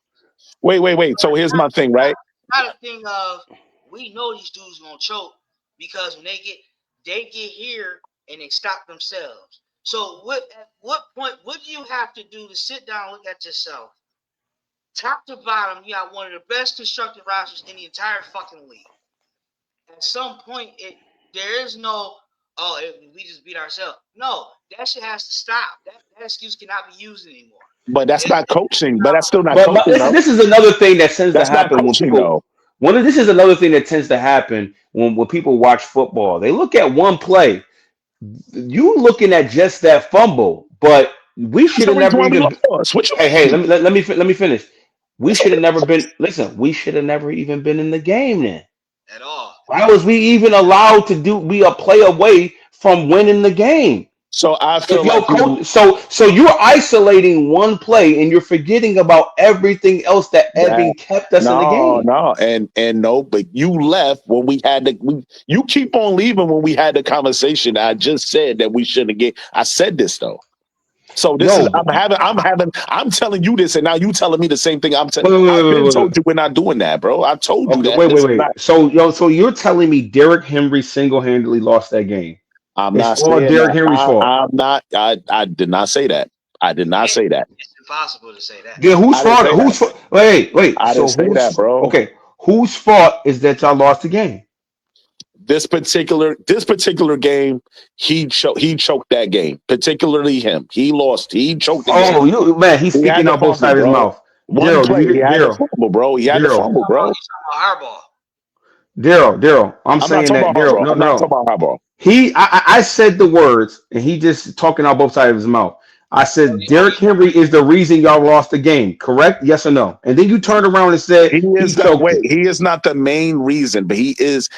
[SPEAKER 2] Wait. So here's my thing, right?
[SPEAKER 5] Not a thing of we know these dudes gonna choke because when they get here and they stop themselves. So at what point what do you have to do to sit down and look at yourself? Top to bottom, you got one of the best constructed rosters in the entire fucking league. At some point, there is no we just beat ourselves. No, that shit has to stop. That excuse cannot be used anymore.
[SPEAKER 2] But that's
[SPEAKER 5] It,
[SPEAKER 2] not coaching. But that's still not
[SPEAKER 3] But
[SPEAKER 2] coaching, though.
[SPEAKER 3] this is another thing that tends to
[SPEAKER 2] That's not
[SPEAKER 3] happen when
[SPEAKER 2] coaching,
[SPEAKER 3] people.
[SPEAKER 2] though.
[SPEAKER 3] This is another thing that tends to happen when people watch football. They look at one play. You looking at just that fumble, but we
[SPEAKER 2] That's
[SPEAKER 3] should
[SPEAKER 2] the
[SPEAKER 3] have
[SPEAKER 2] reason
[SPEAKER 3] never
[SPEAKER 2] why we
[SPEAKER 3] even.
[SPEAKER 2] lost. What you
[SPEAKER 3] Hey,
[SPEAKER 2] mean?
[SPEAKER 3] let me finish. We
[SPEAKER 2] That's
[SPEAKER 3] should
[SPEAKER 2] what
[SPEAKER 3] have
[SPEAKER 2] we
[SPEAKER 3] never been.
[SPEAKER 2] lost.
[SPEAKER 3] Listen, we should have never even been in the game then.
[SPEAKER 5] at all.
[SPEAKER 3] Why was we even allowed to be a play away from winning the game?
[SPEAKER 2] So I
[SPEAKER 3] If
[SPEAKER 2] feel
[SPEAKER 3] your
[SPEAKER 2] like we
[SPEAKER 3] coach, so you're isolating one play and you're forgetting about everything else that
[SPEAKER 2] that
[SPEAKER 3] Evan kept us in the
[SPEAKER 2] no,
[SPEAKER 3] game.
[SPEAKER 2] no, and no, but you left when we had the you keep on leaving when we had the conversation. I just said that we shouldn't get. I said this though. So this is
[SPEAKER 3] Yo,
[SPEAKER 2] I'm telling you this, and now you telling me the same thing. I've been
[SPEAKER 3] wait.
[SPEAKER 2] told you we're not doing that, bro. I told you
[SPEAKER 3] Okay,
[SPEAKER 2] that. This is not.
[SPEAKER 3] So you're telling me Derrick Henry single handedly lost that game?
[SPEAKER 2] I'm
[SPEAKER 3] It's
[SPEAKER 2] not
[SPEAKER 3] all
[SPEAKER 2] saying
[SPEAKER 3] Derrick
[SPEAKER 2] that.
[SPEAKER 3] Henry's fault.
[SPEAKER 2] I'm not. I did not say that. I did
[SPEAKER 5] You
[SPEAKER 2] not
[SPEAKER 5] can't.
[SPEAKER 2] say that.
[SPEAKER 5] It's impossible to say that.
[SPEAKER 3] Then whose
[SPEAKER 2] I didn't
[SPEAKER 3] fault?
[SPEAKER 2] say that.
[SPEAKER 3] Whose fault? Wait.
[SPEAKER 2] I didn't
[SPEAKER 3] So
[SPEAKER 2] say that, bro.
[SPEAKER 3] okay? Whose fault is that y'all lost the game?
[SPEAKER 2] This particular game, he choked that game. Particularly him. He lost. He choked the game.
[SPEAKER 3] Oh, you man, he's
[SPEAKER 2] He had
[SPEAKER 3] speaking
[SPEAKER 2] the
[SPEAKER 3] out both
[SPEAKER 2] fumble,
[SPEAKER 3] sides of his
[SPEAKER 2] bro.
[SPEAKER 3] mouth.
[SPEAKER 2] One
[SPEAKER 3] Daryl, do
[SPEAKER 2] play,
[SPEAKER 3] you
[SPEAKER 2] he
[SPEAKER 3] hear
[SPEAKER 2] had the
[SPEAKER 3] Daryl?
[SPEAKER 2] fumble, bro. He had the
[SPEAKER 3] Daryl,
[SPEAKER 2] fumble, bro.
[SPEAKER 5] You talking about Harbaugh?
[SPEAKER 3] Daryl. I'm
[SPEAKER 2] I'm not
[SPEAKER 3] saying
[SPEAKER 2] talking
[SPEAKER 3] that
[SPEAKER 2] about
[SPEAKER 3] Daryl.
[SPEAKER 2] Harbaugh. I'm not
[SPEAKER 3] No.
[SPEAKER 2] talking about Harbaugh.
[SPEAKER 3] I said the words, and he just talking out both sides of his mouth. I said
[SPEAKER 5] Oh,
[SPEAKER 3] Derrick
[SPEAKER 5] you
[SPEAKER 3] Henry is the reason y'all lost the game. Correct? Yes or no? And then you turned around and said
[SPEAKER 2] He
[SPEAKER 3] he
[SPEAKER 2] is not.
[SPEAKER 3] choked
[SPEAKER 2] Wait,
[SPEAKER 3] it.
[SPEAKER 2] he is not the main reason, but he is.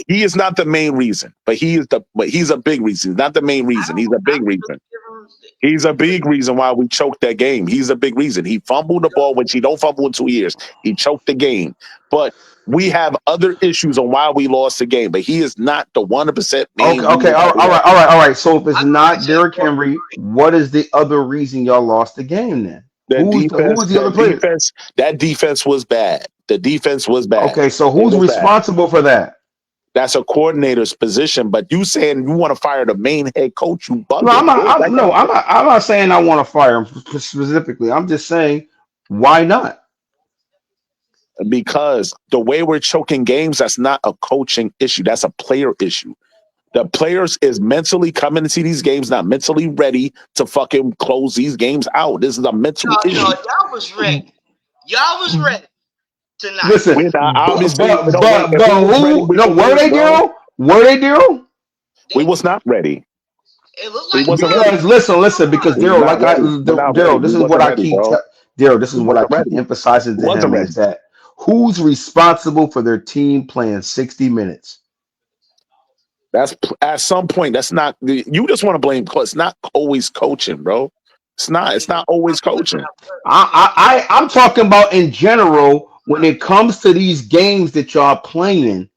[SPEAKER 2] He is not the main reason, but he is the. But he's a big reason. He's not the main
[SPEAKER 5] I
[SPEAKER 2] reason. He's a
[SPEAKER 5] don't
[SPEAKER 2] big reason.
[SPEAKER 5] give him.
[SPEAKER 2] He's a big reason why we choked that game. He's a big reason. He fumbled the ball, which he don't fumble in 2 years. He choked the game. But we have other issues on why we lost the game. But he is not the 100% main
[SPEAKER 3] Okay.
[SPEAKER 2] reason why we lost.
[SPEAKER 3] All right. So if
[SPEAKER 5] I
[SPEAKER 3] it's
[SPEAKER 5] know I
[SPEAKER 3] not
[SPEAKER 5] said
[SPEAKER 3] Derrick
[SPEAKER 5] more.
[SPEAKER 3] Henry, what is the other reason y'all lost the game then?
[SPEAKER 2] The
[SPEAKER 3] Who
[SPEAKER 2] defense,
[SPEAKER 3] was the other player?
[SPEAKER 2] that defense was bad. The defense was bad.
[SPEAKER 3] Okay, so
[SPEAKER 2] It
[SPEAKER 3] who's
[SPEAKER 2] was bad.
[SPEAKER 3] responsible for that?
[SPEAKER 2] That's a coordinator's position. But you saying you want to fire the main head coach, you
[SPEAKER 3] No, I'm
[SPEAKER 2] bugging,
[SPEAKER 3] not.
[SPEAKER 2] bro. Like
[SPEAKER 3] I'm not saying I want to fire him specifically. I'm just saying why not?
[SPEAKER 2] because the way we're choking games, that's not a coaching issue. That's a player issue. The players is mentally coming into these games, not mentally ready to fucking close these games out. This is a mental
[SPEAKER 5] No,
[SPEAKER 2] issue.
[SPEAKER 5] y'all was ready. Y'all was ready tonight.
[SPEAKER 3] Listen,
[SPEAKER 2] We're not obviously no wait. If we
[SPEAKER 3] but
[SPEAKER 2] was ready,
[SPEAKER 3] who?
[SPEAKER 2] we
[SPEAKER 3] No,
[SPEAKER 2] would
[SPEAKER 3] were
[SPEAKER 2] win,
[SPEAKER 3] they
[SPEAKER 2] bro.
[SPEAKER 3] Daryl? Were they Daryl?
[SPEAKER 2] We
[SPEAKER 5] They
[SPEAKER 2] was not ready.
[SPEAKER 5] it looked
[SPEAKER 2] We
[SPEAKER 5] like you
[SPEAKER 2] wasn't
[SPEAKER 5] was.
[SPEAKER 2] ready.
[SPEAKER 3] Because listen, because
[SPEAKER 2] We was
[SPEAKER 3] Daryl,
[SPEAKER 2] not ready. We're not ready.
[SPEAKER 3] Daryl, this
[SPEAKER 2] We
[SPEAKER 3] is what
[SPEAKER 2] wasn't
[SPEAKER 3] I
[SPEAKER 2] ready,
[SPEAKER 3] keep
[SPEAKER 2] bro.
[SPEAKER 3] Daryl, this is
[SPEAKER 2] We
[SPEAKER 3] what I
[SPEAKER 2] wasn't
[SPEAKER 3] keep
[SPEAKER 2] ready.
[SPEAKER 3] emphasizing
[SPEAKER 2] We
[SPEAKER 3] to
[SPEAKER 2] wasn't
[SPEAKER 3] him is
[SPEAKER 2] ready.
[SPEAKER 3] that who's responsible for their team playing 60 minutes?
[SPEAKER 2] That's at some point. That's not. You just want to blame. It's not always coaching, bro. It's not. It's not always coaching.
[SPEAKER 3] I'm talking about in general when it comes to these games that y'all playing.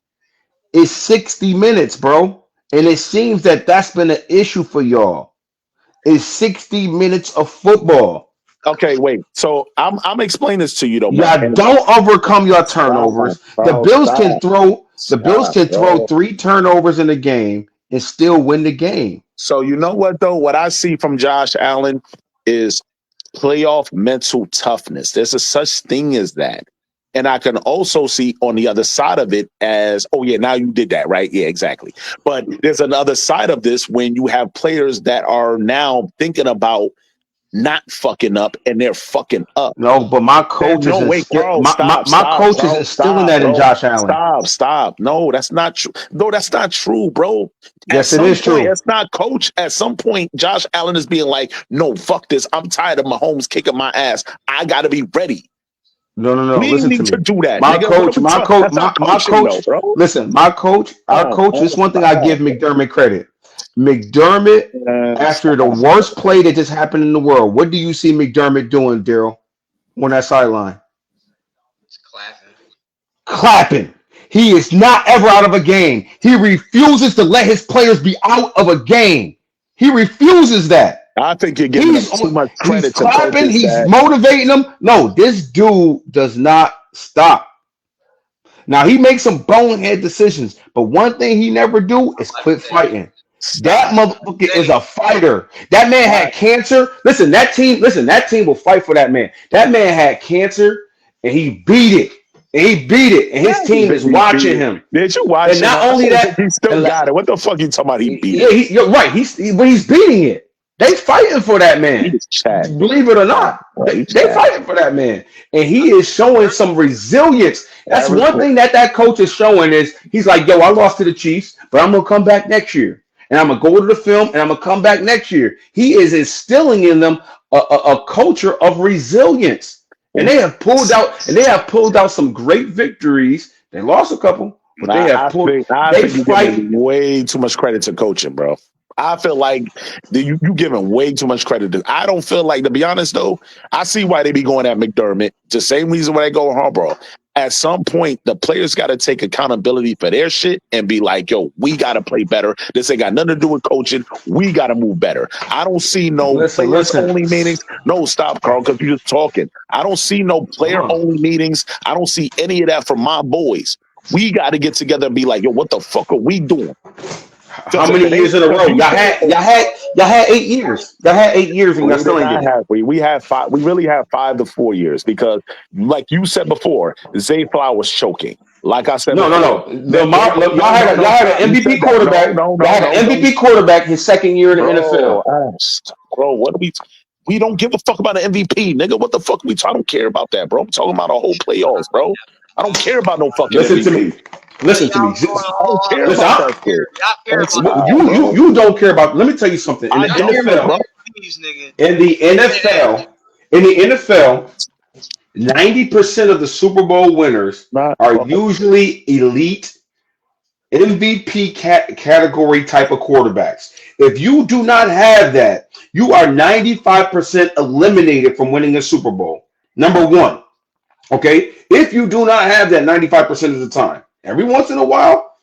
[SPEAKER 3] It's 60 minutes, bro. And it seems that that's been an issue for y'all. It's 60 minutes of football.
[SPEAKER 2] Okay, wait. So I'm explaining this to you though, man.
[SPEAKER 3] Y'all
[SPEAKER 2] And
[SPEAKER 3] don't overcome your
[SPEAKER 2] stop,
[SPEAKER 3] turnovers.
[SPEAKER 2] bro. Stop.
[SPEAKER 3] The Bills
[SPEAKER 2] Stop,
[SPEAKER 3] can throw
[SPEAKER 2] bro.
[SPEAKER 3] three turnovers in a game and still win the game.
[SPEAKER 2] So you know what though? What I see from Josh Allen is playoff mental toughness. There's a such thing as that. And I can also see on the other side of it as, oh yeah, now you did that, right? Yeah, exactly. But there's another side of this when you have players that are now thinking about not fucking up and they're fucking up.
[SPEAKER 3] No, but my
[SPEAKER 2] Then
[SPEAKER 3] coach is
[SPEAKER 2] no, wait, bro,
[SPEAKER 3] my coach is instilling that in
[SPEAKER 2] bro.
[SPEAKER 3] Josh Allen.
[SPEAKER 2] Stop. No, that's not true. No, that's not true, bro. At
[SPEAKER 3] Yes, it
[SPEAKER 2] some
[SPEAKER 3] is
[SPEAKER 2] point,
[SPEAKER 3] true.
[SPEAKER 2] it's not coach. At some point, Josh Allen is being like, no, fuck this. I'm tired of Mahomes kicking my ass. I gotta be ready.
[SPEAKER 3] No.
[SPEAKER 2] We
[SPEAKER 3] Listen to
[SPEAKER 2] need to
[SPEAKER 3] me.
[SPEAKER 2] do that, nigga. What are we talking? That's not
[SPEAKER 3] My
[SPEAKER 2] coaching, though,
[SPEAKER 3] coach.
[SPEAKER 2] bro.
[SPEAKER 3] Listen, my coach, our coach. This one thing I
[SPEAKER 2] Stop.
[SPEAKER 3] give McDermott credit. McDermott, after the
[SPEAKER 2] Stop.
[SPEAKER 3] worst play that just happened in the world, what do you see McDermott doing, Daryl, on that sideline?
[SPEAKER 5] It's clapping.
[SPEAKER 3] Clapping. He is not ever out of a game. He refuses to let his players be out of a game. He refuses that.
[SPEAKER 2] I think you're giving them too much
[SPEAKER 3] He's
[SPEAKER 2] credit to
[SPEAKER 3] clapping.
[SPEAKER 2] coaches
[SPEAKER 3] He's
[SPEAKER 2] that.
[SPEAKER 3] motivating them. No, this dude does not stop. Now he makes some bonehead decisions, but one thing he never do is
[SPEAKER 5] Like
[SPEAKER 3] quit
[SPEAKER 5] that.
[SPEAKER 3] fighting. That
[SPEAKER 2] Stop.
[SPEAKER 3] motherfucker is a fighter. That man
[SPEAKER 2] Right.
[SPEAKER 3] had cancer. Listen, that team. Listen, that team will fight for that man. That man had cancer, and he beat it. And he beat it, and his team is watching him.
[SPEAKER 2] Did you watch
[SPEAKER 3] And
[SPEAKER 2] him?
[SPEAKER 3] not
[SPEAKER 2] I
[SPEAKER 3] only
[SPEAKER 2] still
[SPEAKER 3] that,
[SPEAKER 2] think he still
[SPEAKER 3] and
[SPEAKER 2] got it. What the fuck you talking about? He beat
[SPEAKER 3] yeah,
[SPEAKER 2] it.
[SPEAKER 3] you're right. But he's beating it. They fighting for that man.
[SPEAKER 2] He's chat.
[SPEAKER 3] Believe it or not, they fighting for that man, and he is showing some resilience. That's one thing that coach is showing is he's like, yo, I lost to the Chiefs, but I'm gonna come back next year, and I'm gonna go to the film, and I'm gonna come back next year. He is instilling in them a culture of resilience, and they have pulled out some great victories. They lost a couple, but they have pulled.
[SPEAKER 2] I
[SPEAKER 3] They
[SPEAKER 2] think you're
[SPEAKER 3] fight.
[SPEAKER 2] giving way too much credit to coaching, bro. I feel like you giving way too much credit to. I don't feel like, to be honest though, I see why they be going at McDermott. The same reason why they go with Harbaugh. At some point, the players got to take accountability for their shit and be like, yo, we got to play better. This ain't got nothing to do with coaching. We got to move better. I don't see no players only meetings. No, stop, Carl, because you're just talking. I don't see no player only meetings. I don't see any of that from my boys. We got to get together and be like, yo, what the fuck are we doing?
[SPEAKER 3] How many years in a row? Y'all had 8 years. Y'all had 8 years and y'all still ain't get it.
[SPEAKER 2] We had 5. We really had 5 to 4 years because, like you said before, Zay Flower was choking. Like I said,
[SPEAKER 3] no. Y'all had an MVP quarterback. Y'all had an MVP quarterback his second year in the NFL.
[SPEAKER 2] Bro, what do we don't give a fuck about an MVP, nigga. What the fuck we? I don't care about that, bro. I'm talking about a whole playoffs, bro. I don't care about no fucking
[SPEAKER 3] Listen
[SPEAKER 2] MVP.
[SPEAKER 3] to me. Listen to me.
[SPEAKER 2] I don't care about that shit.
[SPEAKER 5] Y'all care about
[SPEAKER 3] You don't care about. Let me tell you something. In the NFL, in the NFL, 90% of the Super Bowl winners are usually elite MVP category type of quarterbacks. If you do not have that, you are 95% eliminated from winning a Super Bowl. Number one. Okay? If you do not have that 95% of the time, every once in a while,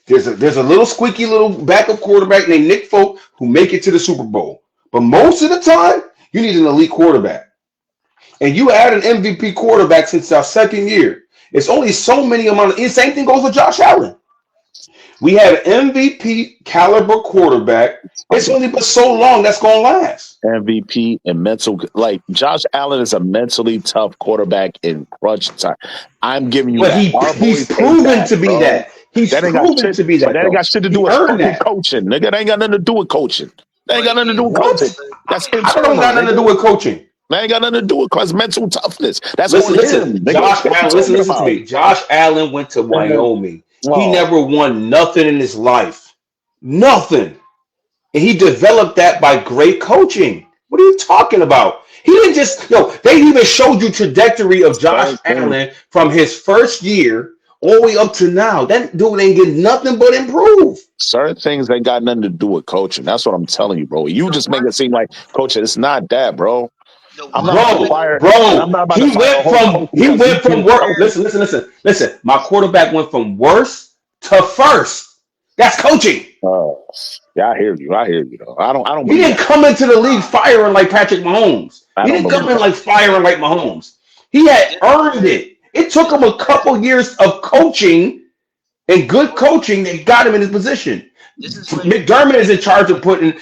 [SPEAKER 3] there's a little squeaky little backup quarterback named Nick Folk who make it to the Super Bowl. But most of the time, you need an elite quarterback. And you had an MVP quarterback since our second year. It's only so many amount of. Same thing goes with Josh Allen. We have an MVP caliber quarterback. It's only but so long that's going to last.
[SPEAKER 2] MVP and mental, like Josh Allen is a mentally tough quarterback in crunch time. I'm giving you that.
[SPEAKER 3] He's proven to be that. He's proven to be that.
[SPEAKER 2] But that ain't got shit to do with fucking coaching, nigga. That ain't got nothing to do with coaching. That ain't got nothing to do with coaching. That's internal.
[SPEAKER 3] I don't got nothing to do with coaching.
[SPEAKER 2] That ain't got nothing to do with cause mental toughness. That's
[SPEAKER 3] listen. Josh Allen, listen to me. Josh Allen went to Wyoming. He never won nothing in his life. Nothing. And he developed that by great coaching. What are you talking about? He didn't just, they even showed you trajectory of Josh Allen from his first year all the way up to now. That dude ain't getting nothing but improve.
[SPEAKER 2] Certain things ain't got nothing to do with coaching. That's what I'm telling you, bro. You just make it seem like coaching. It's not that, bro. I'm not about to fire. I'm not about to fire.
[SPEAKER 3] He went from work. Listen. My quarterback went from worst to first. That's coaching.
[SPEAKER 2] Yeah, I hear you. Though. I don't.
[SPEAKER 3] He didn't come into the league firing like Patrick Mahomes. He didn't come in like firing like Mahomes. He had earned it. It took him a couple years of coaching and good coaching that got him in his position. McDermott is in charge of putting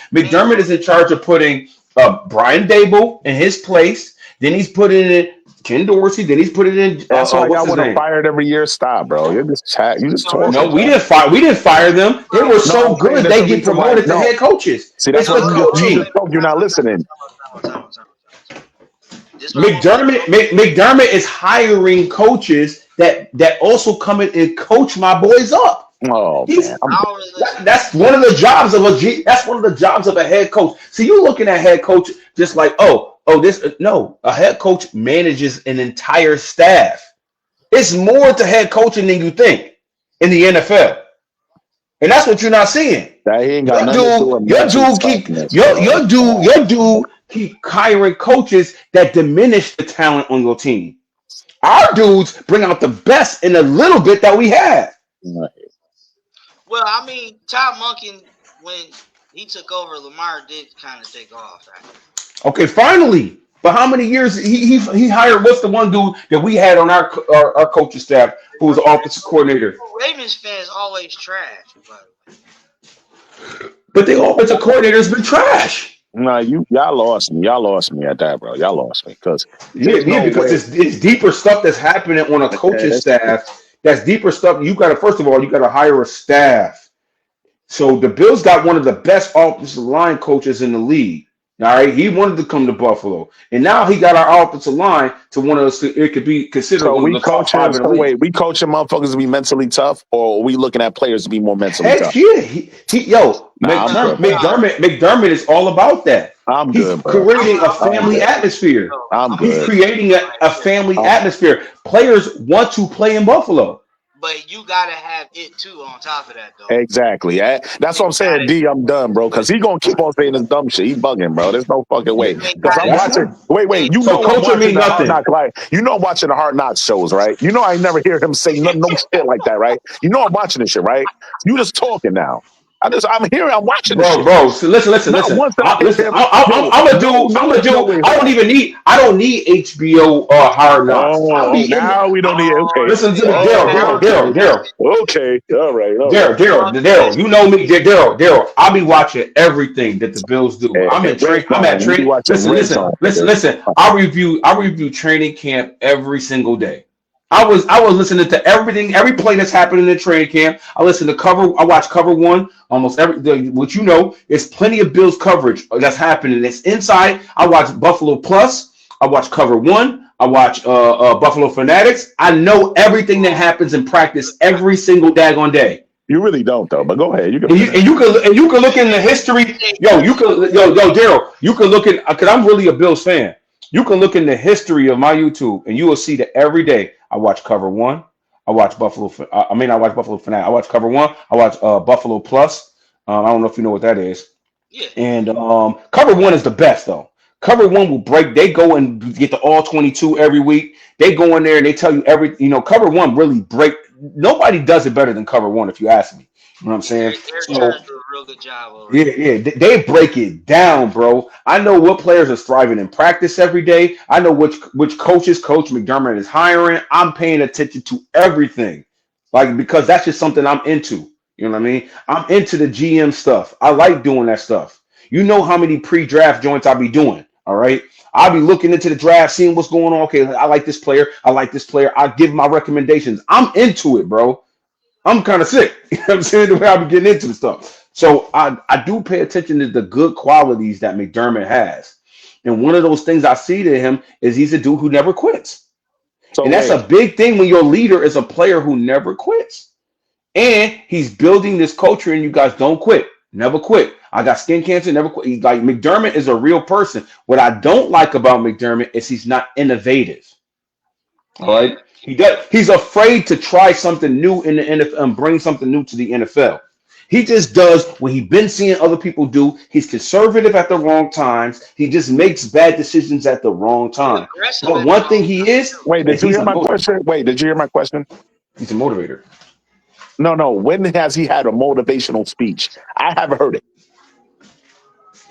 [SPEAKER 3] Brian Dable in his place. Then he's putting in Ken Dorsey. Then he's put it in.
[SPEAKER 2] That's why
[SPEAKER 3] What's
[SPEAKER 2] y'all
[SPEAKER 3] his
[SPEAKER 2] want to
[SPEAKER 3] name?
[SPEAKER 2] fire it every year. Stop, bro. You're just chat. You just
[SPEAKER 5] No,
[SPEAKER 3] No,
[SPEAKER 2] talking,
[SPEAKER 3] we
[SPEAKER 2] bro.
[SPEAKER 3] didn't fire. We didn't fire them. They were
[SPEAKER 2] No, I'm
[SPEAKER 3] so
[SPEAKER 2] saying
[SPEAKER 3] good.
[SPEAKER 2] there's
[SPEAKER 3] They
[SPEAKER 2] a
[SPEAKER 3] get
[SPEAKER 2] reason why.
[SPEAKER 3] promoted to
[SPEAKER 2] No,
[SPEAKER 3] head coaches.
[SPEAKER 2] see,
[SPEAKER 3] It's
[SPEAKER 2] that's
[SPEAKER 5] no,
[SPEAKER 2] what
[SPEAKER 3] the
[SPEAKER 2] you
[SPEAKER 5] hold
[SPEAKER 2] just
[SPEAKER 5] on, hold
[SPEAKER 2] you
[SPEAKER 5] on,
[SPEAKER 2] just
[SPEAKER 3] coaching.
[SPEAKER 5] wait,
[SPEAKER 2] talk. You're not listening.
[SPEAKER 5] time out. This is what I'm gonna say,
[SPEAKER 3] McDermott,
[SPEAKER 5] bro.
[SPEAKER 3] McDermott is hiring coaches that also come in and coach my boys up.
[SPEAKER 2] Oh man,
[SPEAKER 3] He's
[SPEAKER 2] I'm
[SPEAKER 5] I don't really listen.
[SPEAKER 3] that's one of the jobs of a G. That's one of the jobs of a head coach. See, you're looking at head coach just like this. No, a head coach manages an entire staff. It's more to head coaching than you think in the NFL, and that's what you're not seeing.
[SPEAKER 2] that he ain't got
[SPEAKER 3] Your
[SPEAKER 2] nothing to do
[SPEAKER 3] dude,
[SPEAKER 2] with
[SPEAKER 3] your
[SPEAKER 2] mental
[SPEAKER 3] dude keep
[SPEAKER 2] toughness,
[SPEAKER 3] your
[SPEAKER 2] bro.
[SPEAKER 3] your dude, your dude keep hiring coaches that diminish the talent on your team. Our dudes bring out the best in a little bit that we have.
[SPEAKER 5] Well, I mean, Todd Monken, when he took over, Lamar did kind of take off after.
[SPEAKER 3] Okay, finally. But how many years he hired? What's the one dude that we had on our coaching staff who was the offensive coordinator?
[SPEAKER 5] Ravens fans always trash, by the
[SPEAKER 3] But the offensive coordinator's been trash.
[SPEAKER 2] Nah, y'all lost me. Y'all lost me at that, bro. Y'all lost me because
[SPEAKER 3] Yeah,
[SPEAKER 2] there's
[SPEAKER 3] yeah,
[SPEAKER 2] no
[SPEAKER 3] because
[SPEAKER 2] way.
[SPEAKER 3] it's deeper stuff that's happening on a coaching staff. That's deeper stuff. You got to first of all, you got to hire a staff. So the Bills got one of the best offensive line coaches in the league. All right, he wanted to come to Buffalo, and now he got our offensive line to one of us. It could be considered
[SPEAKER 2] So
[SPEAKER 3] one of
[SPEAKER 2] we
[SPEAKER 3] the top
[SPEAKER 2] coaching.
[SPEAKER 3] five in the
[SPEAKER 2] So
[SPEAKER 3] league.
[SPEAKER 2] wait, we coaching motherfuckers to be mentally tough, or are we looking at players to be more mentally
[SPEAKER 3] Heck
[SPEAKER 2] tough?
[SPEAKER 3] yeah,
[SPEAKER 2] Nah, I'm good, bro.
[SPEAKER 3] McDermott is all about that.
[SPEAKER 2] I'm
[SPEAKER 3] He's
[SPEAKER 2] good, bro.
[SPEAKER 3] creating a
[SPEAKER 2] I'm
[SPEAKER 3] family
[SPEAKER 2] good.
[SPEAKER 3] atmosphere.
[SPEAKER 2] I'm
[SPEAKER 5] I'm gonna
[SPEAKER 3] He's
[SPEAKER 5] say
[SPEAKER 2] good.
[SPEAKER 3] creating a family
[SPEAKER 2] I'm,
[SPEAKER 3] atmosphere. Players want to play in Buffalo.
[SPEAKER 5] but you gotta have it too. On top of that, though,
[SPEAKER 2] exactly. That's what
[SPEAKER 5] you
[SPEAKER 2] I'm saying.
[SPEAKER 5] gotta.
[SPEAKER 2] D, I'm done, bro. Because he gonna keep on saying this dumb shit. He bugging, bro. There's no fucking way.
[SPEAKER 5] They
[SPEAKER 2] Because I'm
[SPEAKER 5] gotta
[SPEAKER 3] That's
[SPEAKER 2] watching.
[SPEAKER 3] fine.
[SPEAKER 2] Wait.
[SPEAKER 5] think
[SPEAKER 2] You
[SPEAKER 3] So
[SPEAKER 2] know I'm
[SPEAKER 3] culture
[SPEAKER 2] watching
[SPEAKER 3] mean
[SPEAKER 2] the Hard
[SPEAKER 3] nothing.
[SPEAKER 2] Knock. Like you know I'm watching the Hard Knock shows, right? You know I never hear him say no shit like that, right? You know I'm watching this shit, right? You just talking now. I'm watching this shit.
[SPEAKER 3] Bro. So
[SPEAKER 2] Not
[SPEAKER 3] listen.
[SPEAKER 2] once did I hear
[SPEAKER 3] Listen.
[SPEAKER 2] him. Yo,
[SPEAKER 3] I'm a
[SPEAKER 2] no,
[SPEAKER 3] do. I'm a do.
[SPEAKER 2] wait,
[SPEAKER 3] I
[SPEAKER 2] hold
[SPEAKER 3] don't
[SPEAKER 2] on.
[SPEAKER 3] even need. I don't need HBO Hard Knocks. I'll
[SPEAKER 2] Oh,
[SPEAKER 3] be in
[SPEAKER 2] now
[SPEAKER 3] there.
[SPEAKER 2] we don't need it.
[SPEAKER 5] Oh,
[SPEAKER 2] Okay.
[SPEAKER 3] Listen to me,
[SPEAKER 2] Oh, okay.
[SPEAKER 3] Daryl.
[SPEAKER 2] Okay. All right. All right.
[SPEAKER 3] Daryl, you know me, Daryl. I'll be watching everything that the Bills do. I'm in
[SPEAKER 2] Red
[SPEAKER 3] train. I'm at
[SPEAKER 2] zone. You be
[SPEAKER 3] train.
[SPEAKER 2] watching red zone, nigga.
[SPEAKER 3] Listen. I review training camp every single day. I was listening to everything, every play that's happening in training camp. I listen to cover. I watch cover one almost what you know. There's plenty of Bills coverage that's happening. It's inside. I watch Buffalo Plus. I watch cover one. I watch Buffalo Fanatics. I know everything that happens in practice every single daggone day.
[SPEAKER 2] You really don't though, but go ahead. You can
[SPEAKER 3] And you
[SPEAKER 2] finish.
[SPEAKER 3] and you can and you can look in the history. Yo, Daryl. You can look at because I'm really a Bills fan. You can look in the history of my YouTube, and you will see that every day I watch Cover One. I watch Buffalo. I watch Buffalo Fanatic. I watch Cover One. I watch Buffalo Plus. I don't know if you know what that is.
[SPEAKER 5] yeah.
[SPEAKER 3] And Cover One is the best though. Cover One will break. They go and get the all 22 every week. They go in there and they tell you every. Cover One really break. Nobody does it better than Cover One, if you ask me. You know what I'm
[SPEAKER 5] Yeah,
[SPEAKER 3] saying?
[SPEAKER 5] Eric
[SPEAKER 3] So
[SPEAKER 5] Turner do a real good job over
[SPEAKER 3] yeah,
[SPEAKER 5] there.
[SPEAKER 3] yeah, they break it down, bro. I know what players are thriving in practice every day. I know which coaches Coach McDermott is hiring. I'm paying attention to everything, like because that's just something I'm into. You know what I mean? I'm into the GM stuff. I like doing that stuff. You know how many pre-draft joints I be doing? All right, I'll be looking into the draft, seeing what's going on. Okay, I like this player. I like this player. I give my recommendations. I'm into it, bro. I'm kind of sick. You know what I'm saying? The way I be getting into the stuff. So I do pay attention to the good qualities that McDermott has. And one of those things I see to him is he's a dude who never quits.
[SPEAKER 2] So
[SPEAKER 3] And that's
[SPEAKER 2] wait.
[SPEAKER 3] a big thing when your leader is a player who never quits. And he's building this culture and you guys don't quit. Never quit. I got skin cancer, never quit. He's like McDermott is a real person. What I don't like about McDermott is he's not innovative. All
[SPEAKER 5] Yeah,
[SPEAKER 3] right. He's afraid to try something new in the NFL and bring something new to the NFL. He just does what he's been seeing other people do. He's conservative at the wrong times. He just makes bad decisions at the wrong
[SPEAKER 5] he's
[SPEAKER 3] time.
[SPEAKER 5] aggressive
[SPEAKER 3] But
[SPEAKER 5] at the
[SPEAKER 3] one thing
[SPEAKER 5] wrong
[SPEAKER 3] he
[SPEAKER 5] time
[SPEAKER 3] is,
[SPEAKER 5] too.
[SPEAKER 2] Wait,
[SPEAKER 3] and
[SPEAKER 2] did you
[SPEAKER 3] he's
[SPEAKER 2] hear
[SPEAKER 3] a
[SPEAKER 2] my
[SPEAKER 3] motivator.
[SPEAKER 2] question? Wait, did you hear my question?
[SPEAKER 3] He's a motivator.
[SPEAKER 2] No. When has he had a motivational speech? I haven't heard it.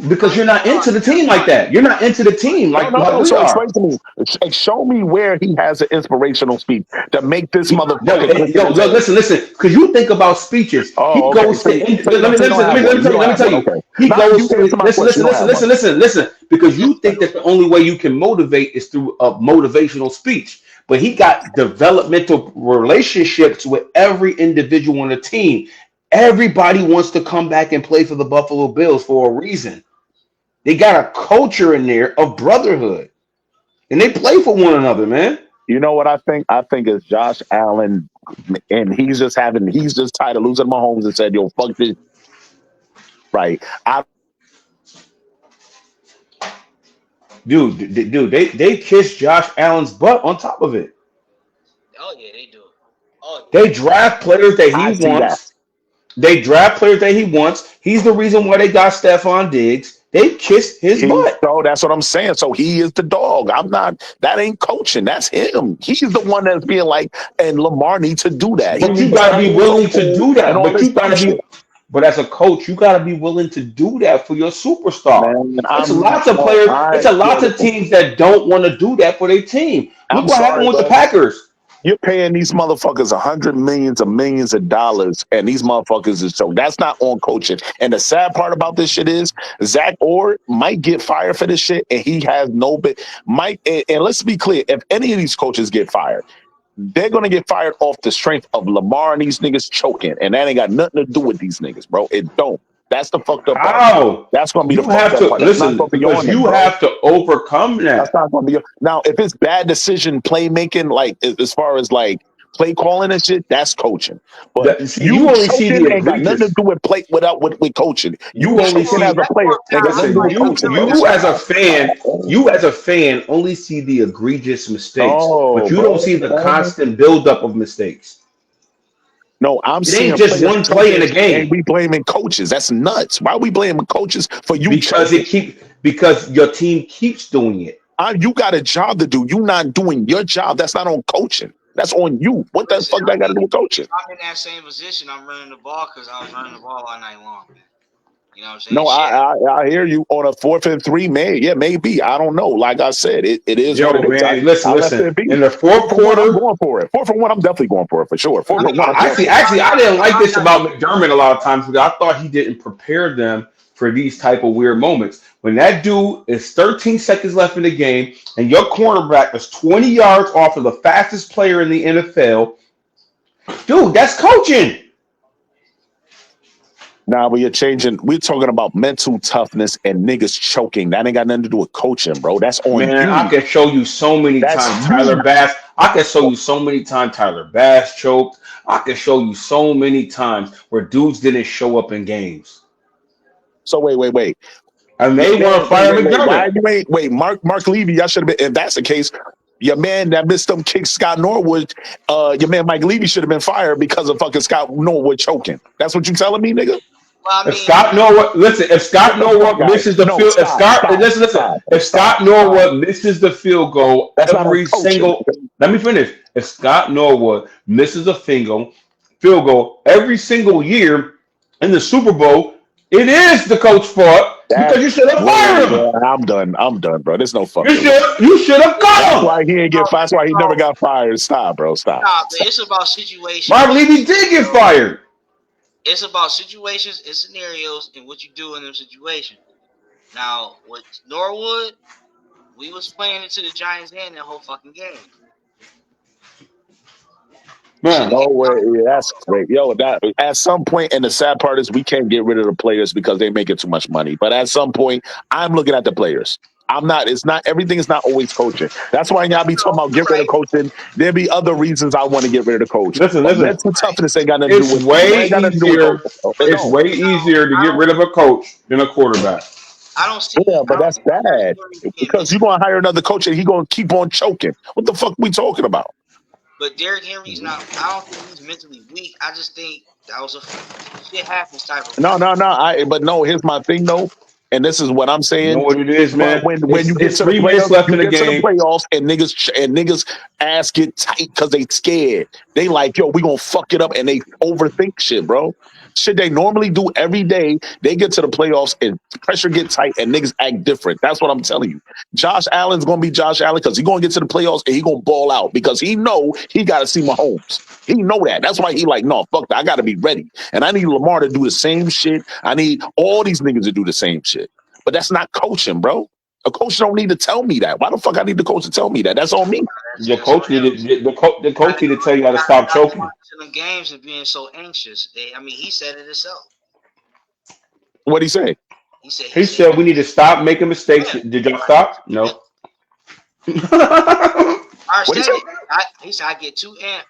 [SPEAKER 3] because you're not into the team like that. You're not into the team
[SPEAKER 2] No, no,
[SPEAKER 3] like
[SPEAKER 2] no.
[SPEAKER 3] we
[SPEAKER 2] So
[SPEAKER 3] are.
[SPEAKER 2] explain to me. Show me where he has an inspirational speech to make this
[SPEAKER 3] Yo,
[SPEAKER 2] motherfucker click in
[SPEAKER 3] yo,
[SPEAKER 2] his
[SPEAKER 3] look,
[SPEAKER 2] head.
[SPEAKER 3] listen. Because you think about speeches. He
[SPEAKER 2] Oh, okay.
[SPEAKER 3] goes to.
[SPEAKER 2] So you
[SPEAKER 3] Let
[SPEAKER 2] don't,
[SPEAKER 3] me
[SPEAKER 2] so you don't
[SPEAKER 3] listen.
[SPEAKER 2] have one. You don't
[SPEAKER 3] Let me
[SPEAKER 2] have
[SPEAKER 3] tell
[SPEAKER 2] one.
[SPEAKER 3] you.
[SPEAKER 2] Okay.
[SPEAKER 3] He
[SPEAKER 2] Now
[SPEAKER 3] goes
[SPEAKER 2] you
[SPEAKER 3] to.
[SPEAKER 2] answer my question. You don't have one.
[SPEAKER 3] Listen. Because you think that the only way you can motivate is through a motivational speech. But he got developmental relationships with every individual on the team. Everybody wants to come back and play for the Buffalo Bills for a reason. They got a culture in there of brotherhood, and they play for one another, man.
[SPEAKER 2] You know what I think? I think it's Josh Allen, and he's just tired of losing Mahomes and said, "Yo, fuck this." Right? I
[SPEAKER 3] Dude, they kissed Josh Allen's butt on top of it.
[SPEAKER 5] Oh yeah, they do. Oh yeah.
[SPEAKER 3] They draft players that he
[SPEAKER 2] I see that.
[SPEAKER 3] wants. They draft players that he wants. He's the reason why they got Stephon Diggs. They kissed his butt.
[SPEAKER 2] So that's what I'm saying. So he is the dog. I'm not. That ain't coaching. That's him. He's the one that's being like, and Lamar needs to do that. He
[SPEAKER 3] But you
[SPEAKER 2] needs to
[SPEAKER 3] gotta
[SPEAKER 2] stop
[SPEAKER 3] be
[SPEAKER 2] being so
[SPEAKER 3] willing to
[SPEAKER 2] cool
[SPEAKER 3] do
[SPEAKER 2] and
[SPEAKER 3] that.
[SPEAKER 2] all this dumb shit.
[SPEAKER 3] But as a coach, you gotta be willing to do that for your superstar.
[SPEAKER 2] Man,
[SPEAKER 3] It's
[SPEAKER 2] I'm
[SPEAKER 3] lots of
[SPEAKER 2] no.
[SPEAKER 3] players.
[SPEAKER 2] I
[SPEAKER 3] It's a
[SPEAKER 2] yo
[SPEAKER 3] lots of
[SPEAKER 2] listen.
[SPEAKER 3] teams that don't want to do that for their team. Look
[SPEAKER 2] I'm
[SPEAKER 3] what happened
[SPEAKER 2] sorry,
[SPEAKER 3] with the
[SPEAKER 2] bro.
[SPEAKER 3] Packers.
[SPEAKER 2] You're paying these motherfuckers millions of dollars, and these motherfuckers is so that's not on coaching. And the sad part about this shit is Zach Orr might get fired for this shit, and he has no bit. Mike, and let's be clear: if any of these coaches get fired, they're gonna get fired off the strength of Lamar and these niggas choking, and that ain't got nothing to do with these niggas, bro. It don't. That's the fucked up part.
[SPEAKER 3] How?
[SPEAKER 2] That's gonna be the
[SPEAKER 3] You
[SPEAKER 2] fucked
[SPEAKER 3] have
[SPEAKER 2] up
[SPEAKER 3] to
[SPEAKER 2] part. That's not
[SPEAKER 3] listen
[SPEAKER 2] gonna be
[SPEAKER 3] because
[SPEAKER 2] on them,
[SPEAKER 3] you
[SPEAKER 2] bro.
[SPEAKER 3] have to overcome
[SPEAKER 2] That's
[SPEAKER 3] that.
[SPEAKER 2] not going to be now. If it's bad decision playmaking, like as far as like play calling and shit, that's coaching. But
[SPEAKER 3] See,
[SPEAKER 2] you
[SPEAKER 3] you only see
[SPEAKER 2] choking
[SPEAKER 3] the
[SPEAKER 2] ain't got nothing to
[SPEAKER 3] egregious.
[SPEAKER 2] do with play with coaching. You
[SPEAKER 3] You only
[SPEAKER 2] choking as
[SPEAKER 3] see
[SPEAKER 2] a
[SPEAKER 5] That's
[SPEAKER 2] player
[SPEAKER 5] more
[SPEAKER 2] ain't got nothing to
[SPEAKER 5] that's
[SPEAKER 2] do
[SPEAKER 3] listen,
[SPEAKER 2] with
[SPEAKER 5] like
[SPEAKER 2] coaching, bro.
[SPEAKER 3] you as a
[SPEAKER 5] that's
[SPEAKER 3] fan, you as a fan only see the egregious mistakes, but
[SPEAKER 2] No,
[SPEAKER 3] you don't
[SPEAKER 2] bro.
[SPEAKER 3] see the constant buildup of mistakes.
[SPEAKER 2] No, I'm
[SPEAKER 3] It
[SPEAKER 2] seeing
[SPEAKER 3] ain't just
[SPEAKER 2] players
[SPEAKER 3] one play in
[SPEAKER 2] choking
[SPEAKER 3] a
[SPEAKER 2] and
[SPEAKER 3] game
[SPEAKER 2] we blaming coaches. That's nuts. Why are we blaming coaches for you choking?
[SPEAKER 3] because your team keeps doing it.
[SPEAKER 2] You got a job to do. You not doing your job. That's not on coaching. That's on you. What the
[SPEAKER 5] listen,
[SPEAKER 2] fuck that got to do with coaching?
[SPEAKER 5] if I'm in that same position, I'm running the ball because I was running the ball all night long, man. You know what I'm saying?
[SPEAKER 2] No,
[SPEAKER 5] Shit.
[SPEAKER 2] I hear you on a 4th and 3, yeah, maybe. I don't know. Like I said, it is what
[SPEAKER 3] Yo,
[SPEAKER 2] it is.
[SPEAKER 3] man,
[SPEAKER 2] I left
[SPEAKER 3] listen.
[SPEAKER 2] it be.
[SPEAKER 3] In the
[SPEAKER 2] Four
[SPEAKER 3] fourth
[SPEAKER 2] for one, I'm
[SPEAKER 3] quarter,
[SPEAKER 2] going for it. 4 for 1, I'm definitely going for it for sure. Four
[SPEAKER 5] I
[SPEAKER 2] for
[SPEAKER 5] mean,
[SPEAKER 2] one, I'm going for it.
[SPEAKER 3] I didn't like this about McDermott a lot of times because I thought he didn't prepare them for these type of weird moments. When that dude is 13 seconds left in the game and your cornerback is 20 yards off of the fastest player in the NFL, dude, that's coaching.
[SPEAKER 2] Now we're talking about mental toughness and niggas choking. That ain't got nothing to do with coaching, bro. That's on
[SPEAKER 3] Man, I
[SPEAKER 2] you.
[SPEAKER 3] can show you so many
[SPEAKER 2] That's
[SPEAKER 3] times Tyler
[SPEAKER 2] you.
[SPEAKER 3] Bass. I can show you so many times Tyler Bass choked. I can show you so many times where dudes didn't show up in games.
[SPEAKER 2] So wait.
[SPEAKER 3] And
[SPEAKER 2] Your
[SPEAKER 3] they
[SPEAKER 2] man,
[SPEAKER 3] want to fire
[SPEAKER 2] wait. Why
[SPEAKER 3] McDermott.
[SPEAKER 2] you ain't wait? Mark Levy, y'all should have been. If that's the case, your man that missed them kicks, Scott Norwood. Your man Mike Levy should have been fired because of fucking Scott Norwood choking. That's what you telling me, nigga?
[SPEAKER 5] well, I
[SPEAKER 3] If
[SPEAKER 5] mean,
[SPEAKER 3] Scott Norwood, listen, if
[SPEAKER 2] Get
[SPEAKER 3] Scott
[SPEAKER 2] the fuck
[SPEAKER 3] Norwood
[SPEAKER 2] out.
[SPEAKER 3] misses the
[SPEAKER 2] No,
[SPEAKER 3] field, if
[SPEAKER 2] stop,
[SPEAKER 3] Scott,
[SPEAKER 2] stop,
[SPEAKER 3] listen,
[SPEAKER 2] stop,
[SPEAKER 3] if
[SPEAKER 2] stop,
[SPEAKER 3] Scott
[SPEAKER 2] stop.
[SPEAKER 3] Norwood misses the field goal
[SPEAKER 2] That's not on
[SPEAKER 3] every
[SPEAKER 2] coaching.
[SPEAKER 3] single, let me finish. If Scott Norwood misses a field goal every single year in the Super Bowl, it is the coach's fault
[SPEAKER 2] That
[SPEAKER 3] because you should have fired him.
[SPEAKER 2] I'm done. I'm done, bro. There's no
[SPEAKER 3] You
[SPEAKER 2] fucking way.
[SPEAKER 3] should, you should have
[SPEAKER 2] That's
[SPEAKER 3] cut him.
[SPEAKER 2] why he ain't get fired. That's why he never got fired. Stop, bro. Stop.
[SPEAKER 5] nah, but
[SPEAKER 2] Stop.
[SPEAKER 5] it's about
[SPEAKER 3] Mark
[SPEAKER 5] situations.
[SPEAKER 3] Levy did get fired.
[SPEAKER 5] It's about situations and scenarios and what you do in them situations. Now, with Norwood, we was playing into the Giants' hand that whole fucking game. We should
[SPEAKER 3] Man,
[SPEAKER 5] have
[SPEAKER 2] No
[SPEAKER 5] came
[SPEAKER 2] way.
[SPEAKER 5] out.
[SPEAKER 2] Yeah, that's great. Yo, that at some point, and the sad part is we can't get rid of the players because they make it too much money. But at some point, I'm looking at the players. I'm not. It's not everything. Is not always coaching. That's why y'all be talking
[SPEAKER 5] No,
[SPEAKER 2] about
[SPEAKER 5] you're
[SPEAKER 2] get rid of
[SPEAKER 5] right.
[SPEAKER 2] coaching. There be other reasons I want to get rid of the coach. But
[SPEAKER 3] listen.
[SPEAKER 2] mental toughness ain't got nothing to do
[SPEAKER 3] It's
[SPEAKER 2] with. It
[SPEAKER 3] way
[SPEAKER 2] ain't got nothing to do with
[SPEAKER 3] easier.
[SPEAKER 2] coaching. Bro. It
[SPEAKER 5] But
[SPEAKER 3] It's
[SPEAKER 2] don't.
[SPEAKER 3] way easier to get rid of a coach than a quarterback.
[SPEAKER 5] I don't
[SPEAKER 2] Yeah,
[SPEAKER 5] see.
[SPEAKER 2] but
[SPEAKER 5] I don't
[SPEAKER 2] that's
[SPEAKER 5] see Derrick
[SPEAKER 2] bad
[SPEAKER 5] Henry being
[SPEAKER 2] because you're
[SPEAKER 5] mentally.
[SPEAKER 2] gonna hire another coach and he gonna keep on choking. What the fuck we talking about?
[SPEAKER 5] But Derrick Henry's not. I don't think he's mentally weak. I just think that was a shit happens type of
[SPEAKER 2] No,
[SPEAKER 5] player.
[SPEAKER 2] no, no. But no. Here's my thing though. And this is what I'm
[SPEAKER 3] You know
[SPEAKER 2] saying.
[SPEAKER 3] what it is,
[SPEAKER 2] But
[SPEAKER 3] man.
[SPEAKER 2] when you get
[SPEAKER 3] It's
[SPEAKER 2] to the
[SPEAKER 3] 3 minutes
[SPEAKER 2] playoffs,
[SPEAKER 3] left
[SPEAKER 2] you
[SPEAKER 3] in the
[SPEAKER 2] get to the
[SPEAKER 3] game.
[SPEAKER 2] playoffs, and niggas ass get tight because they scared. They like, yo, we gonna fuck it up, and they overthink shit, bro. Shit they normally do every day. They get to the playoffs and pressure get tight, and niggas act different. That's what I'm telling you. Josh Allen's gonna be Josh Allen because he gonna get to the playoffs and he gonna ball out because he know he got to see Mahomes. He know that. That's why he like, no, fuck that. I got to be ready, and I need Lamar to do the same shit. I need all these niggas to do the same shit. But that's not coaching, bro. A coach don't need to tell me that. Why the fuck I need the coach to tell me that? That's on me.
[SPEAKER 3] Your
[SPEAKER 5] That's on
[SPEAKER 3] coach
[SPEAKER 5] him.
[SPEAKER 3] needed the
[SPEAKER 5] Gotta
[SPEAKER 3] coach need to tell you how to stop
[SPEAKER 5] stop
[SPEAKER 3] choking.
[SPEAKER 5] watching the games and being so anxious. I mean, he said it himself.
[SPEAKER 2] What'd he say?
[SPEAKER 3] He
[SPEAKER 5] He said,
[SPEAKER 3] said we need to stop making mistakes.
[SPEAKER 5] yeah.
[SPEAKER 3] Did y'all stop? No.
[SPEAKER 5] I
[SPEAKER 2] What'd he
[SPEAKER 5] said
[SPEAKER 2] say?
[SPEAKER 5] it. He said I get too amped.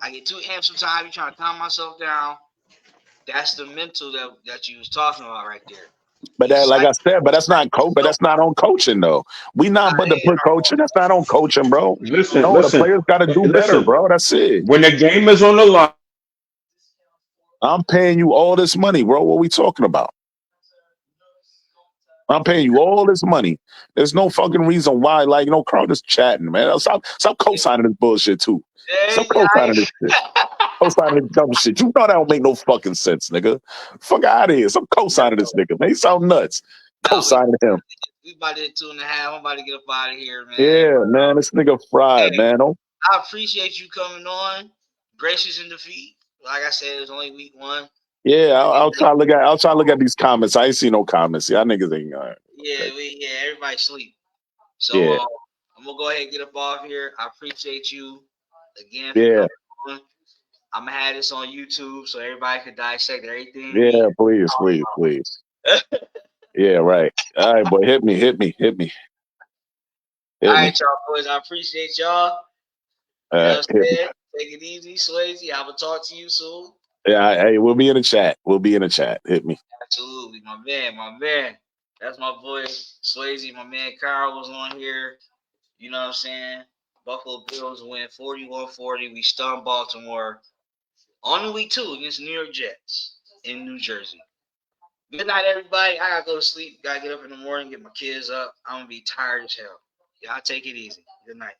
[SPEAKER 5] I get too amped sometimes. You trying to calm myself down. That's the mental that you was talking about right there.
[SPEAKER 2] But
[SPEAKER 5] You
[SPEAKER 2] that, like I said, but that's
[SPEAKER 5] psych
[SPEAKER 2] not coach. But
[SPEAKER 5] yourself
[SPEAKER 2] that's not
[SPEAKER 5] out.
[SPEAKER 2] on coaching though. We not but to put coaching. That's not on coaching, bro.
[SPEAKER 3] Listen,
[SPEAKER 2] No, the
[SPEAKER 3] listen,
[SPEAKER 2] players got to do better,
[SPEAKER 3] listen.
[SPEAKER 2] bro. That's it.
[SPEAKER 3] When the game is on the line,
[SPEAKER 2] I'm paying you all this money, bro. What we talking about? I'm paying you all this money. There's no fucking reason why. Like, Carl just chatting, man. Stop co-signing this bullshit too. Stop
[SPEAKER 5] Yeah,
[SPEAKER 2] co-signing this shit. Co-signing this dumb shit. You know that don't make no fucking sense, nigga. Fuck out of here. Stop co-signing this nigga, man. He sound nuts.
[SPEAKER 5] no,
[SPEAKER 2] Co-signing him.
[SPEAKER 5] we about to hit 2.5. I'm about to get up out of here, man.
[SPEAKER 2] Yeah, man. This nigga fried,
[SPEAKER 5] Hey,
[SPEAKER 2] man. Don't,
[SPEAKER 5] I appreciate you coming on. Gracious in defeat. Like I said, it was only week one.
[SPEAKER 2] yeah, I'll try to look at. I'll try to look at these comments. I ain't see no comments. Y'all niggas ain't. Okay.
[SPEAKER 5] Yeah, everybody sleep. So
[SPEAKER 2] Yeah,
[SPEAKER 5] I'm gonna go ahead and get up off here. I appreciate you again for
[SPEAKER 2] yeah,
[SPEAKER 5] coming on. I'm gonna have this on YouTube so everybody can dissect everything
[SPEAKER 2] yeah.
[SPEAKER 5] we
[SPEAKER 2] Please,
[SPEAKER 5] talk
[SPEAKER 2] please, please.
[SPEAKER 5] about.
[SPEAKER 2] Yeah, right. All right, boy. Hit me, hit me, hit me,
[SPEAKER 5] All
[SPEAKER 2] hit me.
[SPEAKER 5] right, y'all boys. I appreciate y'all. You know what
[SPEAKER 2] Hit
[SPEAKER 5] I'm
[SPEAKER 2] me.
[SPEAKER 5] saying? Take it easy, Swazy. I will talk to you soon.
[SPEAKER 2] Yeah, hey, we'll be in the chat. We'll be in the chat. Hit me.
[SPEAKER 5] Absolutely, my man, my man. That's my boy Swazy. My man Karl was on here. You know what I'm saying? Buffalo Bills win 41-40. We stunned Baltimore on the week 2 against New York Jets in New Jersey. Good night, everybody. I gotta go to sleep. Gotta get up in the morning, get my kids up. I'm gonna be tired as hell. Y'all take it easy. Good night.